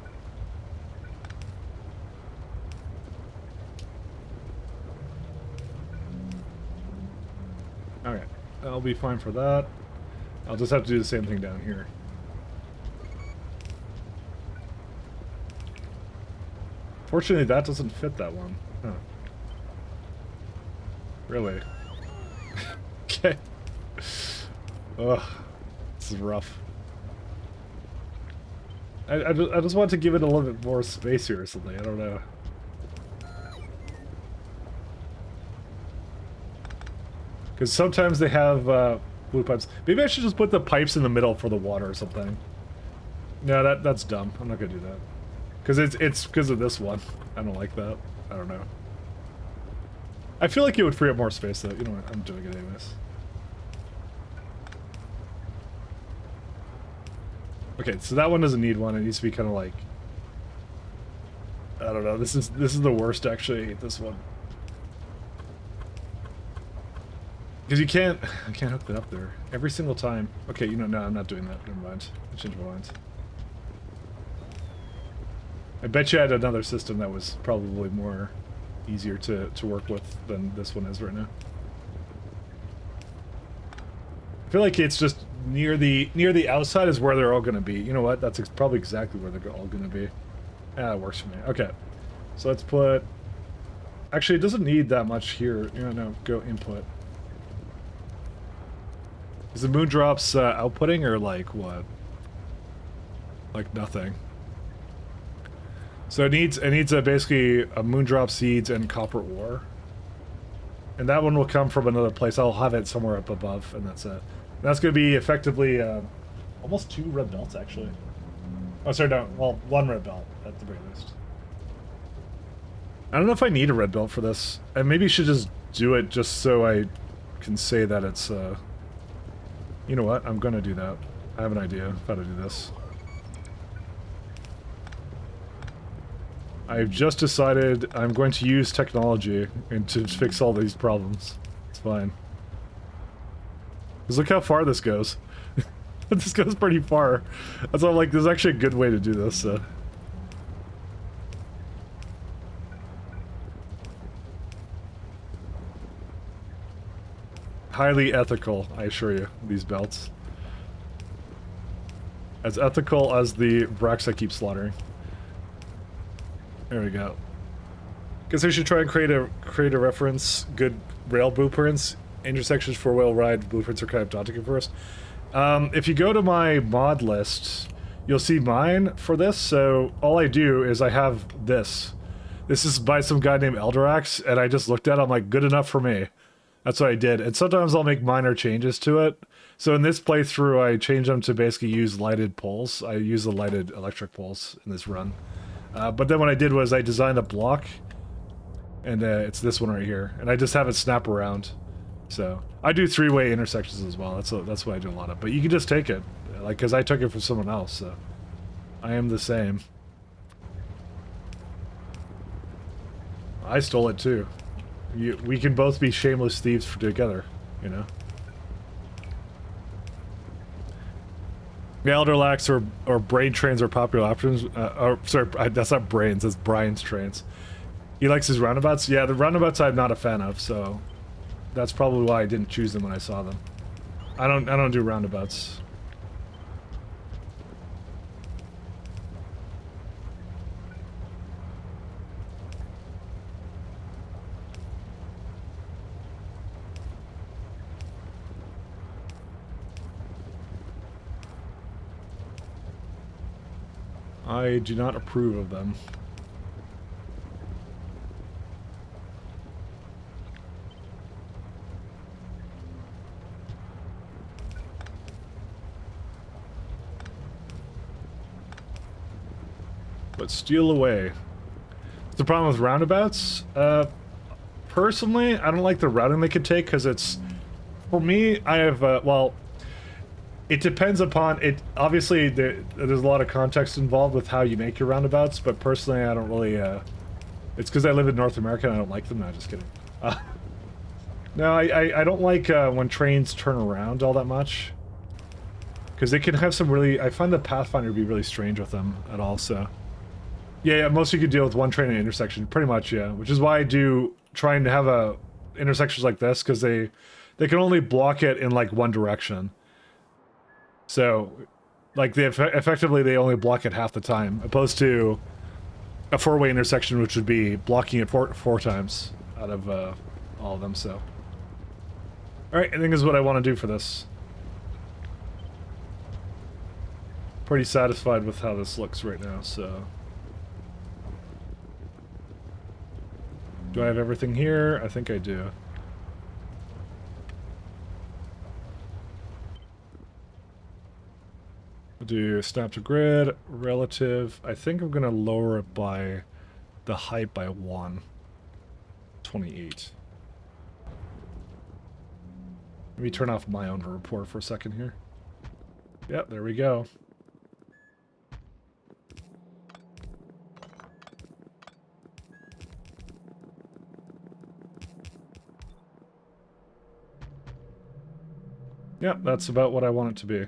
Okay, I'll be fine for that. I'll just have to do the same thing down here. Fortunately, that doesn't fit that one. Huh. Really? Okay. Ugh. This is rough. I just want to give it a little bit more space here or something. I don't know. Because sometimes they have blue pipes. Maybe I should just put the pipes in the middle for the water or something. No, that's dumb. I'm not gonna do that. Because it's because of this one. I don't like that. I don't know. I feel like it would free up more space though. You know what? I'm doing it anyways. Okay, so that one doesn't need one. It needs to be kind of like... I don't know. This is the worst actually. I hate this one. Because I can't hook that up there. Every single time. Okay, you know, no, I'm not doing that. Never mind. I changed my mind. I bet you I had another system that was probably more easier to work with than this one is right now. I feel like it's just near the outside is where they're all going to be. You know what? That's probably exactly where they're all going to be. Yeah, that works for me. Okay. So let's put... Actually, it doesn't need that much here. You know, no, go input. Is the moondrops outputting or like what? Like nothing. So it needs basically a moondrop seeds and copper ore. And that one will come from another place. I'll have it somewhere up above, and that's it. And that's going to be effectively almost 2 red belts, actually. Oh, sorry, no. Well, 1 red belt, at the very least. I don't know if I need a red belt for this. I maybe should just do it just so I can say that it's... You know what? I'm going to do that. I have an idea of how to do this. I've just decided I'm going to use technology and to fix all these problems. It's fine. Because look how far this goes. This goes pretty far. That's why I'm like, there's actually a good way to do this, so. Highly ethical, I assure you, these belts. As ethical as the Brax I keep slaughtering. There we go. Guess I should try and create a reference. Good rail blueprints. Intersections four-wheel ride blueprints are kind of daunting at first. If you go to my mod list, you'll see mine for this. So all I do is I have this. This is by some guy named Elderax, and I just looked at it, I'm like, good enough for me. That's what I did. And sometimes I'll make minor changes to it. So in this playthrough, I changed them to basically use lighted poles. I use the lighted electric poles in this run. But then what I did was I designed a block, and it's this one right here. And I just have it snap around. So I do three-way intersections as well. That's what I do a lot of. But you can just take it, like, because I took it from someone else. So I am the same. I stole it too. We can both be shameless thieves together, you know. Elderlax or brain trains are popular options. Sorry, that's not brains. That's Brian's trains. He likes his roundabouts. Yeah, the roundabouts I'm not a fan of, so that's probably why I didn't choose them when I saw them. I don't do roundabouts. I do not approve of them. But steal away. The problem with roundabouts, personally, I don't like the routing they could take because it's, for me, I have, well, it depends upon it. Obviously, there's a lot of context involved with how you make your roundabouts, but personally, I don't really. It's because I live in North America and I don't like them. No, just kidding. No, I don't like when trains turn around all that much, because they can have some really. I find the Pathfinder to be really strange with them at all. So, yeah, most you could deal with one train at an intersection, pretty much, yeah. Which is why I do trying to have intersections like this, because they can only block it in like one direction. So, like, effectively they only block it half the time, opposed to a four-way intersection, which would be blocking it four times out of all of them, so. Alright, I think this is what I want to do for this. Pretty satisfied with how this looks right now, so. Do I have everything here? I think I do. Do snap to grid, relative. I think I'm gonna lower it by the height by 1. 28. Let me turn off my own report for a second here. Yep, there we go. Yep, that's about what I want it to be.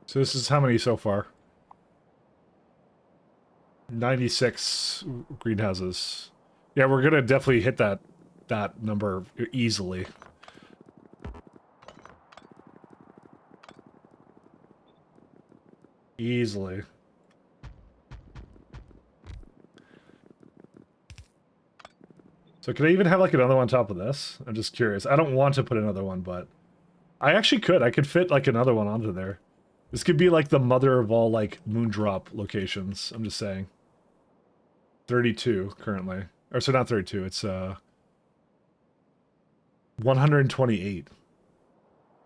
So this is how many so far? 96 greenhouses. Yeah, we're gonna definitely hit that number easily. Easily. So could I even have like another one on top of this? I'm just curious. I don't want to put another one, but I actually could. I could fit like another one onto there. This could be like the mother of all like moondrop locations. I'm just saying. 32 currently. Or so not 32, it's 128.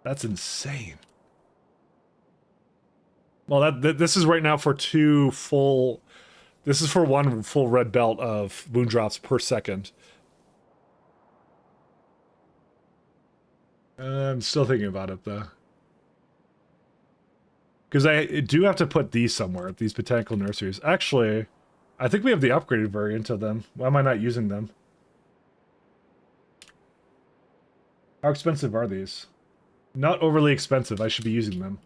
That's insane. Well, this is right now for 2 full. This is for 1 full red belt of moondrops per second. I'm still thinking about it, though. Because I do have to put these somewhere, these botanical nurseries. Actually, I think we have the upgraded variant of them. Why am I not using them? How expensive are these? Not overly expensive. I should be using them.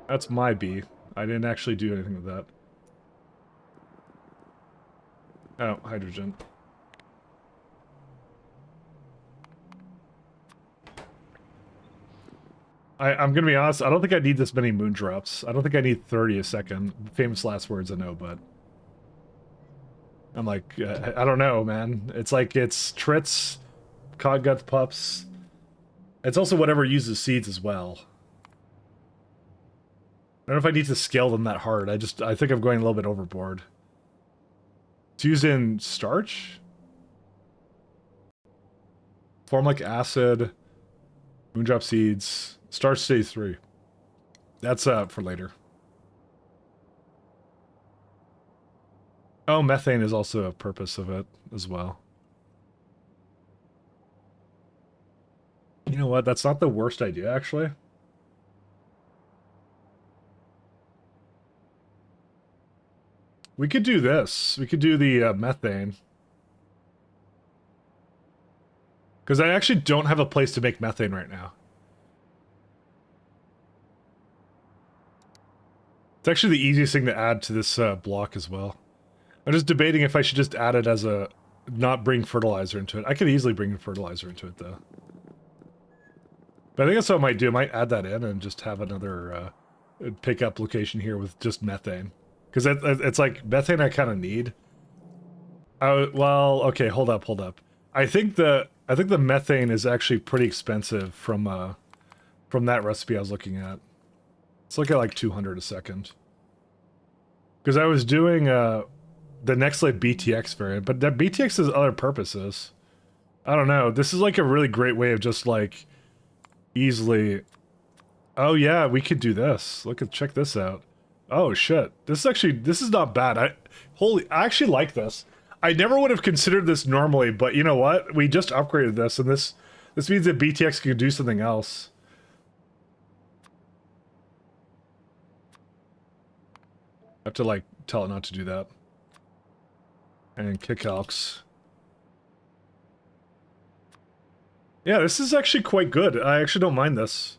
That's my bee. I didn't actually do anything with that. Oh, hydrogen. I'm gonna be honest, I don't think I need this many moon drops. I don't think I need 30 a second. Famous last words, I know, but... I'm like, I don't know, man. It's like, it's trits, codgut pups. It's also whatever uses seeds as well. I don't know if I need to scale them that hard. I think I'm going a little bit overboard. It's used in starch? Formic acid, moondrop seeds, starch stage 3. That's for later. Oh, methane is also a purpose of it as well. You know what? That's not the worst idea, actually. We could do this. We could do the methane. Because I actually don't have a place to make methane right now. It's actually the easiest thing to add to this block as well. I'm just debating if I should just add it as a... not bring fertilizer into it. I could easily bring fertilizer into it, though. But I think that's what I might do. I might add that in and just have another pickup location here with just methane. Because it's like, methane I kind of need. Well, okay, hold up. I think the methane is actually pretty expensive from that recipe I was looking at. Let's look at like 200 a second. Because I was doing the Nextlight BTX variant, but that BTX has other purposes. I don't know. This is like a really great way of just like easily... Oh yeah, we could do this. Check this out. Oh shit. This is not bad. I actually like this. I never would have considered this normally, but you know what? We just upgraded this, and this means that BTX can do something else. I have to like tell it not to do that. And kick calcs. Yeah, this is actually quite good. I actually don't mind this.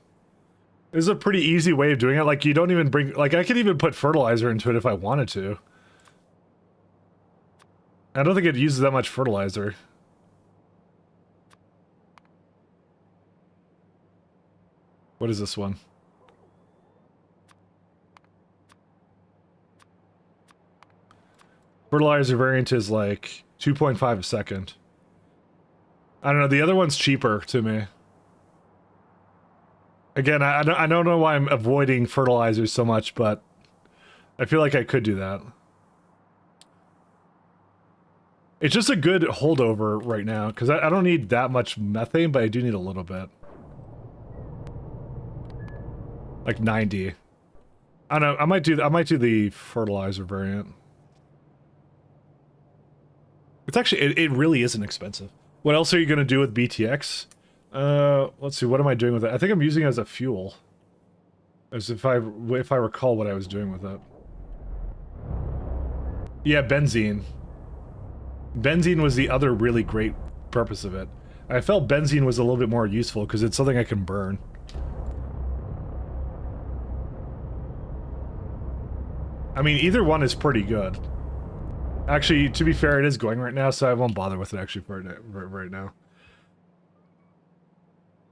This is a pretty easy way of doing it. Like, you don't even bring... Like, I could even put fertilizer into it if I wanted to. I don't think it uses that much fertilizer. What is this one? Fertilizer variant is like 2.5 a second. I don't know, the other one's cheaper to me. Again, I don't know why I'm avoiding fertilizers so much, but I feel like I could do that. It's just a good holdover right now, because I don't need that much methane, but I do need a little bit. Like 90. I don't know, I might do the fertilizer variant. It's actually, it really isn't expensive. What else are you going to do with BTX? Let's see, what am I doing with it? I think I'm using it as a fuel. As if I recall what I was doing with it. Yeah, benzene. Benzene was the other really great purpose of it. I felt benzene was a little bit more useful because it's something I can burn. I mean, either one is pretty good. Actually, to be fair, it is going right now, so I won't bother with it actually for right now.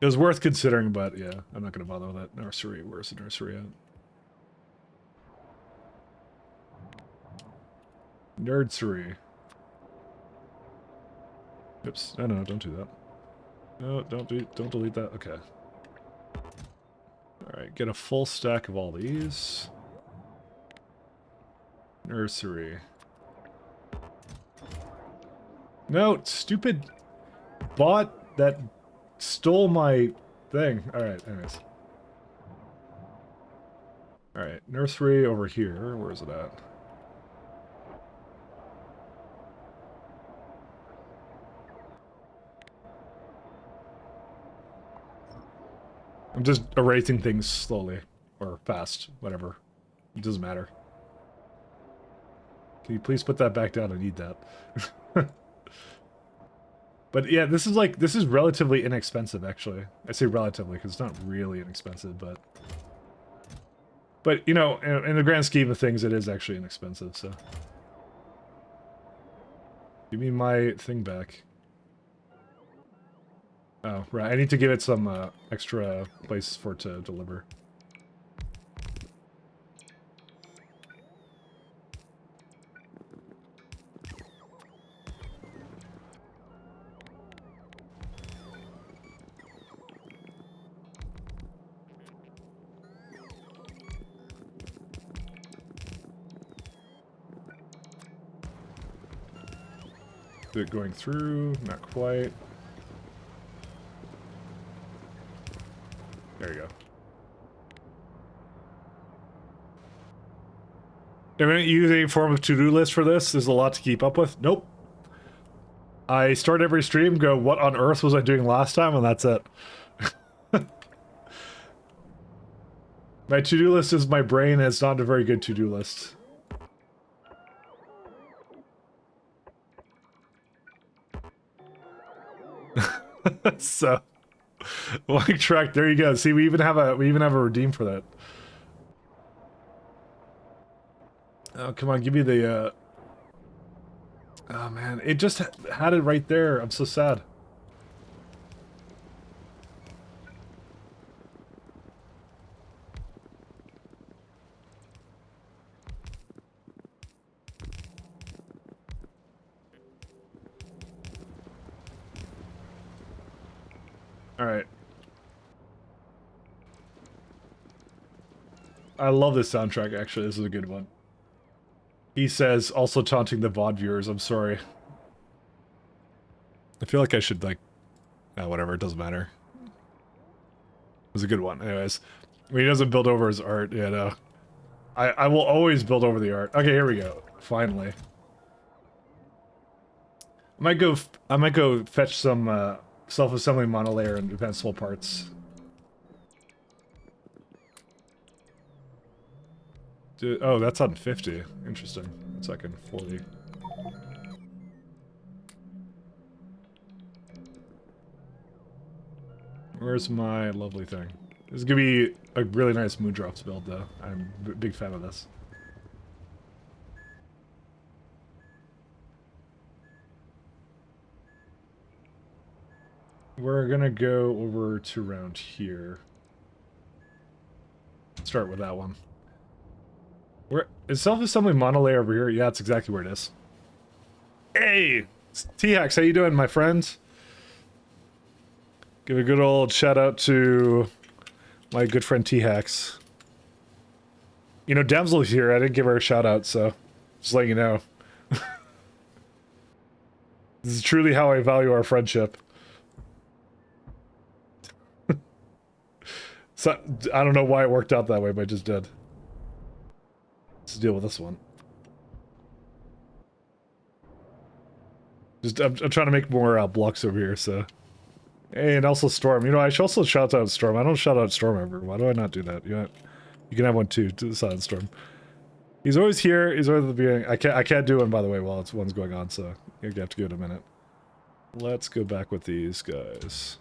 It was worth considering, but yeah, I'm not going to bother with that. Nursery, where's the nursery at? Nerdsery. Oops. No, don't do that. No, don't delete that. Okay. Alright, get a full stack of all these. Nursery. No, stupid bot that stole my thing. Alright, anyways. Alright, nursery over here. Where is it at? I'm just erasing things slowly. Or fast, whatever. It doesn't matter. Can you please put that back down? I need that. But yeah, this is relatively inexpensive, actually. I say relatively, because it's not really inexpensive, but... But, you know, in the grand scheme of things, it is actually inexpensive, so... Give me my thing back. Oh, right, I need to give it some extra place for it to deliver. Is it going through? Not quite. There you go. Am I use any form of to-do list for this? There's a lot to keep up with. Nope. I start every stream, go, what on earth was I doing last time? And that's it. My to-do list is my brain, and it's not a very good to-do list. So, like track, there you go. See, we even have a redeem for that. Oh, come on, give me the oh man, it just had it right there. I'm so sad. All right. I love this soundtrack, actually. This is a good one. He says, also taunting the VOD viewers. I'm sorry. I feel like I should, like... whatever, it doesn't matter. It was a good one. Anyways. I mean, he doesn't build over his art. Yeah, no. I will always build over the art. Okay, here we go. Finally. I might go fetch some, self-assembly monolayer and defensible parts. Oh, that's on 50. Interesting. 1 second. 40. Where's my lovely thing? This is gonna be a really nice Moondrops build, though. I'm a big fan of this. We're gonna go over to around here. Start with that one. Where is self-assembly monolayer over here? Yeah, that's exactly where it is. Hey! T-Hax, how you doing, my friend? Give a good old shout out to my good friend T-Hax. You know, Damsel's here. I didn't give her a shout out, so just letting you know. This is truly how I value our friendship. So, I don't know why it worked out that way, but it just did. Let's deal with this one. Just, I'm trying to make more blocks over here, so... Hey, and also Storm. You know, I should also shout out Storm. I don't shout out Storm ever. Why do I not do that? You know, you can have one too, to the side of Storm. He's always here. He's always at the beginning. I can't do one, by the way, while one's going on, so you have to give it a minute. Let's go back with these guys.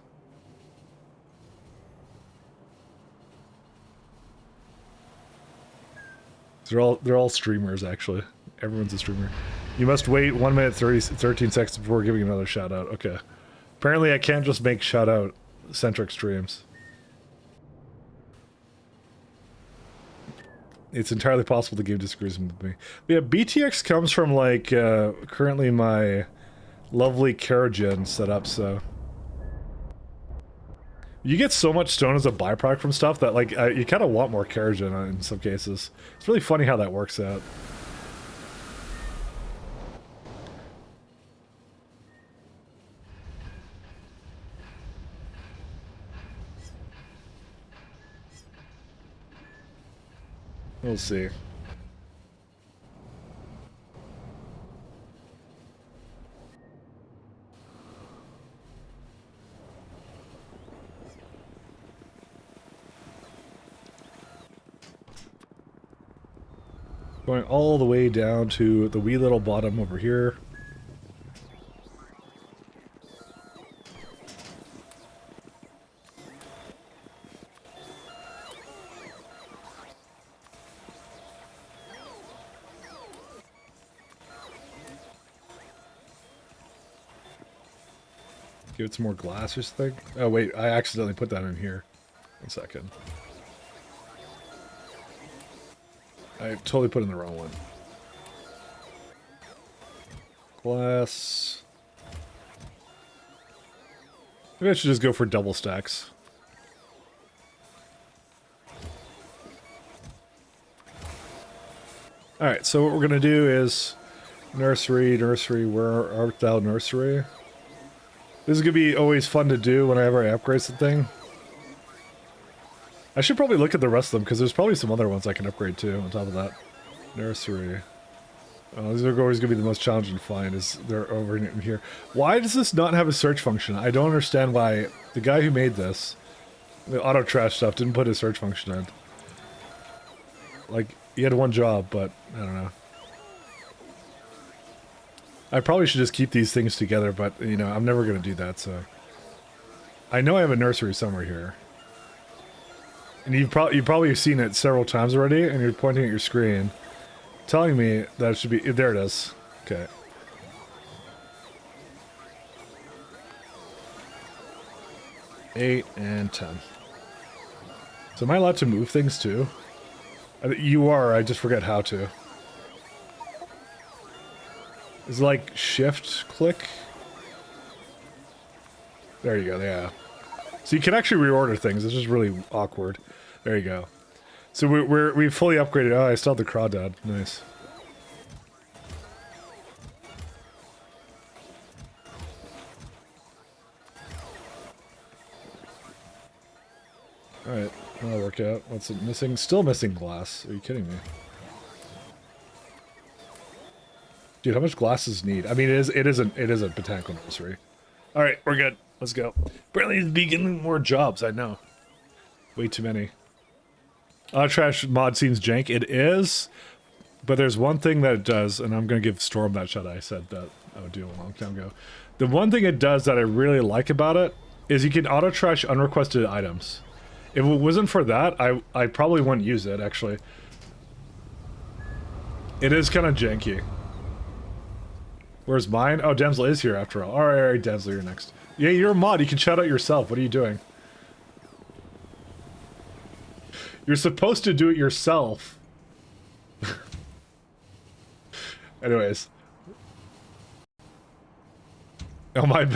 They're all streamers, actually. Everyone's a streamer. You must wait 1 minute 13 seconds before giving another shout out. Okay. Apparently I can't just make shout out centric streams. It's entirely possible the game disagrees with me. But yeah, BTX comes from like currently my lovely Keragen setup, so you get so much stone as a byproduct from stuff that like you kind of want more Keragen in some cases. It's really funny how that works out. We'll see. Going all the way down to the wee little bottom over here. Give it some more glass or something. Oh wait, I accidentally put that in here. 1 second. I totally put in the wrong one. Glass. Maybe I should just go for double stacks. Alright, so what we're gonna do is nursery, where art thou, nursery? This is gonna be always fun to do whenever I upgrade something. I should probably look at the rest of them, because there's probably some other ones I can upgrade too, on top of that. Nursery. Oh, these are always going to be the most challenging to find, is they're over in here. Why does this not have a search function? I don't understand why the guy who made this, the auto trash stuff, didn't put his search function in. Like, he had one job, but I don't know. I probably should just keep these things together, but, you know, I'm never going to do that, so... I know I have a nursery somewhere here. And you've probably seen it several times already, and you're pointing at your screen, telling me that it should be... There it is. Okay. Eight and 10. So am I allowed to move things too? You are, I just forget how to. Is it like shift click? There you go, yeah. So you can actually reorder things, it's just really awkward. There you go. So we've fully upgraded. Oh, I still have the crawdad. Nice. Alright, that'll work out. What's it missing? Still missing glass. Are you kidding me? Dude, how much glass does it need? I mean, it is a botanical nursery. Alright, we're good. Let's go. Apparently it's beginning more jobs, I know. Way too many. Trash mod seems jank. It is, but there's one thing that it does, and I'm going to give Storm that shot I said that I would do a long time ago. The one thing it does that I really like about it is you can auto-trash unrequested items. If it wasn't for that, I probably wouldn't use it, actually. It is kind of janky. Where's mine? Oh, Damsel is here after all. Alright, Damsel, you're next. Yeah, you're a mod. You can shout out yourself. What are you doing? You're supposed to do it yourself. Anyways. Oh my...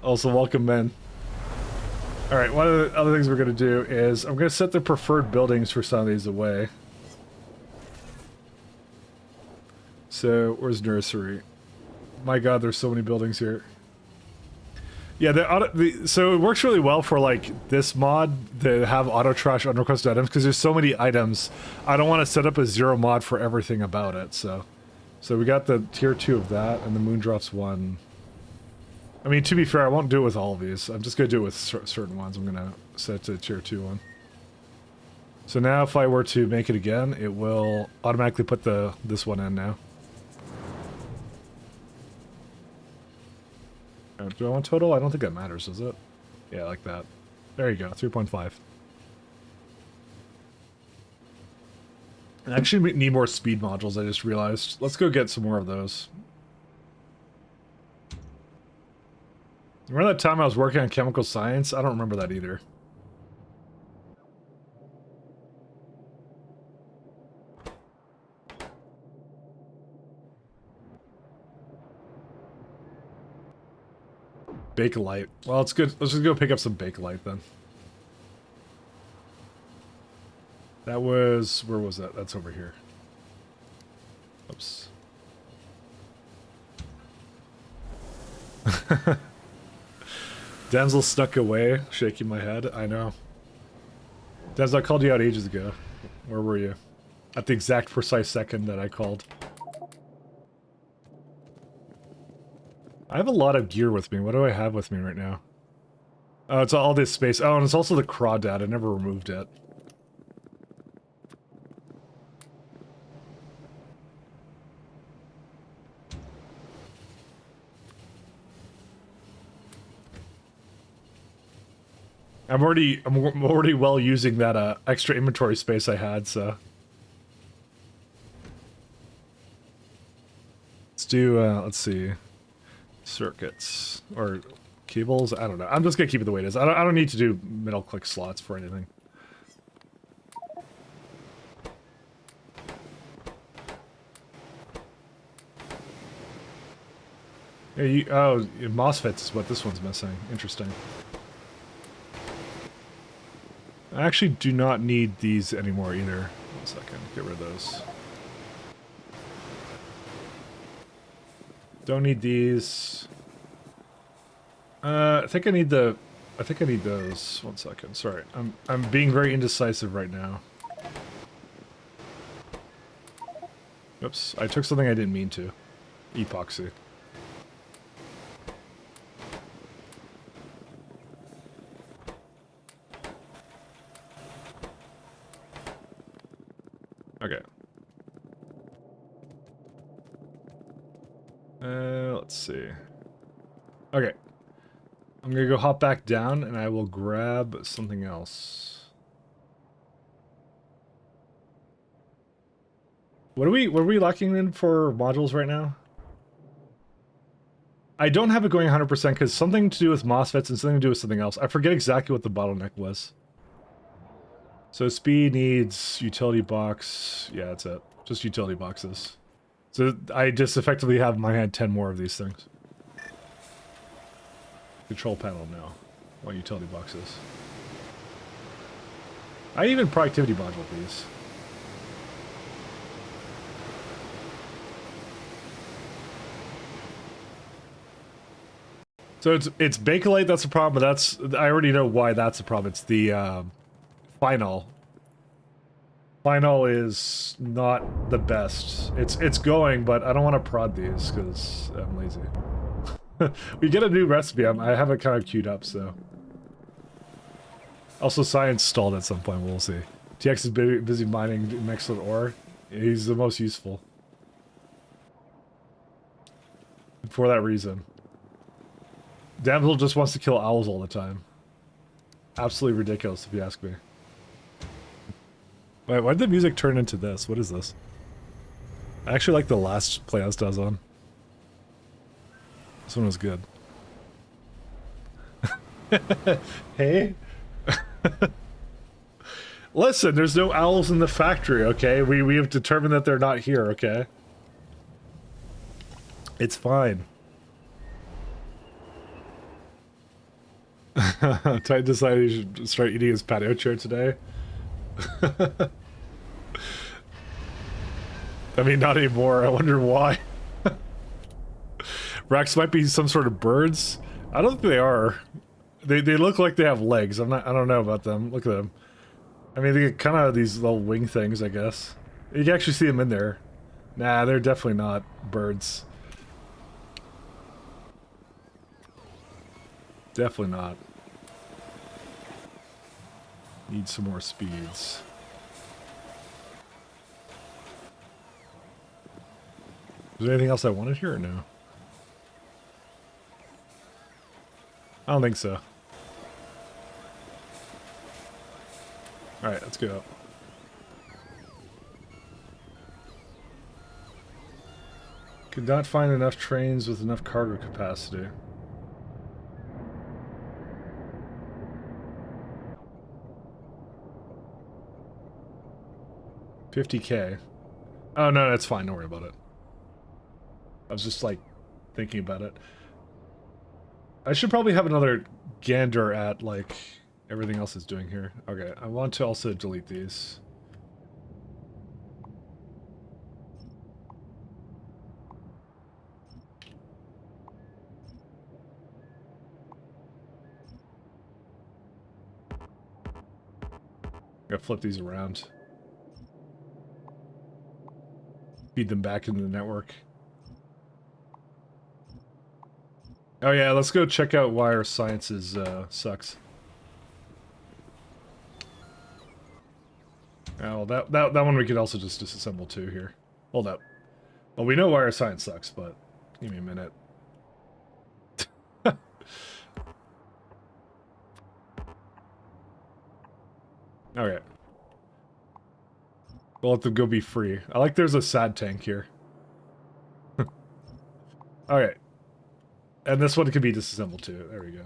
Also, welcome, men. Alright, one of the other things we're going to do is I'm going to set the preferred buildings for some of these away. So, where's nursery? My god, there's so many buildings here. Yeah, so it works really well for, like, this mod to have auto-trash unrequested items, because there's so many items. I don't want to set up a zero mod for everything about it, so... So we got the tier 2 of that, and the Moondrops 1. I mean, to be fair, I won't do it with all of these. I'm just going to do it with certain ones. I'm going to set to tier 2 one. So now if I were to make it again, it will automatically put this one in now. Do I want total? I don't think that matters, does it? Yeah, like that. There you go, 3.5. I actually need more speed modules, I just realized. Let's go get some more of those. Remember that time I was working on chemical science? I don't remember that either. Bakelite. Well, it's good. Let's just go pick up some Bakelite then. That was... Where was that? That's over here. Oops. Damsel stuck away, shaking my head. I know. Des, I called you out ages ago. Where were you? At the exact precise second that I called. I have a lot of gear with me. What do I have with me right now? Oh, it's all this space. Oh, and it's also the crawdad. I never removed it. I'm already well using that extra inventory space I had, so let's do let's see, circuits or cables. I don't know. I'm just gonna keep it the way it is. I don't need to do middle click slots for anything. Yeah, oh, MOSFETs is what this one's missing. Interesting. I actually do not need these anymore either. 1 second, get rid of those. Don't need these. I think I need those. 1 second. Sorry, I'm being very indecisive right now. Oops, I took something I didn't mean to. Epoxy. Okay. Let's see. Okay. I'm gonna go hop back down and I will grab something else. What are we locking in for modules right now? I don't have it going 100% because something to do with MOSFETs and something to do with something else. I forget exactly what the bottleneck was. So speed needs utility box. Yeah, that's it. Just utility boxes. So I just effectively have in my hand 10 more of these things. Control panel now. Want utility boxes. I even productivity module these. So it's Bakelite that's the problem, but that's I already know why that's the problem. It's the Final. Final is not the best. It's going, but I don't want to prod these because I'm lazy. We get a new recipe. I have it kind of queued up, so. Also, science stalled at some point. We'll see. TX is busy mining excellent ore. He's the most useful. For that reason. Damsel just wants to kill owls all the time. Absolutely ridiculous, if you ask me. Wait, why did the music turn into this? What is this? I actually like the last playlist I was on. This one was good. Hey? Listen, there's no owls in the factory, okay? We have determined that they're not here, okay? It's fine. Ty decided he should start eating his patio chair today. I mean, not anymore. I wonder why. Rex might be some sort of birds. I don't think they are. They look like they have legs. I don't know about them. Look at them. I mean, they get kind of these little wing things, I guess. You can actually see them in there. Nah, they're definitely not birds. Definitely not. Need some more speeds. Is there anything else I wanted here or no? I don't think so. Alright, let's go. Could not find enough trains with enough cargo capacity. $50K. Oh no, that's fine, don't worry about it. I was just like thinking about it. I should probably have another gander at like everything else is doing here. Okay, I want to also delete these. Gotta flip these around. Feed them back into the network. Oh yeah, let's go check out why our sciences sucks. Oh, that one we could also just disassemble too here. Hold up. Well, we know why our science sucks, but give me a minute. Okay. We'll let them go be free. I like there's a sad tank here. Okay. And this one can be disassembled too. There we go.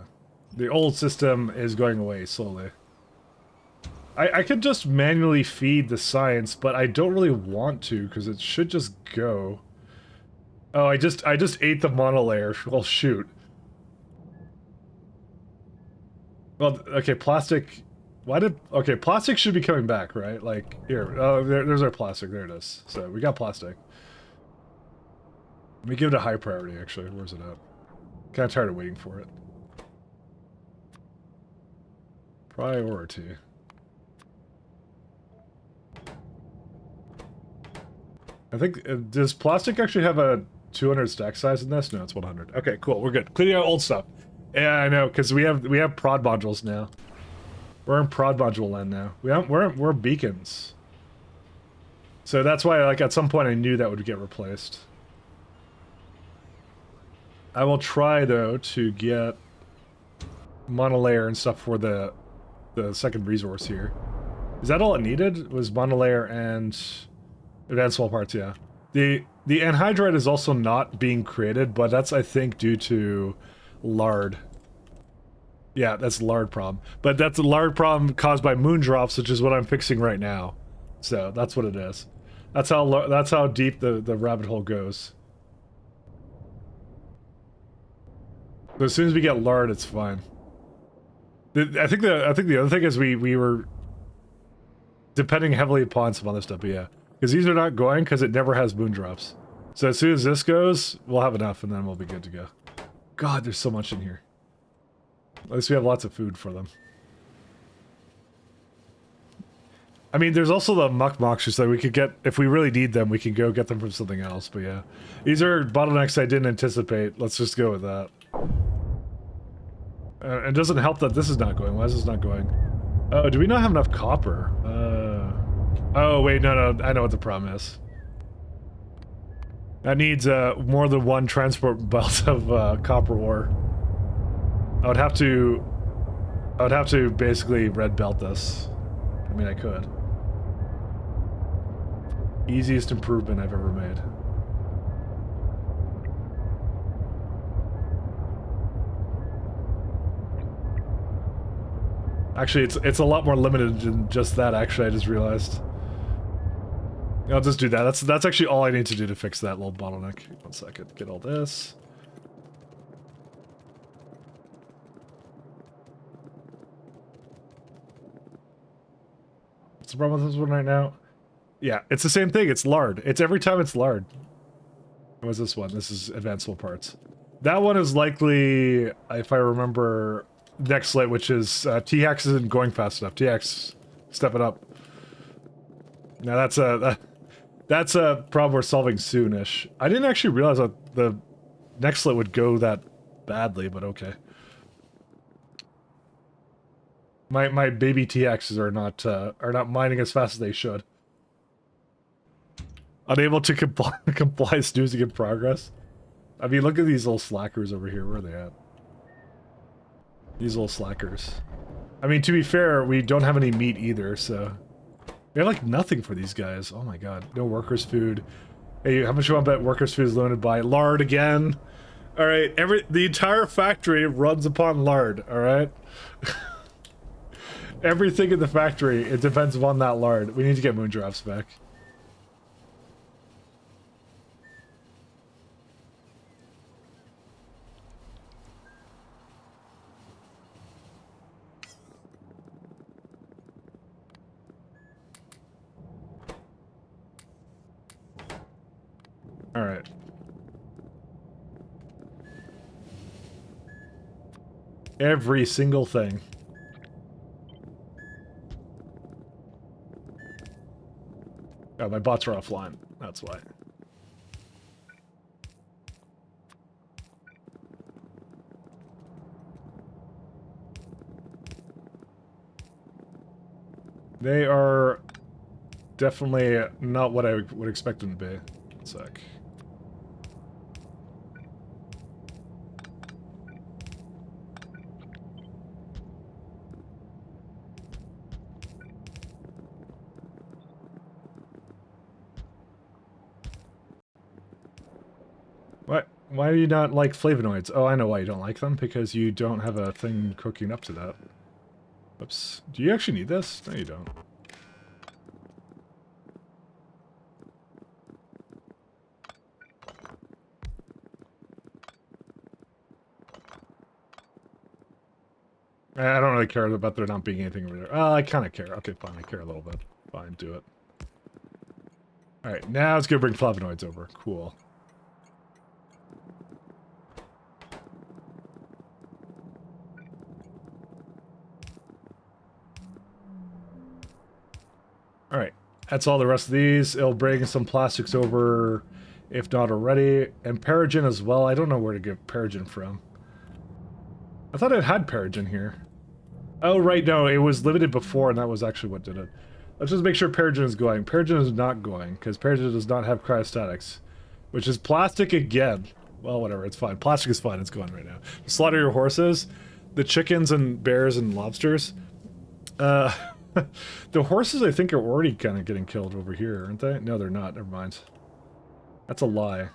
The old system is going away slowly. I could just manually feed the science, but I don't really want to because it should just go. Oh, I just ate the monolayer. Well, shoot. Well, okay, plastic. Why did... Okay, plastic should be coming back, right? Like, here. Oh, there's our plastic. There it is. So, we got plastic. Let me give it a high priority, actually. Where's it at? Kind of tired of waiting for it. Priority. I think... does plastic actually have a 200 stack size in this? No, it's 100. Okay, cool. We're good. Cleaning out old stuff. Yeah, I know, because we have prod modules now. We're in prod module land now. We're beacons. So that's why, like, at some point I knew that would get replaced. I will try, though, to get monolayer and stuff for the second resource here. Is that all it needed? Was monolayer and advanced wall parts, yeah. The anhydrite is also not being created, but that's, I think, due to lard. Yeah, that's a lard problem. But that's a lard problem caused by moondrops, which is what I'm fixing right now. So that's what it is. That's how deep the rabbit hole goes. But as soon as we get lard, it's fine. I think the other thing is we were depending heavily upon some other stuff, but yeah. Because these are not going because it never has moondrops. So as soon as this goes, we'll have enough and then we'll be good to go. God, there's so much in here. At least we have lots of food for them. I mean, there's also the muck monsters that we could get, if we really need them, we can go get them from something else, but yeah. These are bottlenecks I didn't anticipate. Let's just go with that. It doesn't help that this is not going. Why is this not going? Oh, do we not have enough copper? Oh, wait, no, I know what the problem is. That needs more than one transport belt of copper ore. I would have to basically red belt this. I mean, I could. Easiest improvement I've ever made. Actually, it's a lot more limited than just that, actually, I just realized. I'll just do that. That's actually all I need to do to fix that little bottleneck. 1 second. Get all this. What's the problem with this one right now? Yeah, it's the same thing. It's lard. It's every time it's lard. What's this one? This is advanceable parts. That one is likely, if I remember, next slate, which is T-Hex isn't going fast enough. T-Hex, step it up. Now that's a problem we're solving soonish. I didn't actually realize that the next slit would go that badly, but okay. My baby TXs are not mining as fast as they should. Unable to comply snoozing in progress. I mean, look at these little slackers over here. Where are they at? These little slackers. I mean, to be fair, we don't have any meat either, so... We have, like, nothing for these guys. Oh my god. No workers' food. Hey, how much you want to bet workers' food is limited by? Lard again? Alright, the entire factory runs upon lard, alright? Everything in the factory, it depends upon that lard. We need to get moondrops back. Alright. Every single thing. Oh, my bots are offline. That's why. They are definitely not what I would expect them to be. One sec. What? Why do you not like flavonoids? Oh, I know why you don't like them. Because you don't have a thing cooking up to that. Oops. Do you actually need this? No, you don't. I don't really care about there not being anything over there. I kind of care. Okay, fine. I care a little bit. Fine, do it. Alright, now it's going to bring flavonoids over. Cool. Alright, that's all the rest of these. It'll bring some plastics over, if not already. And Perogen as well. I don't know where to get Perogen from. I thought it had Perogen here. Oh, right, no, it was limited before, and that was actually what did it. Let's just make sure Perogen is going. Perogen is not going, because Perogen does not have cryostatics. Which is plastic again. Well, whatever, it's fine. Plastic is fine, it's going right now. Slaughter your horses. The chickens and bears and lobsters. The horses, I think, are already kind of getting killed over here, aren't they? No, they're not. Never mind. That's a lie.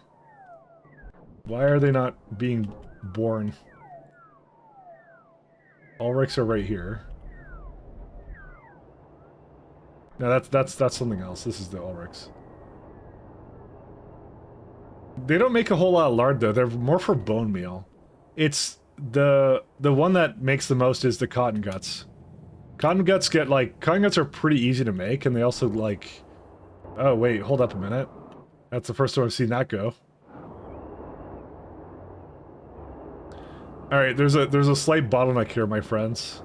Why are they not being born? Ulrichs are right here. No, that's something else. This is the Ulrichs. They don't make a whole lot of lard though. They're more for bone meal. It's the one that makes the most is the cotton guts. Cotton guts are pretty easy to make, and they also like. Oh wait, hold up a minute. That's the first time I've seen that go. All right, there's a slight bottleneck here, my friends.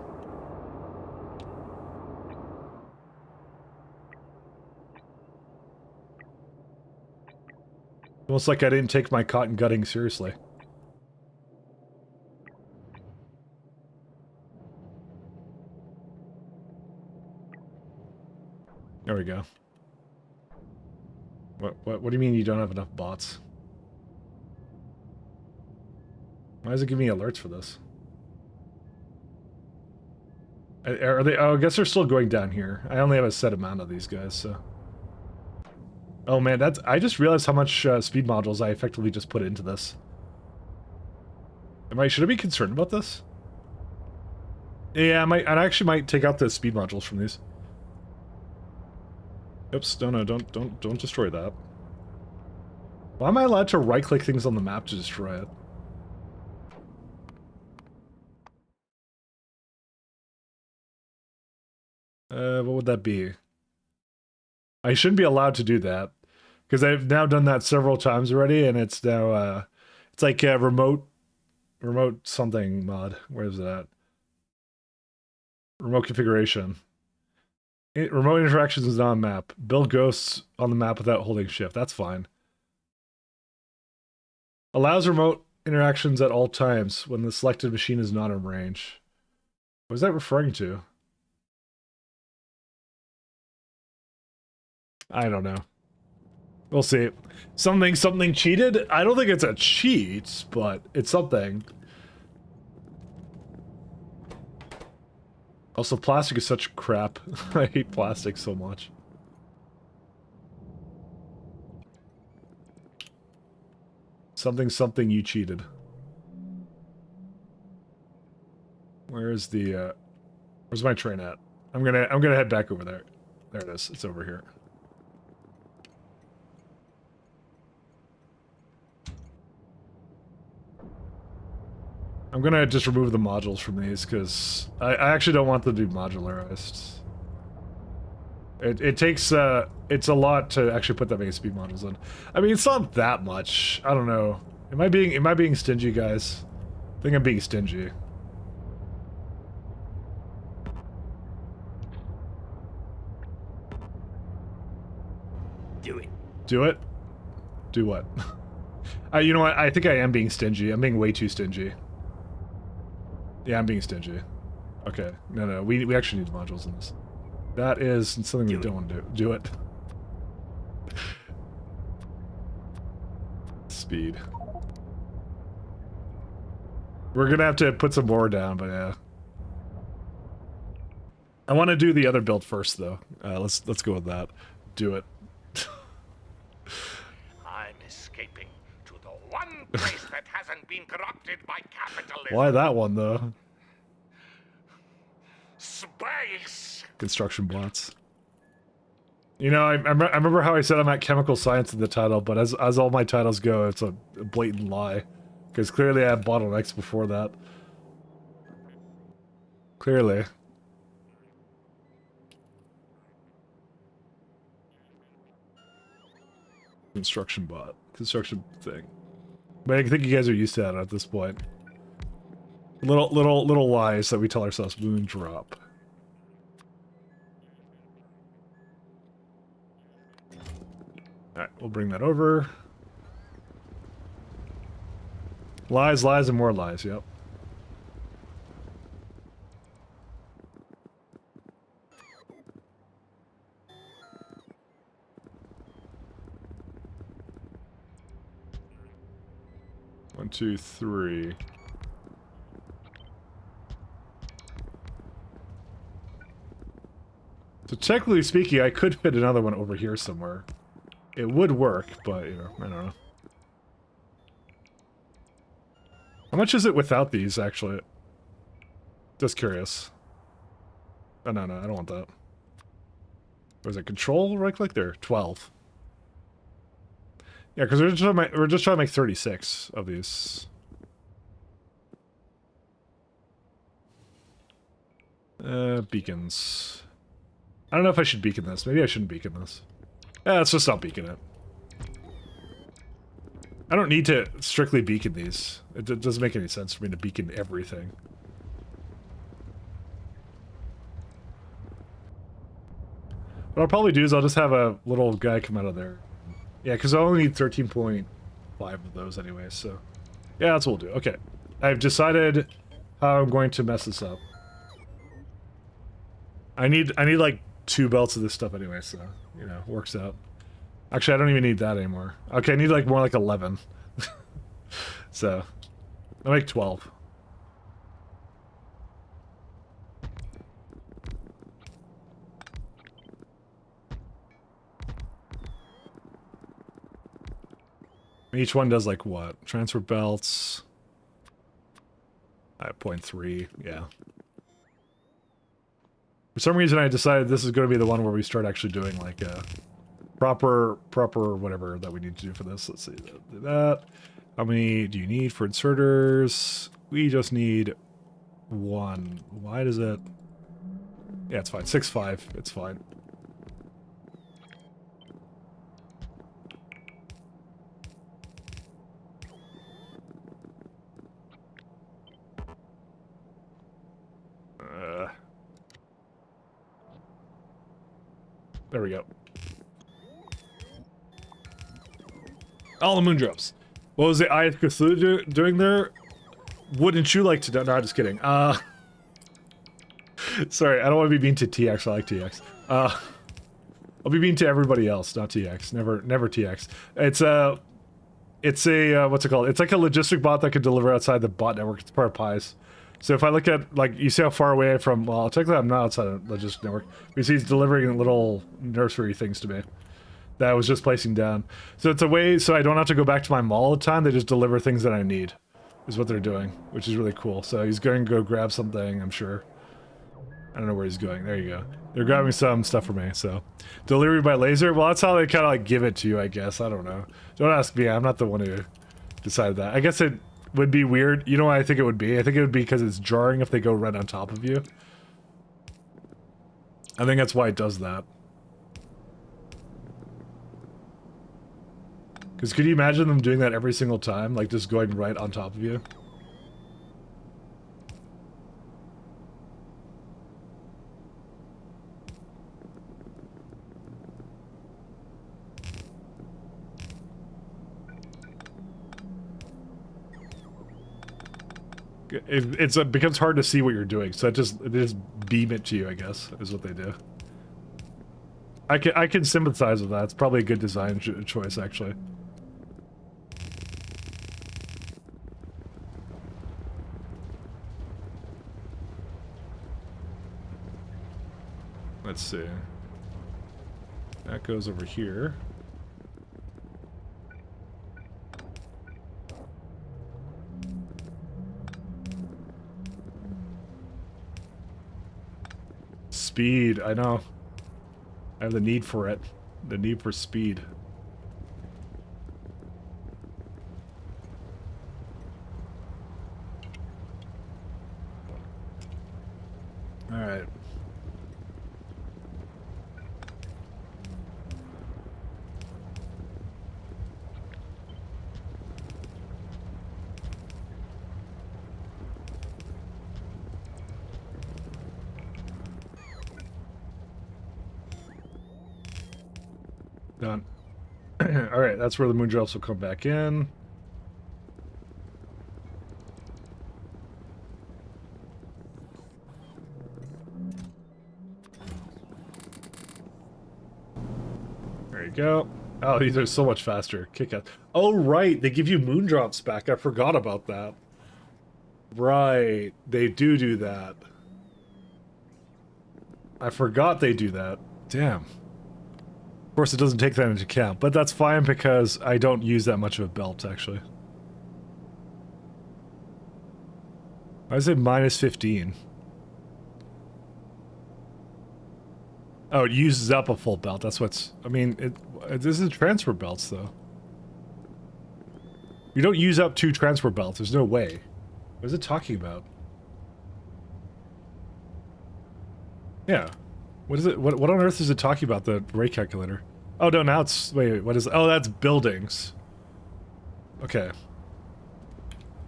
Almost like I didn't take my cotton gutting seriously. There we go. What do you mean you don't have enough bots? Why does it give me alerts for this? Are they? Oh, I guess they're still going down here. I only have a set amount of these guys, so. Oh man, I just realized how much speed modules I effectively just put into this. Should I be concerned about this? Yeah, I actually might take out the speed modules from these. Oops, no, don't destroy that. Why am I allowed to right-click things on the map to destroy it? What would that be? I shouldn't be allowed to do that. Because I've now done that several times already, and it's now, it's like a remote something mod. Where is it at? Remote configuration. Remote interactions is not on map. Build ghosts on the map without holding shift. That's fine. Allows remote interactions at all times when the selected machine is not in range. What is that referring to? I don't know. We'll see. Something cheated? I don't think it's a cheat, but it's something. Also, plastic is such crap. I hate plastic so much. Something you cheated. Where's the where's my train at? I'm gonna head back over there. There it is. It's over here. I'm gonna just remove the modules from these because I actually don't want them to be modularized. It takes it's a lot to actually put that many speed modules in. I mean, it's not that much. I don't know. Am I being stingy, guys? I think I'm being stingy. Do it. Do it? Do what? You know what? I think I am being stingy. I'm being way too stingy. Yeah, I'm being stingy. Okay. No. We actually need modules in this. That is something we don't want to do. Do it. Speed. We're gonna have to put some more down, but yeah. I want to do the other build first, though. Let's go with that. Do it. I'm escaping to the one place that hasn't been corrupted by capitalism. Why that one, though? Space. Construction bots. You know, I remember how I said I'm at chemical science in the title, but as all my titles go, it's a blatant lie. Because clearly I had bottlenecks before that. Clearly. Construction bot. Construction thing. But I think you guys are used to that at this point. Little lies that we tell ourselves. Moon drop. Alright, we'll bring that over. Lies, lies, and more lies, yep. One, two, three. So technically speaking, I could fit another one over here somewhere. It would work, but, you know, I don't know. How much is it without these, actually? Just curious. Oh, no, I don't want that. Was it control right-click there? 12. Yeah, because we're just trying to make 36 of these. Beacons. I don't know if I should beacon this. Maybe I shouldn't beacon this. Yeah, let's just not beacon it. I don't need to strictly beacon these. It doesn't make any sense for me to beacon everything. What I'll probably do is I'll just have a little guy come out of there. Yeah, because I only need 13.5 of those anyway, so... Yeah, that's what we'll do. Okay. I've decided how I'm going to mess this up. I need like 2 belts of this stuff anyway, so, you know, works out. Actually, I don't even need that anymore. Okay, I need like more like 11. So, I'll make 12. Each one does like what? Transfer belts. 0.3, yeah. For some reason I decided this is going to be the one where we start actually doing like a proper whatever that we need to do for this. Let's see, do that. How many do you need for inserters? We just need 1. Why does it? Yeah, it's fine. 6.5. It's fine. There we go. All the moon drops. What was the Eye of Cthulhu doing there? Wouldn't you like to know? No, just kidding. Sorry, I don't want to be mean to TX. I like TX. I'll be mean to everybody else, not TX. Never TX. It's a what's it called? It's like a logistic bot that can deliver outside the bot network. It's part of Pies. So if I look at, like, you see how far away from, well, technically I'm not outside of logistic network. You see he's delivering little nursery things to me that I was just placing down. So it's a way, so I don't have to go back to my mall all the time. They just deliver things that I need, is what they're doing, which is really cool. So he's going to go grab something, I'm sure. I don't know where he's going. There you go. They're grabbing some stuff for me, so. Delivery by laser? Well, that's how they kind of, like, give it to you, I guess. I don't know. Don't ask me. I'm not the one who decided that. I guess it would be weird. You know what I think it would be? I think it would be because it's jarring if they go right on top of you. I think that's why it does that. Because could you imagine them doing that every single time? Like, just going right on top of you? it becomes hard to see what you're doing, so they just beam it to you, I guess, is what they do. I can sympathize with that. It's probably a good design choice, actually. Let's see. That goes over here. Speed, I know. I have the need for it. The need for speed. Alright. Done. Alright, that's where the moondrops will come back in. There you go. Oh, these are so much faster. Kick ass. Oh, right. They give you moondrops back. I forgot about that. Right. They do that. I forgot they do that. Damn. Of course, it doesn't take that into account, but that's fine because I don't use that much of a belt, actually. I say minus 15. Oh, it uses up a full belt. That's what's... I mean, this is transfer belts, though. You don't use up 2 transfer belts. There's no way. What is it talking about? Yeah. What is it? What on earth is it talking about, the rate calculator? Oh, no, now it's... Wait, what is... Oh, that's buildings. Okay.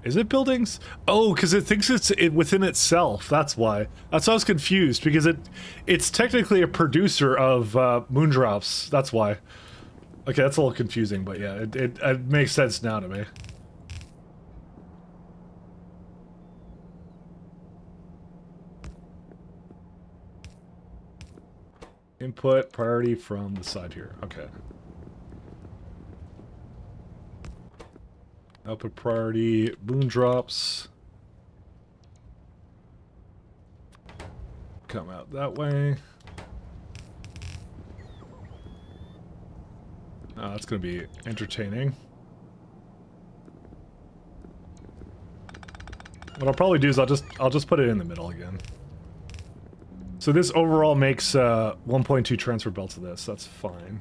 Is it buildings? Oh, because it thinks it's within itself. That's why. That's why I was confused, because it's technically a producer of moondrops. That's why. Okay, that's a little confusing, but yeah, it makes sense now to me. Input priority from the side here. Okay. Output priority, moondrops. Come out that way. Oh, that's gonna be entertaining. What I'll probably do is I'll just put it in the middle again. So this overall makes 1.2 transfer belts of this. That's fine.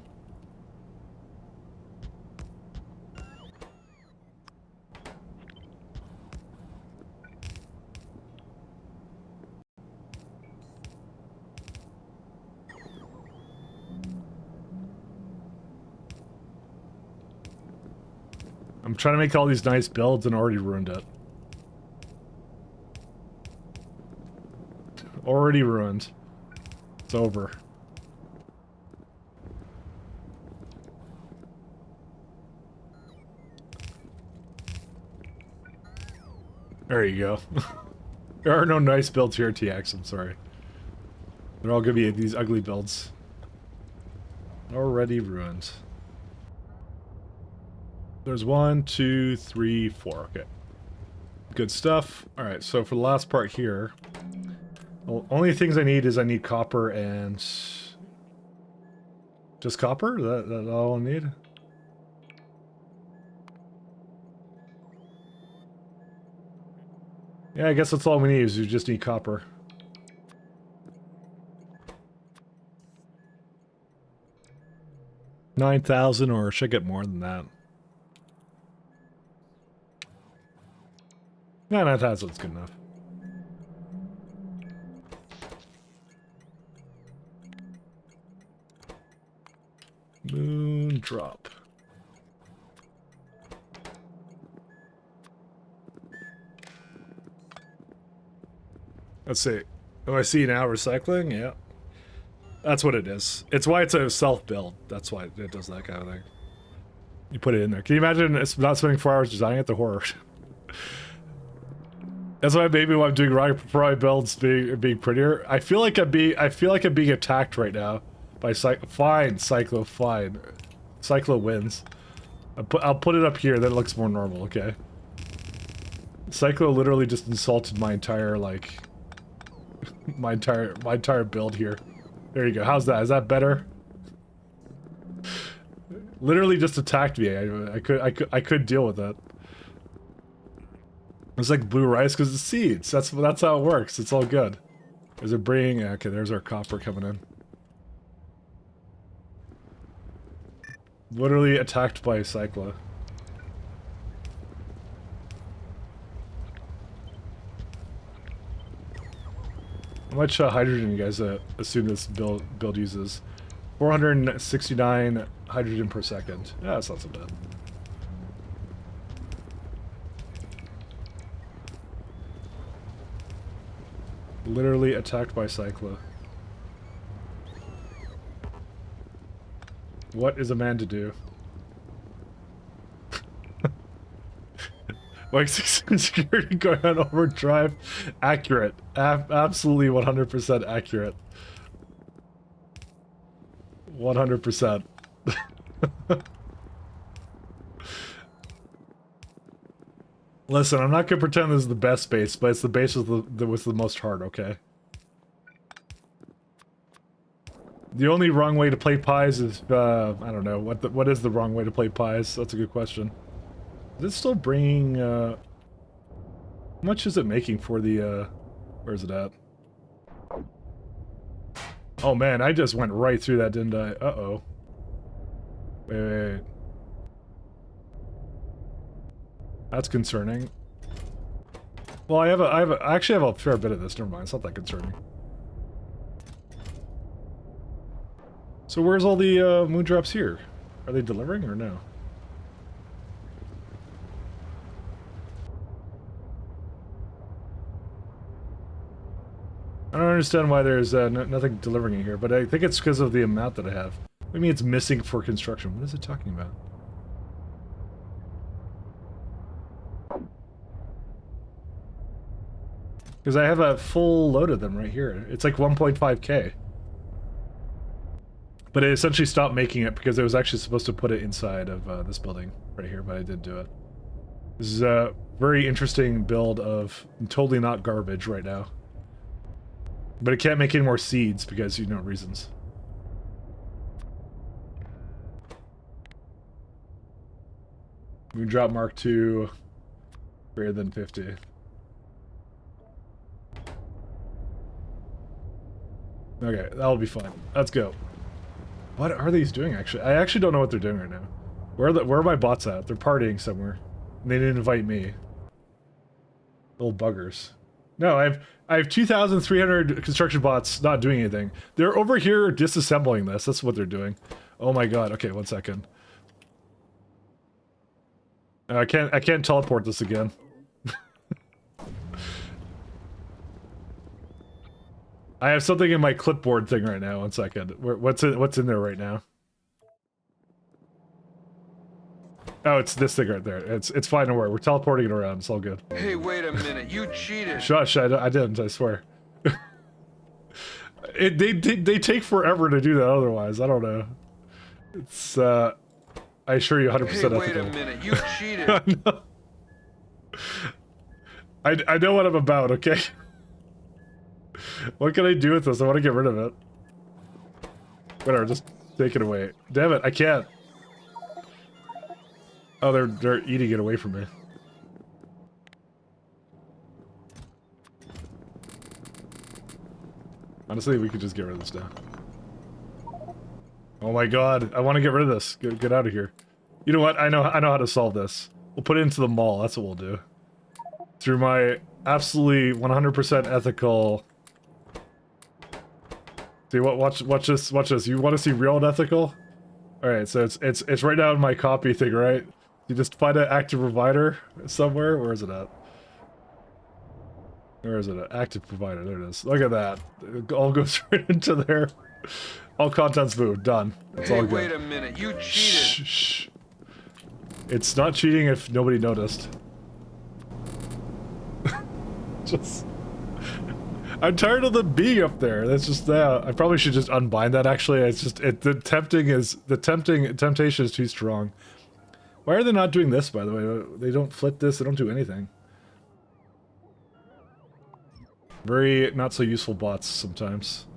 I'm trying to make all these nice builds and already ruined it. Already ruined. It's over. There you go. There are no nice builds here, TX, I'm sorry. They're all gonna be these ugly builds. Already ruined. There's 1, 2, 3, 4. Okay. Good stuff. Alright, so for the last part here, well, only things I need copper and... Just copper? That all I need? Yeah, I guess that's all we need, is we just need copper. $9,000, or should I get more than that? Yeah, 9,000 is good enough. Moon drop. Let's see. Oh, I see now recycling? Yeah. That's what it is. It's why it's a self-build. That's why it does that kind of thing. You put it in there. Can you imagine it's not spending 4 hours designing it? The horror. That's why maybe when I'm doing rocket builds being prettier. I feel like I'm being attacked right now by fine Cyclo, fine. Cyclo wins. I'll put it up here, then it looks more normal, okay? Cyclo literally just insulted my entire like my entire build here. There you go. How's that? Is that better? Literally just attacked me. I could deal with that. It's like blue rice because it's seeds. That's how it works. It's all good. Is it bringing? Okay, there's our copper coming in. Literally attacked by a Cycla. How much hydrogen you guys assume this build uses? 469 hydrogen per second. Yeah, that's not so bad. Literally attacked by Cycla. What is a man to do? Like 6 security going on overdrive. Accurate. Absolutely 100% accurate. 100%. Listen, I'm not gonna pretend this is the best base, but it's the base that was the most hard, okay? The only wrong way to play pies is, I don't know, what is the wrong way to play pies? That's a good question. Is it still bringing, how much is it making for the, where is it at? Oh man, I just went right through that, didn't I? Uh-oh. Wait. That's concerning. Well, I actually have a fair bit of this. Never mind, it's not that concerning. So where's all the moondrops here? Are they delivering or no? I don't understand why there's nothing delivering in here, but I think it's because of the amount that I have. I mean, it's missing for construction. What is it talking about? Because I have a full load of them right here. It's like 1.5k. But it essentially stopped making it because I was actually supposed to put it inside of this building right here, but I didn't do it. This is a very interesting build of totally not garbage right now. But it can't make any more seeds because, you know, reasons. Moondrop Mark II, greater than 50. Okay, that'll be fine. Let's go. What are these doing, actually? I actually don't know what they're doing right now. Where are my bots at? They're partying somewhere. And they didn't invite me. Little buggers. No, I have 2,300 construction bots not doing anything. They're over here disassembling this. That's what they're doing. Oh my god. Okay, 1 second. I can't teleport this again. I have something in my clipboard thing right now. 1 second. What's in there right now? Oh, it's this thing right there. It's fine to work. We're teleporting it around. It's all good. Hey, wait a minute. You cheated. Shush, I didn't, I swear. They take forever to do that otherwise. I don't know. It's, I assure you 100% ethical. Hey, wait a minute. You cheated. I know what I'm about, okay? What can I do with this? I want to get rid of it. Whatever, just take it away. Damn it, I can't. Oh, they're eating it away from me. Honestly, we could just get rid of this now. Oh my god, I want to get rid of this. Get out of here. You know what? I know how to solve this. We'll put it into the mall. That's what we'll do. Through my absolutely 100% ethical. See what? Watch this. Watch this. You want to see real and ethical? All right. So it's right now in my copy thing, right? You just find an active provider somewhere. Where is it at? Where is it at? Active provider. There it is. Look at that. It all goes right into there. All contents moved. Done. It's all good. Wait a minute. You cheated. Shh, shh. It's not cheating if nobody noticed. Just... I'm tired of them being up there. That's just I probably should just unbind that. Actually, it's just the temptation is too strong. Why are they not doing this? By the way, they don't flip this. They don't do anything. Very not so useful bots sometimes.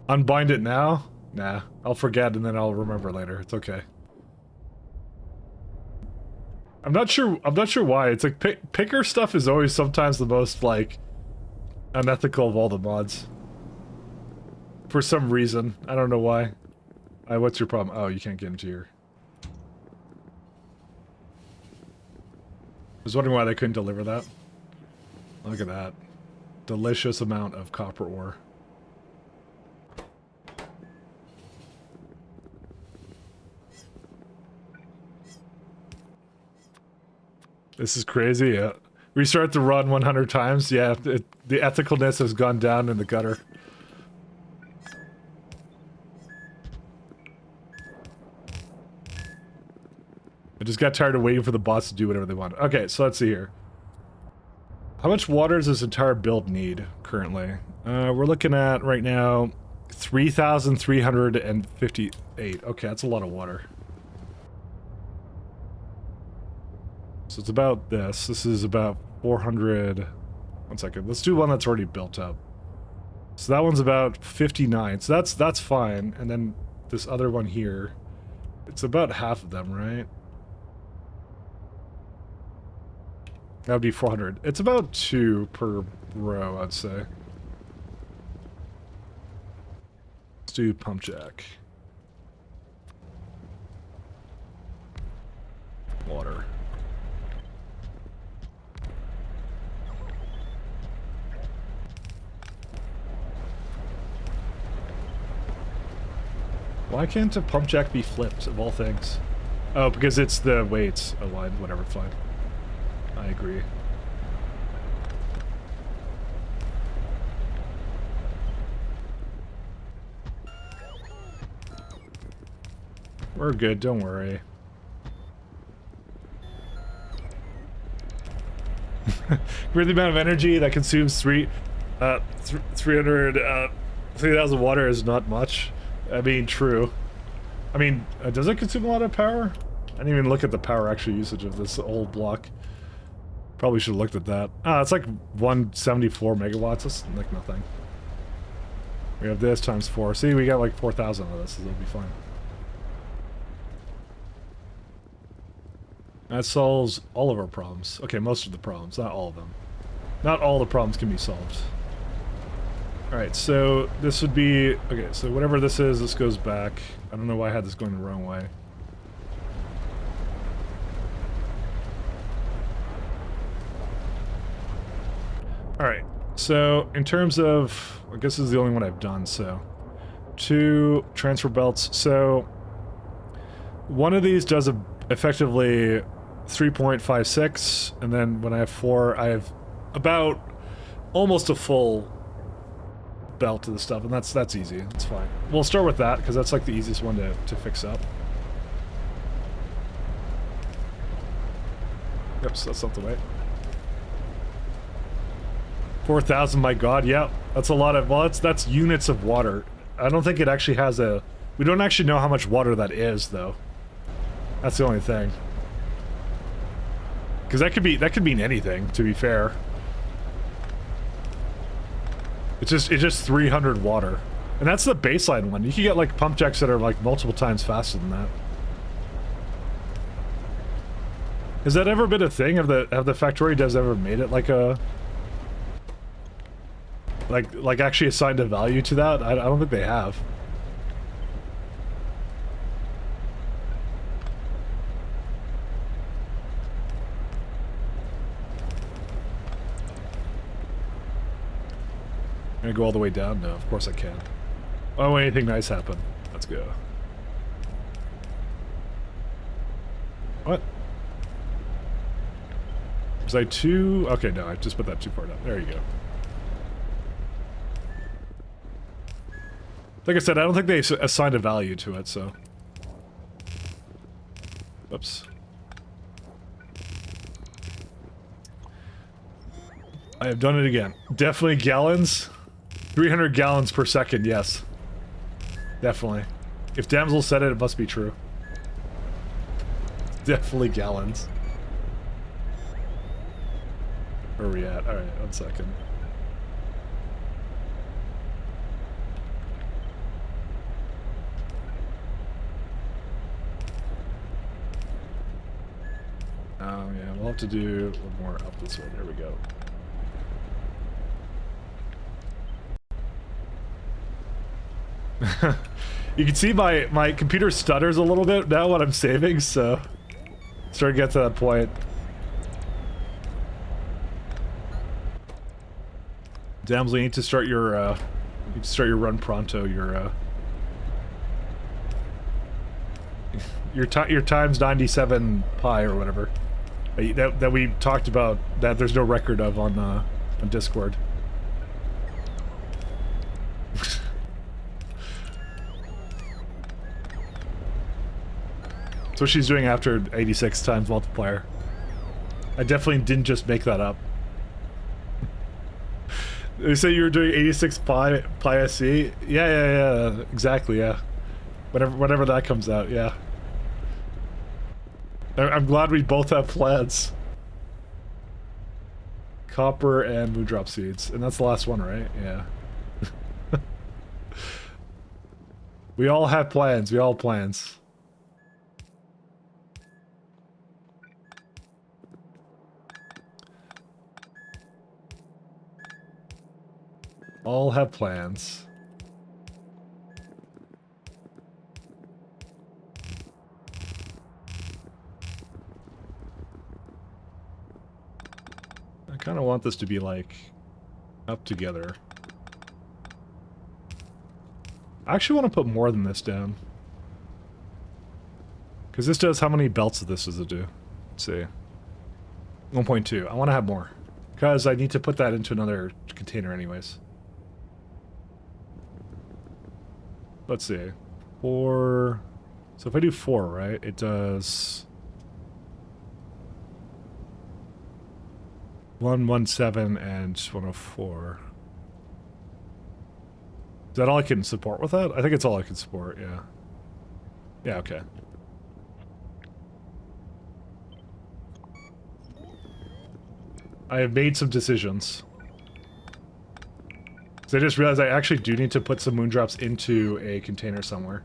Unbind it now? Nah, I'll forget and then I'll remember later. It's okay. I'm not sure why. It's like picker stuff is always sometimes the most like unethical of all the mods. For some reason. I don't know why. What's your problem? Oh, you can't get into here. I was wondering why they couldn't deliver that. Look at that. Delicious amount of copper ore. This is crazy, yeah. Restart the run 100 times, yeah. The ethicalness has gone down in the gutter. I just got tired of waiting for the bots to do whatever they want. Okay, so let's see here. How much water does this entire build need currently? We're looking at, right now, 3,358. Okay, that's a lot of water. So it's about this. This is about 400... One second. Let's do one that's already built up. So that one's about 59. So that's fine. And then this other one here, it's about half of them, right? That would be 400. It's about 2 per row, I'd say. Let's do pump jack. Water. Why can't a pump jack be flipped, of all things? Oh, because it's the weights aligned, whatever, fine. I agree. We're good, don't worry. For the amount of energy that consumes 3,000 water is not much. I mean, true. I mean, does it consume a lot of power? I didn't even look at the power actual usage of this old block. Probably should have looked at that. Ah, it's like 174 megawatts. That's like nothing. We have this times 4. See, we got like 4,000 of this, so it'll be fine. That solves all of our problems. Okay, most of the problems, not all of them. Not all the problems can be solved. Alright, so this would be... Okay, so whatever this is, this goes back. I don't know why I had this going the wrong way. Alright, so in terms of... I guess this is the only one I've done, so... 2 transfer belts. So... one of these does effectively 3.56, and then when I have 4, I have about almost a full belt to the stuff, and that's easy. That's fine. We'll start with that, because that's like the easiest one to fix up. Yep, so that's not the way. 4,000, my god, yeah. That's a lot of... Well, that's units of water. I don't think it actually has a... We don't actually know how much water that is, though. That's the only thing. Because that could mean anything, to be fair. It's just 300 water. And that's the baseline one. You can get like pump jacks that are like multiple times faster than that. Has that ever been a thing? Have the Factorio devs ever made it like a... Like actually assigned a value to that? I don't think they have. Can I go all the way down? No, of course I can. Oh, anything nice happen. Let's go. What? Was I too... Okay, no, I just put that too far down. There you go. Like I said, I don't think they assigned a value to it, so... Oops. I have done it again. Definitely gallons. 300 gallons per second, yes. Definitely. If Damsel said it, it must be true. Definitely gallons. Where are we at? Alright, 1 second. Oh yeah, we'll have to do one more up this way. There we go. You can see my computer stutters a little bit now when I'm saving, so starting to get to that point. Damsel, you need to start your run pronto. Your times 97 pi or whatever that we talked about that there's no record of on Discord. That's what she's doing after 86 times multiplier. I definitely didn't just make that up. They say you were doing 86 pi SC? Yeah, exactly, yeah. Whenever that comes out, yeah. I'm glad we both have plans. Copper and moondrop seeds. And that's the last one, right? Yeah. We all have plans. We all have plans. All have plans. I kind of want this to be like up together. I actually want to put more than this down. Because this does, how many belts of this does it do? Let's see. 1.2. I want to have more. Because I need to put that into another container anyways. Let's see. 4. So if I do 4, right, it does 117 and 104. Is that all I can support with that? I think it's all I can support, yeah. Yeah, okay. I have made some decisions. So I just realized I actually do need to put some moondrops into a container somewhere.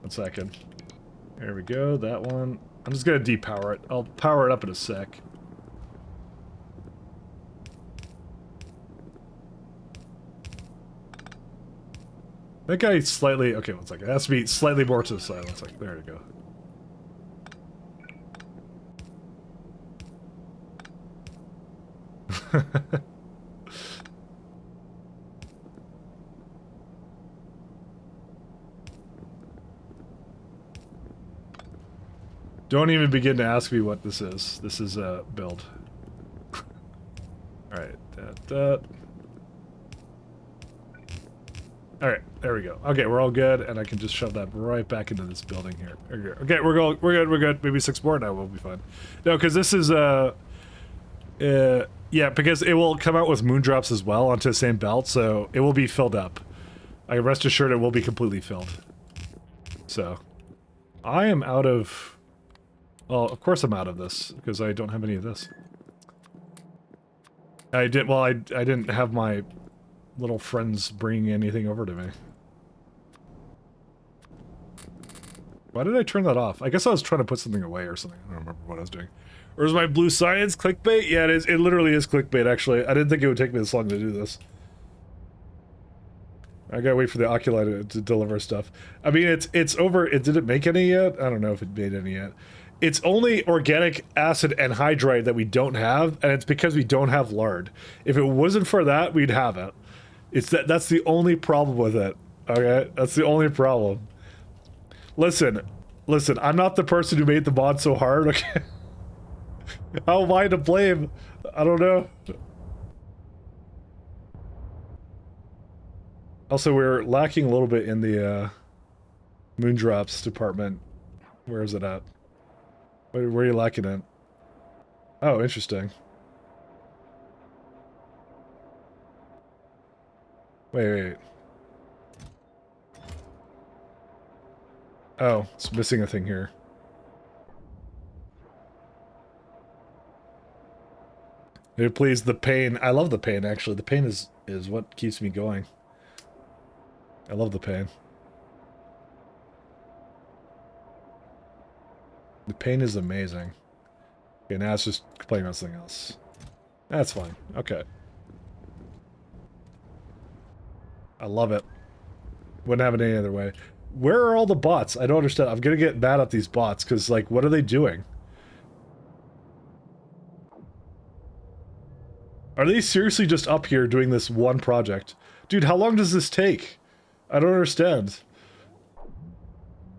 One second. There we go, that one. I'm just gonna depower it. I'll power it up in a sec. That guy slightly... Okay, one second. It has to be slightly more to the side. One second. There we go. Don't even begin to ask me what this is. This is a build. Alright, that. Alright, there we go. Okay, we're all good, and I can just shove that right back into this building here. Okay, we're good. Maybe 6 more now, we'll be fine. No, because this is, yeah, because it will come out with moondrops as well onto the same belt, so it will be filled up. I can rest assured it will be completely filled. So, I am out of... Well, of course I'm out of this, because I don't have any of this. I didn't have my little friends bringing anything over to me. Why did I turn that off? I guess I was trying to put something away or something. I don't remember what I was doing. Or is my blue science clickbait? Yeah, it is. It literally is clickbait, actually. I didn't think it would take me this long to do this. I gotta wait for the Oculi to deliver stuff. I mean, it's over. Did it make any yet? I don't know if it made any yet. It's only organic acid and hydride that we don't have, and it's because we don't have lard. If it wasn't for that, we'd have it. That's the only problem with it. Okay? That's the only problem. Listen, Listen, I'm not the person who made the mod so hard, okay? How am I to blame? I don't know. Also, we're lacking a little bit in the Moondrops department. Where is it at? Where are you lacking it? Oh, interesting. Wait. Oh, it's missing a thing here. It please the pain. I love the pain, actually. The pain is what keeps me going. I love the pain. The pain is amazing. Okay, now it's just playing on something else. That's fine. Okay. I love it. Wouldn't have it any other way. Where are all the bots? I don't understand. I'm gonna get mad at these bots, because, like, what are they doing? Are they seriously just up here doing this one project? Dude, how long does this take? I don't understand.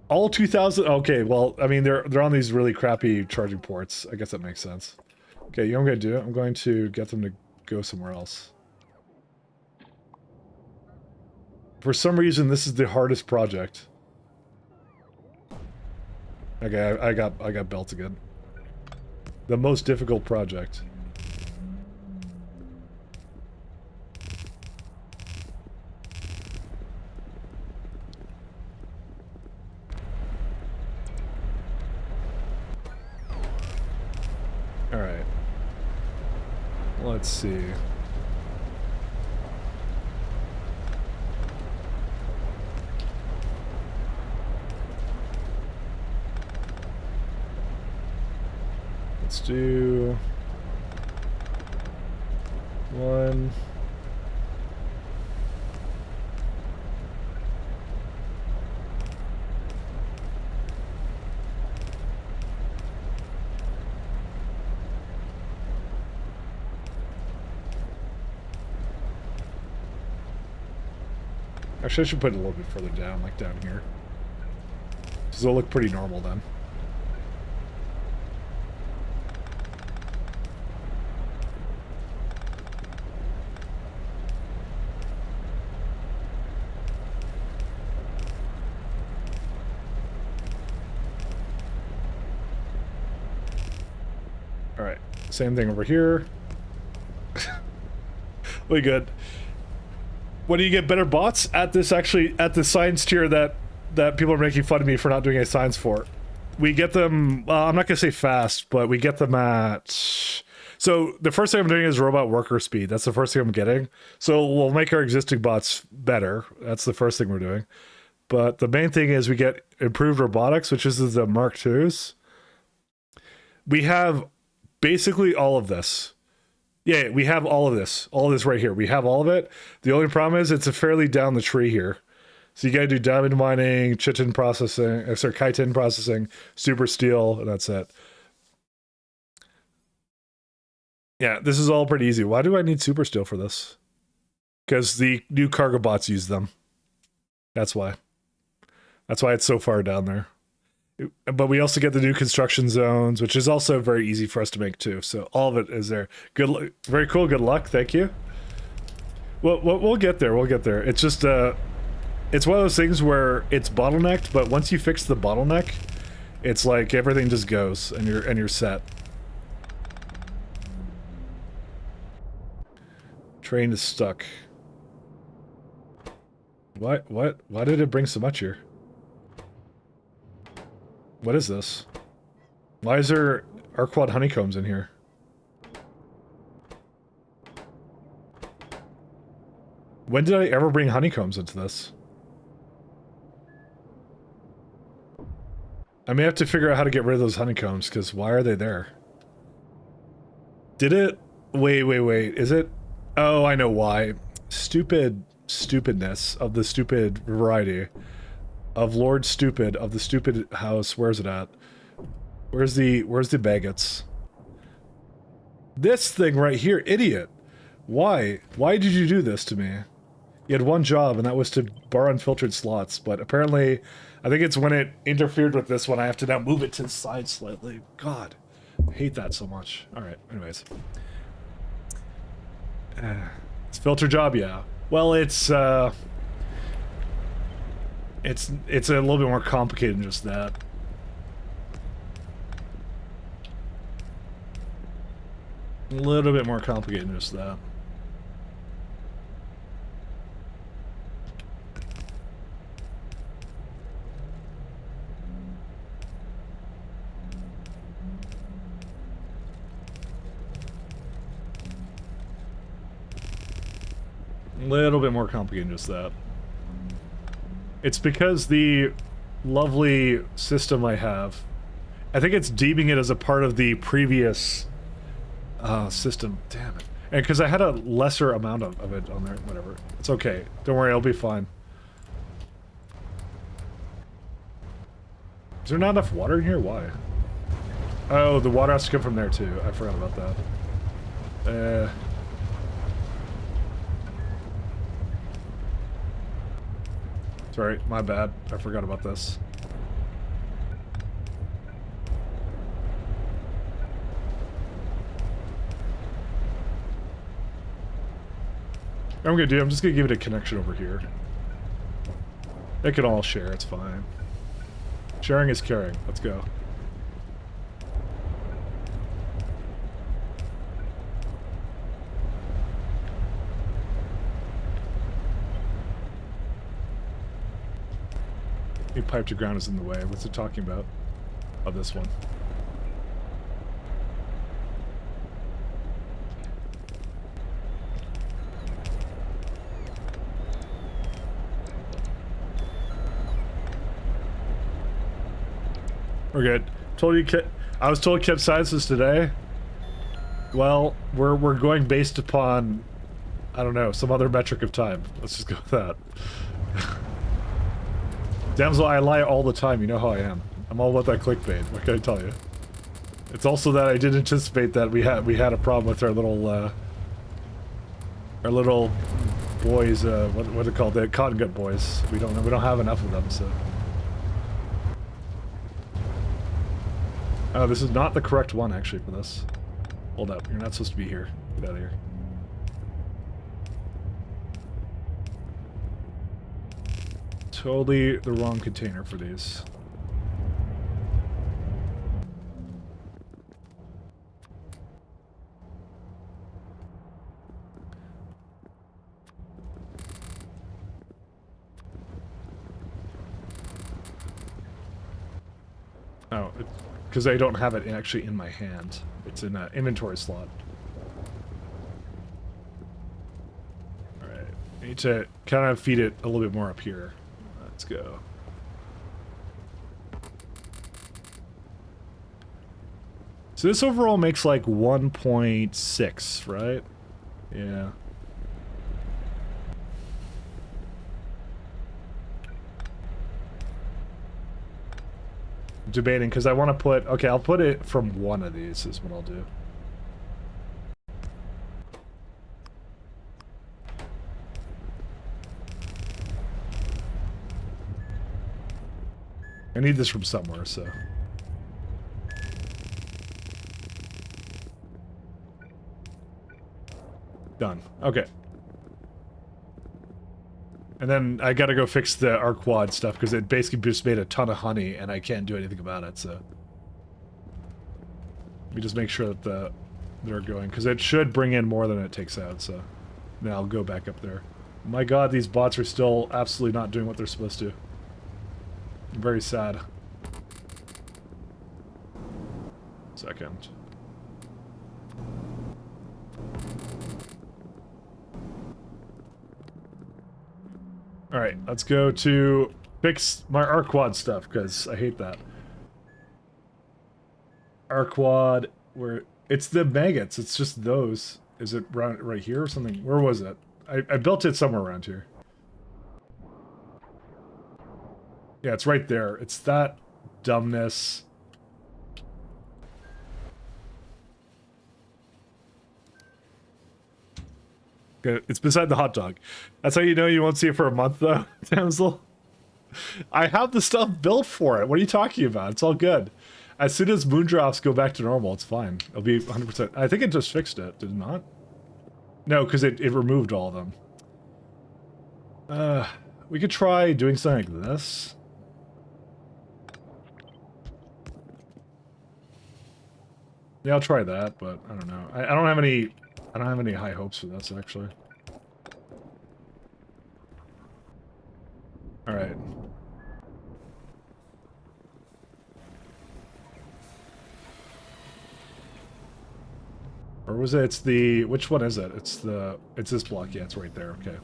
All 2,000... Okay, well, I mean, they're on these really crappy charging ports. I guess that makes sense. Okay, you know what I'm going to do? I'm going to get them to go somewhere else. For some reason, this is the hardest project. Okay, I got belts again. The most difficult project. Alright. Let's see. Let's do... one... Actually, I should put it a little bit further down, like down here. Because it'll look pretty normal then. Alright, same thing over here. We good. When do you get better bots? At this science tier that people are making fun of me for not doing a science for. We get them, I'm not gonna say fast, but we get them at... So the first thing I'm doing is robot worker speed. That's the first thing I'm getting. So we'll make our existing bots better. That's the first thing we're doing. But the main thing is we get improved robotics, which is the Mark IIs. We have basically all of this. Yeah, we have all of this. All of this right here. We have all of it. The only problem is it's a fairly down the tree here. So you gotta do diamond mining, chitin processing, chitin processing, super steel, and that's it. Yeah, this is all pretty easy. Why do I need super steel for this? Because the new cargo bots use them. That's why. That's why it's so far down there. But we also get the new construction zones, which is also very easy for us to make too. So all of it is there. Good, very cool. Good luck. Thank you. Well, we'll get there. We'll get there. It's just it's one of those things where it's bottlenecked, but once you fix the bottleneck, it's like everything just goes and you're set. Train is stuck. Why did it bring so much here? What is this? Why is there Arquad honeycombs in here? When did I ever bring honeycombs into this? I may have to figure out how to get rid of those honeycombs, because why are they there? Did it? Wait. Is it? Oh, I know why. Stupidness of the stupid variety. Of Lord Stupid, of the stupid house. Where's it at? Where's the baguettes? This thing right here, idiot. Why? Why did you do this to me? You had one job, and that was to bar unfiltered slots, but apparently, I think it's when it interfered with this one, I have to now move it to the side slightly. God, I hate that so much. Alright, anyways. It's filter job, yeah. Well, it's a little bit more complicated than just that. A little bit more complicated than just that. A little bit more complicated than just that. It's because the lovely system I have, I think it's deeming it as a part of the previous system. Damn it. And because I had a lesser amount of it on there. Whatever. It's okay. Don't worry, I'll be fine. Is there not enough water in here? Why? Oh, the water has to come from there too. I forgot about that. Sorry, my bad. I forgot about this. I'm gonna do, I'm just gonna give it a connection over here. They can all share, it's fine. Sharing is caring. Let's go. A pipe to ground is in the way. What's it talking about? Oh, this one. We're good. Told you, I was told kept sciences today. Well, we're going based upon, I don't know, some other metric of time. Let's just go with that. Damsel, I lie all the time. You know how I am. I'm all about that clickbait. What can I tell you? It's also that I did anticipate that we had a problem with our little boys. What are they called? The cotton gut boys. We don't have enough of them. So. Oh, this is not the correct one actually for this. Hold up. You're not supposed to be here. Get out of here. Totally the wrong container for these. Oh, because I don't have it actually in my hand. It's in an inventory slot. Alright. I need to kind of feed it a little bit more up here. Let's go. So this overall makes like 1.6, right? Yeah. Debating because I want to put, okay, I'll put it from one of these is what I'll do. I need this from somewhere, so. Done. Okay. And then I gotta go fix the Arquad stuff because it basically just made a ton of honey and I can't do anything about it, so. Let me just make sure that they're going, because it should bring in more than it takes out, so. Then I'll go back up there. My god, these bots are still absolutely not doing what they're supposed to. I'm very sad. Second. Alright, let's go to fix my Arquad stuff, because I hate that. Arquad, where... It's the maggots, it's just those. Is it right here or something? Where was it? I built it somewhere around here. Yeah, it's right there. It's that dumbness. Okay, it's beside the hot dog. That's how you know you won't see it for a month, though, Damsel. I have the stuff built for it. What are you talking about? It's all good. As soon as moondrops go back to normal, it's fine. It'll be 100%. I think it just fixed it, did it not? No, because it removed all of them. We could try doing something like this. Yeah, I'll try that, but I don't know. I don't have any high hopes for this, actually. Alright. Or was it? It's the... Which one is it? It's this block. Yeah, it's right there. Okay.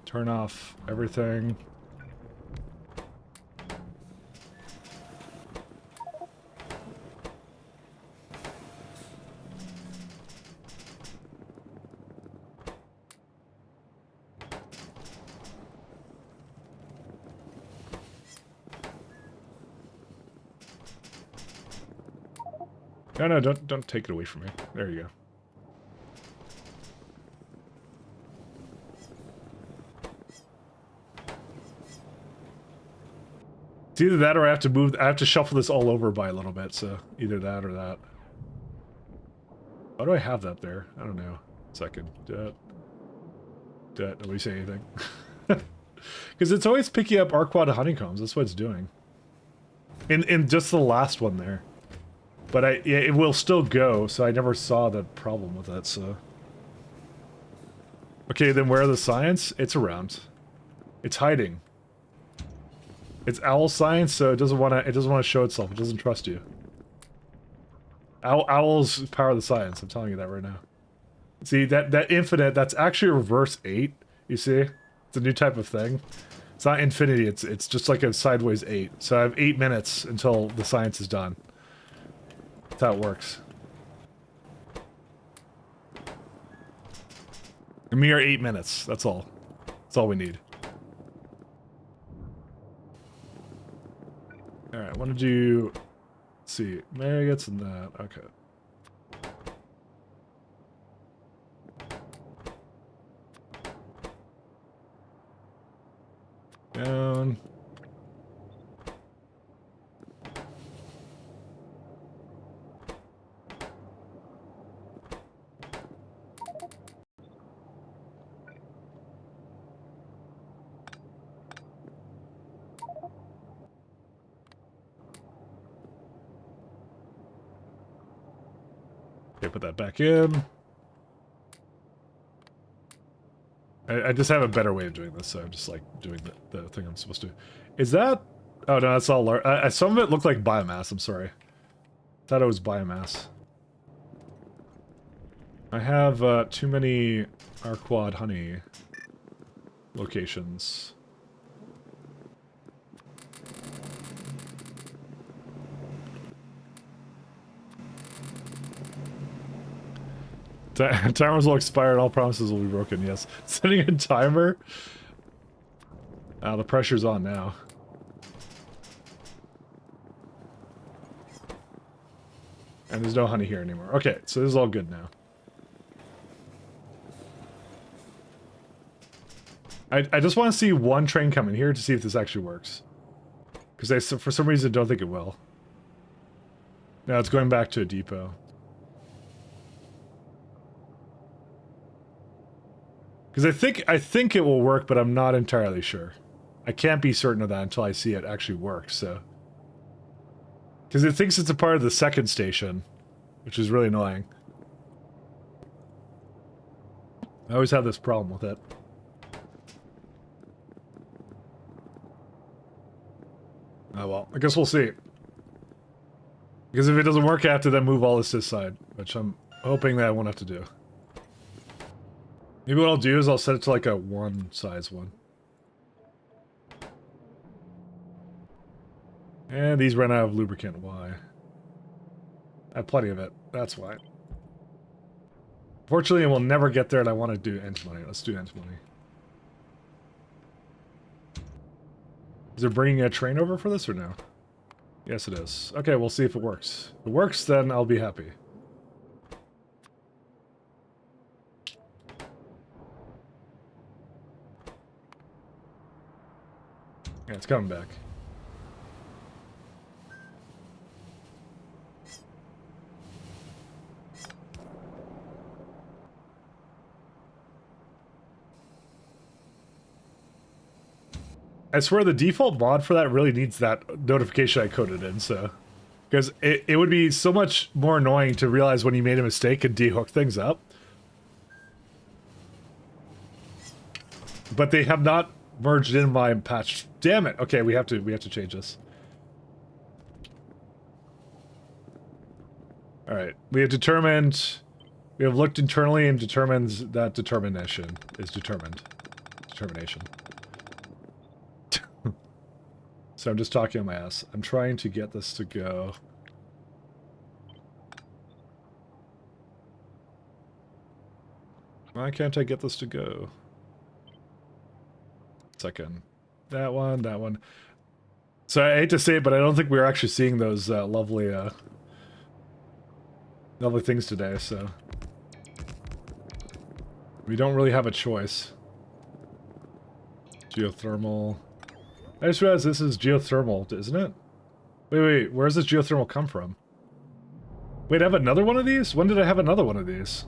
Turn off everything. No, don't take it away from me. There you go. It's either that or I have to shuffle this all over by a little bit, so either that or that. Why do I have that there? I don't know. Second. Nobody say anything. Because it's always picking up Arquad honeycombs, that's what it's doing. In just the last one there. But yeah, it will still go, so I never saw the problem with it, so... Okay, then where are the science? It's around. It's hiding. It's owl science, so it doesn't want to show itself. It doesn't trust you. Owls power the science. I'm telling you that right now. See that infinite? That's actually a reverse 8. You see? It's a new type of thing. It's not infinity. It's just like a sideways 8. So I have 8 minutes until the science is done. That's how it works. A mere 8 minutes. That's all. That's all we need. Alright, I want to do... Let's see. Maggots and that. Okay. Down. Okay, put that back in. I just have a better way of doing this, so I'm just like doing the thing I'm supposed to. Is that... Oh no, that's all... some of it looked like biomass, I'm sorry. Thought it was biomass. I have too many Arquad honey locations. Timers will expire and all promises will be broken, yes. Setting a timer? The pressure's on now. And there's no honey here anymore. Okay, so this is all good now. I just want to see one train come in here to see if this actually works. Because I, for some reason, don't think it will. No, it's going back to a depot. Because I think it will work, but I'm not entirely sure. I can't be certain of that until I see it actually work, so... Because it thinks it's a part of the second station, which is really annoying. I always have this problem with it. Oh well, I guess we'll see. Because if it doesn't work, I have to then move all this to this side, which I'm hoping that I won't have to do. Maybe what I'll do is I'll set it to like a one size one. And these ran out of lubricant. Why? I have plenty of it. That's why. Fortunately, we'll never get there and I want to do antimony. Let's do antimony. Is it bringing a train over for this or no? Yes, it is. Okay, we'll see if it works. If it works, then I'll be happy. Yeah, it's coming back. I swear the default mod for that really needs that notification I coded in, so... Because it would be so much more annoying to realize when you made a mistake and dehook things up. But they have not merged in my patch. Damn it! Okay, we have to change this. Alright, we have determined... We have looked internally and determined that determination is determined. Determination. So I'm just talking on my ass. I'm trying to get this to go. Why can't I get this to go? Second. That one, that one. So I hate to say it, but I don't think we're actually seeing those lovely things today, so... We don't really have a choice. Geothermal... I just realized this is geothermal, isn't it? Wait, where does this geothermal come from? Wait, I have another one of these? When did I have another one of these?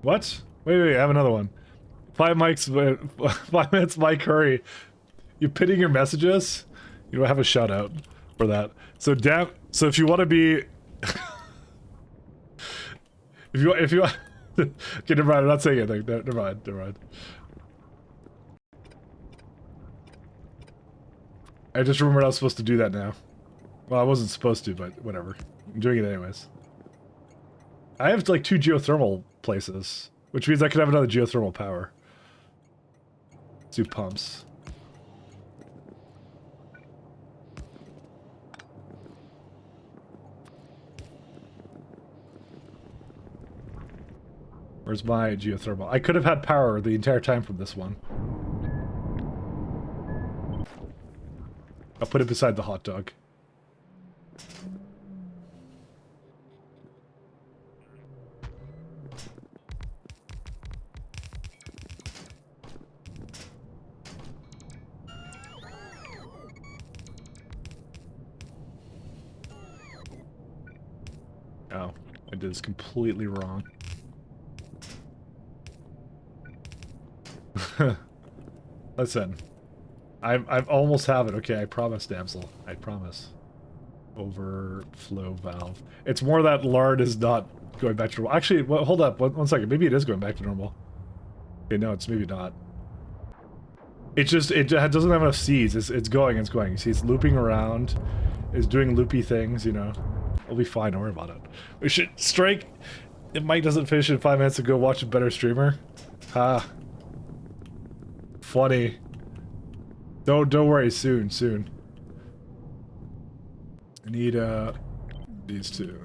What? Wait, I have another one. 5 minutes, Mike, hurry. You pinning your messages? You don't have a shout out for that. So if you want to be... if you want... Okay, never mind, I'm not saying anything. Never mind. I just remembered I was supposed to do that now. Well, I wasn't supposed to, but whatever. I'm doing it anyways. I have like 2 geothermal places, which means I could have another geothermal power. Let's do pumps. Where's my geothermal? I could have had power the entire time from this one. I'll put it beside the hot dog. Oh, I did this completely wrong. Listen. I've almost have it. Okay, I promise, damsel. I promise. Overflow valve. It's more that lard is not going back to normal. Actually, well, hold up. One second. Maybe it is going back to normal. Okay, no, it's maybe not. It's just, it doesn't have enough seeds. It's going. You see, it's looping around. It's doing loopy things, you know. It'll be fine. Don't worry about it. We should strike. If Mike doesn't finish in 5 minutes to go watch a better streamer. Ha. Funny. Don't worry, soon. I need, these 2.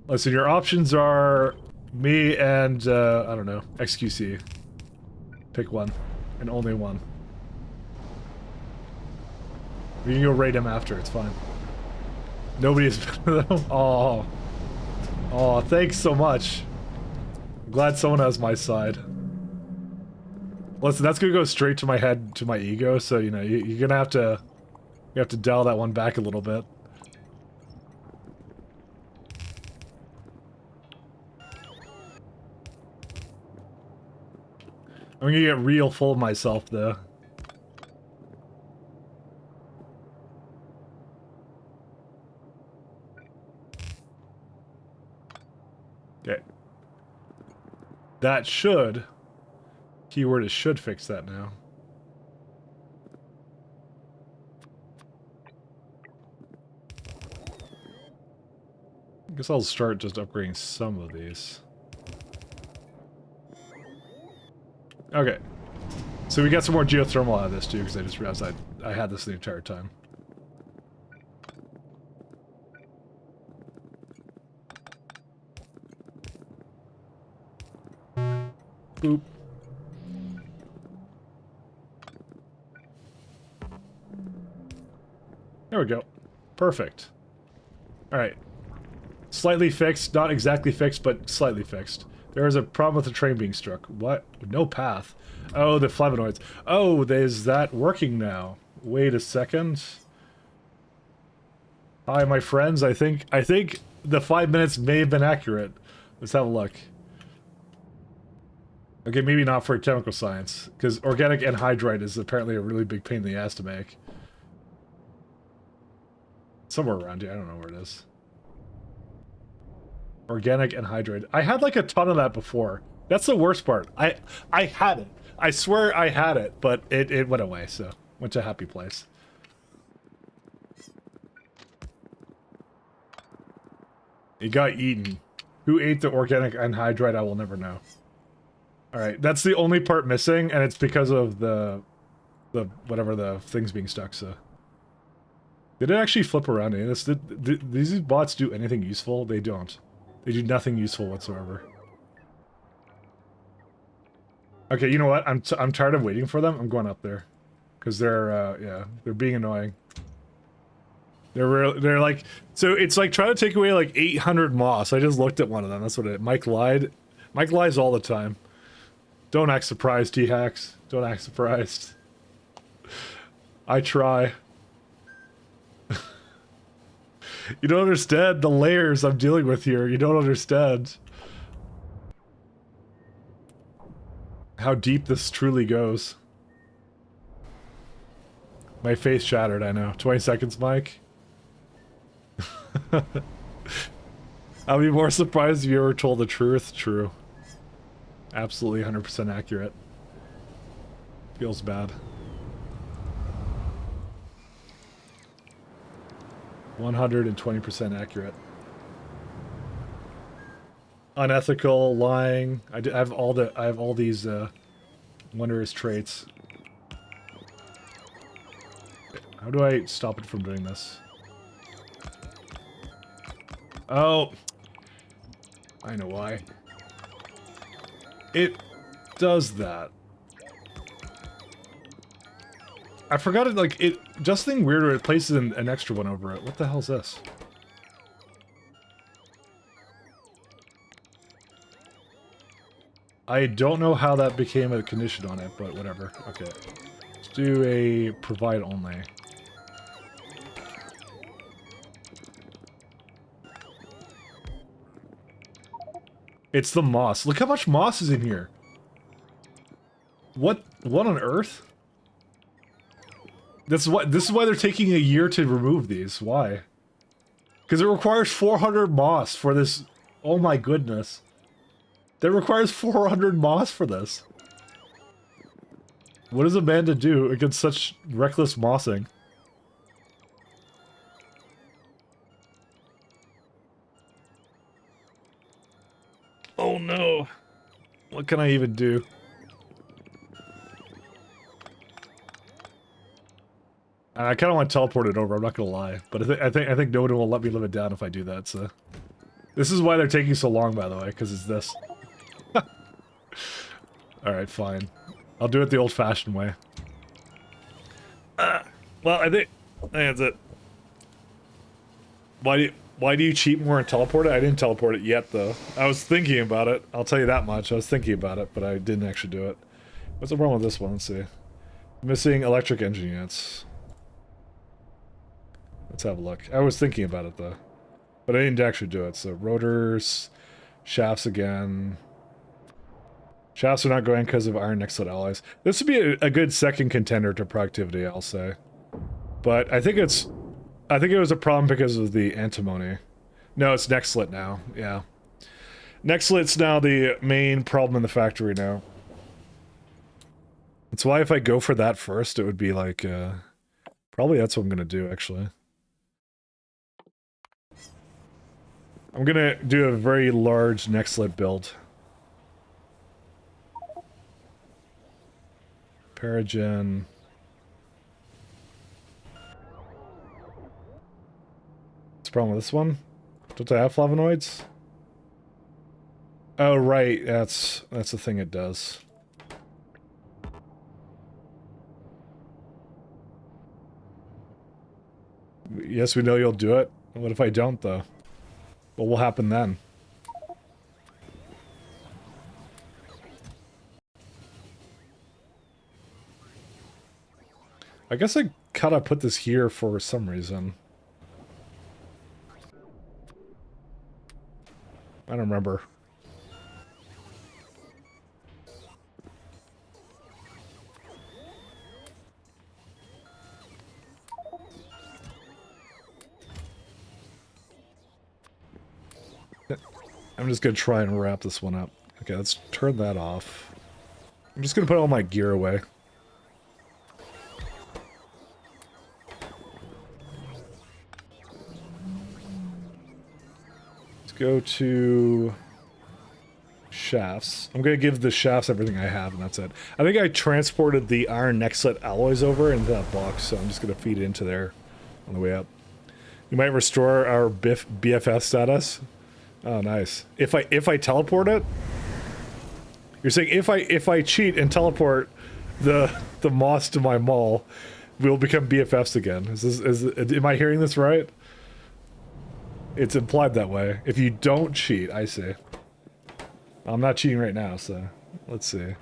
Listen, your options are me and, I don't know, XQC. Pick one. And only one. We can go raid him after, it's fine. Nobody is better than him. Oh, thanks so much. I'm glad someone has my side. Listen, that's gonna go straight to my head, to my ego, so, you know, you're gonna have to... You have to dial that one back a little bit. I'm gonna get real full of myself, though. Okay. That should... Keyword is should fix that now. I guess I'll start just upgrading some of these. Okay. So we got some more geothermal out of this too, because I just realized I had this the entire time. Boop. There we go. Perfect. Alright. Slightly fixed. Not exactly fixed, but slightly fixed. There is a problem with the train being struck. What? No path. Oh, the flavonoids. Oh, is that working now? Wait a second. Hi, my friends. I think the 5 minutes may have been accurate. Let's have a look. Okay, maybe not for chemical science, because organic anhydride is apparently a really big pain in the ass to make. Somewhere around here, I don't know where it is. Organic anhydride. I had like a ton of that before. That's the worst part. I had it. I swear I had it, but it went away, so went to a happy place. It got eaten. Who ate the organic anhydride? I will never know. Alright, that's the only part missing, and it's because of the whatever the thing's being stuck, so. Did it actually flip around any of this? Did these bots do anything useful? They don't. They do nothing useful whatsoever. Okay, you know what? I'm tired of waiting for them. I'm going up there. Because they're, yeah, they're being annoying. They're like, so it's like trying to take away like 800 moss. I just looked at one of them. That's what it, Mike lied. Mike lies all the time. Don't act surprised, T-Hacks. Don't act surprised. I try. You don't understand the layers I'm dealing with here. You don't understand how deep this truly goes. My face shattered, I know. 20 seconds, Mike. I'll be more surprised if you ever told the truth. True. Absolutely 100% accurate. Feels bad. 120% accurate. Unethical, lying. I have all these wondrous traits. How do I stop it from doing this? Oh, I know why. It does that. I forgot it, like, it just thing weird where it places an extra one over it. What the hell's this? I don't know how that became a condition on it, but whatever. Okay. Let's do a provide only. It's the moss. Look how much moss is in here. What on earth? This is why they're taking a year to remove these. Why? Because it requires 400 moss for this. Oh my goodness. That requires 400 moss for this. What is a man to do against such reckless mossing? Oh no. What can I even do? I kind of want to teleport it over, I'm not gonna lie. But I think no one will let me live it down if I do that, so. This is why they're taking so long, by the way, because it's this. Alright, fine. I'll do it the old-fashioned way. Well, I think that's it. Why do you cheat more and teleport it? I didn't teleport it yet, though. I was thinking about it. I'll tell you that much. I was thinking about it, but I didn't actually do it. What's the problem with this one? Let's see. Missing electric engine units. Let's have a look. I was thinking about it, though. But I didn't actually do it. So, rotors, shafts again. Shafts are not going because of iron next-lit alloys. This would be a good second contender to productivity, I'll say. But I think it was a problem because of the antimony. No, it's next-lit now. Yeah. Next-lit's now the main problem in the factory now. That's why if I go for that first, it would be like, probably that's what I'm gonna do, actually. I'm gonna do a very large next-lit build. Paragen. What's the problem with this one? Don't I have flavonoids? Oh, right. That's the thing it does. Yes, we know you'll do it. What if I don't, though? What will happen then? I guess I kinda put this here for some reason. I don't remember. I'm just gonna try and wrap this one up. Okay, let's turn that off. I'm just gonna put all my gear away. Let's go to shafts. I'm gonna give the shafts everything I have, and that's it. I think I transported the iron neckset alloys over into that box, so I'm just gonna feed it into there on the way up. You might restore our BFF status. Oh, nice. If I teleport it, you're saying if I cheat and teleport the moss to my mall, we'll become BFFs again. Am I hearing this right? It's implied that way. If you don't cheat, I see. I'm not cheating right now, so let's see.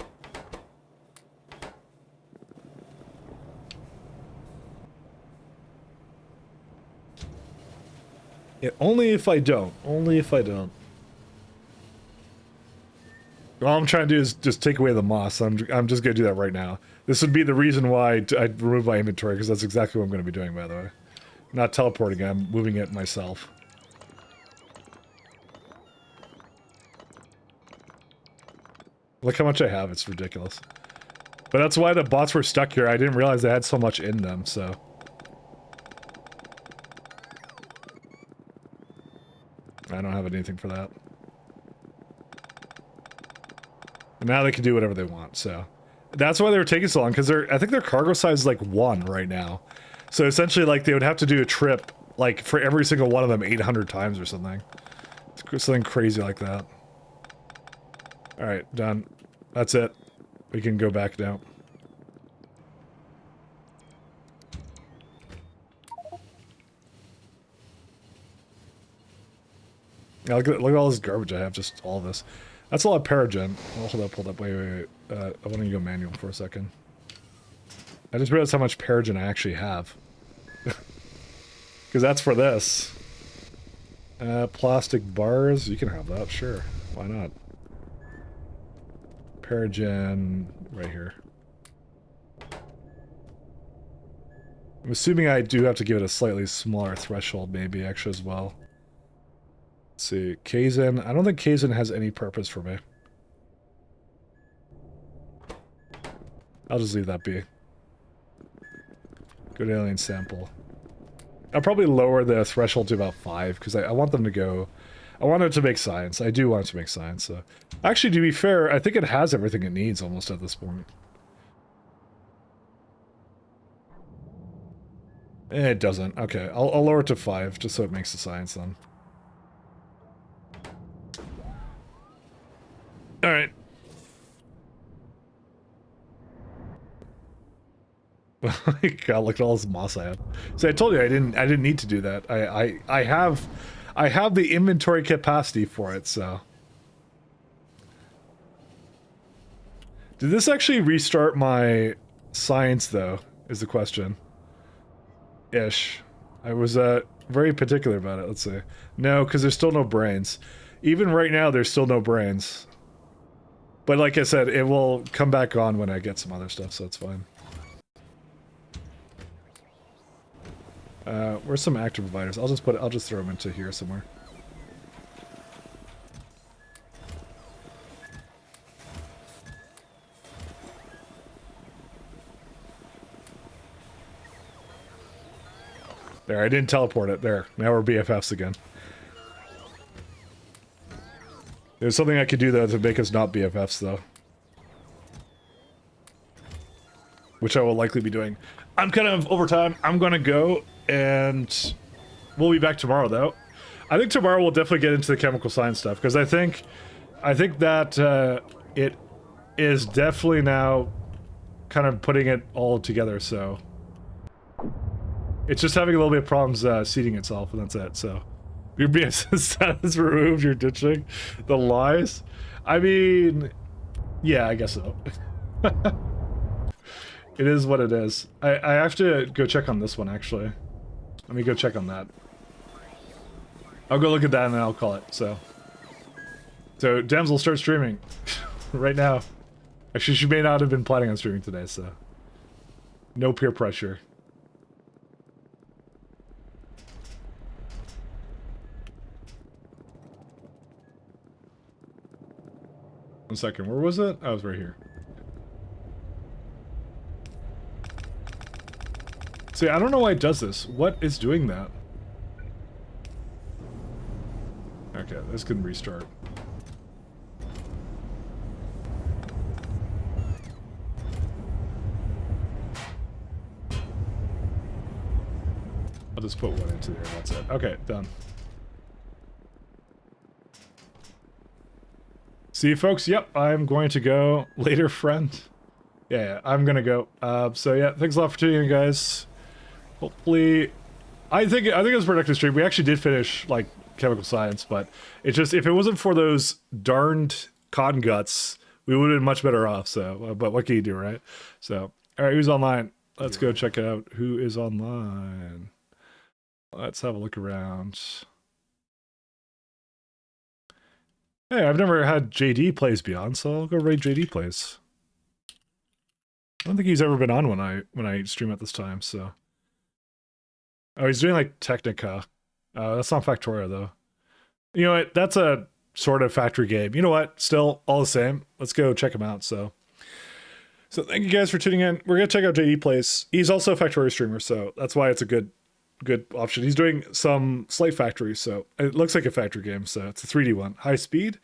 Yeah, only if I don't. Only if I don't. All I'm trying to do is just take away the moss. I'm just going to do that right now. This would be the reason why I remove my inventory, because that's exactly what I'm going to be doing, by the way. Not teleporting it, I'm moving it myself. Look how much I have, it's ridiculous. But that's why the bots were stuck here. I didn't realize they had so much in them, so... I don't have anything for that. And now they can do whatever they want, so... That's why they were taking so long, because I think their cargo size is like 1 right now. So essentially, like, they would have to do a trip, like, for every single one of them 800 times or something. Something crazy like that. Alright, done. That's it. We can go back now. Yeah, look at all this garbage I have, just all this. That's a lot of Paragen. Oh, hold up, wait. I want to go manual for a second. I just realized how much Paragen I actually have. Because that's for this. Plastic bars, you can have that, sure. Why not? Paragen, right here. I'm assuming I do have to give it a slightly smaller threshold, maybe, actually, as well. Let's see, Kaizen. I don't think Kaizen has any purpose for me. I'll just leave that be. Good alien sample. I'll probably lower the threshold to about 5, because I want them to go... I want it to make science. I do want it to make science, so... Actually, to be fair, I think it has everything it needs almost at this point. It doesn't. Okay, I'll lower it to 5, just so it makes the science then. Alright. God, look at all this moss I have. So I told you I didn't need to do that. I have the inventory capacity for it, so. Did this actually restart my science though, is the question. Ish. I was very particular about it, let's see. No, because there's still no brains. Even right now there's still no brains. But like I said, it will come back on when I get some other stuff, so it's fine. Where's some active providers? I'll just throw them into here somewhere. There, I didn't teleport it. There. Now we're BFFs again. There's something I could do though to make us not BFFs though. Which I will likely be doing. I'm kind of over time. I'm gonna go and we'll be back tomorrow though. I think tomorrow we'll definitely get into the chemical science stuff because I think that it is definitely now kind of putting it all together, so it's just having a little bit of problems seating itself, and that's it. So your BS status removed, you're ditching the lies. I mean, yeah, I guess so. It is what it is. I have to go check on this one, actually. Let me go check on that. I'll go look at that and then I'll call it, so. So, Damsel, start streaming. Right now. Actually, she may not have been planning on streaming today, so. No peer pressure. One second, where was it? I was right here. See, I don't know why it does this. What is doing that? Okay, this can restart. I'll just put one into there, that's it. Okay, done. See you folks, yep, I'm going to go later, friend. Yeah, I'm gonna go. So yeah, thanks a lot for tuning in, guys. Hopefully, I think it was a productive stream. We actually did finish, like, chemical science, but it's just, if it wasn't for those darned cotton guts, we would have been much better off, so, but what can you do, right? So, alright, who's online? Let's go check it out. Who is online? Let's have a look around. Hey, I've never had JD plays Beyond, so I'll go raid JD plays. I don't think he's ever been on when I stream at this time, so. Oh, he's doing like Technica. That's not Factorio though. You know what? That's a sort of factory game. You know what? Still all the same. Let's go check him out. So thank you guys for tuning in. We're gonna check out JD Plays. He's also a Factorio streamer, so that's why it's a good option. He's doing some slight factory, so it looks like a factory game. So it's a 3D one, high speed.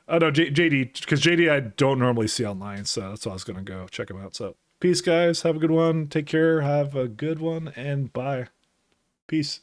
Oh no, JD, because JD I don't normally see online, so that's why I was gonna go check him out. So peace, guys. Have a good one. Take care. Have a good one, and bye. Peace.